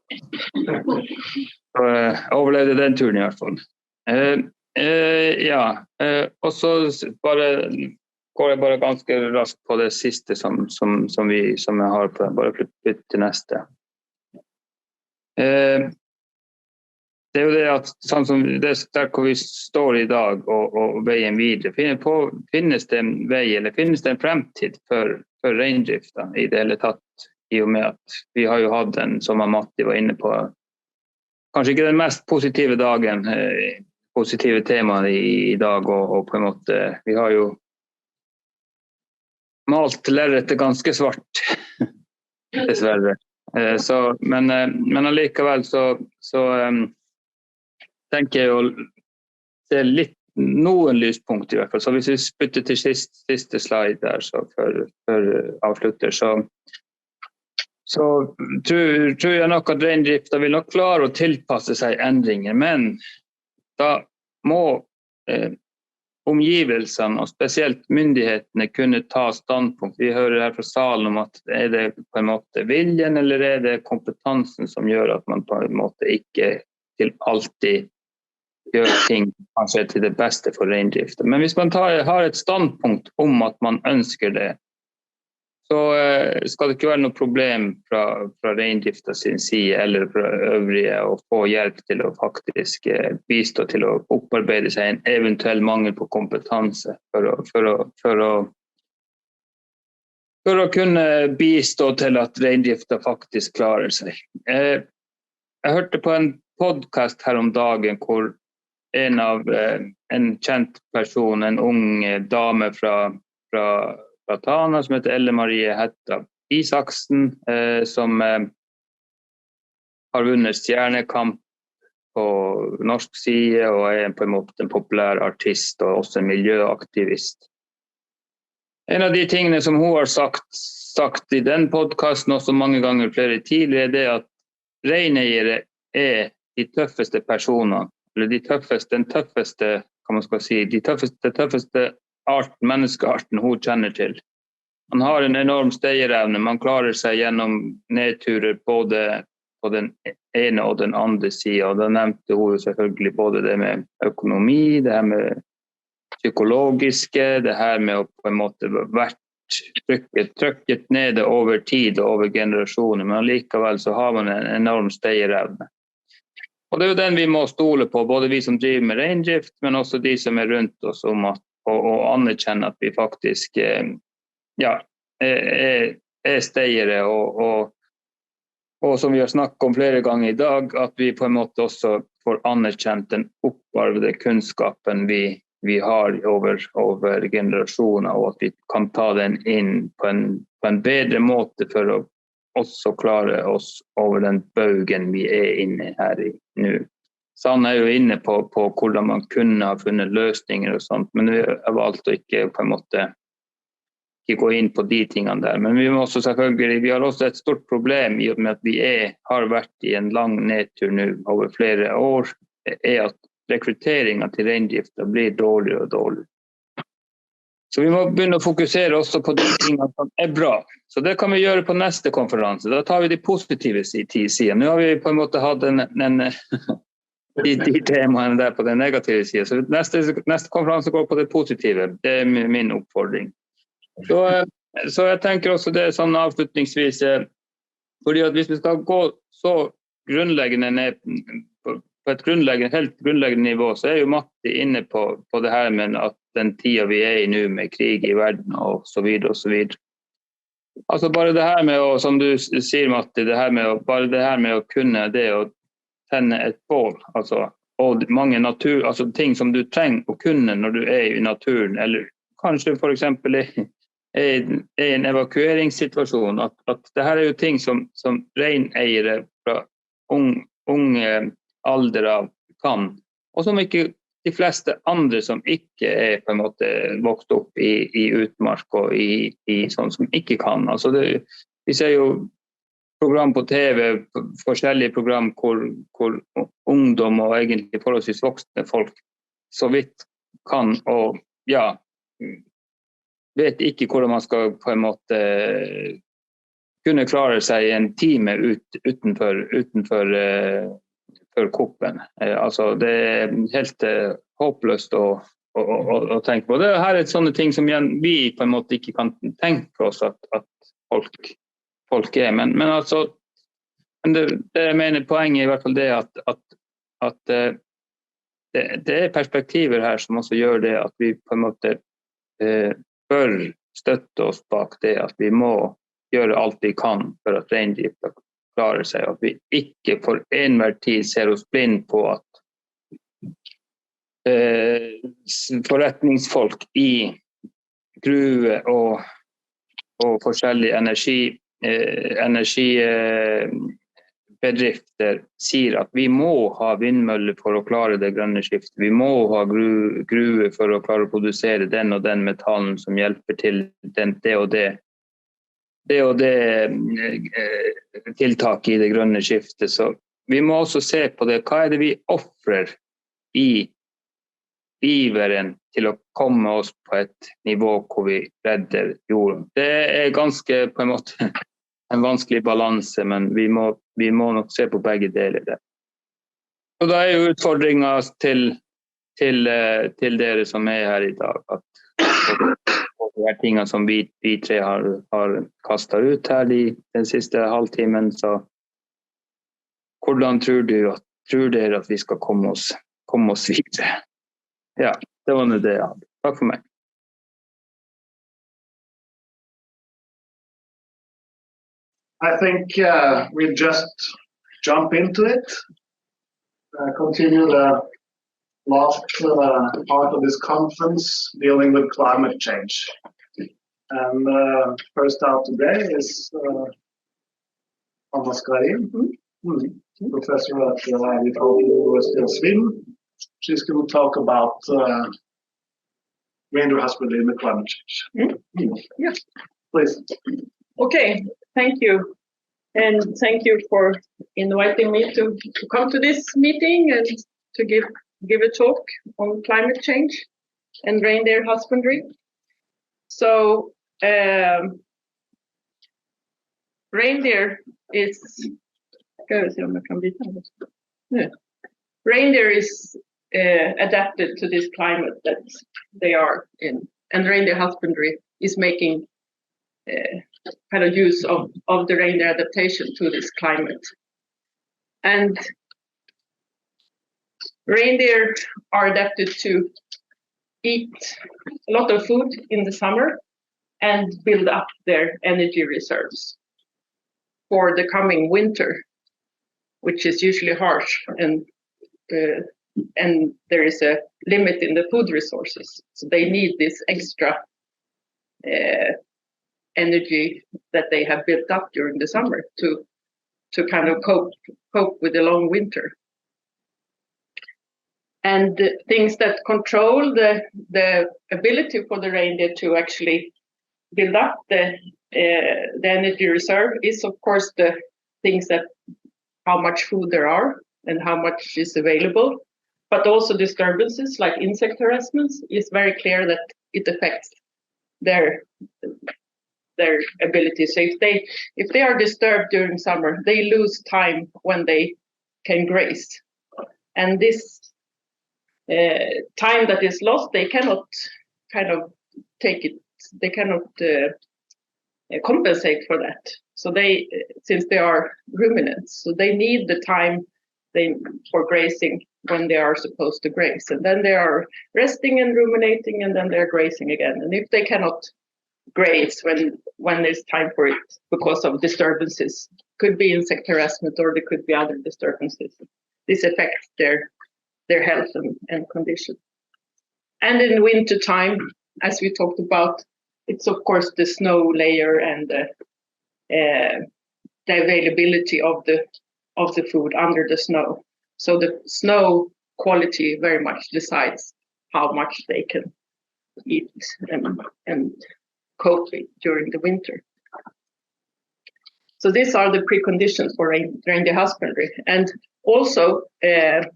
Så jeg overlevde den turen i hvert fall. Og så går jeg bare ganske raskt på det siste som jeg har på, bare flytt til neste. Det er jo det at sånn som det der hvor vi står i dag og veien videre, finnes det en vei eller finnes det en fremtid for reindrifta i det hele tatt, i og med at vi har jo hatt den, som Matti var inne på, kanskje ikke den mest positive dagen, positive temaer i dag, og på en måte, vi har jo malt lerretet ganske svart, dessverre. Men allikevel så tenker jeg å se noen lyspunkt i hvert fall. Så hvis vi spytter til siste slide der, så før avslutter, så tror jeg nok at reindrifta vil nok klare å tilpasse seg endringer, men da må omgivelsene, og spesielt myndighetene, kunne ta standpunkt. Vi hører her fra salen om at er det på en måte viljen, eller er det kompetansen som gjør at man på en måte ikke til alltid gjør ting kanskje til det beste for reindriften. Men hvis man har et standpunkt om at man ønsker det, så skal det ikke være noe problem fra reindrifta sin side eller fra øvrige å få hjelp til å faktisk bistå til å opparbeide seg en eventuell mangel på kompetanse for å kunne bistå til at reindrifta faktisk klarer seg. Jeg hørte på en podcast her om dagen hvor en kjent person, en ung dame fra Tana, som heter Elle Marie Hetta Isaksen, som har vunnet stjernekamp på norsk side og er på en måte en populær artist og også en miljøaktivist. En av de tingene som hun har sagt i den podcasten også mange ganger flere tidligere, er det at reineiere er de tøffeste personene, eller den tøffeste, kan man skal si, den tøffeste menneskearten hun kjenner til. Man har en enorm stayerevne, man klarer seg gjennom nedturer både på den ene og den andre siden, og da nevnte hun selvfølgelig både det med økonomi, det her med psykologiske, det her med å på en måte vært trykket nede over tid og over generasjoner, men likevel så har man en enorm stayerevne. Og det er jo den vi må stole på, både vi som driver med reindrift, men også de som er rundt oss om at og anerkjenne at vi faktisk er steiere og som vi har snakket om flere ganger i dag, at vi på en måte også får anerkjent den opparvede kunnskapen vi har over generasjoner, og at vi kan ta den inn på en bedre måte for å også klare oss over den baugen vi er inne her i nå. Sanna jo inne på hvordan man kunne ha funnet løsninger og sånt, men vi har valgt å ikke på en måte ikke gå inn på de tingene der. Men vi må også selvfølgelig, vi har også et stort problem i og med at vi har vært i en lang nedtur nå over flere år, at rekrutteringen til reindriften blir dårligere og dårligere. Så vi må begynne å fokusere også på de tingene som bra. Så det kan vi gjøre på neste konferanse. Da tar vi de positive sidene. Nå har vi på en måte hatt de temaene der på den negative siden. Så neste konferanse går på det positive. Det min oppfordring. Så jeg tenker også det sånn avslutningsvis, fordi at hvis vi skal gå så grunnleggende ned på et helt grunnleggende nivå, så jo Matti inne på det her med at den tida vi i nå med krig i verden og så videre og så videre. Altså bare det her med å, som du sier Matti, bare det her med å kunne det å tenne et bål, altså, og mange altså ting som du trenger å kunne når du i naturen, eller kanskje for eksempel en evakueringssituasjon, at det her jo ting som reineiere fra unge alder av kan, og som ikke de fleste andre som ikke på en måte vokst opp i utmark og i sånn som ikke kan. Altså vi ser jo program på TV, forskjellige program hvor ungdom og egentlig forholdsvis voksne folk så vidt kan og vet ikke hvordan man skal på en måte kunne klare seg i en time utenfor koppen. Altså det helt håpløst å tenke på. Det her sånne ting som vi på en måte ikke kan tenke oss at folk men altså det jeg mener poenget i hvert fall det at det perspektiver her som også gjør det at vi på en måte bør støtte oss bak det at vi må gjøre alt vi kan for at reindriften klarer seg, at vi ikke for enhver tid ser oss blind på at forretningsfolk i gruve og forskjellige energibedrifter sier at vi må ha vindmøller for å klare det grønne skiftet, vi må ha gruve for å klare å produsere den og den metallen som hjelper til det og det tiltak i det grønne skiftet. Så vi må også se på det. Hva det vi offrer i iveren til å komme oss på et nivå hvor vi redder jorden? Det ganske på en måte en vanskelig balanse, men vi må nok se på begge deler der. Og da jo utfordringen til dere som her i dag, at de her tingene som vi tre har kastet ut her den siste halvtimen, så hvordan tror dere at vi skal komme oss videre? Ja, det var det jeg hadde. Takk for meg. I think we'll just jump into it, continue the last part of this conference dealing with climate change. And first out today is Anna Skarin, professor at the University of Sweden. She's going to talk about reindeer husbandry and climate change. Yeah. Please. Okay, thank you. And thank you for inviting me to come to this meeting and to give a talk on climate change and reindeer husbandry. So reindeer is adapted to this climate that they are in, and reindeer husbandry is making kind of use of the reindeer adaptation to this climate. And reindeer are adapted to eat a lot of food in the summer and build up their energy reserves for the coming winter, which is usually harsh, and there is a limit in the food resources. So they need this extra energy that they have built up during the summer to kind of cope with the long winter. And things that control the ability for the reindeer to actually build up the energy reserve is, of course, the things that how much food there are and how much is available, but also disturbances like insect harassments. Is very clear that it affects their ability. So if they are disturbed during summer, they lose time when they can graze, and this time that is lost, they cannot kind of take it. They cannot compensate for that. So they, since they are ruminants, so they need the time for grazing when they are supposed to graze, and then they are resting and ruminating, and then they're grazing again. And if they cannot graze when there's time for it because of disturbances, could be insect harassment or there could be other disturbances, this affects their health and condition. And in winter time, as we talked about, it's of course the snow layer and the availability of the food under the snow. So the snow quality very much decides how much they can eat and cope with during the winter. So these are the preconditions for reindeer husbandry. And also to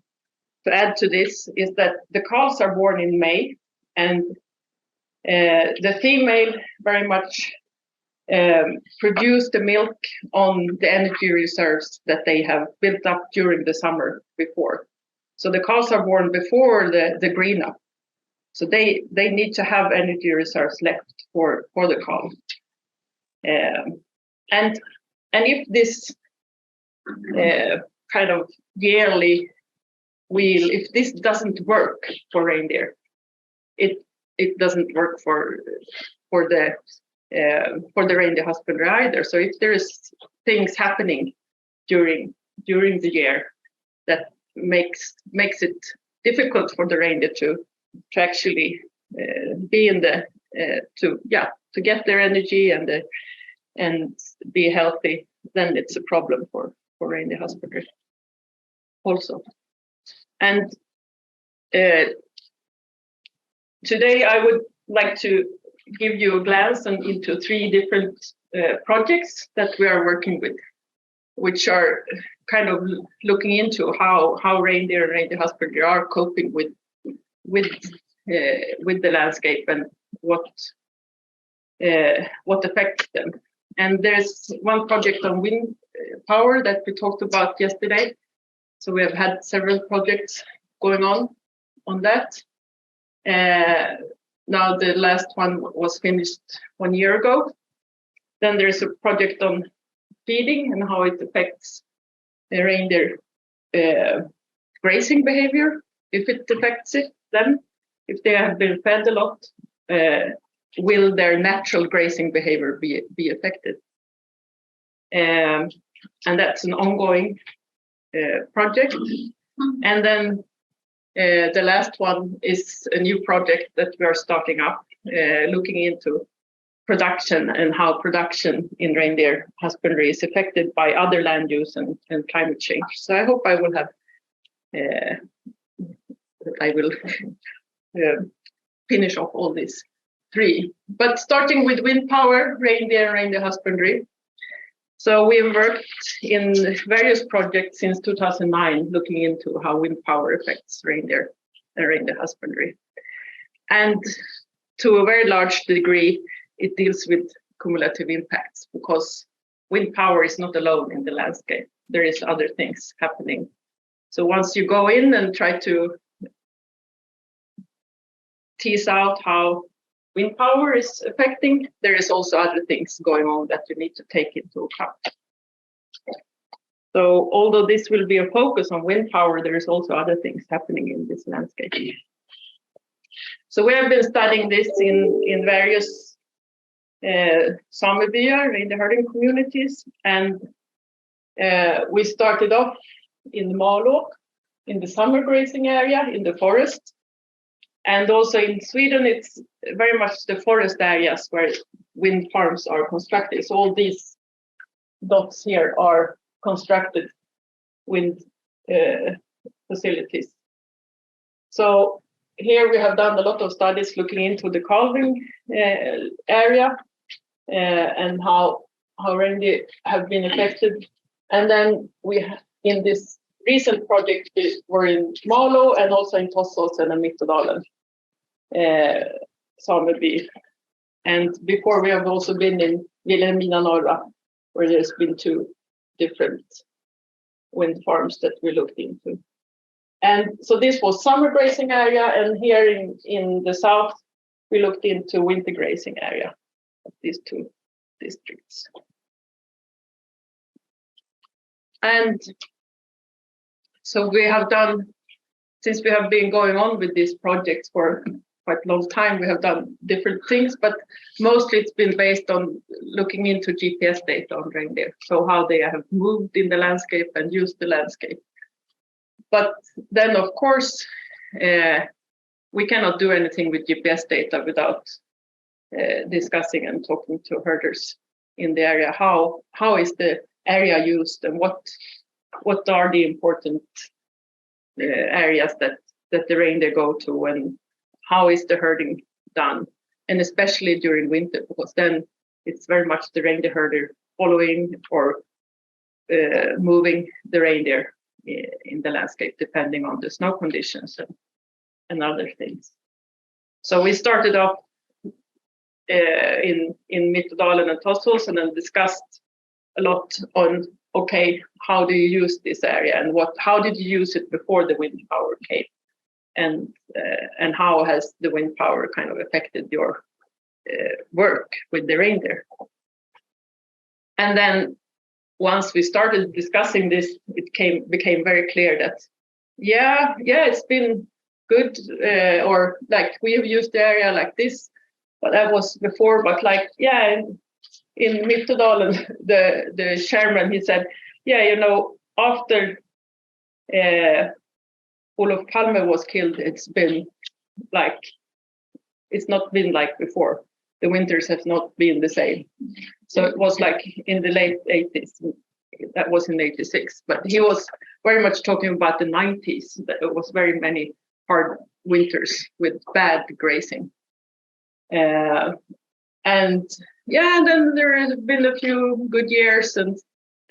add to this is that the calves are born in May, and the female very much produce the milk on the energy reserves that they have built up during the summer before. So the calves are born before the green up. So they need to have energy reserves left for the calf. And if this kind of yearly wheel, if this doesn't work for reindeer, it doesn't work for the reindeer husbandry either. So if there is things happening during the year that makes it difficult for the reindeer to actually be in the to get their energy and be healthy, then it's a problem for reindeer husbandry also. And today I would like to give you a glance into 3 different projects that we are working with, which are kind of looking into how reindeer and reindeer husbandry are coping with the landscape and what affects them. And there's one project on wind power that we talked about yesterday. So we have had several projects going on that. Now the last one was finished 1 year ago. Then there's a project on feeding and how it affects the reindeer grazing behavior. If it affects it, then if they have been fed a lot, will their natural grazing behavior be affected? And that's an ongoing project. And then the last one is a new project that we are starting up, looking into production and how production in reindeer husbandry is affected by other land use and climate change. So I hope I will have, finish off all these 3. But starting with wind power, reindeer husbandry. So we've worked in various projects since 2009, looking into how wind power affects reindeer and reindeer husbandry. And to a very large degree, it deals with cumulative impacts, because wind power is not alone in the landscape. There is other things happening. So once you go in and try to tease out how wind power is affecting, there is also other things going on that you need to take into account. So although this will be a focus on wind power, there is also other things happening in this landscape. So we have been studying this in various samebyar, reindeer herding communities, and we started off in Malå, in the summer grazing area, in the forest. And also in Sweden, it's very much the forest areas where wind farms are constructed. So all these dots here are constructed wind facilities. So here we have done a lot of studies looking into the calving area and how reindeer have been affected. And then in this recent project, we were in Malo and also in Tossås and Mittådalen sameby. And before we have also been in Vilhelmina Norra, where there's been 2 different wind farms that we looked into. And so this was summer grazing area, and here in the south, we looked into winter grazing area of these 2 districts. And so we have done, since we have been going on with these projects for quite a long time, we have done different things, but mostly it's been based on looking into GPS data on reindeer, so how they have moved in the landscape and used the landscape. But then, of course, we cannot do anything with GPS data without discussing and talking to herders in the area. How is the area used, and what are the important areas that the reindeer go to, and how is the herding done, and especially during winter, because then it's very much the reindeer herder following or moving the reindeer in the landscape, depending on the snow conditions and other things. So we started off in Mittådalen and Tossås, and then discussed a lot on, okay, how do you use this area, and how did you use it before the wind power came, and how has the wind power kind of affected your work with the reindeer. And then once we started discussing this, it became very clear that yeah, it's been good, or like we have used the area like this, but that was before. But like, yeah, in Mittådalen, the chairman, he said, yeah, after Olof Palme was killed, it's not been like before. The winters have not been the same. So it was like in the late 80s, that was in 86, but he was very much talking about the 90s, that it was very many hard winters with bad grazing. And then there has been a few good years, and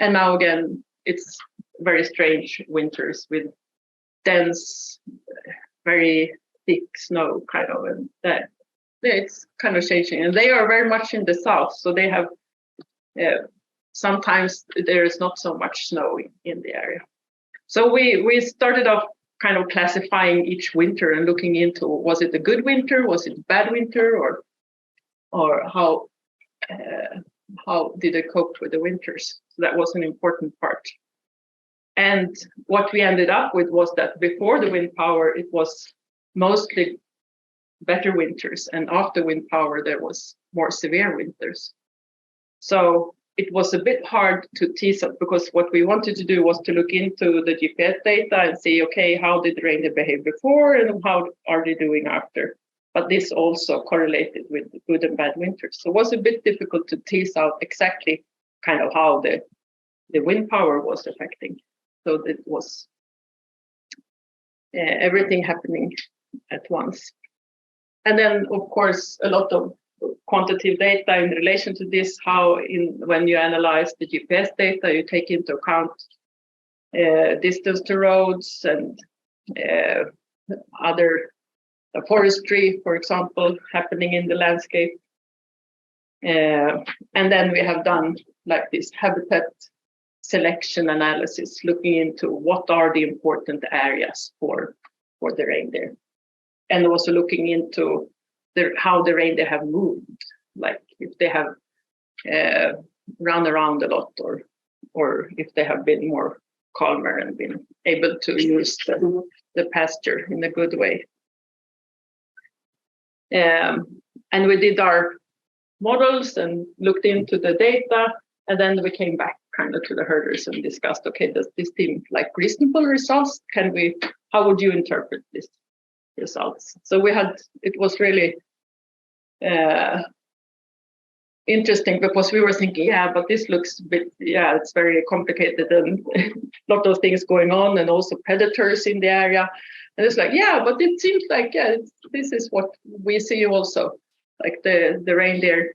now again, it's very strange winters with dense, very thick snow kind of, and that it's kind of changing. And they are very much in the south, so they have sometimes there is not so much snow in the area. So we started off kind of classifying each winter and looking into, was it a good winter, was it a bad winter, or how did they cope with the winters? So that was an important part. And what we ended up with was that before the wind power, it was mostly better winters, and after wind power, there was more severe winters. So it was a bit hard to tease up, because what we wanted to do was to look into the GPS data and see, okay, how did the reindeer behave before and how are they doing after? But this also correlated with good and bad winters. So it was a bit difficult to tease out exactly kind of how the wind power was affecting. So it was everything happening at once. And then, of course, a lot of quantitative data in relation to this, when you analyze the GPS data, you take into account distance to roads and other forestry, for example, happening in the landscape. And then we have done like this habitat selection analysis, looking into what are the important areas for the reindeer. And also looking into how the reindeer have moved, like if they have run around a lot, or if they have been more calmer and been able to use the pasture in a good way. And we did our models and looked into the data, and then we came back kind of to the herders and discussed, okay, does this seem like reasonable results? How would you interpret this results? So it was really interesting, because we were thinking, yeah, but this looks a bit, it's very complicated and a lot of things going on, and also predators in the area. And it's like, yeah, but it seems like, yeah, this is what we see also, like the reindeer,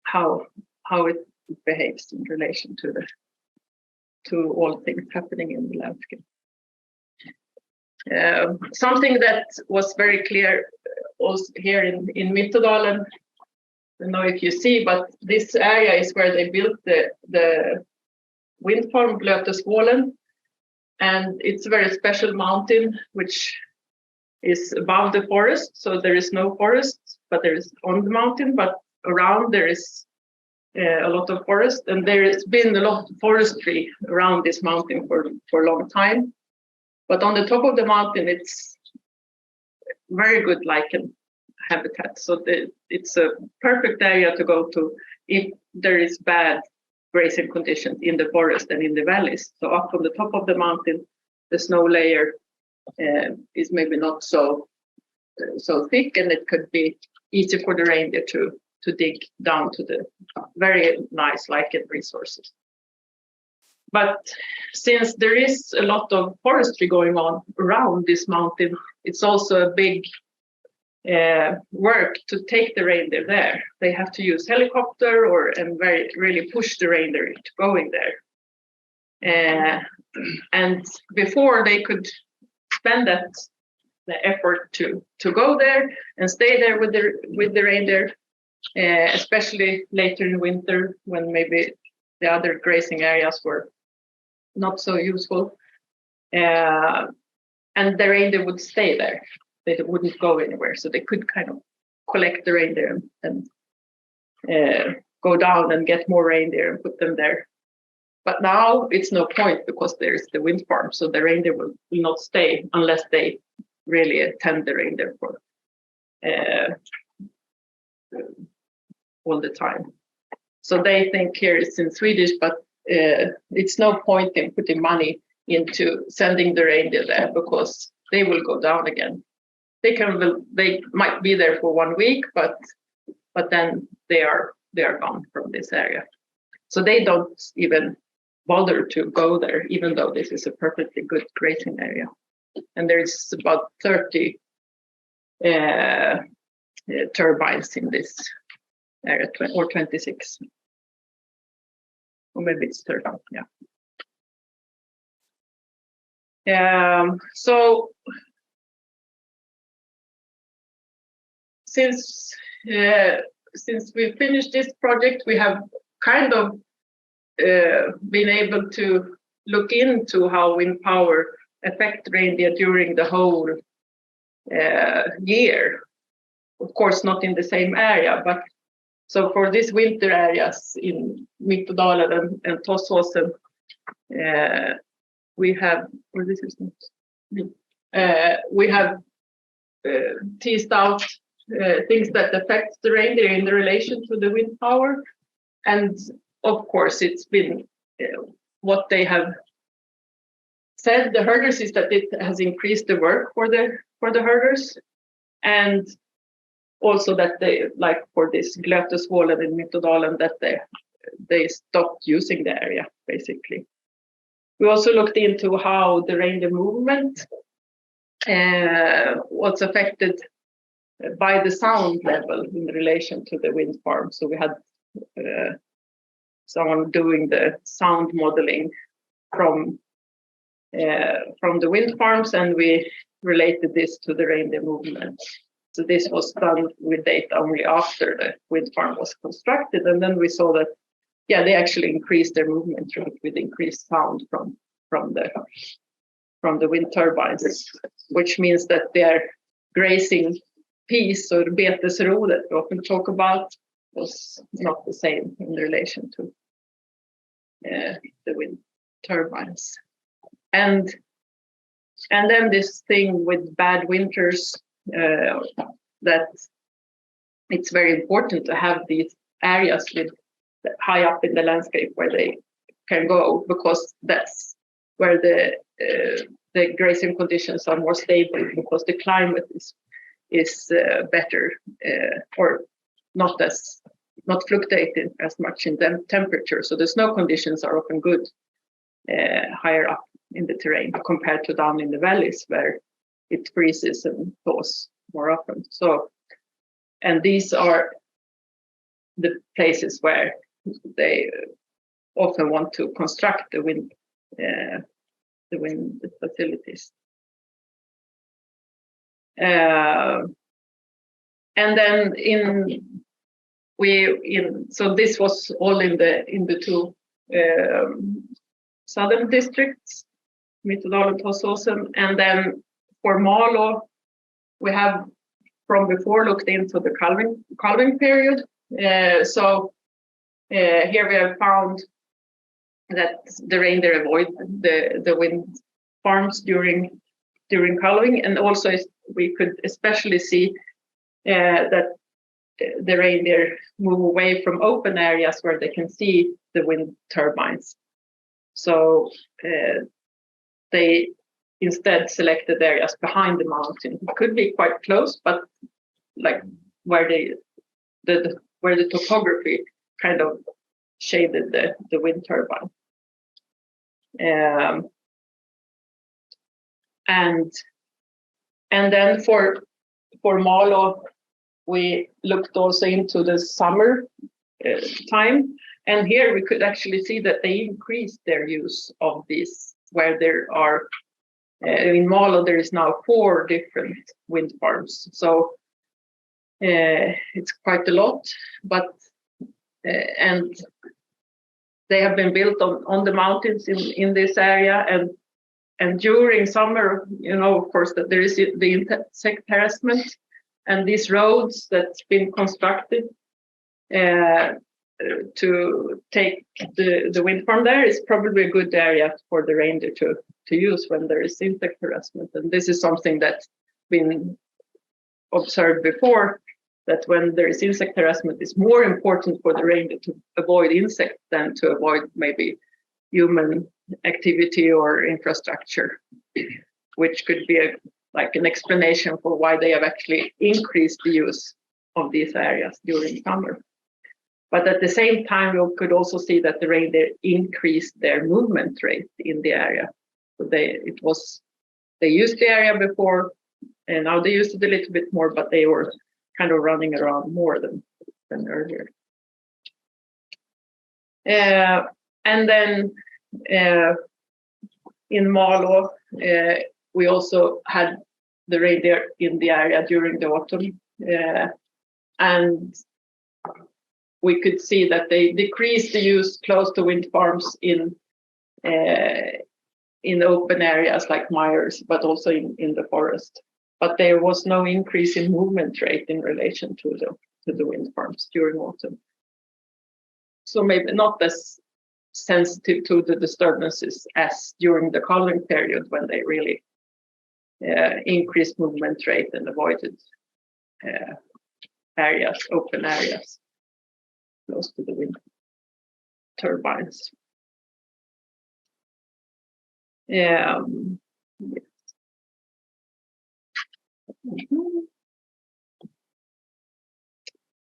how it behaves in relation to all things happening in the landscape. Something that was very clear also here in Mittodalen, I don't know if you see, but this area is where they built the wind farm Blötesvålen, and it's a very special mountain which is above the forest, so there is no forest, but there is on the mountain, but around there is a lot of forest, and there has been a lot of forestry around this mountain for a long time. But on the top of the mountain, it's very good lichen habitat. So it's a perfect area to go to if there is bad grazing conditions in the forest and in the valleys. So up on the top of the mountain, the snow layer is maybe not so thick, and it could be easy for the reindeer to dig down to the very nice lichen resources. But since there is a lot of forestry going on around this mountain, it's also a big work to take the reindeer there. They have to use helicopter and really push the reindeer into going there. And before they could spend the effort to go there and stay there with the reindeer, especially later in winter when maybe the other grazing areas were not so useful, and the reindeer would stay there. They wouldn't go anywhere, so they could kind of collect the reindeer and go down and get more reindeer and put them there. But now it's no point because there's the wind farm, so the reindeer will not stay unless they really attend the reindeer for all the time. So they think here it's in Swedish, but it's no point in putting money into sending the reindeer there because they will go down again. They might be there for 1 week, but then they are gone from this area. So they don't even bother to go there, even though this is a perfectly good grazing area. And there's about 30 turbines in this area, or 26. Or maybe it's 30, yeah. So since we finished this project, we have kind of been able to look into how wind power affect reindeer during the whole year. Of course, not in the same area, but so for these winter areas in Mittodalen and Tossåsen, we have, or this is not, we have teased out things that affect the reindeer in the relation to the wind power. And of course, it's been what they have said, the herders, is that it has increased the work for the herders, and also that they, like for this Blötesvålen in Mittodalen, that they stopped using the area basically. We also looked into how the reindeer movement was affected by the sound level in relation to the wind farm. So we had someone doing the sound modeling from the wind farms, and we related this to the reindeer movement. So this was done with data only after the wind farm was constructed, and then we saw that, yeah, they actually increased their movement rate with increased sound from the wind turbines, which means that their grazing piece, or betesro that we often talk about, was not the same in relation to the wind turbines. And then this thing with bad winters, that it's very important to have these areas with high up in the landscape where they can go, because that's where the grazing conditions are more stable, because the climate is better, or not fluctuating as much in temperature. So the snow conditions are often good higher up in the terrain compared to down in the valleys where it freezes and thaws more often. So, and these are the places where they often want to construct the wind facilities. And then so this was all in the two southern districts, Mitterdal and Torsåsen, and then for Malå, we have from before looked into the calving period. So here we have found that the reindeer avoid the wind farms during calving, and also we could especially see that the reindeer move away from open areas where they can see the wind turbines. So they instead selected areas behind the mountain. It could be quite close, but like where the topography kind of shaded the wind turbine. And then for Malå, we looked also into the summer time, and here we could actually see that they increased their use of these, where there are in Malå there is now 4 different wind farms. So it's quite a lot, but and they have been built on the mountains in this area, and during summer, you know, of course, that there is the insect harassment, and these roads that's been constructed to take the wind farm there is probably a good area for the reindeer to use when there is insect harassment. And this is something that's been observed before, that when there is insect harassment, it's more important for the reindeer to avoid insects than to avoid maybe human activity or infrastructure, which could be like an explanation for why they have actually increased the use of these areas during summer. But at the same time, we could also see that the reindeer increased their movement rate in the area. So they used the area before, and now they used it a little bit more, but they were kind of running around more than earlier. And then in Malå, we also had the reindeer in the area during the autumn, and we could see that they decreased the use close to wind farms in open areas like Myers, but also in the forest. But there was no increase in movement rate in relation to the wind farms during autumn. So maybe not as sensitive to the disturbances as during the calving period, when they really increased movement rate and avoided open areas close to the wind turbines. Yes.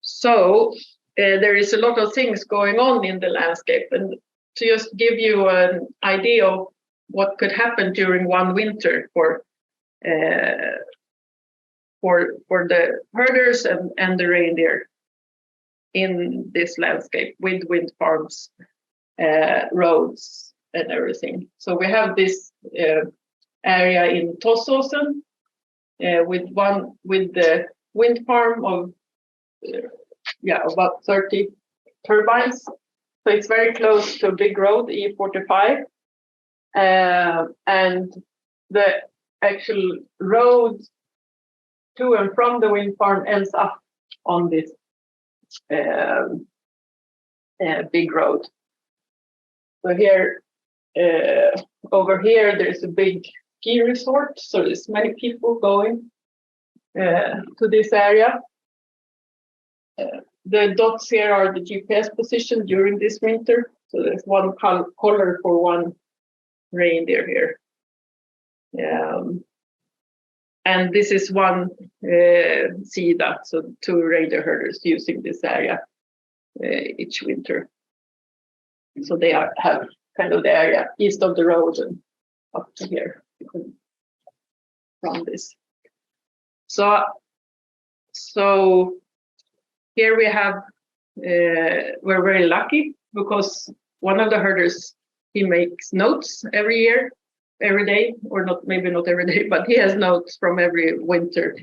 So there is a lot of things going on in the landscape, and to just give you an idea of what could happen during one winter for the herders and the reindeer in this landscape with wind farms, roads and everything. So we have this area in Torsåsen with the wind farm of about 30 turbines. So it's very close to a big road, E45, and the actual road to and from the wind farm ends up on this big road. So here, over here, there's a big ski resort. So there's many people going to this area. The dots here are the GPS position during this winter. So there's one color for one reindeer here. And this is one sida, so 2 reindeer herders using this area each winter. So they have kind of the area east of the road and up to here. You can run this. So here we have, we're very lucky because one of the herders, he makes notes every year, every day, or not, maybe not every day, but he has notes from every winter,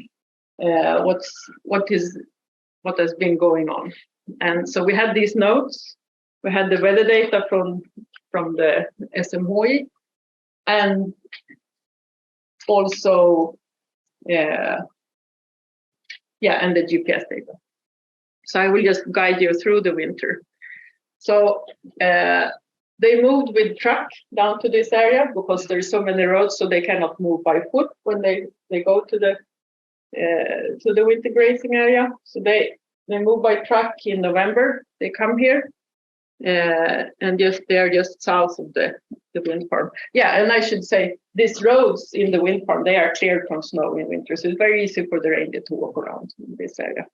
what has been going on. And so we had these notes. We had the weather data from the SMHI, and also, and the GPS data. So I will just guide you through the winter. So they moved with truck down to this area because there's so many roads, so they cannot move by foot when they go to the winter grazing area. So they move by truck in November. They come here, and they are just south of the wind farm. Yeah, and I should say these roads in the wind farm, they are cleared from snow in winter, so it's very easy for the reindeer to walk around in this area.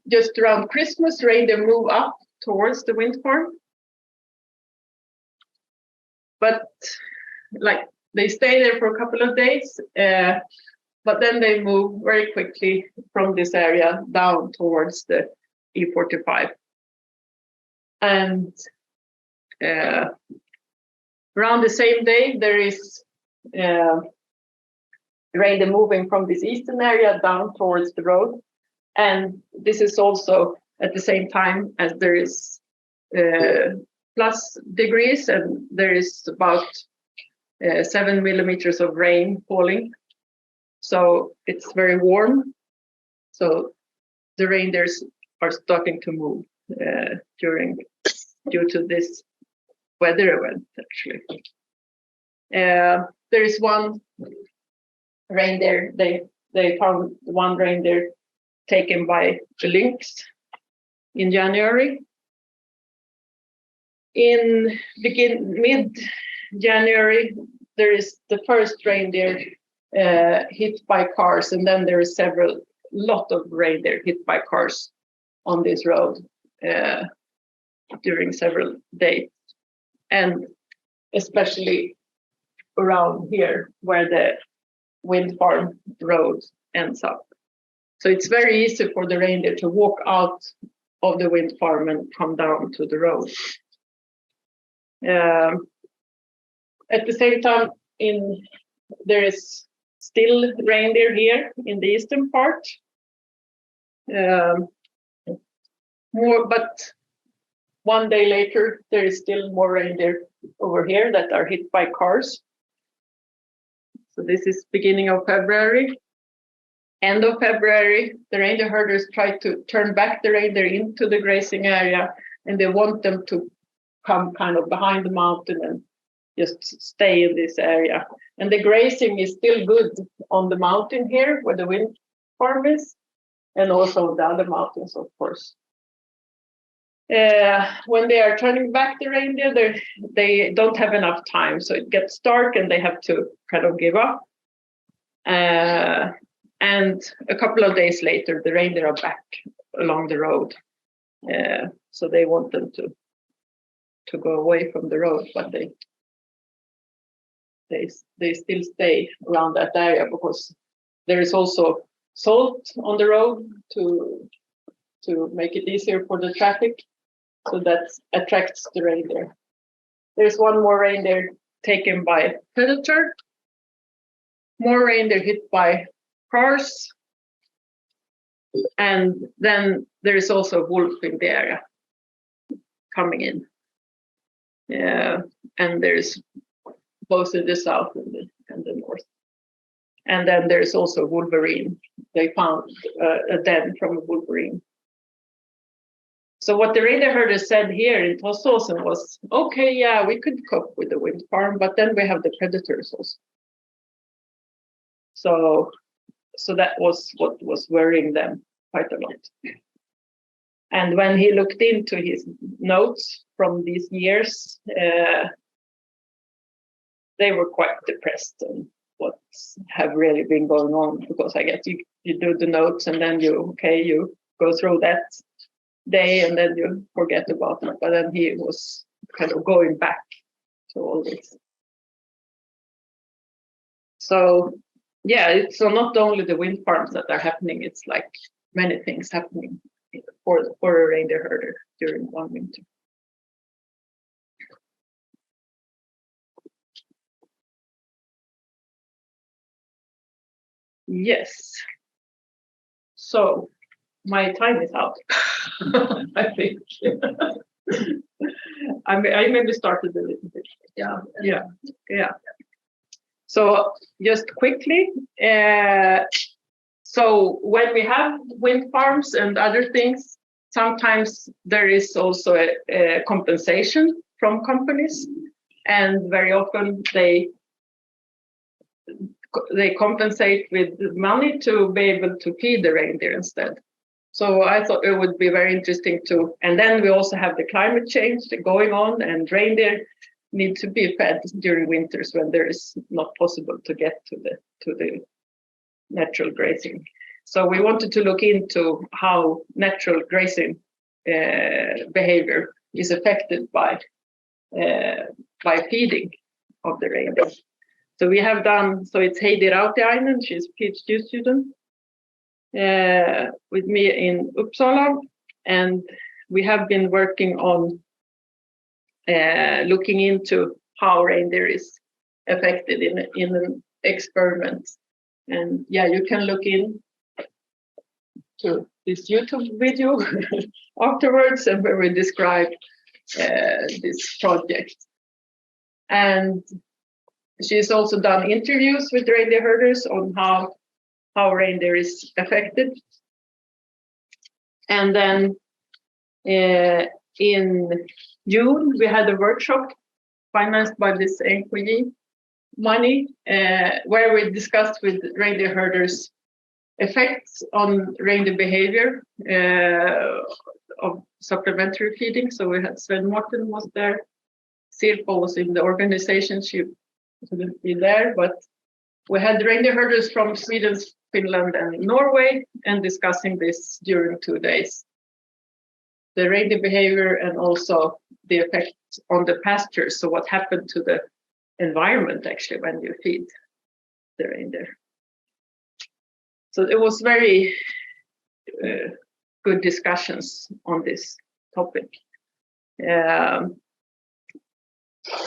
Just around Christmas, reindeer move up towards the wind farm, but like they stay there for a couple of days, but then they move very quickly from this area down towards the E45. And around the same day, there is reindeer moving from this eastern area down towards the road. And this is also at the same time as there is plus degrees, and there is about 7 millimeters of rain falling. So it's very warm. So the reindeers are starting to move due to this weather event, actually. There is one reindeer, they found one reindeer taken by the lynx in January. In mid-January, there is the first reindeer hit by cars, and then there is lot of reindeer hit by cars on this road during several days, and especially around here where the wind farm road ends up. So it's very easy for the reindeer to walk out of the wind farm and come down to the road. At the same time, there is still reindeer here in the eastern part. But one day later, there is still more reindeer over here that are hit by cars. So this is beginning of February. End of February, the reindeer herders try to turn back the reindeer into the grazing area, and they want them to come kind of behind the mountain and just stay in this area. And the grazing is still good on the mountain here where the wind farm is, and also on the other mountains, of course. When they are turning back the reindeer, they don't have enough time, so it gets dark and they have to kind of give up. And a couple of days later, the reindeer are back along the road. So they want them to go away from the road, but they still stay around that area because there is also salt on the road to make it easier for the traffic. So that attracts the reindeer. There's one more reindeer taken by predator, more reindeer hit by cars, and then there is also a wolf in the area coming in. And there's both in the south and the north. And then there's also wolverine. They found a den from a wolverine. So what the reindeer herders said here in Tossåsen was, okay, yeah, we could cope with the wind farm, but then we have the predators also. So that was what was worrying them quite a lot. And when he looked into his notes from these years, they were quite depressed on what have really been going on, because I guess you do the notes and then you go through that day and then you forget about it. But then he was kind of going back to all this. So yeah, it's so not only the wind farms that are happening, it's like many things happening for a reindeer herder during one winter. Yes. So my time is out, I think. I maybe started a little bit. Yeah. So just quickly, so when we have wind farms and other things, sometimes there is also a compensation from companies, and very often they compensate with money to be able to feed the reindeer instead. So I thought it would be very interesting to, and then we also have the climate change going on, and reindeer need to be fed during winters when there is not possible to get to the natural grazing. So we wanted to look into how natural grazing behavior is affected by feeding of the reindeer. So we have done, so it's Heidi Rautiainen, she's a PhD student with me in Uppsala, and we have been working on looking into how reindeer is affected in an experiment. And yeah, you can look in to this YouTube video afterwards, and where we describe this project. And she's also done interviews with reindeer herders on how reindeer is affected. And then in June, we had a workshop financed by this NKJ money, where we discussed with reindeer herders effects on reindeer behavior of supplementary feeding. So we had Svein Morten was there. Sirpa was in the organization, she couldn't be there, but we had reindeer herders from Sweden, Finland and Norway, and discussing this during 2 days. The reindeer behavior and also the effect on the pastures. So what happened to the environment actually when you feed the reindeer. So it was very good discussions on this topic.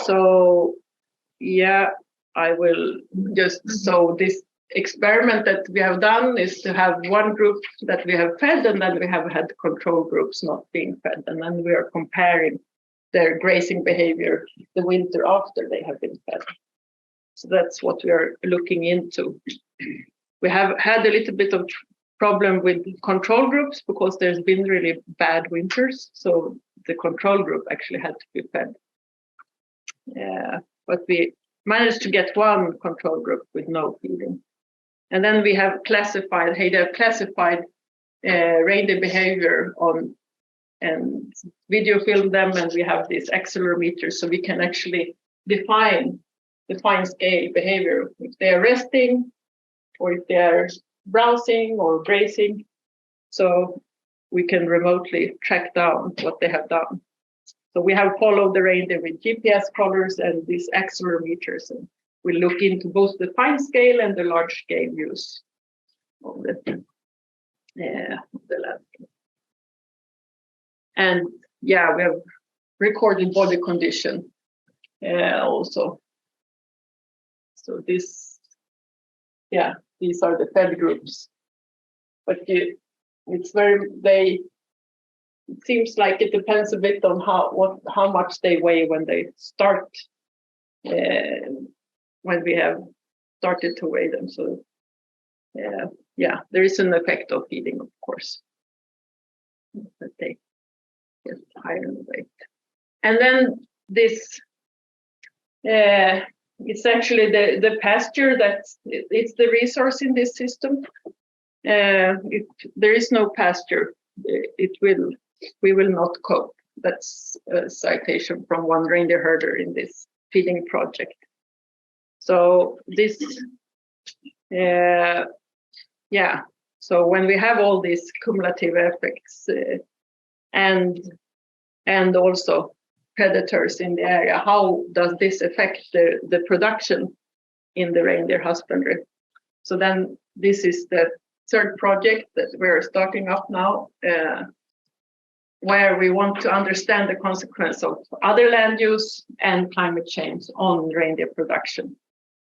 So yeah, I will just, so this experiment that we have done is to have one group that we have fed, and then we have had control groups not being fed, and then we are comparing their grazing behavior the winter after they have been fed. So that's what we are looking into. We have had a little bit of problem with control groups because there's been really bad winters, so the control group actually had to be fed. But we managed to get one control group with no feeding. And then we have classified, reindeer behavior on and video film them, and we have these accelerometers, so we can actually define the fine scale behavior, if they are resting or if they are browsing or grazing. So we can remotely track down what they have done. So we have followed the reindeer with GPS collars and these accelerometers, and we look into both the fine scale and the large scale use of the landscape. And yeah, we have recorded body condition also. So this, yeah, these are the fed groups. But it's very, it seems like it depends a bit on how much they weigh when they start, when we have started to weigh them. So yeah, there is an effect of feeding, of course, that they get higher in weight. And then this, it's actually the pasture it's the resource in this system. If there is no pasture, we will not cope. That's a citation from one reindeer herder in this feeding project. So this, yeah, so when we have all these cumulative effects, and also predators in the area. How does this affect the production in the reindeer husbandry? So then this is the third project that we're starting up now, where we want to understand the consequence of other land use and climate change on reindeer production.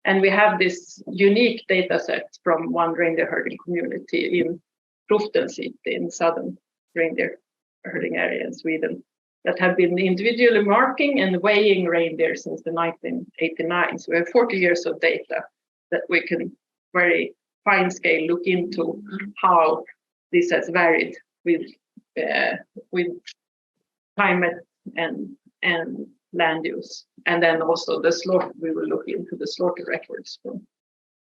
And we have this unique data set from one reindeer herding community in Roften in southern reindeer herding area in Sweden that have been individually marking and weighing reindeer since the 1989. So we have 40 years of data that we can very fine scale look into how this has varied with climate and land use. And then also the slaughter, we will look into the slaughter records from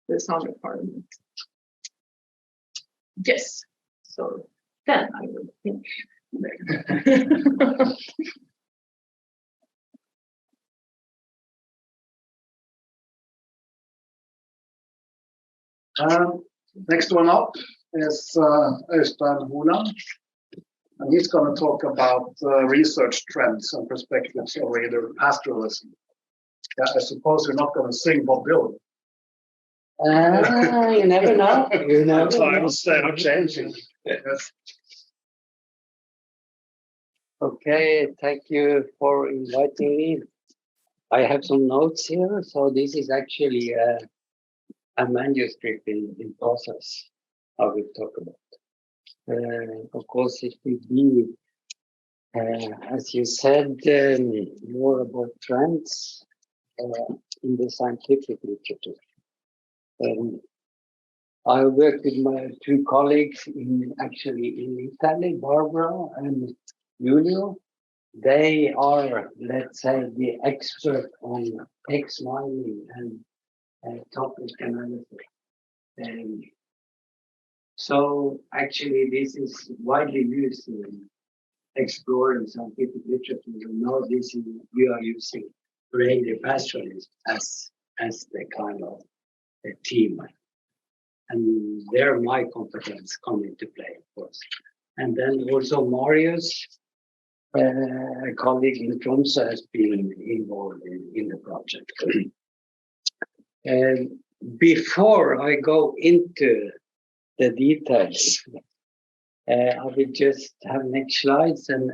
the summer parliament. Yes, so then I will finish there. Next one up is Øystein Holand, and he's going to talk about research trends and perspectives of reindeer pastoralism. Yeah, I suppose you're not going to sing Bob Dylan. You never know. You never know. Times they are changing. Yes. Okay, thank you for inviting me. I have some notes here. So this is actually a manuscript in process I will talk about. Of course, it will be, as you said, more about trends in the scientific literature. I work with my two colleagues in Italy, Barbara and Julio. They are, let's say, the expert on text mining and topic analysis. So actually, this is widely used in exploring scientific literature. Now we are using reindeer pastoralism as the kind of a team. And there my competence come into play, of course. And then also Marius, a colleague in Tromsø, has been involved in the project. Before I go into the details, I will just have next slides, and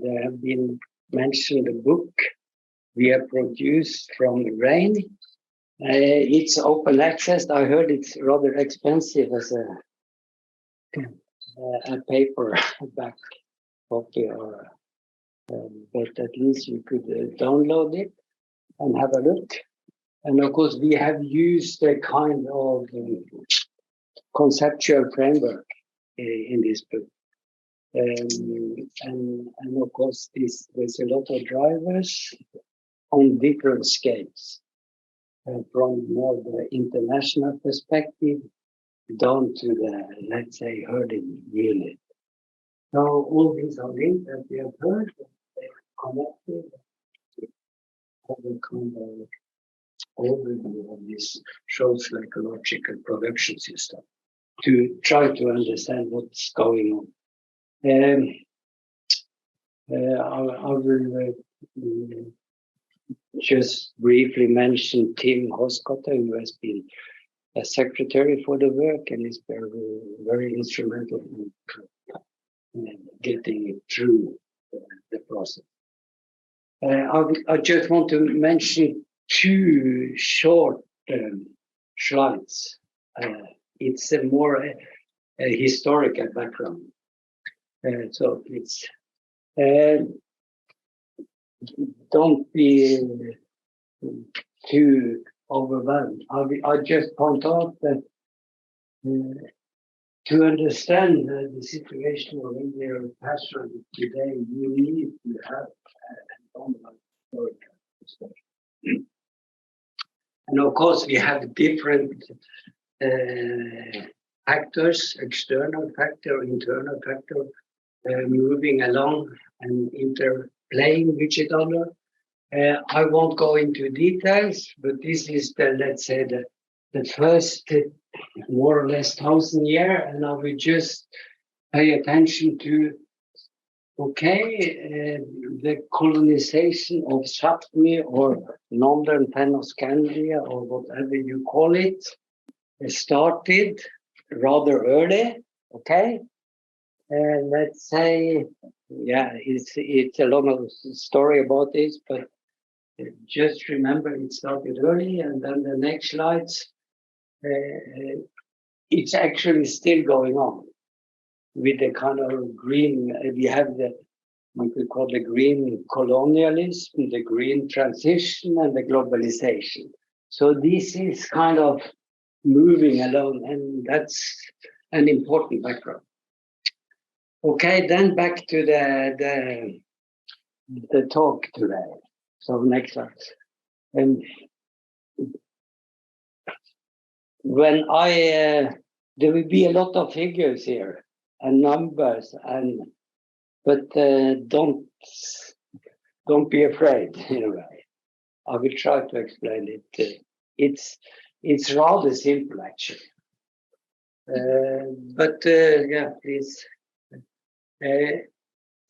there have been mentioned a book we have produced from RAIN. It's open access. I heard it's rather expensive as a paperback copy, but at least you could download it and have a look. And of course, we have used a kind of conceptual framework in this book. And of course, there's a lot of drivers on different scales. From more the international perspective down to the, let's say, herding unit. So all these are linked that we have heard, they're connected, have a kind of overview of this socio-ecological production system to try to understand what's going on. I will just briefly mention Tim Hoskotter, who has been a secretary for the work and is very, very instrumental in getting it through the process. I just want to mention two short slides. It's a more historical background. So please. Don't be too overwhelmed. I just point out that to understand the situation of Indian pasture today, you need to have an online historical perspective. And of course, we have different factors, external factor, internal factor, moving along and interplaying with each other. I won't go into details, but this is the, let's say, the first more or less 1,000 years, and I will just pay attention to Okay, the colonization of Sapmi or Northern Fennoscandia or whatever you call it started rather early. Okay, let's say, yeah, it's a long story about this, but just remember it started early, and then the next slides, it's actually still going on with the kind of green. We have what we call the green colonialism, the green transition, and the globalization. So this is kind of moving along, and that's an important background. Okay, then back to the talk today. So next slide. When there will be a lot of figures here and numbers, but don't be afraid in a way. I will try to explain it. It's rather simple actually. But yeah, please.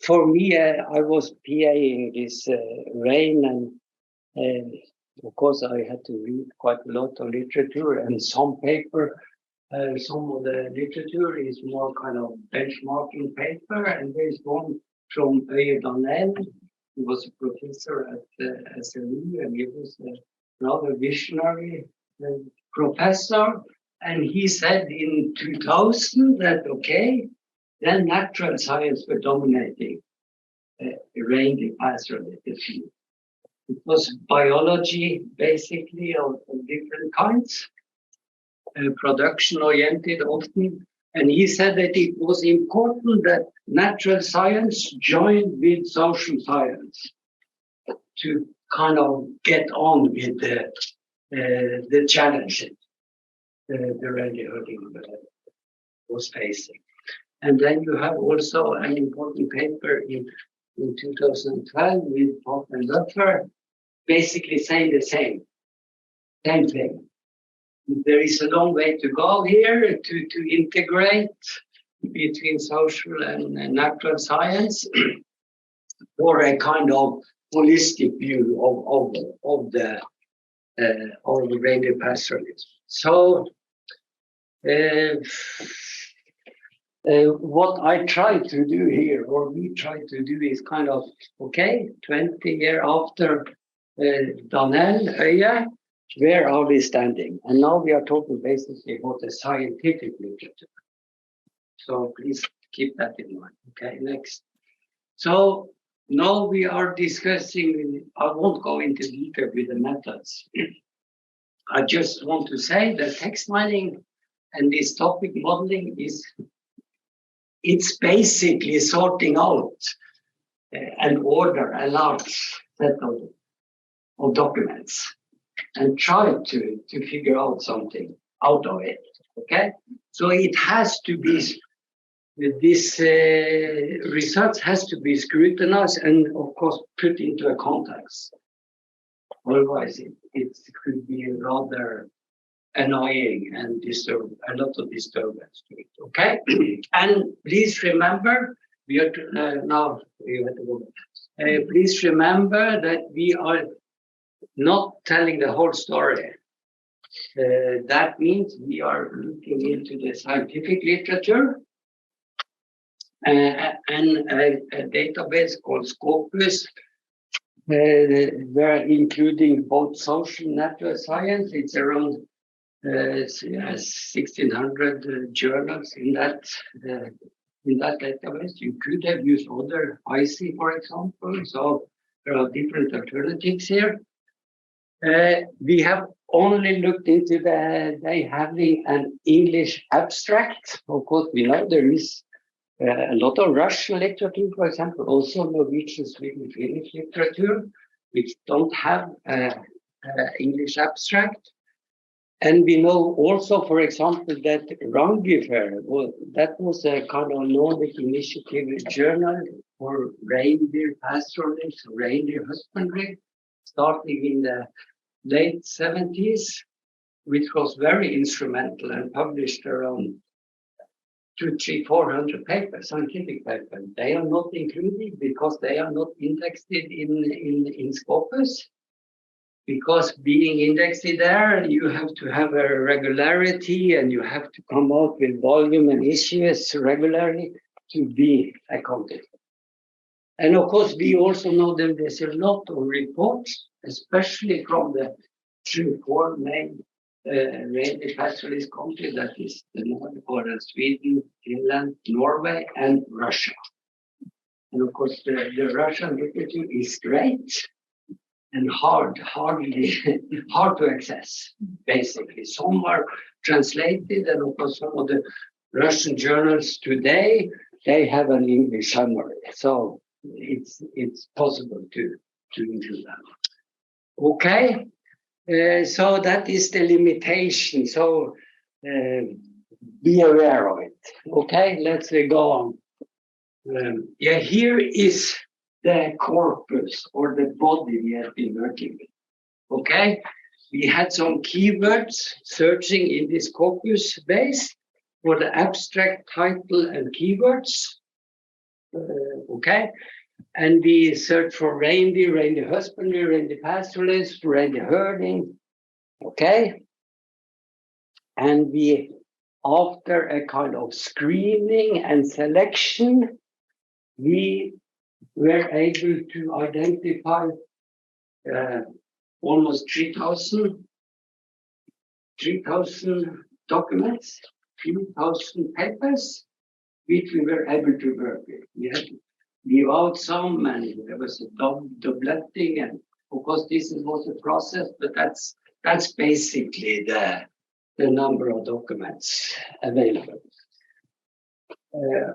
For me, I was PAing this rain, and of course I had to read quite a lot of literature and some paper. Some of the literature is more kind of benchmarking paper, and there's one from Øystein, who was a professor at SLU, and he was a rather visionary professor, and he said in 2000 that, okay, then natural science were dominating reindeer pastoralism. It was biology, basically, of different kinds, production-oriented often. And he said that it was important that natural science joined with social science to kind of get on with the challenges the reindeer herding was facing. And then you have also an important paper in 2012 with Pop and Luther, basically saying the same thing. There is a long way to go here to integrate between social and natural science for a kind of holistic view of the reindeer pastoralism. So what I try to do here, or we try to do, is kind of, okay, 20 years after Danell, Øye, where are we standing? And now we are talking basically about the scientific literature. So please keep that in mind. Okay, next. So now we are discussing, I won't go into detail with the methods. I just want to say that text mining and this topic modeling it's basically sorting out and order a large set of documents and try to figure out something out of it. Okay, so it has to be, this research has to be scrutinized and of course put into a context. Otherwise it could be rather annoying and disturb a lot of disturbance to it. Okay, and please remember we are now you have to go. Please remember that we are not telling the whole story. That means we are looking into the scientific literature and a database called Scopus, we're including both social and natural science. It's around 1,600 journals in that database. You could have used other IC, for example. So there are different alternatives here. We have only looked into they having an English abstract. Of course, we know there is a lot of Russian literature, for example, also Norwegian, Swedish, Finnish literature, which don't have English abstract. And we know also, for example, that Reindeer, that was a kind of Nordic initiative journal for reindeer pastoralism, reindeer husbandry, starting in the late 70s, which was very instrumental and published around 400 papers, scientific papers. They are not included because they are not indexed in Scopus. Because being indexed there, you have to have a regularity and you have to come out with volume and issues regularly to be accounted. And of course, we also know that there's a lot of reports, especially from the 4 main reindeer pastoralist countries, that is the Nordic, or Sweden, Finland, Norway, and Russia. And of course, the Russian literature is great and hard to access, basically. Some are translated, and of course, some of the Russian journals today, they have an English summary. So it's possible to include that. Okay, so that is the limitation. So be aware of it. Okay, let's go on. Yeah, here is the corpus or the body we have been working with. Okay, we had some keywords searching in this corpus base for the abstract title and keywords. Okay, and we search for reindeer husbandry, reindeer pastoralist, reindeer herding. Okay, and we, after a kind of screening and selection, we were able to identify almost 3,000 documents, 3,000 papers, which we were able to work with. We had to leave out some, and there was a doubletting, and of course this was a process, but that's basically the number of documents available.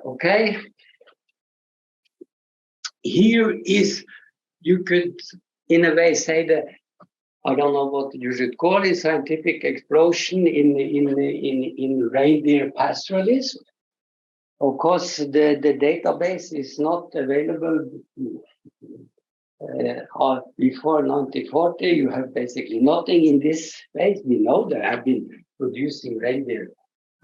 Okay. Here is, you could in a way say that, I don't know what you should call it, scientific explosion in reindeer pastoralism. Of course, the database is not available before 1940. You have basically nothing in this space. We know they have been producing reindeer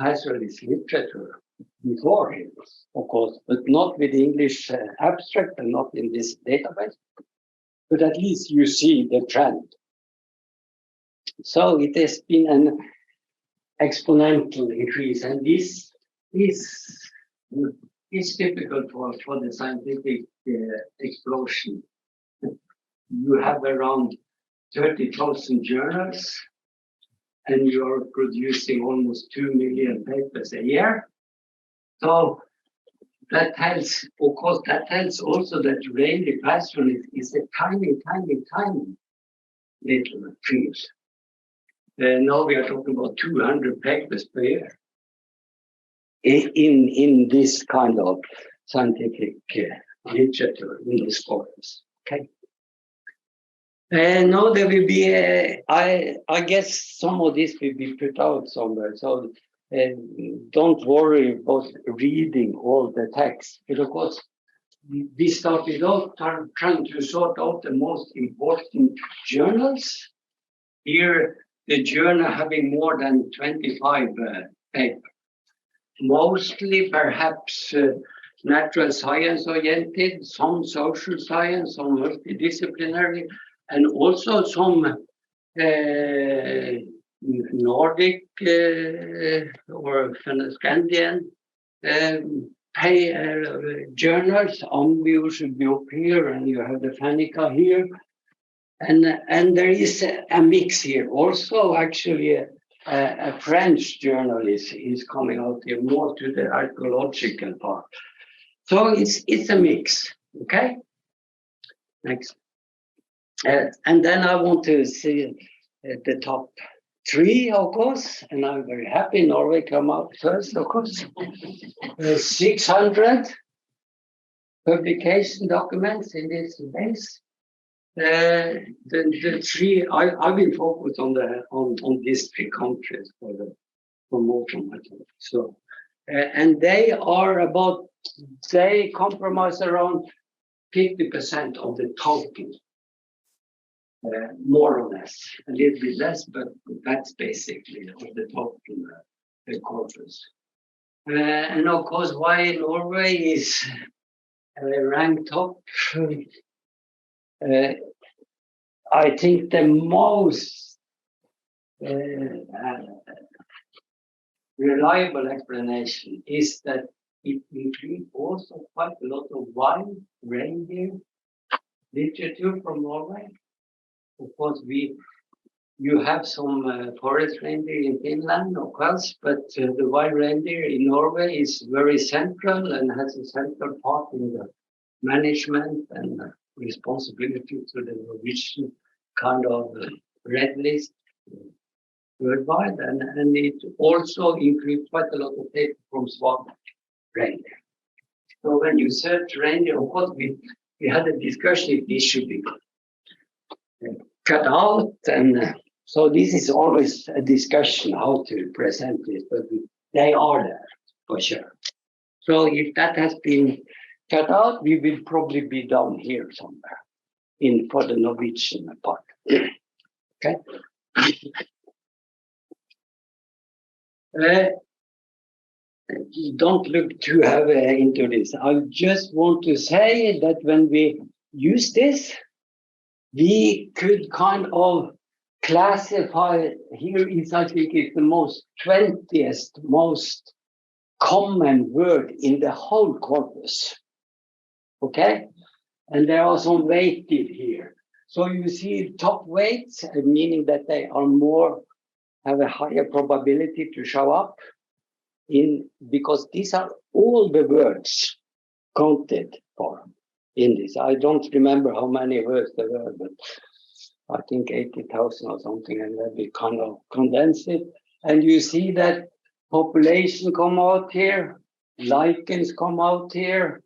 pastoralist literature before him, of course, but not with English abstract and not in this database. But at least you see the trend. So it has been an exponential increase, and this is difficult for the scientific explosion. You have around 30,000 journals, and you are producing almost 2 million papers a year. So that tells, of course, that tells also that reindeer pastoralism is a tiny little field. Now we are talking about 200 papers per year in this kind of scientific literature in the scholars. Okay. Now there will be, I guess some of this will be put out somewhere. So don't worry about reading all the text. But of course, we started out trying to sort out the most important journals. Here, the journal having more than 25 papers. Mostly perhaps natural science oriented, some social science, some multidisciplinary, and also some Nordic or Scandinavian journals. NIBIO should be up here, and you have the Fanica here. And there is a mix here. Also, actually, a French journal is coming out here, more to the archaeological part. So it's a mix, okay? Next. And then I want to see the top 3, of course, and I'm very happy Norway come out first, of course. 600 publication documents in this base. The 3, I will focus on these 3 countries for the promotion. So, and they are about, they comprise around 50% of the total. More or less, a little bit less, but that's basically the total corpus. And of course, why Norway is ranked top. I think the most reliable explanation is that it includes also quite a lot of wild reindeer literature from Norway. Of course, you have some forest reindeer in Finland, of course, but the wild reindeer in Norway is very central and has a central part in the management and responsibility to the Norwegian kind of red list worldwide, and it also includes quite a lot of data from Svanhovd reindeer. So when you search reindeer, of course, we had a discussion if this should be cut out, and so this is always a discussion how to present this, but they are there for sure. So if that has been cut out, we will probably be down here somewhere for the Norwegian part. Okay. Don't look too heavy into this. I just want to say that when we use this, we could kind of classify, here is, I think, it's the 20th most common word in the whole corpus. Okay? And there are some weighted here. So you see top weights, meaning that they are have a higher probability to show up because these are all the words counted for in this. I don't remember how many words there were, but I think 80,000 or something, and then we kind of condense it. And you see that population come out here, lichens come out here,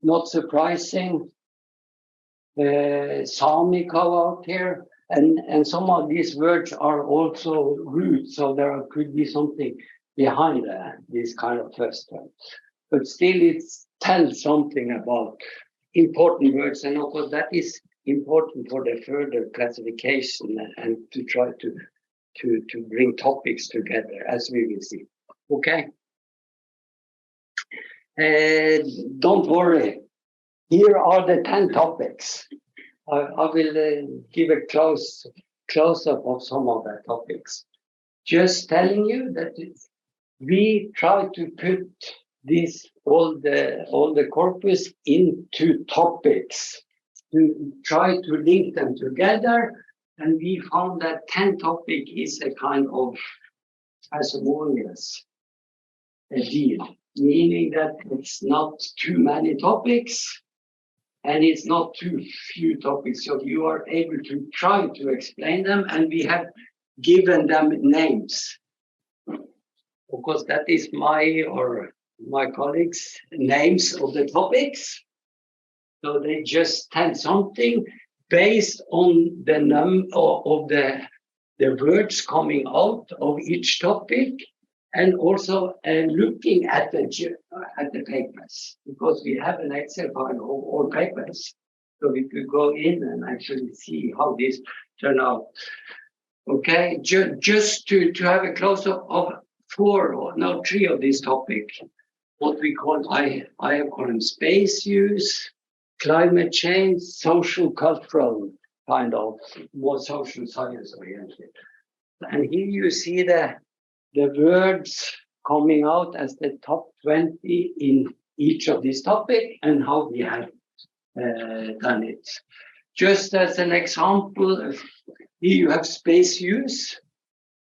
not surprising. Sami come out here, and some of these words are also roots, so there could be something behind this kind of first term. But still, it tells something about important words, and of course that is important for the further classification and to try to bring topics together, as we will see. Okay. Don't worry. Here are the 10 topics. I will give a close-up of some of the topics. Just telling you that we try to put all the corpus into topics to try to link them together, and we found that 10 topic is a kind of harmonious deal, meaning that it's not too many topics and it's not too few topics, so you are able to try to explain them, and we have given them names. Of course, that is my colleagues' names of the topics. So they just tell something based on the number of the words coming out of each topic, and also looking at the papers, because we have an Excel file of all papers, so we could go in and actually see how this turned out. Okay, just to have a close-up of 3 of these topics, what we call, I have called them space use, climate change, social cultural, kind of more social science oriented. And here you see the words coming out as the top 20 in each of these topics and how we have done it. Just as an example, here you have space use.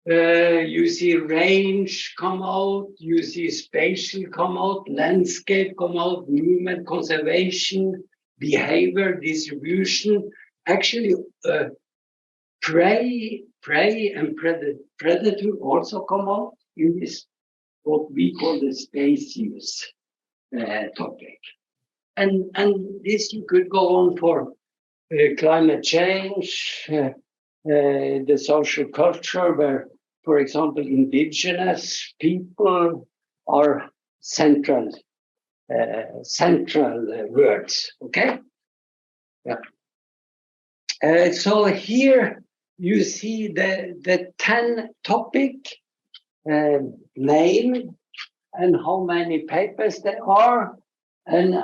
You see range come out, you see spatial come out, landscape come out, movement, conservation, behavior, distribution. Actually, prey and predator also come out in this, what we call the space use topic. And this you could go on for climate change, the social culture, where, for example, indigenous people are central words. Okay. Yeah. So here you see the 10 topic name and how many papers there are, and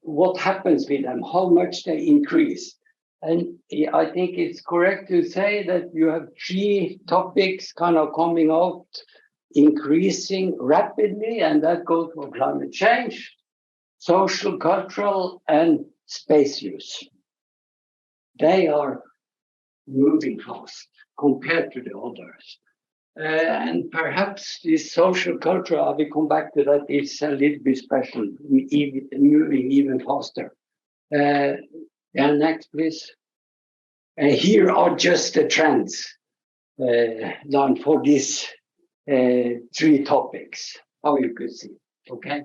what happens with them, how much they increase. And I think it's correct to say that you have 3 topics kind of coming out, increasing rapidly, and that goes for climate change, social, cultural, and space use. They are moving fast compared to the others. And perhaps this social culture, I will come back to that, is a little bit special, moving even faster. And next, please. Here are just the trends done for these 3 topics, how you could see, okay?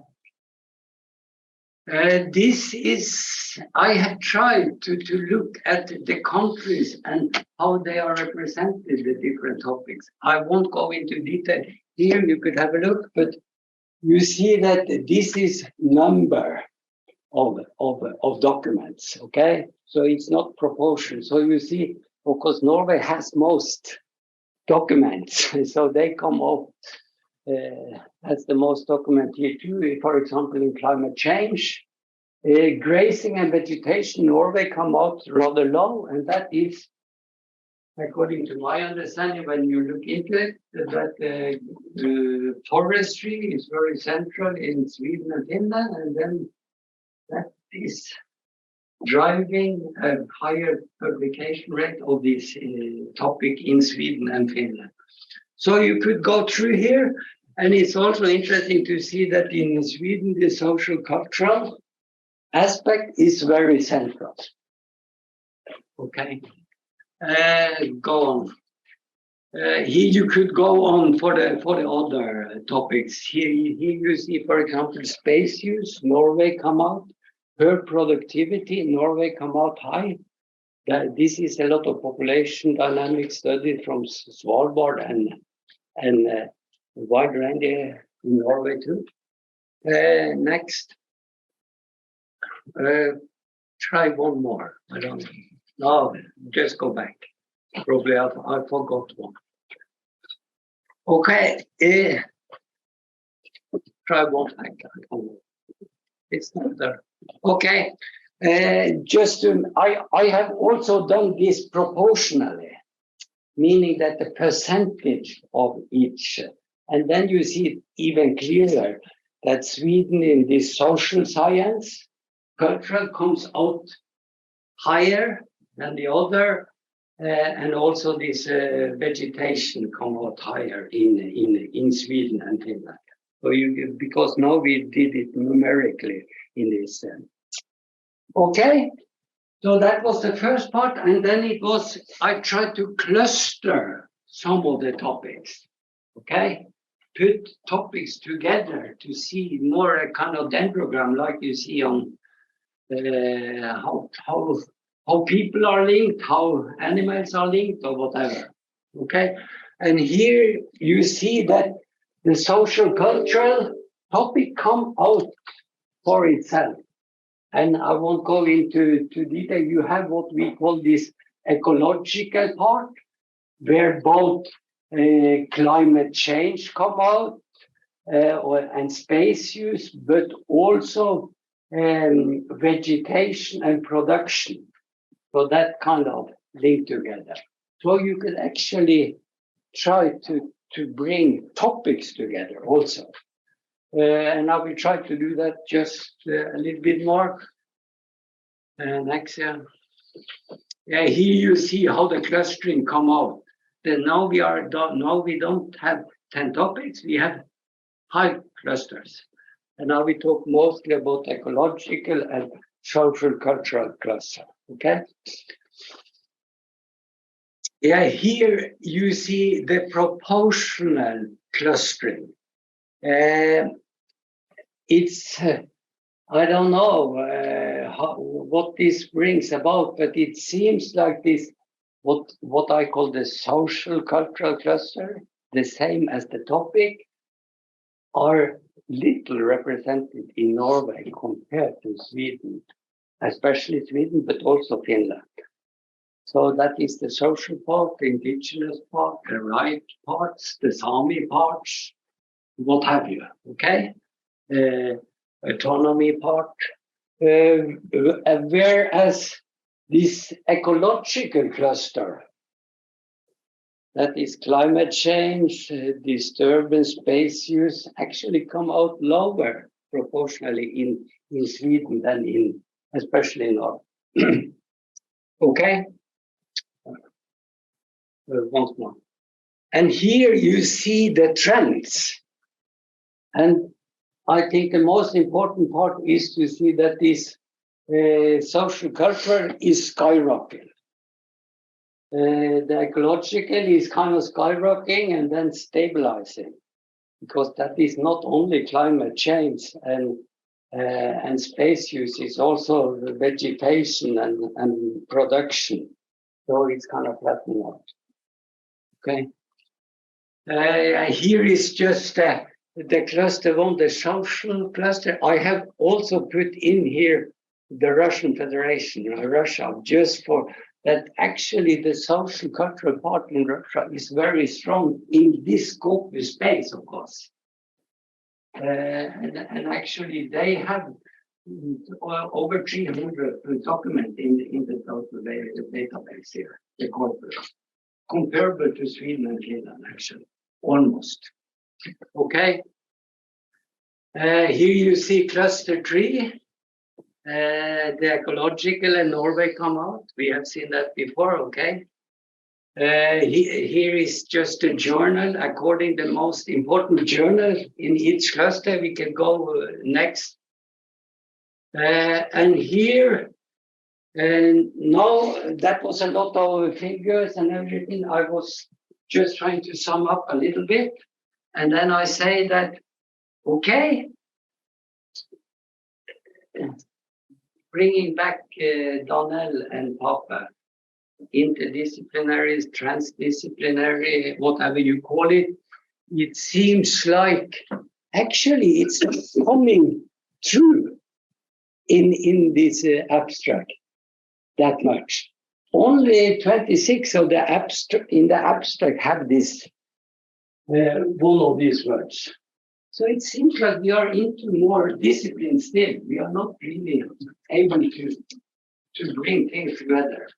This is, I have tried to look at the countries and how they are represented, the different topics. I won't go into detail here, you could have a look, but you see that this is number of documents, okay? So it's not proportion. So you see, of course, Norway has most documents, so they come up as the most document here too. For example, in climate change, grazing and vegetation, Norway come out rather low, and that is, according to my understanding, when you look into it, that forestry is very central in Sweden and Finland, and then that is driving a higher publication rate of this topic in Sweden and Finland. So you could go through here, and it's also interesting to see that in Sweden, the social cultural aspect is very central. Okay, go on. Here you could go on for the other topics. Here you see, for example, space use. Norway come out. Per productivity, Norway come out high. This is a lot of population dynamic study from Svalbard and wide reindeer in Norway too. Next. Try one more. I don't know. No, just go back. Probably I forgot one. Okay. Try one back. It's not there. Okay. I have also done this proportionally, meaning that the percentage of each, and then you see it even clearer that Sweden in this social science, cultural comes out higher than the other, and also this vegetation come out higher in Sweden and Finland. So because now we did it numerically in this. Okay, so that was the first part, and then I tried to cluster some of the topics. Okay, put topics together to see more a kind of dendrogram like you see on how people are linked, how animals are linked, or whatever. Okay, and here you see that the social cultural topic come out for itself. And I won't go into detail. You have what we call this ecological part, where both climate change come out and space use, but also vegetation and production. So that kind of link together. So you could actually try to bring topics together also. And I will try to do that just a little bit more. Next, yeah, here you see how the clustering come out. Then now we don't have 10 topics, we have 5 clusters. And now we talk mostly about ecological and social cultural cluster. Okay. Yeah, here you see the proportional clustering. It's I don't know what this brings about, but it seems like this what I call the social cultural cluster, the same as the topic, are little represented in Norway compared to Sweden, especially Sweden, but also Finland. So that is the social part, the indigenous part, the right parts, the Sami parts, what have you, okay? Autonomy part. Whereas this ecological cluster, that is climate change, disturbance, space use, actually come out lower proportionally in Sweden than especially in Norway. Okay? Once more. And here you see the trends. And I think the most important part is to see that this social culture is skyrocketing. The ecological is kind of skyrocketing and then stabilizing, because that is not only climate change and space use, it's also the vegetation and production. So it's kind of flattening out. Okay. Here is just the cluster one, the social cluster. I have also put in here the Russian Federation, Russia, just for that actually the social cultural part in Russia is very strong in this scope of space, of course. And actually they have over 300 documents in the total database here, the corporate, comparable to Sweden and Finland, actually, almost. Okay. Here you see cluster 3. The ecological and Norway come out. We have seen that before, okay? Here is just a journal, according to the most important journal in each cluster. We can go next. And here, now that was a lot of figures and everything. I was just trying to sum up a little bit. And then I say that, okay, bringing back Donnell and Papa, interdisciplinary, transdisciplinary, whatever you call it, it seems like actually it's coming true in this abstract that much. Only 26 of the abstract have this one of these words. So it seems like we are into more discipline still. We are not really able to bring things together.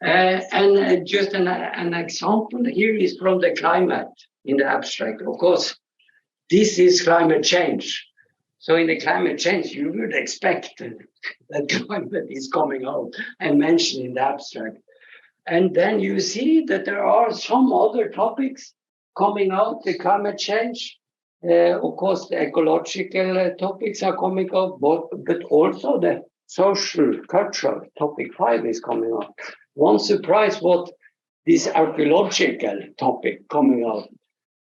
And just an example here is from the climate in the abstract. Of course, this is climate change. So in the climate change, you would expect that climate is coming out and mentioned in the abstract. And then you see that there are some other topics coming out, the climate change. Of course, the ecological topics are coming out, but also the social, cultural topic 5 is coming out. One surprise what this archaeological topic coming out,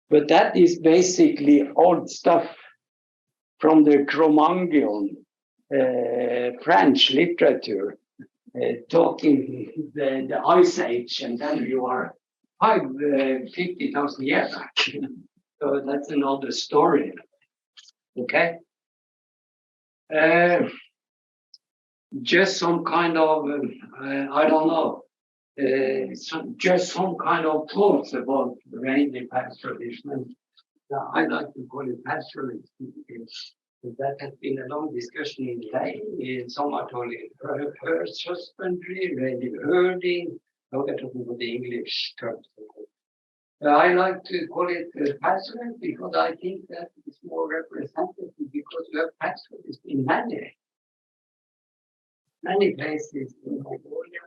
but that is basically old stuff from the Cro-Magnon French literature, talking the Ice Age, and then you are 50,000 years back. So that's another story. Okay. Just some kind of, I don't know, just some kind of thoughts about reindeer pastoralism. I like to call it pastoralism. That has been a long discussion in some are calling it husbandry, reindeer herding. Now we're talking about the English terms. I like to call it pastoralism because I think that is more representative, because you have pastoralists in many places in Mongolia,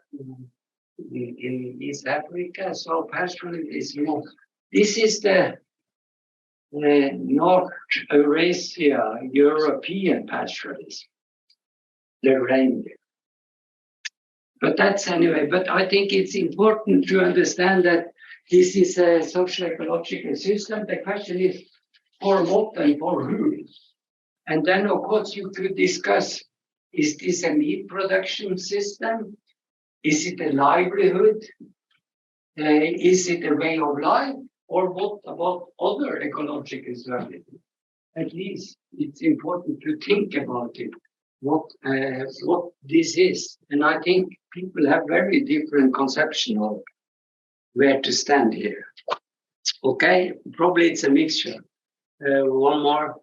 in East Africa. So pastoralism is more. This is the North Eurasia European pastoralism, the reindeer. But that's anyway. But I think it's important to understand that this is a social ecological system. The question is for what and for who? And then, of course, you could discuss, is this a meat production system? Is it a livelihood? Is it a way of life? Or what about other ecological services? At least it's important to think about it, what this is. And I think people have very different conception of where to stand here. Okay, probably it's a mixture. one more.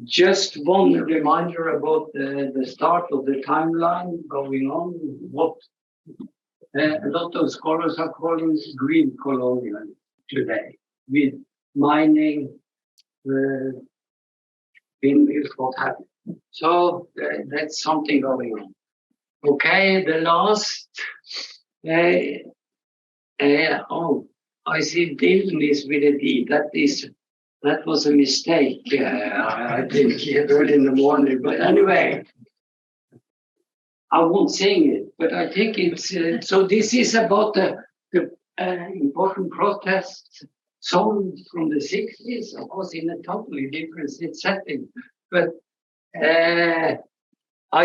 Just one reminder about the start of the timeline going on. What a lot of scholars are calling green colonial today, with mining, windmills, what have you. So that's something going on. Okay, the last. Oh, I see Dylan is with a D. That was a mistake. I think early in the morning. But anyway, I won't sing it. But I think it's so. This is about the important protest song from the 60s, of course, in a totally different setting. But I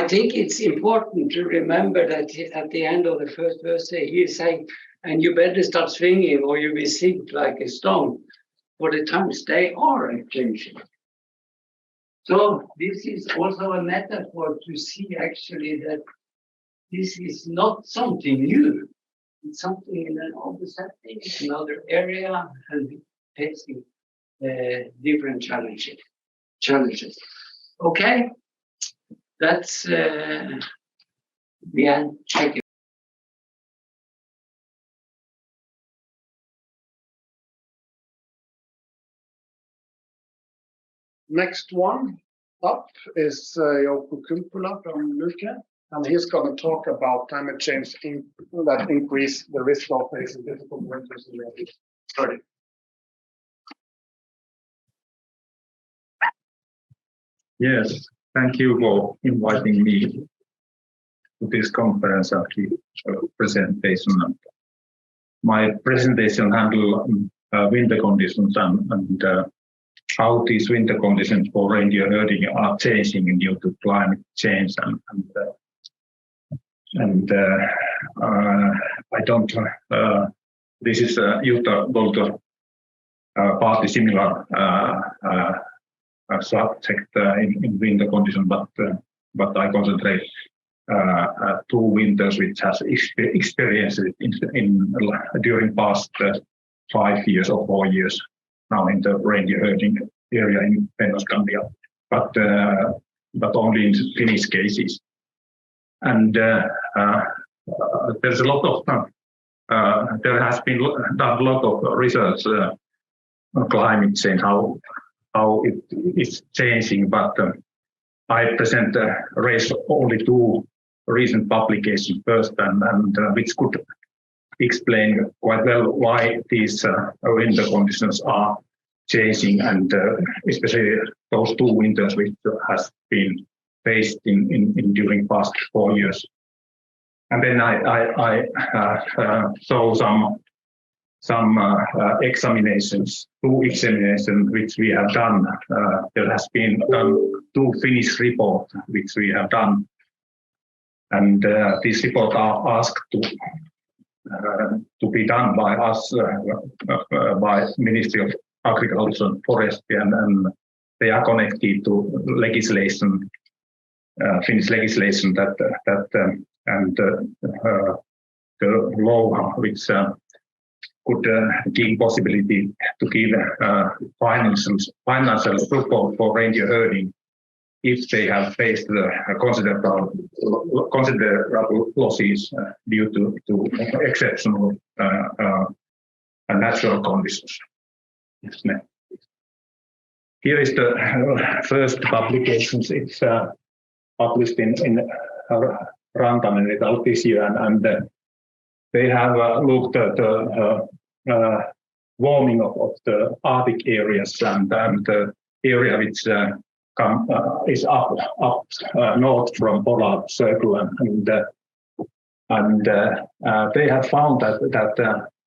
think it's important to remember that at the end of the first verse, he is saying, "And you better start swinging, or you will sink like a stone. For the times they are a-changin." So this is also a metaphor to see actually that this is not something new. It's something in another setting, another area, and facing different challenges. Okay, that's the end. Thank you. Next one up is Jouko Kumpula from Norske, and he's going to talk about climate change that increase the risk of facing difficult winters in 2030. Yes, thank you for inviting me to this conference and the presentation. My presentation handles winter conditions and how these winter conditions for reindeer herding are changing due to climate change I don't. This is Jutta Golter, partly similar subject in winter conditions, but I concentrate 2 winters which has experienced in during past 5 years or 4 years now in the reindeer herding area in Fennoskandia, but only in Finnish cases. And there's a lot of there has been done a lot of research on climate change, how it is changing, but I present raise only 2 recent publications first, and which could explain quite well why these winter conditions are changing, and especially those 2 winters which has been faced in during past 4 years. And then I show some examinations, 2 examinations which we have done. There has been done 2 Finnish reports which we have done, and these reports are asked to be done by us, by Ministry of Agriculture and Forestry, and they are connected to legislation, Finnish legislation and the law which could give possibility to give financial support for reindeer herding if they have faced considerable losses due to exceptional and natural conditions. Here is the first publications. It's published in Rantanen et al. This year, and they have looked at the warming of the Arctic areas and the area which is up north from polar circle, and they have found that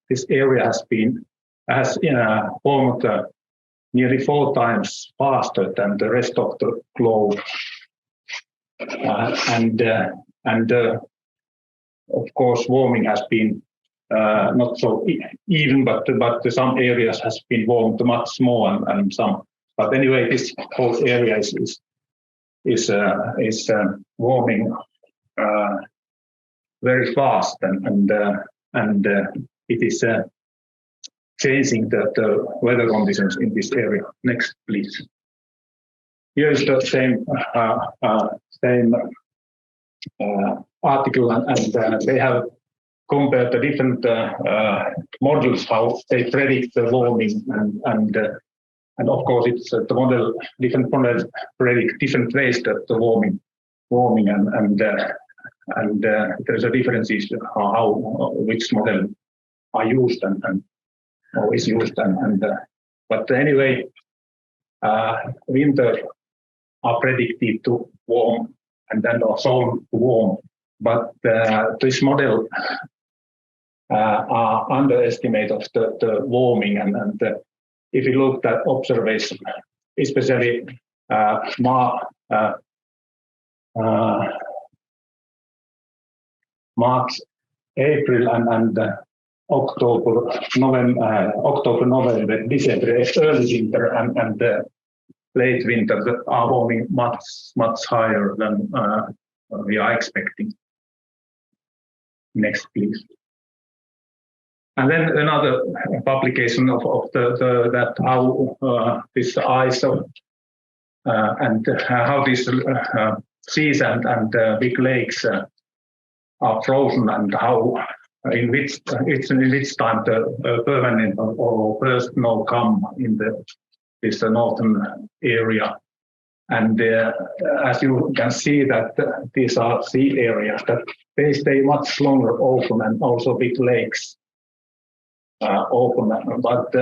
this area has warmed nearly 4 times faster than the rest of the globe, and of course warming has been not so even, but some areas has been warmed much more, and some. But anyway, this whole area is warming very fast, and it is changing the weather conditions in this area. Next, please. Here is the same article, and they have compared the different models how they predict the warming, and of course it's the model, different models predict different ways that the warming and there's a differences how which model are used and how is used but anyway winter are predicted to warm and then also to warm, but this model are underestimate of the warming and if you look at observation, especially March, April and October, November, December, early winter and late winter that are warming much higher than we are expecting. Next, please. And then another publication of that how this ice and how these seas and big lakes are frozen and how in which time the permanent or first snow come in this northern area. And as you can see that these are sea areas that they stay much longer open and also big lakes open. But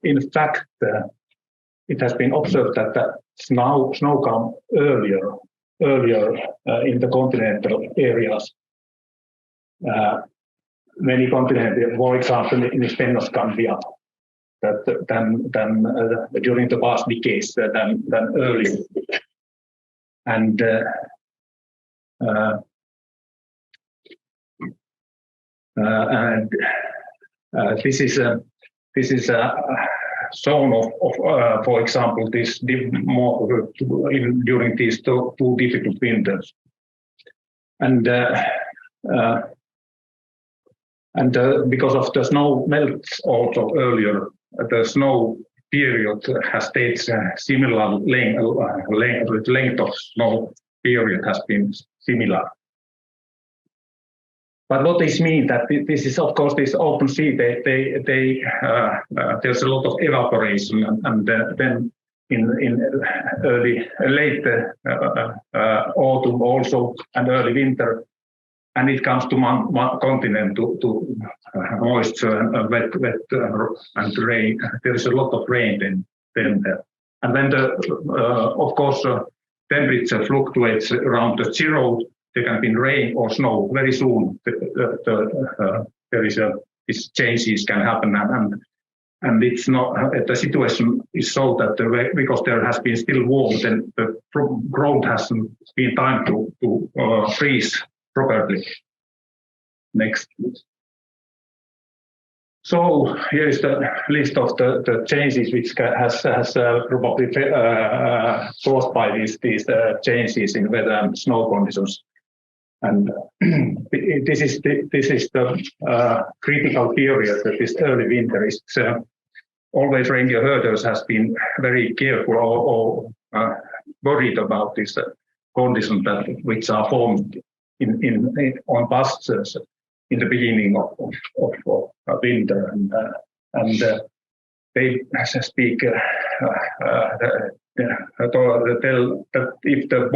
in fact, it has been observed that the snow come earlier in the continental areas. Many continental, for example, in Svenska, than during the past decades than earlier. And this is a zone of for example, this during these two difficult winters, and because of the snow melts also earlier, the snow period has stayed similar length of snow period has been similar. But what this means that this is of course this open sea. There's a lot of evaporation, and then in late autumn also and early winter, and it comes to continent to moisture and wet and rain. There is a lot of rain then there, and then of course temperature fluctuates around the zero. There can be rain or snow very soon. There is these changes can happen, and it's not the situation is so that because there has been still warm, then the ground hasn't been time to freeze properly. Next, please. So here is the list of the changes which has probably caused by these changes in weather and snow conditions. And this is the critical period that this early winter is. Always Reindeer Herders has been very careful or worried about this conditions which are formed on pastures in the beginning of winter, and they speak tell that if the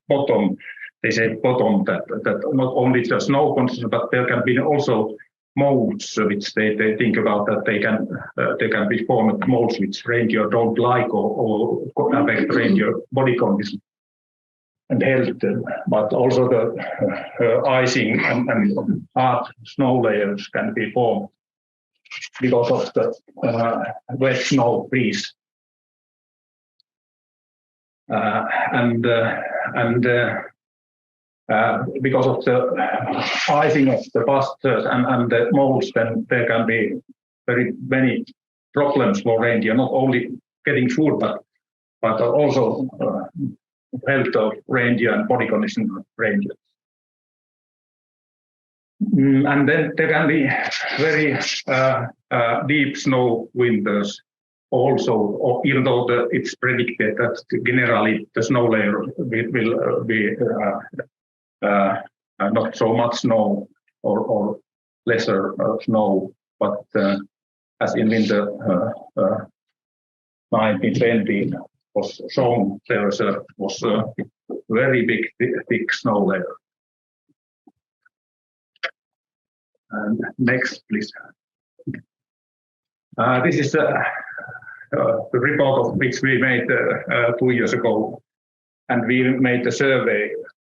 bottom. They say bottom that not only the snow conditions, but there can be also molds which they think about that they can be formed molds which reindeer don't like or affect reindeer body condition and health, but also the icing and hard snow layers can be formed because of the wet snow freeze. Because of the icing of the pastures and the molds, then there can be very many problems for reindeer, not only getting food, but also health of reindeer and body condition of reindeer. And then there can be very deep snow winters also, or even though it's predicted that generally the snow layer will be not so much snow or lesser snow, but as in winter 1920 was shown, there was a very big, thick snow layer. And next, please. This is the report of which we made 2 years ago, and we made a survey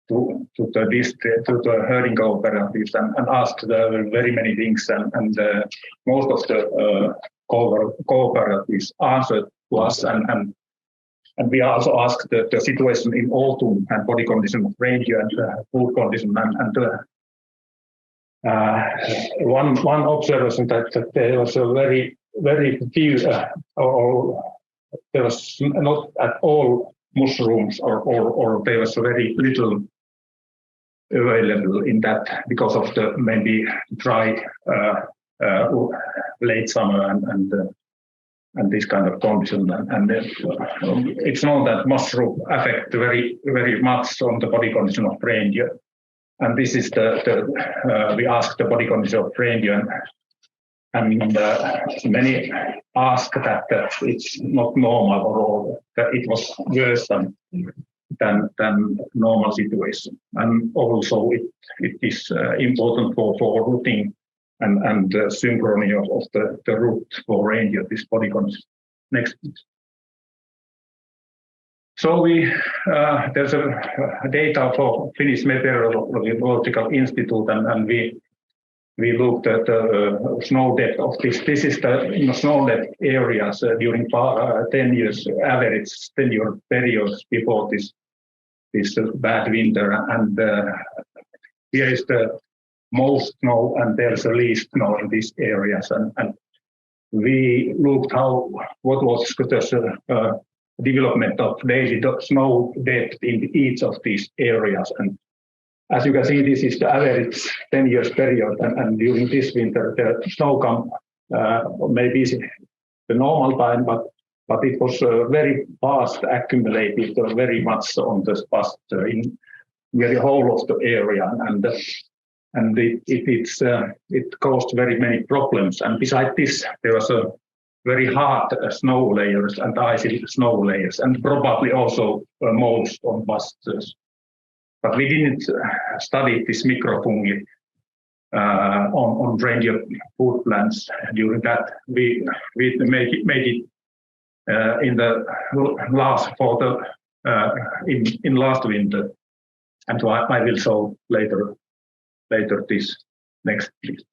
to the district, to the herding cooperatives, and asked very many things, and most of the cooperatives answered to us, and we also asked the situation in autumn and body condition of reindeer and food condition, and one observation that there was a very few, or there was not at all mushrooms, or there was very little available in that because of the maybe dry late summer and this kind of condition. And it's known that mushroom affect very much on the body condition of reindeer. And this is we asked the body condition of reindeer, and many ask that it's not normal or that it was worse than normal situation. And also it is important for routing and synchrony of the route for reindeer, this body condition. Next, please. So there's a data for Finnish Meteorological Institute, and we looked at the snow depth of this. This is the snow depth areas during 10 years, average 10-year periods before this bad winter. And here is the most snow, and there's the least snow in these areas. And we looked what was the development of daily snow depth in each of these areas. And as you can see, this is the average 10 years period, and during this winter, the snow come maybe the normal time, but it was very fast accumulated, very much on the past in the whole of the area, and it caused very many problems. And besides this, there was a very hard snow layers and icy snow layers, and probably also mold on busters. But we didn't study this microfungi on reindeer food plants during that. We made it in the last winter, and I will show later this. Next, please.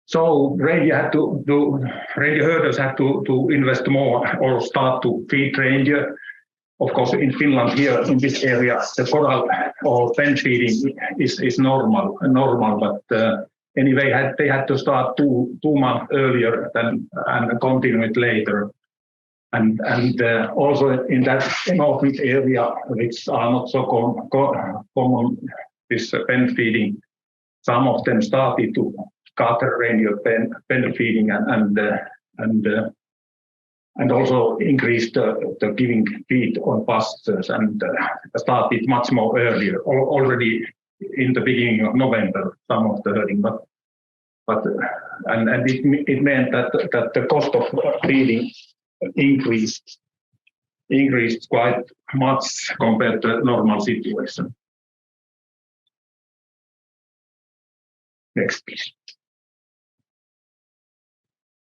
So reindeer herders had to invest more or start to feed reindeer. Of course, in Finland, here in this area, the coral or pen feeding is normal, but anyway, they had to start two months earlier and continue it later. And also in that northern area, which are not so common, this pen feeding, some of them started to gather reindeer pen feeding and also increased the giving feed on pastures and started much more earlier, already in the beginning of November, some of the herding, but it meant that the cost of feeding increased quite much compared to the normal situation. Next, please.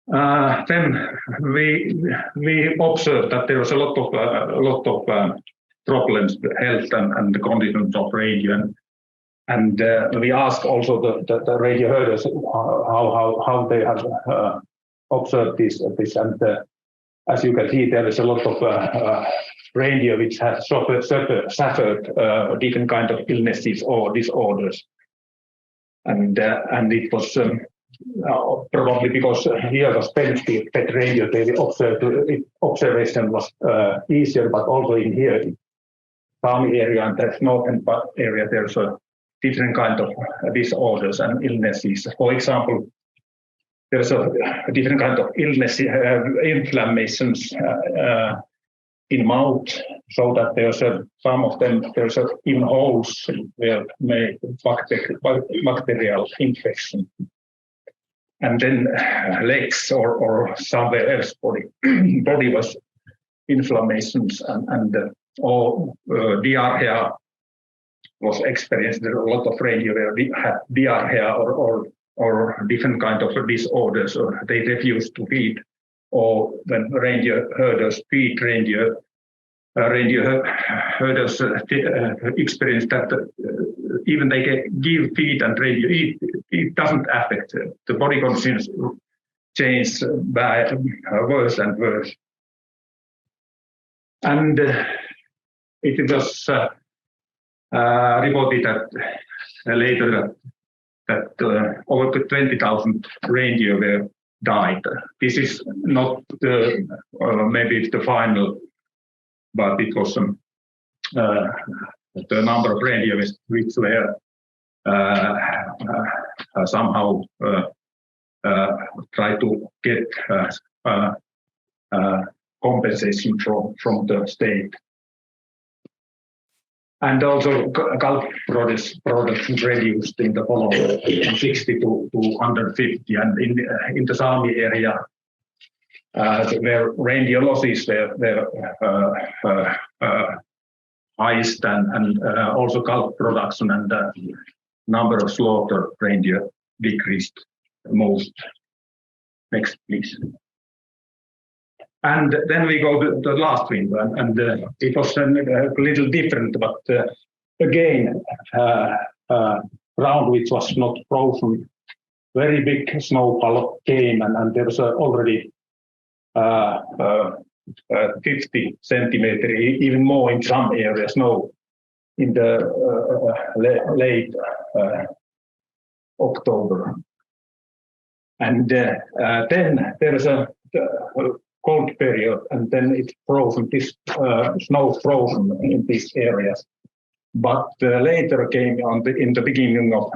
Then we observed that there was a lot of problems, health and the conditions of reindeer, and we asked also the reindeer herders how they have observed this, and as you can see, there is a lot of reindeer which have suffered different kind of illnesses or disorders, and it was. Probably because here was pet reindeer, observation was easier, but also in here, farm area and the northern area, there's different kind of disorders and illnesses. For example, there's a different kind of illness, inflammations in mouth, so that there's some of them, there's even holes where made bacterial infection. And then legs or somewhere else body was inflammations and diarrhea was experienced. There are a lot of reindeer had diarrhea or different kind of disorders, or they refused to feed. Or when reindeer herders feed reindeer herders experience that even they give feed and reindeer eat, it doesn't affect the body conditions change by worse and worse. And it was reported that later that over 20,000 reindeer were died. This is not maybe the final, but it was the number of reindeer which were somehow try to get compensation from the state. And also calf production reduced in the following 60 to 150, and in the Sami area where reindeer losses were highest, and also calf production and number of slaughter reindeer decreased most. Next, please. And then we go to the last winter, and it was a little different, but again, ground which was not frozen, very big snowfall came, and there was already 50 centimeters, even more in some areas, snow in the late October. And then there was a cold period, and then it's frozen, this snow frozen in these areas. But later came in the beginning of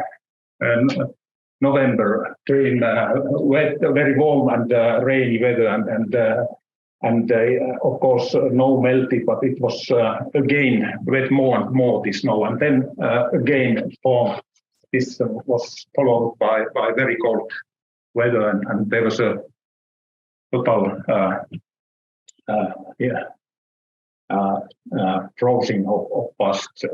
November, in wet, very warm and rainy weather, and of course no melted, but it was again wet more and more, the snow, and then again this was followed by very cold weather, and there was a total frozen of past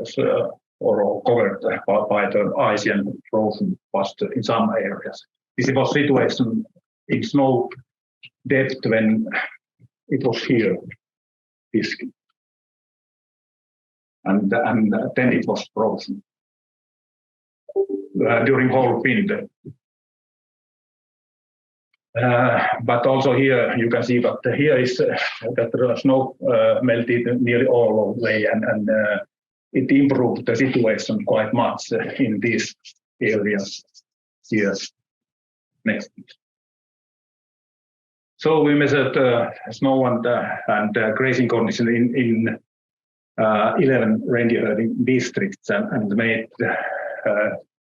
or covered by the ice and frozen past in some areas. This was situation in snow depth when it was here, this, and then it was frozen during whole winter. But also here you can see that here is that the snow melted nearly all the way, and it improved the situation quite much in these areas here. Next. So we measured snow and grazing conditions in 11 reindeer herding districts, and made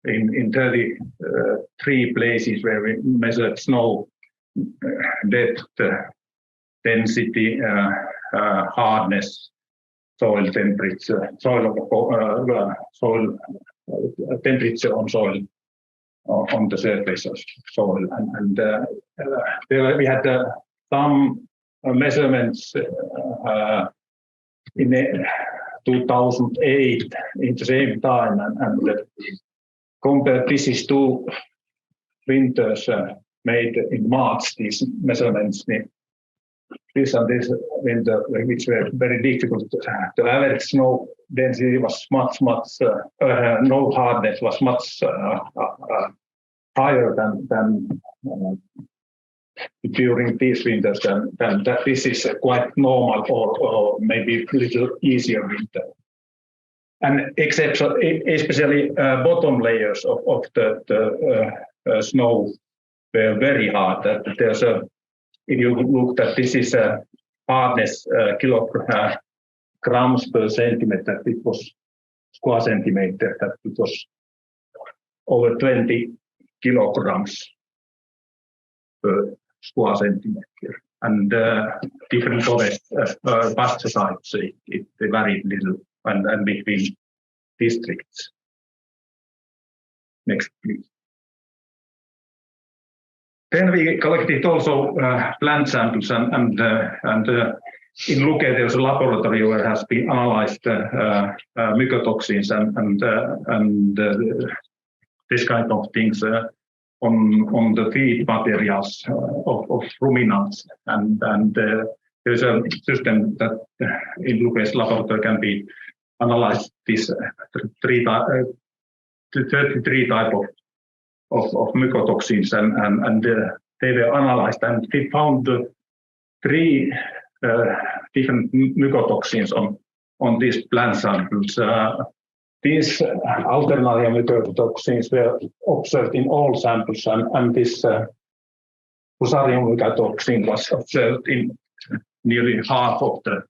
in 33 places where we measured snow depth, density, hardness, soil temperature, soil temperature on soil, on the surface of soil, and there we had some measurements in 2008 in the same time, and compared this is two winters made in March, these measurements, this and this winter, which were very difficult. The average snow density was much, no hardness was much higher than during these winters, than that. This is quite normal, or maybe a little easier winter. And except especially bottom layers of the snow were very hard. That there's if you look that this is a hardness kilograms per centimeter, that it was square centimeter, that it was over 20 kilograms per square centimeter. And different pesticides, it varied little and between districts. Next, please. Then we collected also plant samples, and in Luke there's a laboratory where has been analyzed mycotoxins and this kind of things on the feed materials of ruminants, and there's a system that in Luke's laboratory can be analyzed this 33 type of mycotoxins, and they were analyzed, and they found 3 different mycotoxins on these plant samples. These alternaria mycotoxins were observed in all samples, and this Fusarium mycotoxin was observed in nearly half of the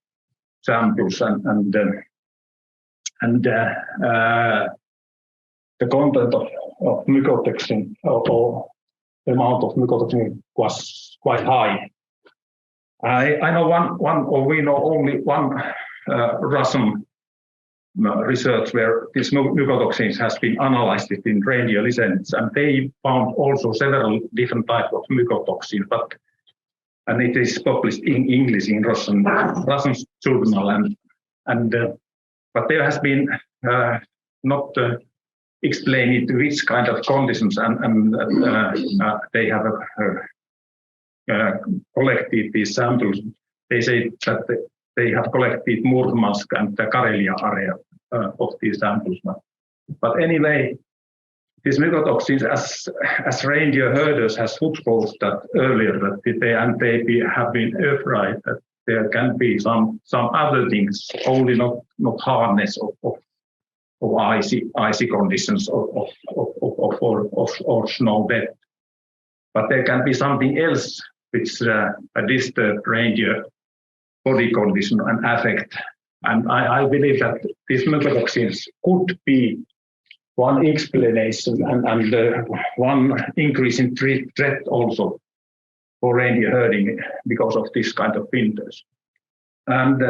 samples, and the content of mycotoxin or the amount of mycotoxin was quite high. I know we know only one Russian research where this mycotoxins has been analyzed in reindeer lizards, and they found also several different types of mycotoxins, and it is published in English in Russian journal, but there has been not explained which kind of conditions and they have collected these samples. They say that they have collected Murmansk and the Karelia area of these samples. But anyway, these mycotoxins, as Reindeer Herders has footballed that earlier, that they have been afraid that there can be some other things, only not hardness of icy conditions or snow depth, but there can be something else which disturb reindeer body condition and affect. And I believe that these mycotoxins could be one explanation and one increase in threat also for reindeer herding because of this kind of winters. And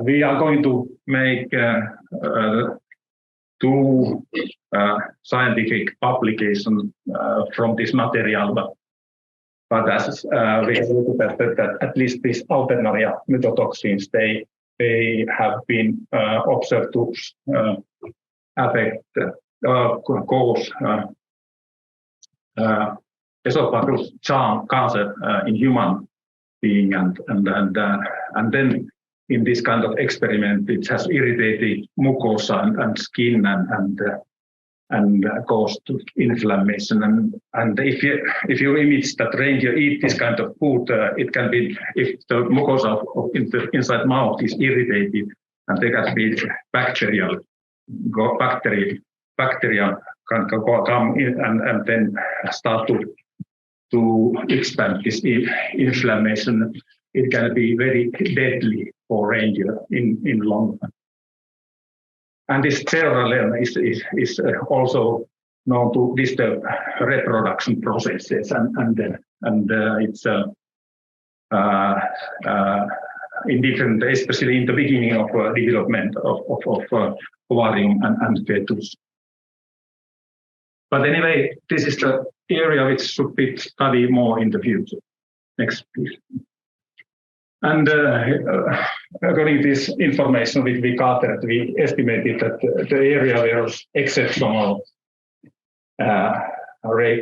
we are going to make 2 scientific publications from this material, but as we have looked at that, at least these alternaria mycotoxins, they have been observed to affect cause esophageal cancer in human being, and then in this kind of experiment, it has irritated mucosa and skin and caused inflammation. And if you image that reindeer eat this kind of food, it can be, if the mucosa inside mouth is irritated, and there can be bacteria can come in and then start to expand this inflammation. It can be very deadly for reindeer in long run. And this cerebralem is also known to disturb reproduction processes, and it's in different, especially in the beginning of development of ovarium and fetus. But anyway, this is the area which should be studied more in the future. Next, please. And according to this information which we gathered, we estimated that the area where was exceptional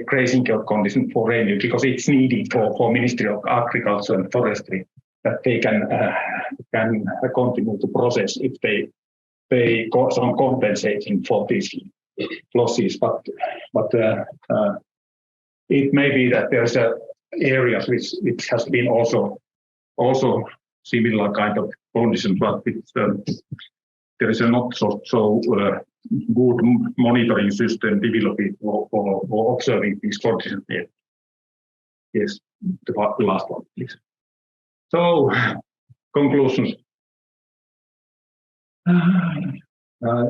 grazing condition for reindeer, because it's needed for Ministry of Agriculture and Forestry, that they can continue to process if they got some compensation for these losses. But it may be that there's areas which has been also similar kind of condition, but there is a not so good monitoring system developed for observing these conditions here. Yes, the last one, please. So, conclusions.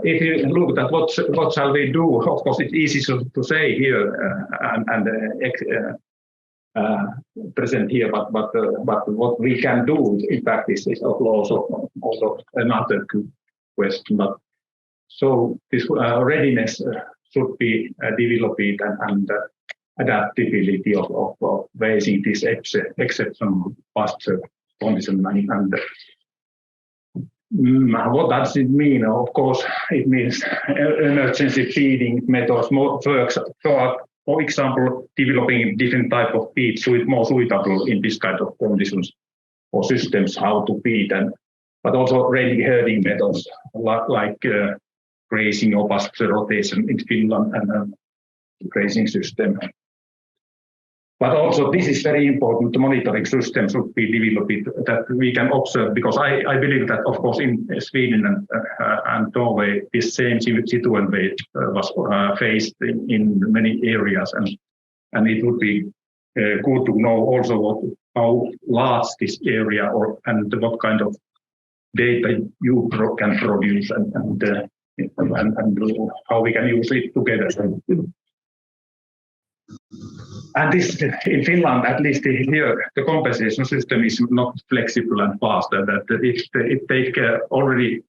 if you look at what shall we do, of course it's easy to say here present here, but what we can do in practice is also another good question. But so this readiness should be developed and adaptability of facing this exceptional pasture condition and what does it mean? Of course, it means emergency feeding methods. For example, developing different type of feed more suitable in this kind of conditions or systems, how to feed, but also reindeer herding methods like grazing or pasture rotation in Finland and grazing system. But also this is very important, the monitoring system should be developed that we can observe, because I believe that of course in Sweden and Norway this same situation was faced in many areas, and it would be good to know also how large this area and what kind of data you can produce and how we can use it together. And this in Finland, at least here, the compensation system is not flexible and fast. That it takes already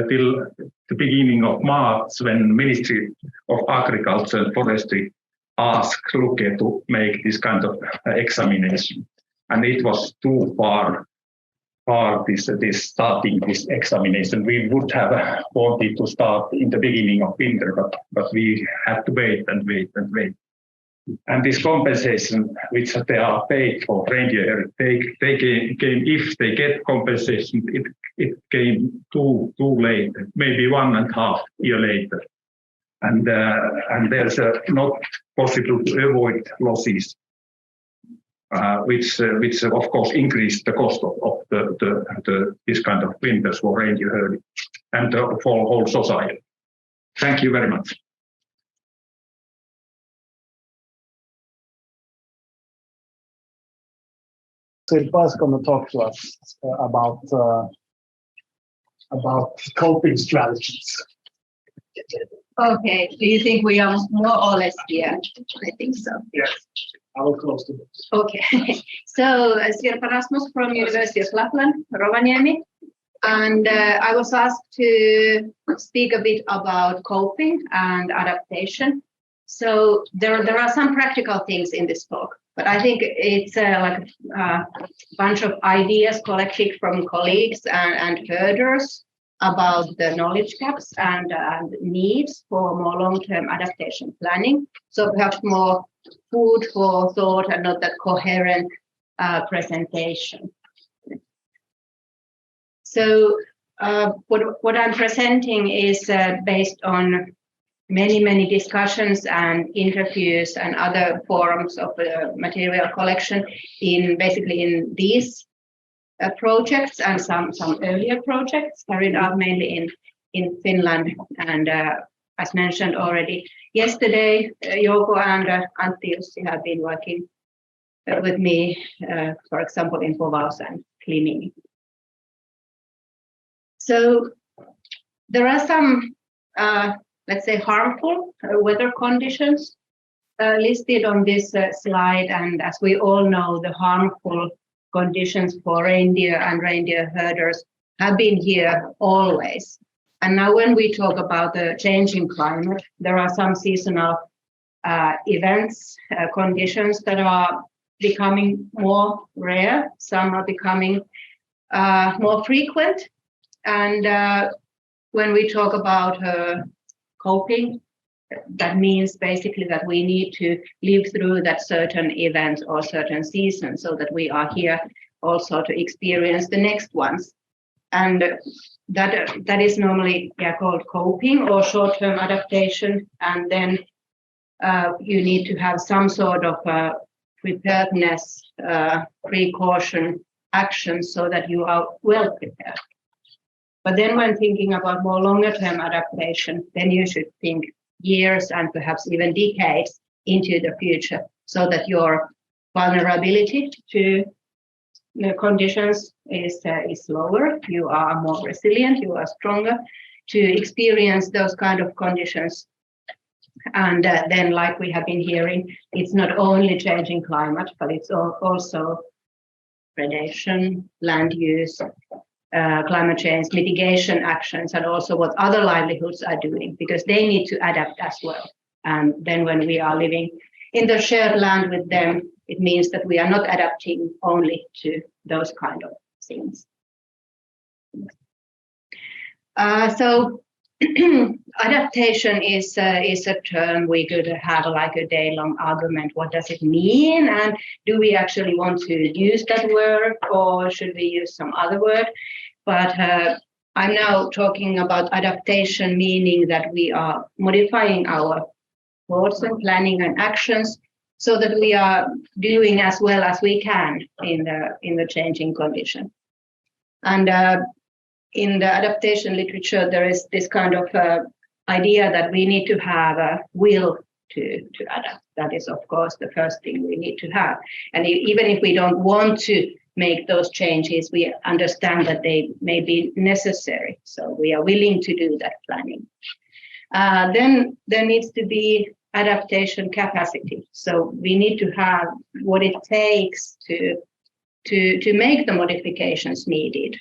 till the beginning of March when Ministry of Agriculture and Forestry asked Luke to make this kind of examination, and it was too far this starting this examination. We would have wanted to start in the beginning of winter, but we had to wait and wait and wait. And this compensation, which they are paid for reindeer, they came, if they get compensation, it came too late, maybe 1.5 years later, and there's not possible to avoid losses, which of course increase the cost of the this kind of winters for reindeer herding and for whole society. Thank you very much. Sirpa is going to talk to us about coping strategies. Okay, do you think we are more or less here? I think so. Yes, I will close to this. Okay, so Sirpa Rasmus from University of Lapland, Rovaniemi, and I was asked to speak a bit about coping and adaptation. So there are some practical things in this talk, but I think it's like a bunch of ideas collected from colleagues and herders about the knowledge gaps and needs for more long-term adaptation planning. So perhaps more food for thought and not that coherent presentation. So what I'm presenting is based on many discussions and interviews and other forums of material collection basically in these projects and some earlier projects carried out mainly in Finland. And as mentioned already yesterday, Jouko and Antti-Juhani have been working with me, for example, in POVAUS and CLIMINI. So there are some let's say harmful weather conditions listed on this slide, and as we all know, the harmful conditions for reindeer and reindeer herders have been here always. And now when we talk about the changing climate, there are some seasonal events, conditions that are becoming more rare, some are becoming more frequent. And when we talk about coping, that means basically that we need to live through that certain event or certain season so that we are here also to experience the next ones. And that is normally called coping or short-term adaptation. And then you need to have some sort of preparedness, precaution action so that you are well prepared. But then when thinking about more longer-term adaptation, then you should think years and perhaps even decades into the future so that your vulnerability to the conditions is lower, you are more resilient, you are stronger experience those kind of conditions. And then, like we have been hearing, it's not only changing climate, but it's also predation, land use, climate change mitigation actions, and also what other livelihoods are doing, because they need to adapt as well. And then when we are living in the shared land with them, it means that we are not adapting only to those kind of things. So adaptation is a term we could have like a day-long argument. What does it mean? And do we actually want to use that word, or should we use some other word? But I'm now talking about adaptation, meaning that we are modifying our thoughts and planning and actions so that we are doing as well as we can in the changing condition. And in the adaptation literature, there is this kind of idea that we need to have a will to adapt. That is, of course, the first thing we need to have. And even if we don't want to make those changes, we understand that they may be necessary. So we are willing to do that planning. Then there needs to be adaptation capacity. So we need to have what it takes to make the modifications needed.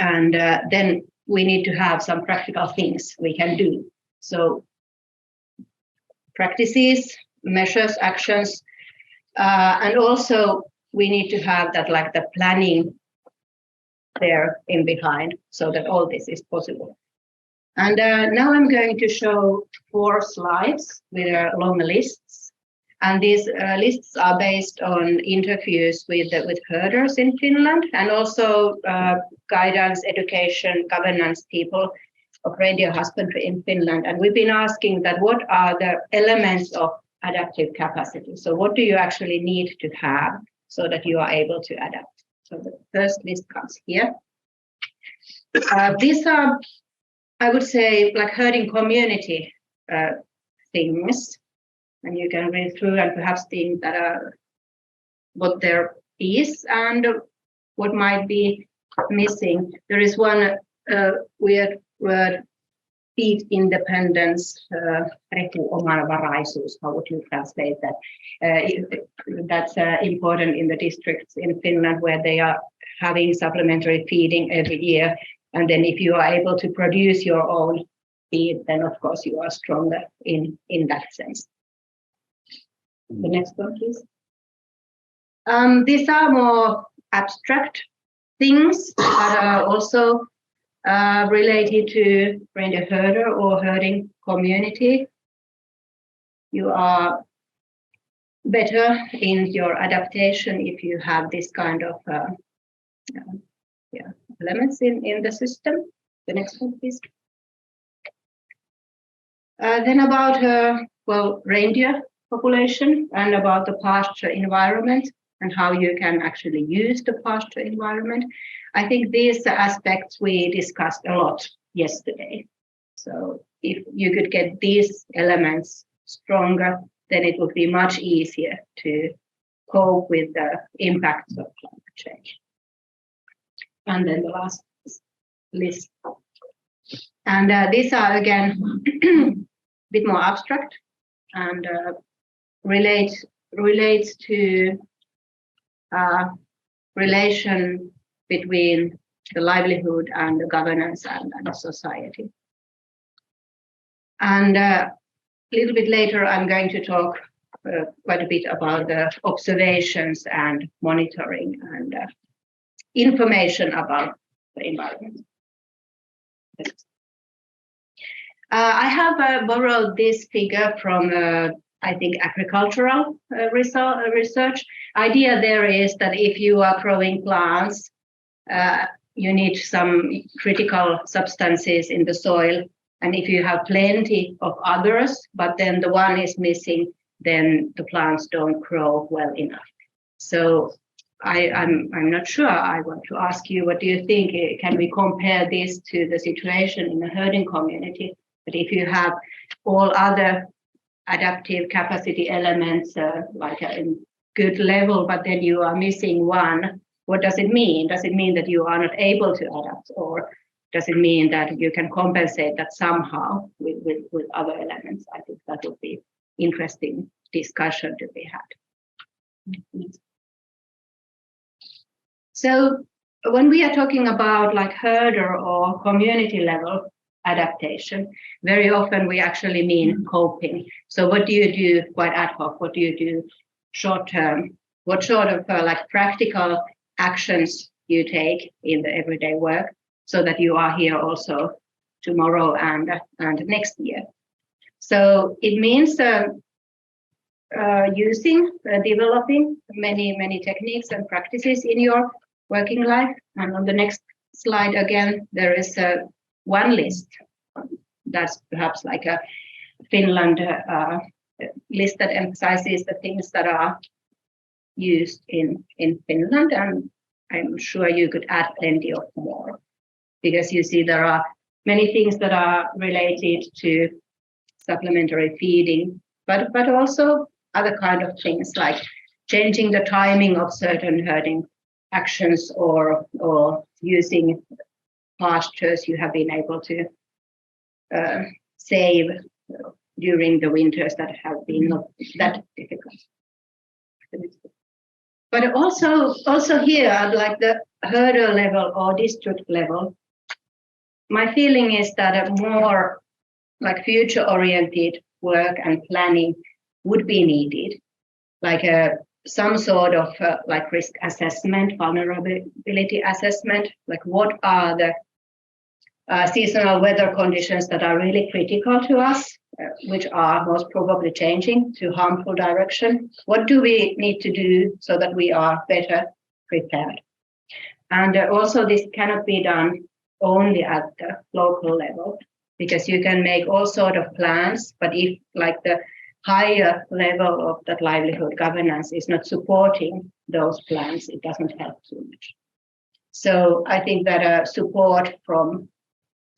And then we need to have some practical things we can do. So practices, measures, actions, and also we need to have that like the planning there in behind so that all this is possible. And now I'm going to show 4 slides with long lists. And these lists are based on interviews with herders in Finland, and also guidance, education, governance people of reindeer husbandry in Finland. And we've been asking that what are the elements of adaptive capacity? So what do you actually need to have so that you are able to adapt? So the first list comes here. These are, I would say, like herding community things. And you can read through and perhaps think that what there is and what might be missing. There is one weird word, feed independence, how would you translate that? That's important in the districts in Finland where they are having supplementary feeding every year. And then if you are able to produce your own feed, then of course you are stronger in that sense. The next one, please. These are more abstract things that are also related to reindeer herder or herding community. You are better in your adaptation if you have this kind of elements in the system. The next one, please. Then about reindeer population and about the pasture environment and how you can actually use the pasture environment. I think these aspects we discussed a lot yesterday. So if you could get these elements stronger, then it would be much easier to cope with the impacts of climate change. And then the last list. And these are again a bit more abstract and relates to relation between the livelihood and the governance and the society. And a little bit later, I'm going to talk quite a bit about the observations and monitoring and information about the environment. I have borrowed this figure from I think agricultural research. Idea there is that if you are growing plants, you need some critical substances in the soil. And if you have plenty of others, but then the one is missing, then the plants don't grow well enough. So I'm not sure. I want to ask you, what do you think? Can we compare this to the situation in the herding community? But if you have all other adaptive capacity elements like in good level, but then you are missing one, what does it mean? Does it mean that you are not able to adapt, or does it mean that you can compensate that somehow with other elements? I think that would be interesting discussion to be had. So when we are talking about like herder or community level adaptation, very often we actually mean coping. So what do you do quite ad hoc? What do you do short term? What sort of like practical actions you take in the everyday work so that you are here also tomorrow and next year? So it means developing many techniques and practices in your working life. And on the next slide again, there is one list that's perhaps like a Finland list that emphasizes the things that are used in Finland, and I'm sure you could add plenty of more, because you see there are many things that are related to supplementary feeding, but also other kind of things like changing the timing of certain herding actions or using pastures you have been able to save during the winters that have been not that difficult. But also here at like the herder level or district level, my feeling is that a more like future-oriented work and planning would be needed, like some sort of like risk assessment, vulnerability assessment, like what are the seasonal weather conditions that are really critical to us, which are most probably changing to harmful direction. What do we need to do so that we are better prepared? And also this cannot be done only at the local level, because you can make all sort of plans, but if like the higher level of that livelihood governance is not supporting those plans, it doesn't help too much. So I think that support from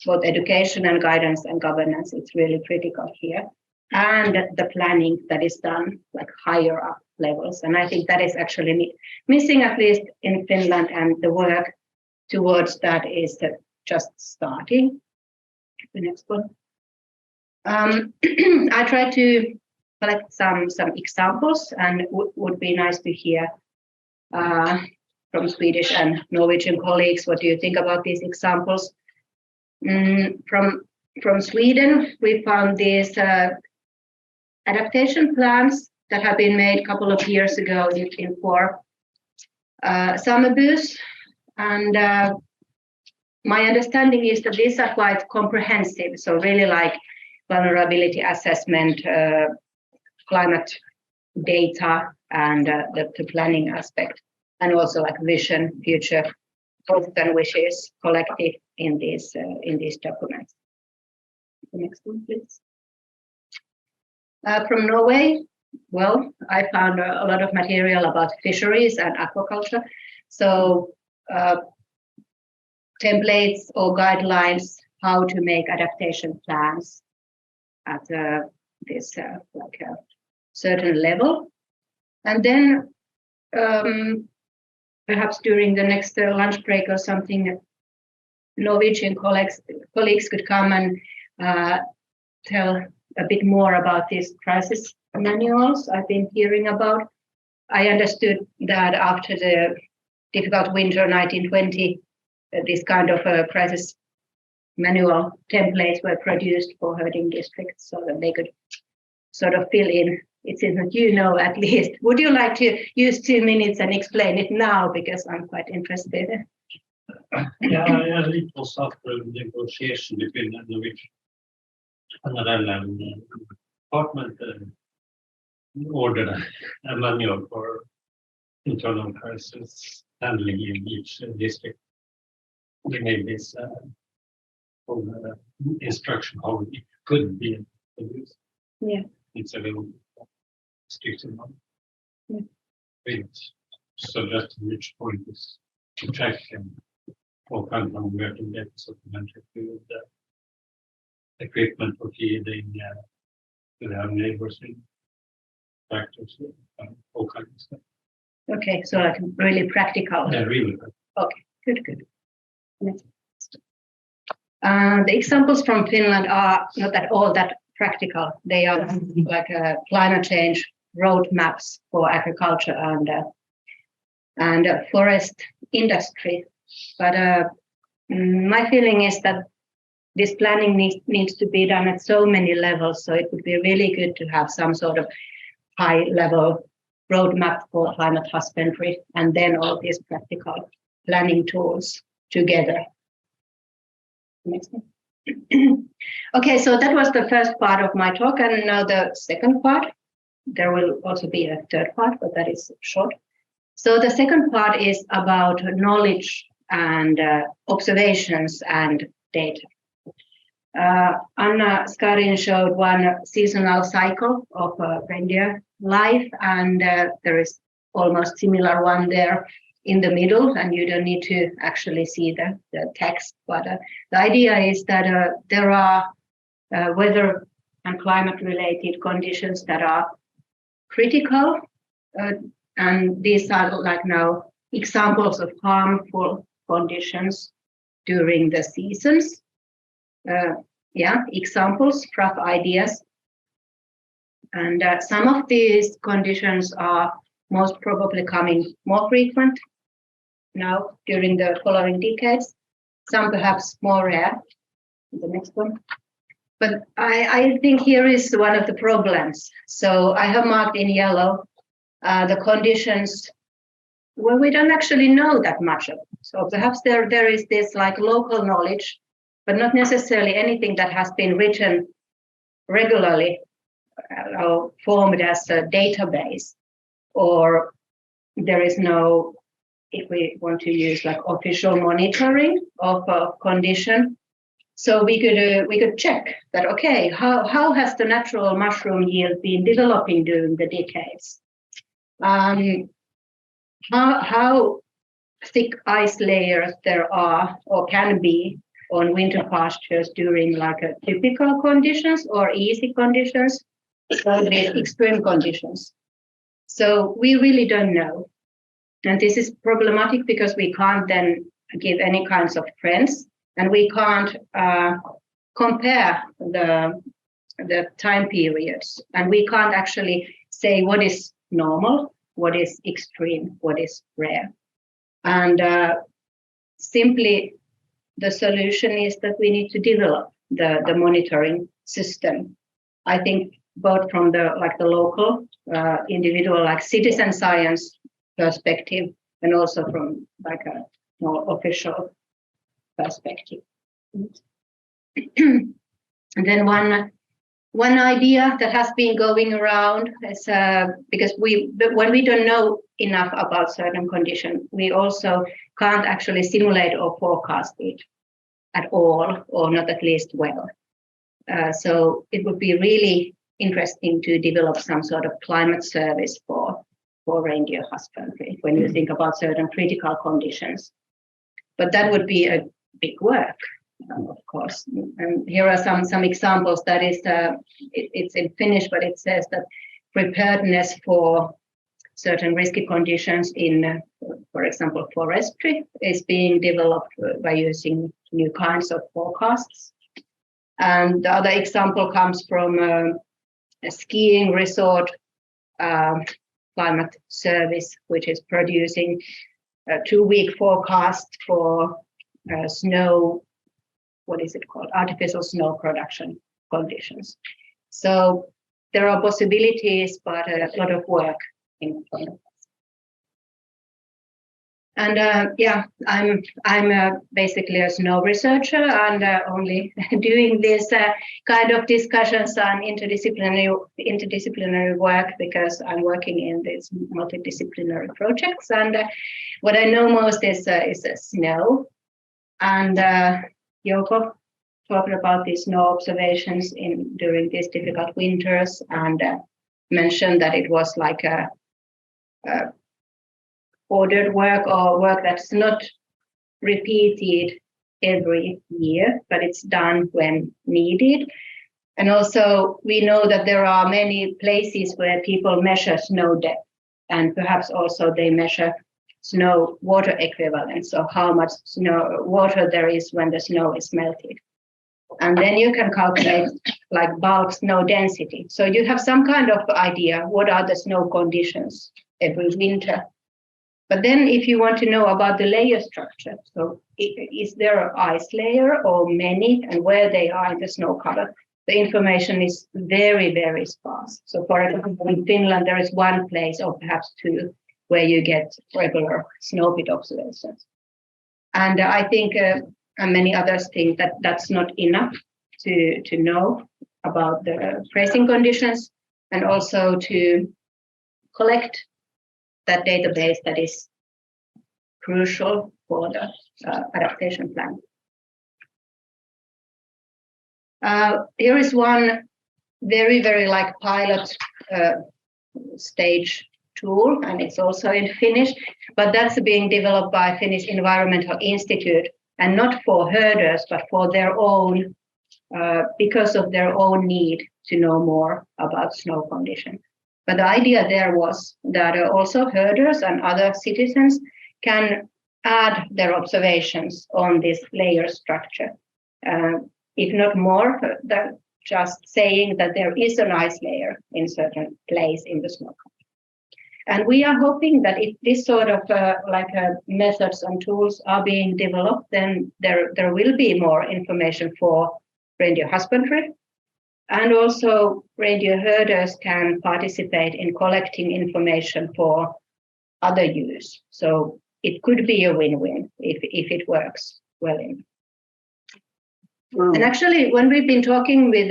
both education and guidance and governance is really critical here, and the planning that is done like higher up levels. And I think that is actually missing, at least in Finland, and the work towards that is just starting. The next one. I try to collect some examples, and would be nice to hear from Swedish and Norwegian colleagues, what do you think about these examples? From Sweden, we found these adaptation plans that have been made a couple of years ago in 4 sameby's, and my understanding is that these are quite comprehensive, so really like vulnerability assessment, climate data, and the planning aspect, and also like vision, future hopes and wishes collected in these documents. The next one, please. From Norway, well, I found a lot of material about fisheries and aquaculture. So templates or guidelines how to make adaptation plans at this like a certain level. And then perhaps during the next lunch break or something, Norwegian colleagues could come and tell a bit more about these crisis manuals I've been hearing about. I understood that after the difficult winter 1920, this kind of crisis manual templates were produced for herding districts so that they could sort of fill in. It seems that you know at least. Would you like to use 2 minutes and explain it now, because I'm quite interested? Yeah, it was after negotiation between the Norwegian and department ordered a manual for internal crisis handling in each district. We made this instruction how it could be used. Yeah. It's a little strict so just to which point is to check and all kinds of where to get supplementary food, equipment for feeding, to have neighbors in factors, all kinds of stuff. Okay, so like really practical. Yeah, really practical. Okay, good. The examples from Finland are not at all that practical. They are like climate change roadmaps for agriculture and forest industry. But my feeling is that this planning needs to be done at so many levels. So it would be really good to have some sort of high-level roadmap for climate husbandry, and then all these practical planning tools together. Next one. Okay, so that was the first part of my talk, and now the second part. There will also be a third part, but that is short. So the second part is about knowledge and observations and data. Anna Skarin showed one seasonal cycle of reindeer life, and there is almost similar one there in the middle, and you don't need to actually see the text. But the idea is that there are weather and climate-related conditions that are critical, and these are like now examples of harmful conditions during the seasons. Examples, rough ideas. And some of these conditions are most probably coming more frequent now during the following decades, some perhaps more rare. The next one. But I think here is one of the problems. So I have marked in yellow the conditions where we don't actually know that much of. So perhaps there is this like local knowledge, but not necessarily anything that has been written regularly or formed as a database, or there is no, if we want to use like official monitoring of a condition. So we could check that, okay, how has the natural mushroom yield been developing during the decades? How thick ice layers there are or can be on winter pastures during like a typical conditions or easy conditions, or these extreme conditions. So we really don't know. And this is problematic because we can't then give any kinds of trends, and we can't compare the time periods, and we can't actually say what is normal, what is extreme, what is rare. And simply the solution is that we need to develop the monitoring system. I think both from the local individual like citizen science perspective, and also from like a more official perspective. And then one idea that has been going around is because when we don't know enough about certain condition, we also can't actually simulate or forecast it at all, or not at least well. So it would be really interesting to develop some sort of climate service for reindeer husbandry when you think about certain critical conditions. But that would be a big work, of course. And here are some examples. That is, it's in Finnish, but it says that preparedness for certain risky conditions in, for example, forestry is being developed by using new kinds of forecasts. And the other example comes from a skiing resort climate service, which is producing a 2-week forecast for snow, what is it called? Artificial snow production conditions. So there are possibilities, but a lot of work in front of us. And I'm basically a snow researcher, and only doing this kind of discussions on interdisciplinary work because I'm working in these multidisciplinary projects. And what I know most is snow. And Jouko talked about these snow observations during these difficult winters, and mentioned that it was like a ordered work, or work that's not repeated every year, but it's done when needed. And also we know that there are many places where people measure snow depth, and perhaps also they measure snow water equivalent, so how much snow water there is when the snow is melted. And then you can calculate like bulk snow density. So you have some kind of idea what are the snow conditions every winter. But then if you want to know about the layer structure, so is there an ice layer or many, and where they are in the snow cover, the information is very, very sparse. So for example, in Finland, there is one place or perhaps two where you get regular snow pit observations. And I think and many others think that that's not enough to know about the grazing conditions, and also to collect that database that is crucial for the adaptation plan. Here is one very, very like pilot stage tool, and it's also in Finnish, but that's being developed by Finnish Environmental Institute, and not for herders, but for their own, because of their own need to know more about snow condition. But the idea there was that also herders and other citizens can add their observations on this layer structure. If not more, than just saying that there is an ice layer in certain place in the snow. And we are hoping that if this sort of methods and tools are being developed, then there will be more information for reindeer husbandry. And also reindeer herders can participate in collecting information for other use. So it could be a win-win if it works well. And actually, when we've been talking with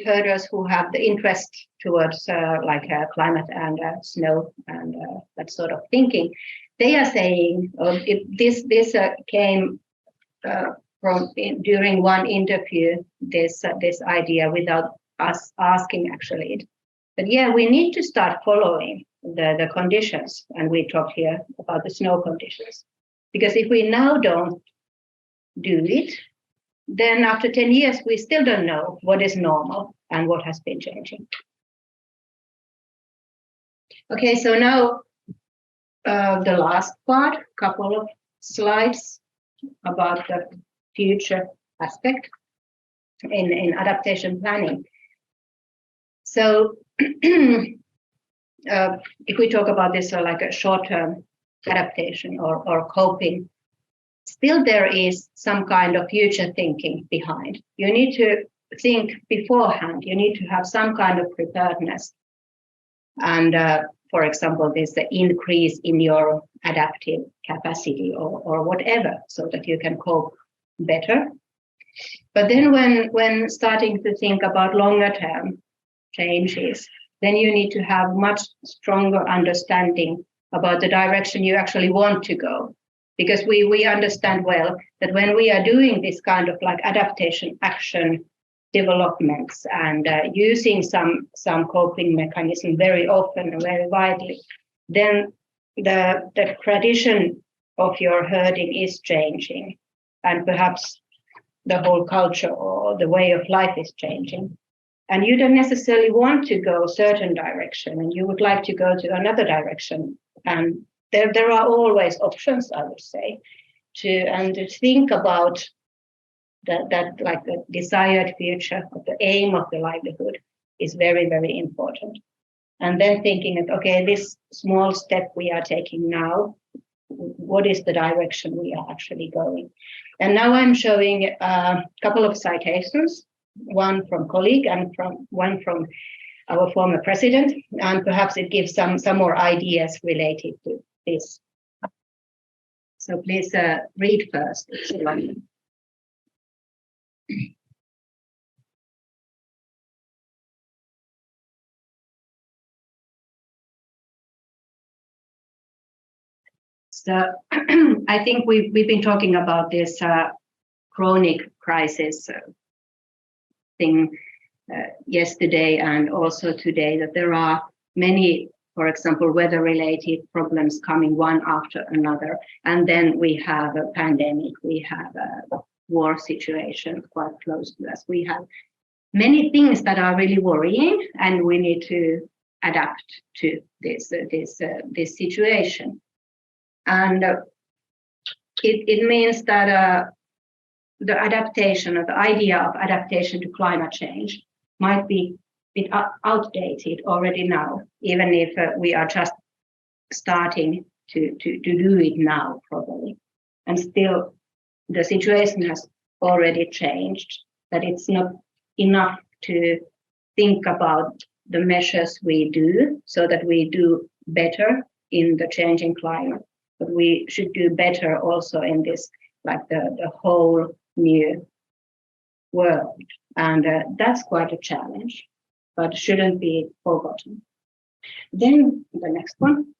herders who have the interest towards climate and snow and that sort of thinking, they are saying if this came from during one interview, this idea without us asking actually it. But yeah, we need to start following the conditions, and we talked here about the snow conditions, because if we now don't do it, then after 10 years, we still don't know what is normal and what has been changing. Okay, so now the last part, couple of slides about the future aspect in adaptation planning. So if we talk about this like a short-term adaptation or coping, still there is some kind of future thinking behind. You need to think beforehand. You need to have some kind of preparedness. And for example, there's the increase in your adaptive capacity or whatever, so that you can cope better. But then when starting to think about longer term changes, then you need to have much stronger understanding about the direction you actually want to go. Because we understand well that when we are doing this kind of like adaptation action developments and using some coping mechanism very often and very widely, then the tradition of your herding is changing, and perhaps the whole culture or the way of life is changing. And you don't necessarily want to go a certain direction, and you would like to go to another direction. And there are always options, I would say, to think about that like the desired future, the aim of the livelihood is very, very important. And then thinking that, okay, this small step we are taking now, what is the direction we are actually going? And now I'm showing a couple of citations, one from colleague and one from our former president, and perhaps it gives some more ideas related to this. So please read first. So I think we've been talking about this chronic crisis thing yesterday and also today, that there are many, for example, weather-related problems coming one after another. And then we have a pandemic, we have a war situation quite close to us. We have many things that are really worrying, and we need to adapt to this situation. And it means that the adaptation or the idea of adaptation to climate change might be a bit outdated already now, even if we are just starting to do it now probably. And still the situation has already changed, that it's not enough to think about the measures we do so that we do better in the changing climate, but we should do better also in this, like the whole new world. And that's quite a challenge, but shouldn't be forgotten. Then the next one.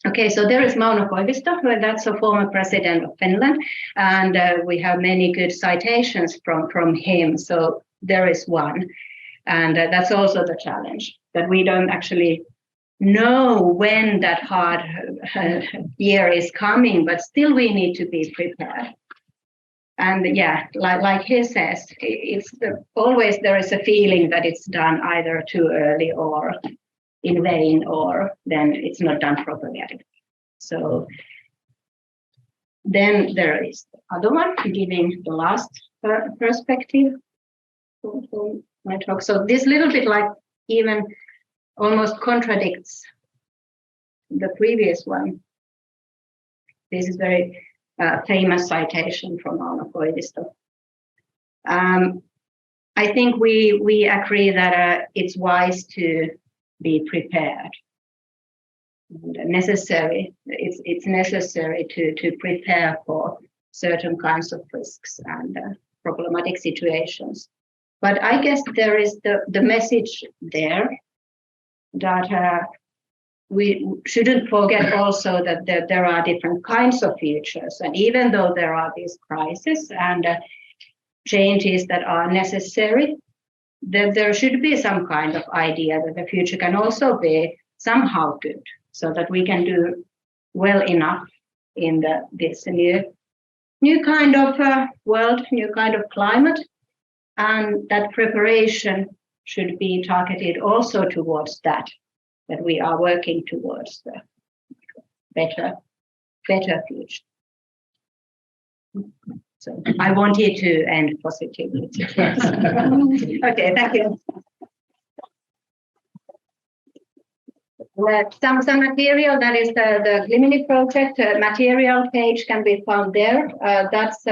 Okay, so there is Mauno Koivisto, that's a former president of Finland, and we have many good citations from him. So there is one, and that's also the challenge, that we don't actually know when that hard year is coming, but still we need to be prepared. And yeah, like he says, it's always there is a feeling that it's done either too early or in vain, or then it's not done properly. So then there is the other one, giving the last perspective from my talk. So this little bit like even almost contradicts the previous one. This is very famous citation from Mauno Koivisto. I think we agree that it's wise to be prepared. And necessary. It's necessary to prepare for certain kinds of risks and problematic situations. But I guess there is the message there that we shouldn't forget also that there are different kinds of futures. And even though there are these crises and changes that are necessary, that there should be some kind of idea that the future can also be somehow good, so that we can do well enough in this new kind of world, new kind of climate, and that preparation should be targeted also towards that we are working towards the better future. So I wanted to end positively. Okay, thank you. Some material, that is the CLIMINI project material page, can be found there. That's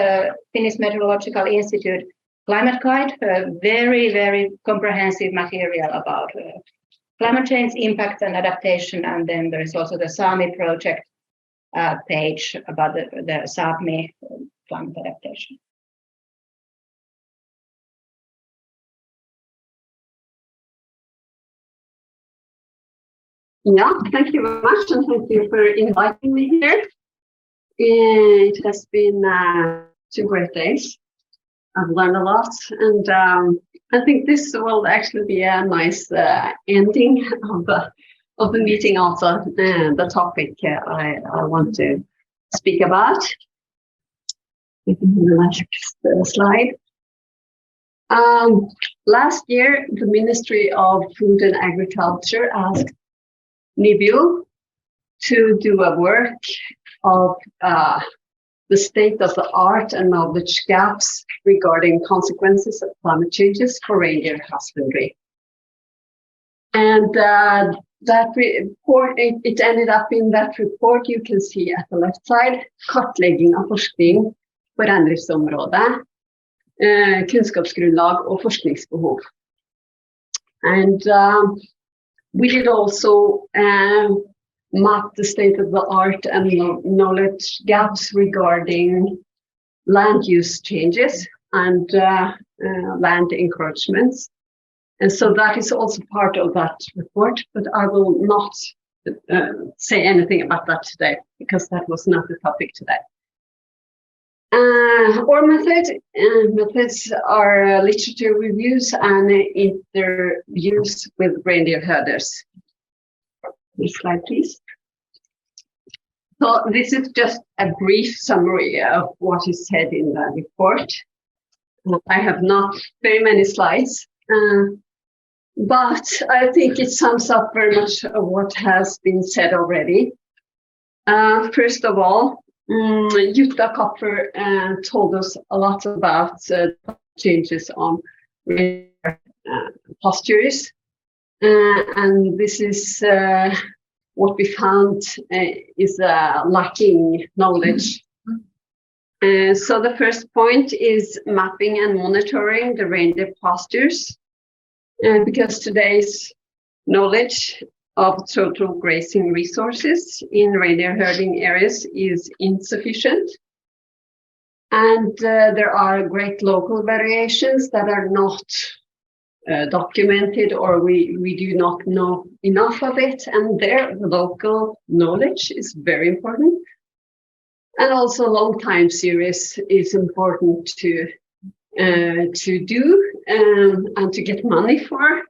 Finnish Meteorological Institute climate guide, very, very comprehensive material about climate change impact and adaptation. And then there is also the Sami project page about the Sami climate adaptation. Yeah, thank you very much, and thank you for inviting me here. It has been 2 great days. I've learned a lot, and I think this will actually be a nice ending of the meeting. Also, the topic I want to speak about. We can do the next slide. Last year, the Ministry of Food and Agriculture asked NIBIO to do a work of the state of the art and knowledge gaps regarding consequences of climate changes for reindeer husbandry. And that report, it ended up in that report you can see at the left side, kartlegging av forskning på reindriftsområdet, kunskapsgrunnlag og forskningsbehov. And we did also map the state of the art and knowledge gaps regarding land use changes and land encroachments. And so that is also part of that report, but I will not say anything about that today because that was not the topic today. Our methods are literature reviews and interviews with reindeer herders. Next slide, please. So this is just a brief summary of what is said in the report. I have not very many slides, but I think it sums up very much of what has been said already. First of all, Jutta Kopper told us a lot about changes on pastures, and this is what we found is lacking knowledge. So the first point is mapping and monitoring the reindeer pastures, because today's knowledge of total grazing resources in reindeer herding areas is insufficient. And there are great local variations that are not documented, or we do not know enough of it, and their local knowledge is very important. And also long time series is important to do and to get money for,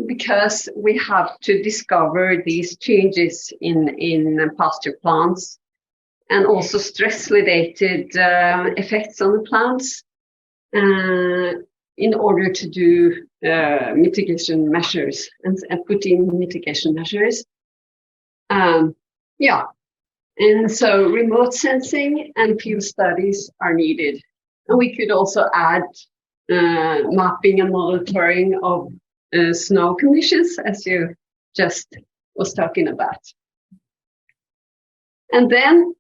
because we have to discover these changes in pasture plants and also stress-related effects on the plants in order to do mitigation measures and put in mitigation measures. Yeah. And so remote sensing and field studies are needed. And we could also add mapping and monitoring of snow conditions, as you just was talking about. And then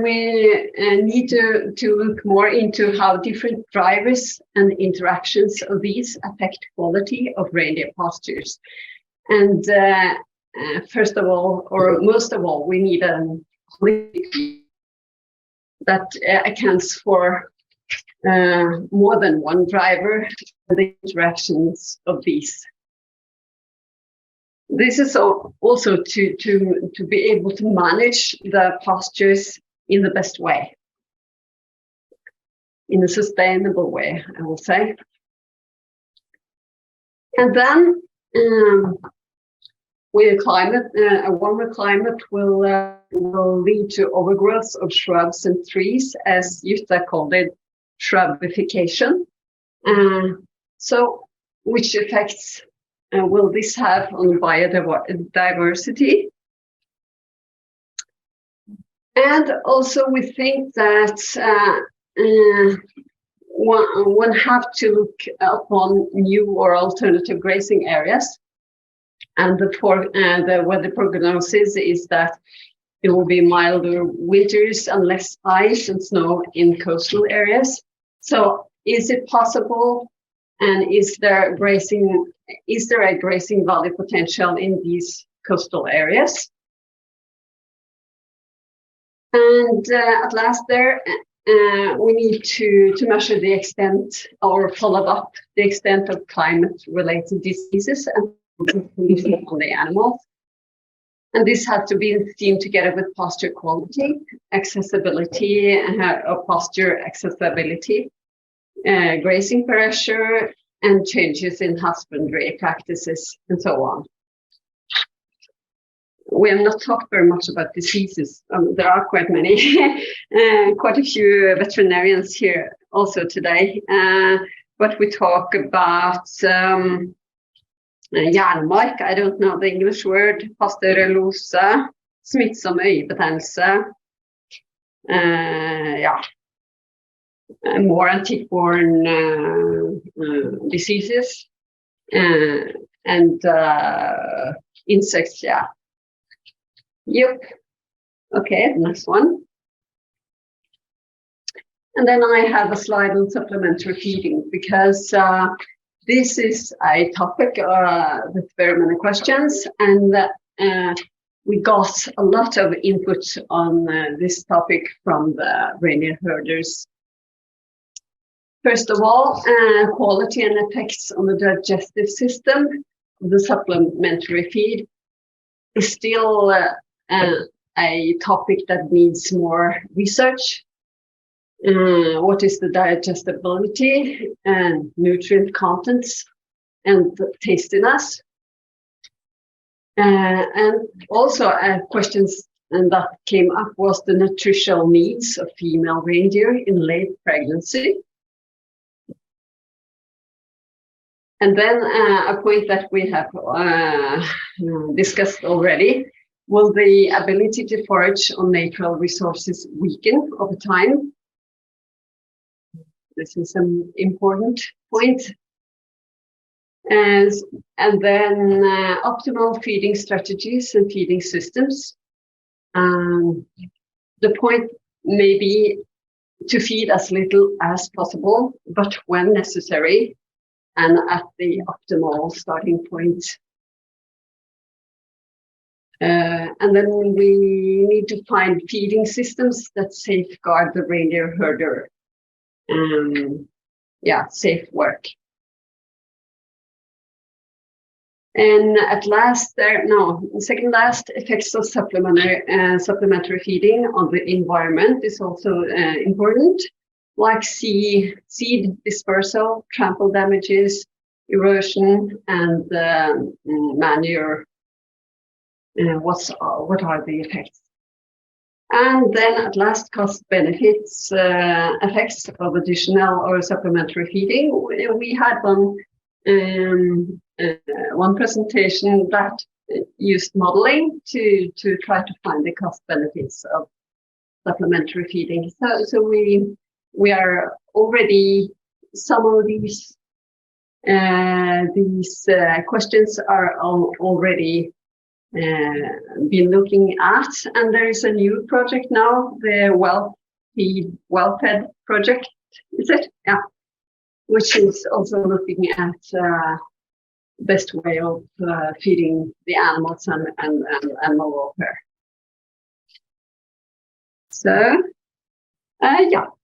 we need to look more into how different drivers and interactions of these affect quality of reindeer pastures. And first of all, or most of all, we need a that accounts for more than one driver and the interactions of these. This is also to be able to manage the pastures in the best way, in a sustainable way, I will say. And then with climate, a warmer climate will lead to overgrowth of shrubs and trees, as Jutta called it, shrubification. So, which effects will this have on biodiversity? And also, we think that one have to look upon new or alternative grazing areas. And the weather prognosis is that it will be milder winters and less ice and snow in coastal areas. So is it possible, and is there a grazing value potential in these coastal areas? And at last we need to measure the extent or follow up the extent of climate-related diseases and on the animals. And this has to be seen together with pasture quality, accessibility, of pasture accessibility, grazing pressure, and changes in husbandry practices, and so on. We have not talked very much about diseases. There are quite many, quite a few veterinarians here also today, but we talk about Jernmark, I don't know the English word, pasteurellose, smittsom øyebetennelse, more tick-borne diseases, and insects, yeah. Yep. Okay, next one. And then I have a slide on supplementary feeding, because this is a topic with very many questions, and we got a lot of input on this topic from the reindeer herders. First of all, quality and effects on the digestive system of the supplementary feed is still a topic that needs more research. What is the digestibility and nutrient contents and tastiness? And also questions that came up was the nutritional needs of female reindeer in late pregnancy. And then a point that we have discussed already Will the ability to forage on natural resources weaken over time? This is an important point. And then optimal feeding strategies and feeding systems. The point may be to feed as little as possible, but when necessary and at the optimal starting point. And then we need to find feeding systems that safeguard the reindeer herder. Safe work. And at last, second last, effects of supplementary feeding on the environment is also important, like seed dispersal, trample damages, erosion, and manure. What are the effects? And then at last, cost benefits effects of additional or supplementary feeding. We had one presentation that used modeling to try to find the cost benefits of supplementary feeding. So we are already, some of these questions are already been looking at, and there is a new project now, the Well-Fed project, is it? Yeah, which is also looking at best way of feeding the animals and animal welfare. So,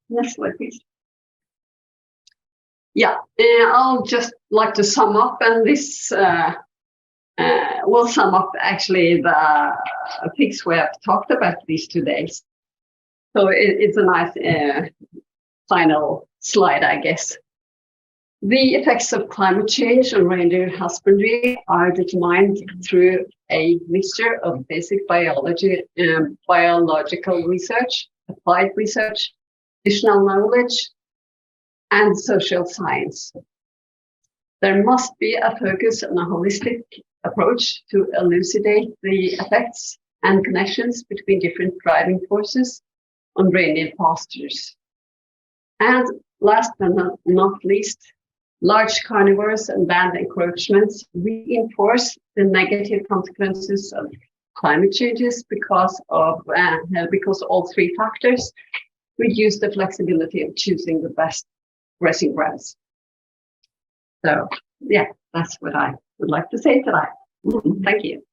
next slide, please. I'll just like to sum up, and this will sum up actually the things we have talked about these 2 days. So it's a nice final slide, I guess. The effects of climate change on reindeer husbandry are determined through a mixture of basic biology, biological research, applied research, additional knowledge, and social science. There must be a focus on a holistic approach to elucidate the effects and connections between different driving forces on reindeer pastures. And last but not least, large carnivores and land encroachments reinforce the negative consequences of climate changes because all 3 factors reduce the flexibility of choosing the best grazing grounds. So, that's what I would like to say today. Thank you.